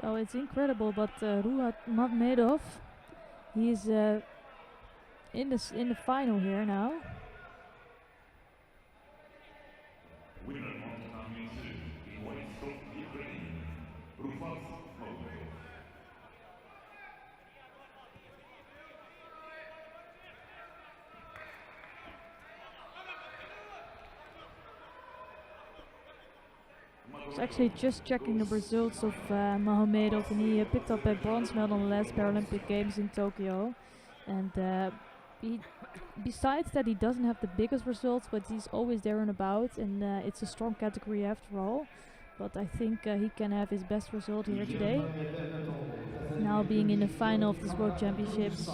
So it's incredible, but Ruhat Mahmedov, he's in the final here now. Winner of the in white from Ukraine, Rufat Mahmedov. I was actually just checking the results of Mahomedov, and he picked up a bronze medal in the last Paralympic Games in Tokyo. And besides that, he doesn't have the biggest results, but he's always there and about, and it's a strong category after all. But I think he can have his best result here today, now being in the final of this World Championships.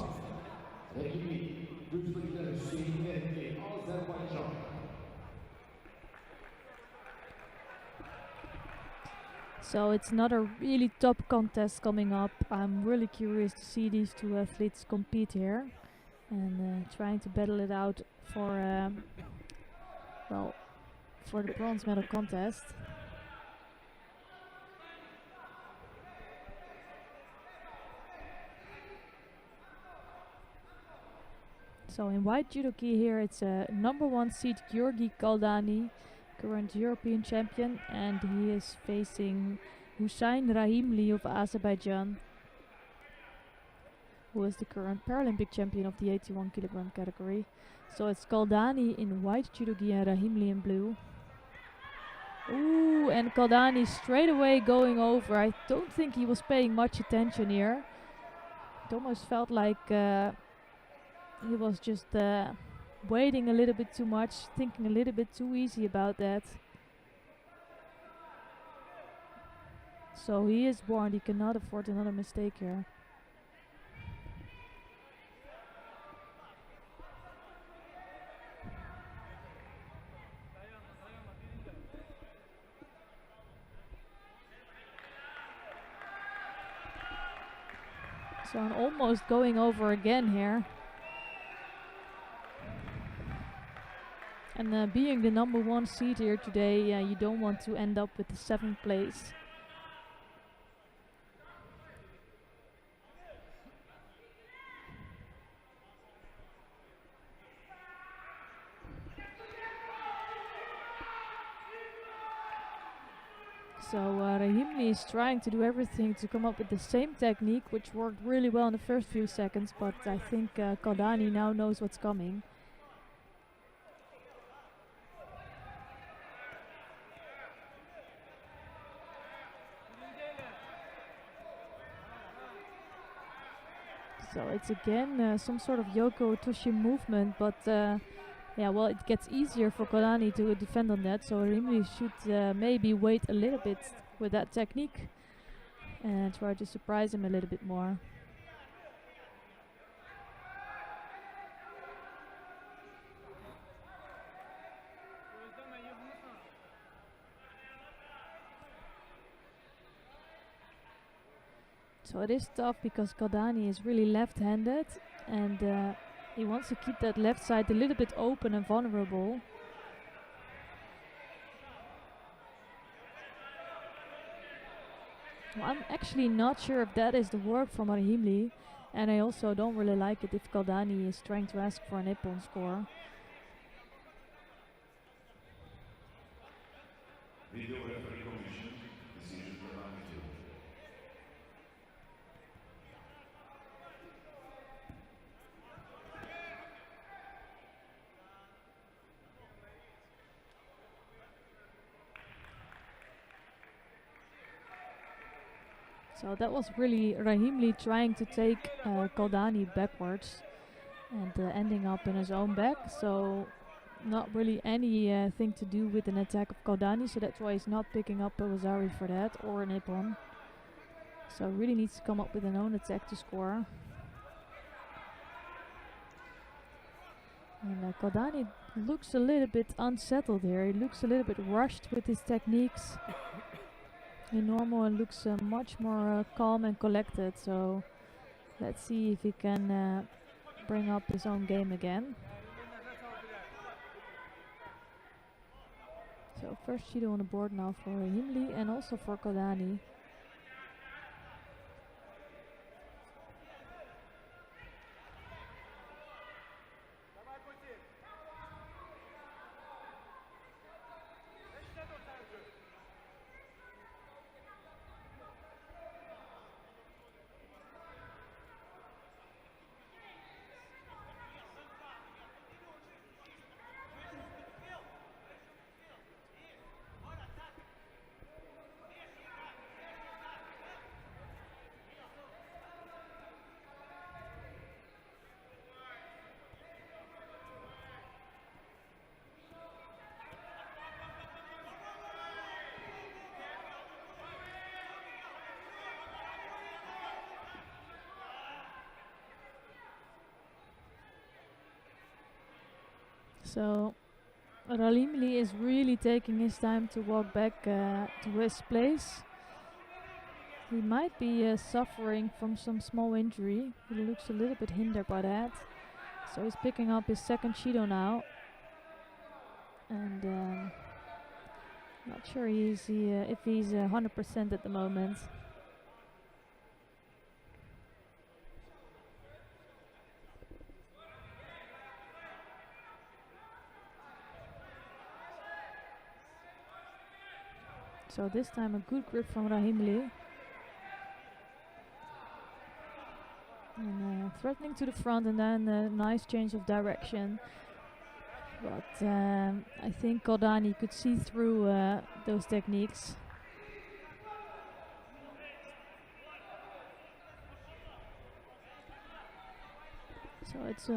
So it's another really top contest coming up. I'm really curious to see these two athletes compete here, and trying to battle it out for for the bronze medal contest. So in white judogi here, it's number 1 seed Georgi Kaldani, current European champion, and he is facing Hussein Rahimli of Azerbaijan, who is the current Paralympic champion of the 81 kilogram category. So it's Kaldani in white judogi and Rahimli in blue. Ooh, and Kaldani straight away going over. I don't think he was paying much attention here. It almost felt like he was just waiting a little bit too much, thinking a little bit too easy about that. So he is warned, he cannot afford another mistake here. So I'm almost going over again here. And being the number 1 seed here today, you don't want to end up with the 7th place. So Rahimli is trying to do everything to come up with the same technique, which worked really well in the first few seconds, but I think Kaldani now knows what's coming. So it's again some sort of Yoko Otoshi movement, but yeah, well, it gets easier for Kaldani to defend on that, so Rahimli should maybe wait a little bit with that technique and try to surprise him a little bit more. So it is tough because Kaldani is really left-handed, and he wants to keep that left side a little bit open and vulnerable. Well, I'm actually not sure if that is the work from Rahimli, and I also don't really like it if Kaldani is trying to ask for an ippon score. Video referee commission, decision Kaldani 2. So that was really Rahimli trying to take Kaldani backwards and ending up in his own back. So not really anything to do with an attack of Kaldani, so that's why he's not picking up a Wazari for that or an ippon. So really needs to come up with an own attack to score. And Kaldani looks a little bit unsettled here. He looks a little bit rushed with his techniques. In normal, it looks much more calm and collected. So let's see if he can bring up his own game again. So first Judo on the board now for Rahimli and also for Kaldani. So Rahimli is really taking his time to walk back to his place. He might be suffering from some small injury. He looks a little bit hindered by that. So he's picking up his second Judo now. And not sure if he's 100% at the moment. So this time a good grip from Rahimli. And threatening to the front and then a nice change of direction. But I think Kaldani could see through those techniques. So it's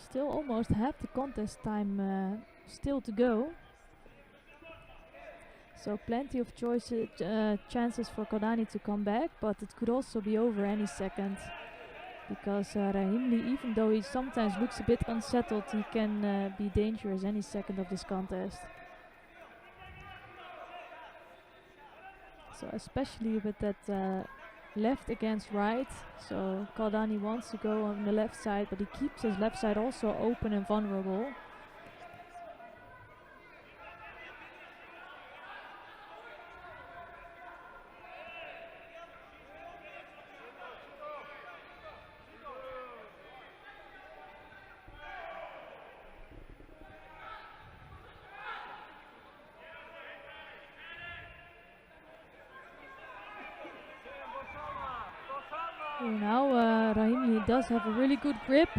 still almost half the contest time still to go. So plenty of chances for Kodani to come back, but it could also be over any second. Because Rahimli, even though he sometimes looks a bit unsettled, he can be dangerous any second of this contest. So especially with that left against right. So Kodani wants to go on the left side, but he keeps his left side also open and vulnerable. Now Rahimli does have a really good grip,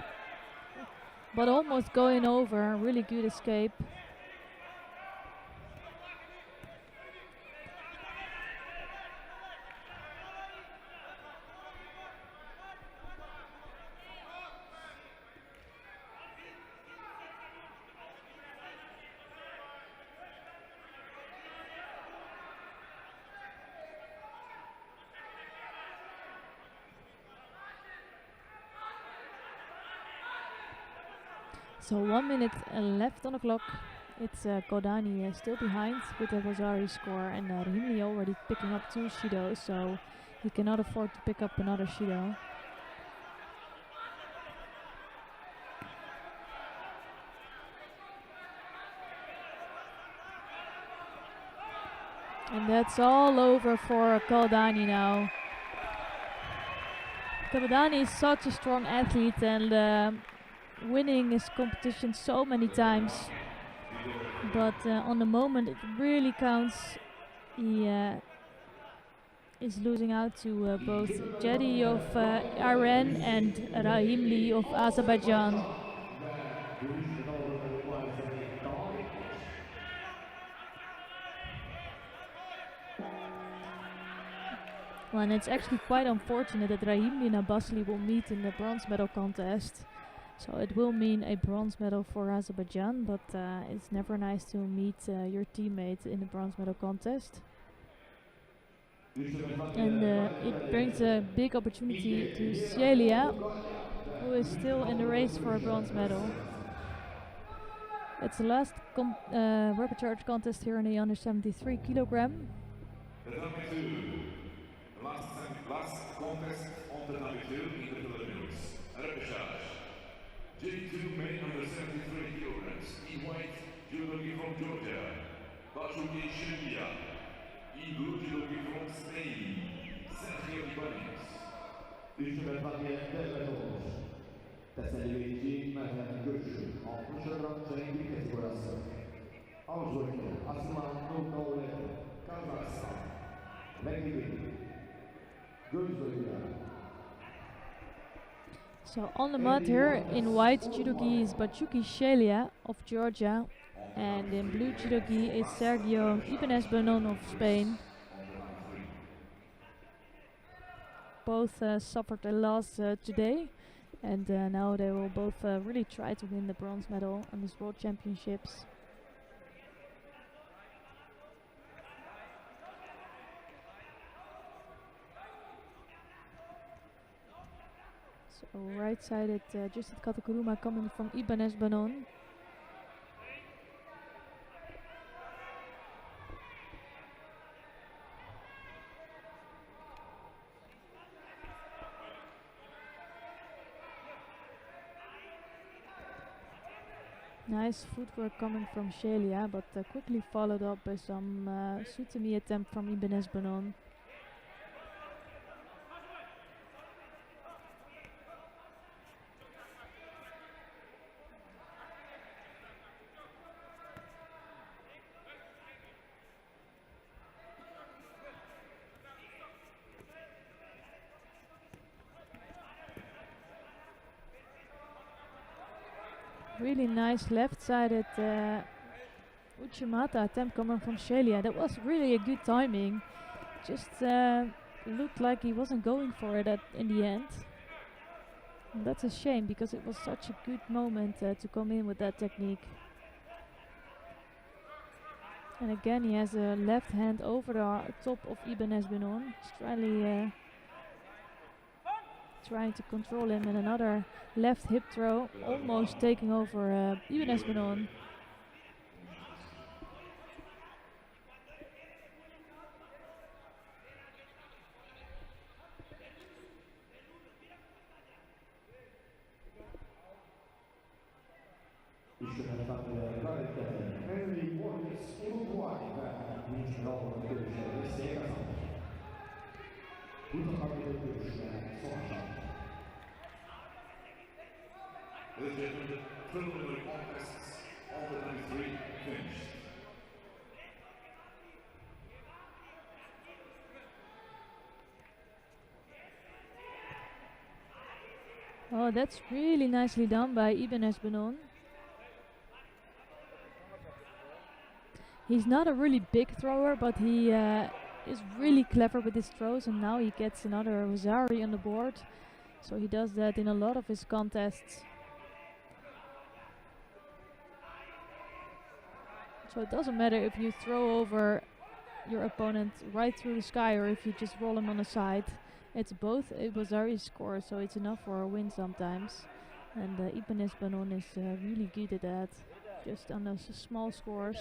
but almost going over. Really good escape. So 1 minute left on the clock. It's Kodani still behind with the Rosari score, and Rahimli already picking up 2 Shidos, so he cannot afford to pick up another Shido. And that's all over for Kodani now. Kodani is such a strong athlete and winning his competition so many times, but on the moment it really counts. He is losing out to both Jedi of Iran and Rahimli of Azerbaijan. Well, and it's actually quite unfortunate that Rahimli and Abbasli will meet in the bronze medal contest. So it will mean a bronze medal for Azerbaijan, but it's never nice to meet your teammate in the bronze medal contest. And it brings a big opportunity to Celia, who is still in the race for a bronze medal. It's the last rapid charge contest here in the under 73 kilogram. Last contest on the 92 in the Philippines. Rapid charge. J2 men under 73 kilograms. E-white Judo from Georgia. Bachuki Shiria. E-blue Judo from Spain. Sergio Ibanez. 3 metreye devlet olmuş. Teselli Merhem Görüşü. 60 gram sayın bir kategorisi. Avcılıklı Aslan Nurkavle Kazakistan. Rakibi Gözlü'yle. So on the mat here in white judogi is Bachuki Shelia of Georgia, and in blue judogi is Sergio Ibanez Bonon of Spain. Both suffered a loss today, and now they will both really try to win the bronze medal on this World Championships. So right-sided Justin Katakuruma coming from Ibanez Bonon. Nice footwork coming from Shelia, but quickly followed up by some Sutami attempt from Ibanez Bonon. Really nice left-sided Uchimata attempt coming from Shelia. That was really a good timing. Just looked like he wasn't going for it in the end. And that's a shame because it was such a good moment to come in with that technique. And again he has a left hand over the top of Ibanez Benon. Trying to control him, and another left hip throw, almost taking over Ibanez Benon. Ladies and gentlemen, preliminary contests of the 93 finished. Oh, that's really nicely done by Ibanez Benon. He's not a really big thrower, but he is really clever with his throws, and now he gets another Rosari on the board. So he does that in a lot of his contests. So it doesn't matter if you throw over your opponent right through the sky or if you just roll him on the side. It's both a Rosari score, so it's enough for a win sometimes. And Ibanez Benon is really good at that, just on those small scores.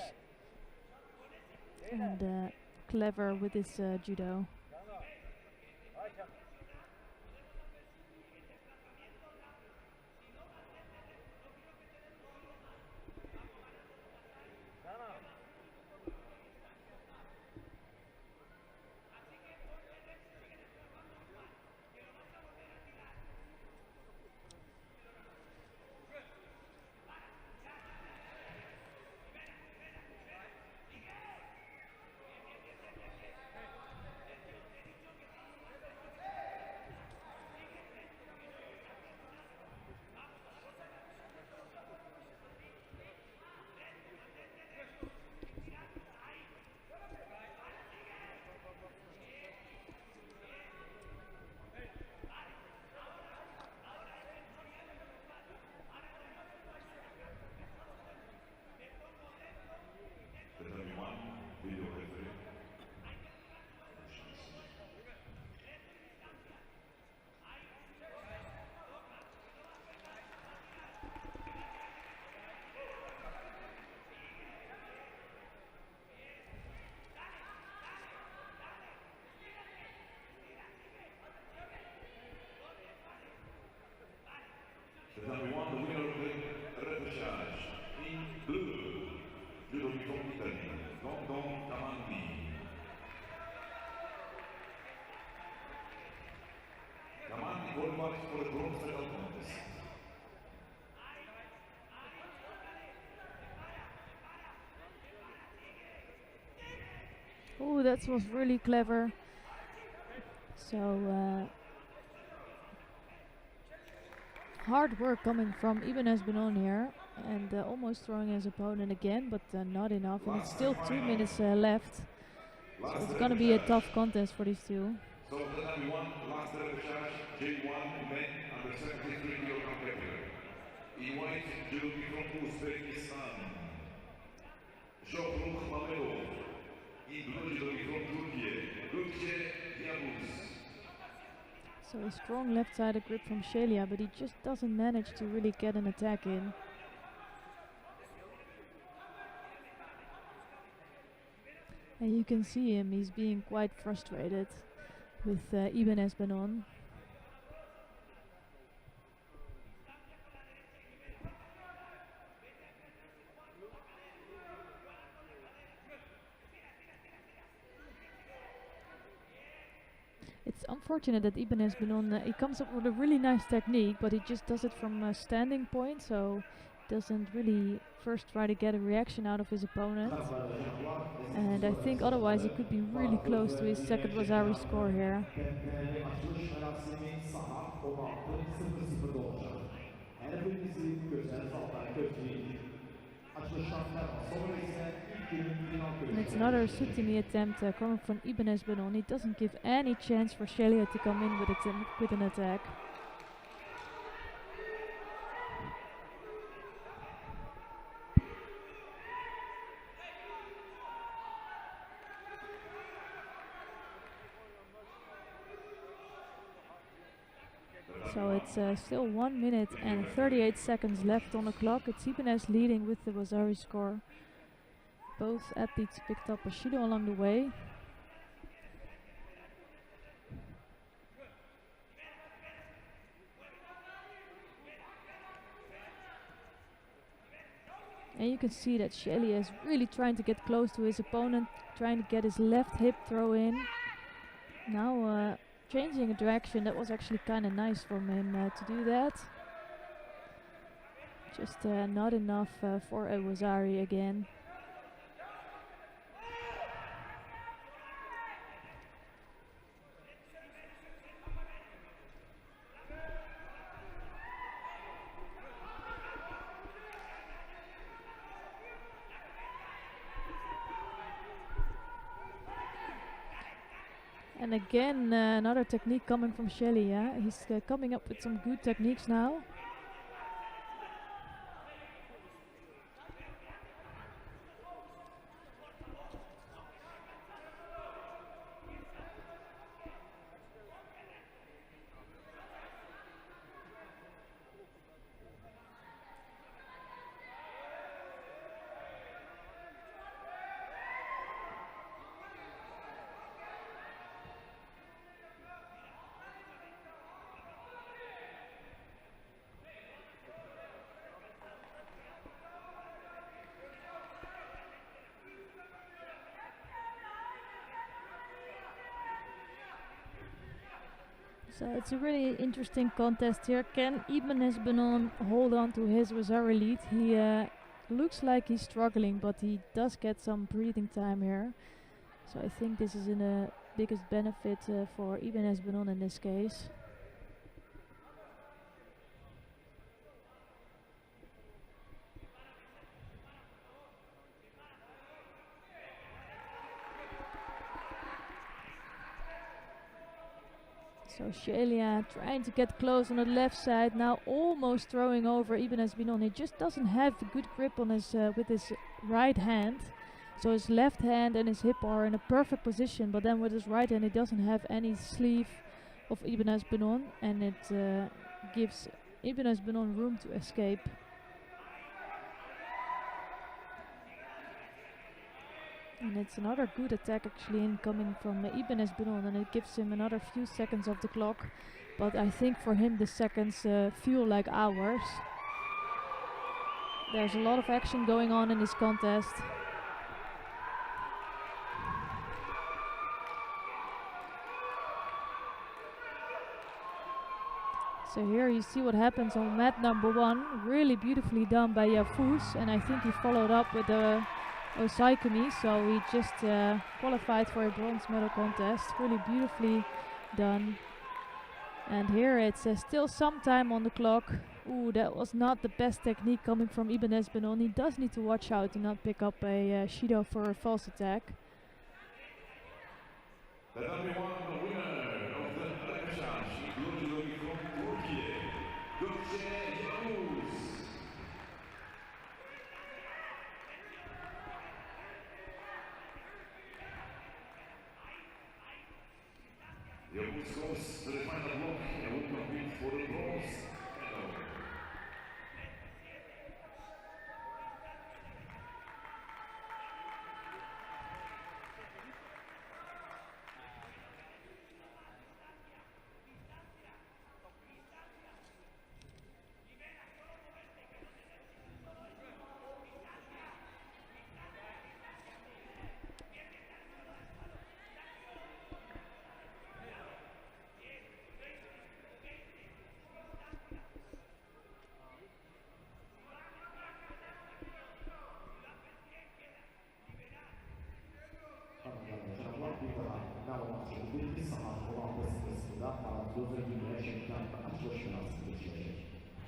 And clever with his judo. Number one, the winner of the repechage in blue, Judo from Italy, Don Camandi. Camandi qualifies for the bronze medal contest. Oh, that was really clever. So hard work coming from Ibanez Benon here, and almost throwing his opponent again, but not enough. And it's still 2 minutes left, so it's going to be a tough contest for these two. So the number one, last repechage, J1 men under 73 kilogram category. In white, Judo from Uzbekistan, Shokruk Mamedov. In blue, Judo from Turkey, Lutje Yavuz. So a strong left-sided grip from Shelia, but he just doesn't manage to really get an attack in. And you can see him, he's being quite frustrated with Ibanez Benon. It's unfortunate that Ibanez Benon, he comes up with a really nice technique, but he just does it from a standing point, so doesn't really first try to get a reaction out of his opponent. And I think otherwise he could be really close to his second Rosari score here. And it's another Sutimi attempt coming from Ibanez Benon. He doesn't give any chance for Shelia to come in with an attack. So it's still 1 minute and 38 seconds left on the clock. It's Ibanez leading with the Wasari score. Both athletes picked up a Shido along the way. And you can see that Shelly is really trying to get close to his opponent, trying to get his left hip throw in. Now changing a direction. That was actually kind of nice from him to do that. Just not enough for a Wasari again. And again, another technique coming from Shelly. Yeah? He's coming up with some good techniques now. So it's a really interesting contest here. Can Ibanez Benon hold on to his Wasari lead? He looks like he's struggling, but he does get some breathing time here. So I think this is in the biggest benefit for Ibanez Benon in this case. So Shelia trying to get close on the left side, now almost throwing over Ibanez Benon. He just doesn't have a good grip on his with his right hand. So his left hand and his hip are in a perfect position, but then with his right hand he doesn't have any sleeve of Ibanez Benon, and it gives Ibanez Benon room to escape. And it's another good attack actually incoming from Ibanez Benon, and it gives him another few seconds of the clock. But I think for him the seconds feel like hours. There's a lot of action going on in this contest. So here you see what happens on mat number 1. Really beautifully done by Yafus, and I think he followed up with the Osaikumi, so he just qualified for a bronze medal contest. Really beautifully done. And here it's still some time on the clock. Ooh, that was not the best technique coming from Ibanez Benon. He does need to watch out to not pick up a Shido for a false attack. The number 1 winner of the Arkadaşlar Judo from Turkey, Gökçe Yavuz. Yavuz goes to the final block and will compete for the bronze medal.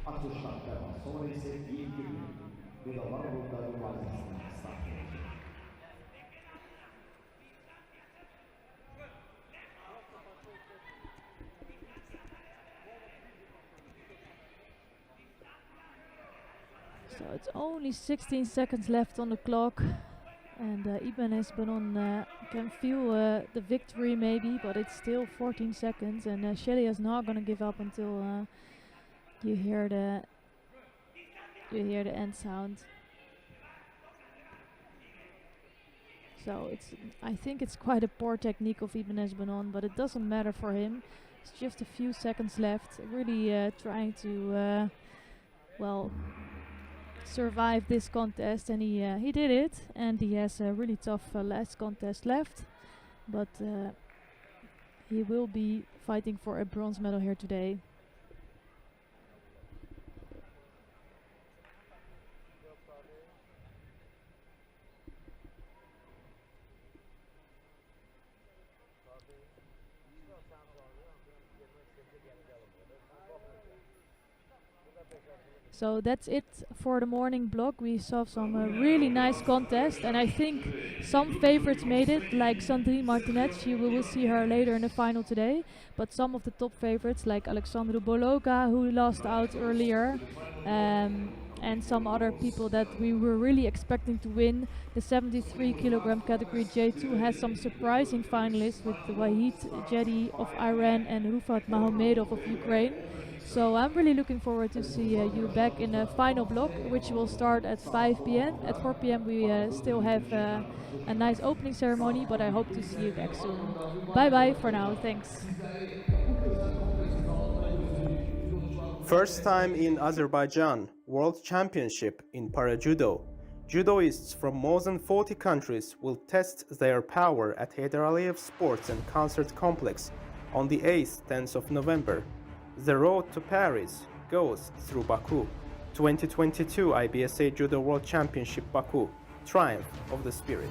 Açılışlar sonra ise ilk gün medallar bulunduğu valizesine start edecek. So it's only 16 seconds left on the clock. And Iban Esbanon can feel the victory maybe, but it's still 14 seconds, and Shelly is not gonna give up until you hear the end sound. So I think it's quite a poor technique of Iban Esbanon, but it doesn't matter for him. It's just a few seconds left. Really trying to survive this contest, and he did it, and he has a really tough last contest left, but he will be fighting for a bronze medal here today. So that's it for the morning block. We saw some really nice contests, and I think some favorites made it, like Sandrine Martinez. We will see her later in the final today. But some of the top favorites, like Alexandru Bologa, who lost out earlier, and some other people that we were really expecting to win. The 73 kilogram category J2 has some surprising finalists with Wahid Jedi of Iran and Rufat Mahomedov of Ukraine. So I'm really looking forward to see you back in the final block, which will start at 5 p.m. At 4 p.m. we still have a nice opening ceremony, but I hope to see you back soon. Bye bye for now, thanks. First time in Azerbaijan, World Championship in Para-Judo. Judoists from more than 40 countries will test their power at Heydar Aliyev Sports and Concert Complex on the 8th, 10th of November. The road to Paris goes through Baku. 2022 IBSA Judo World Championship Baku. Triumph of the Spirit.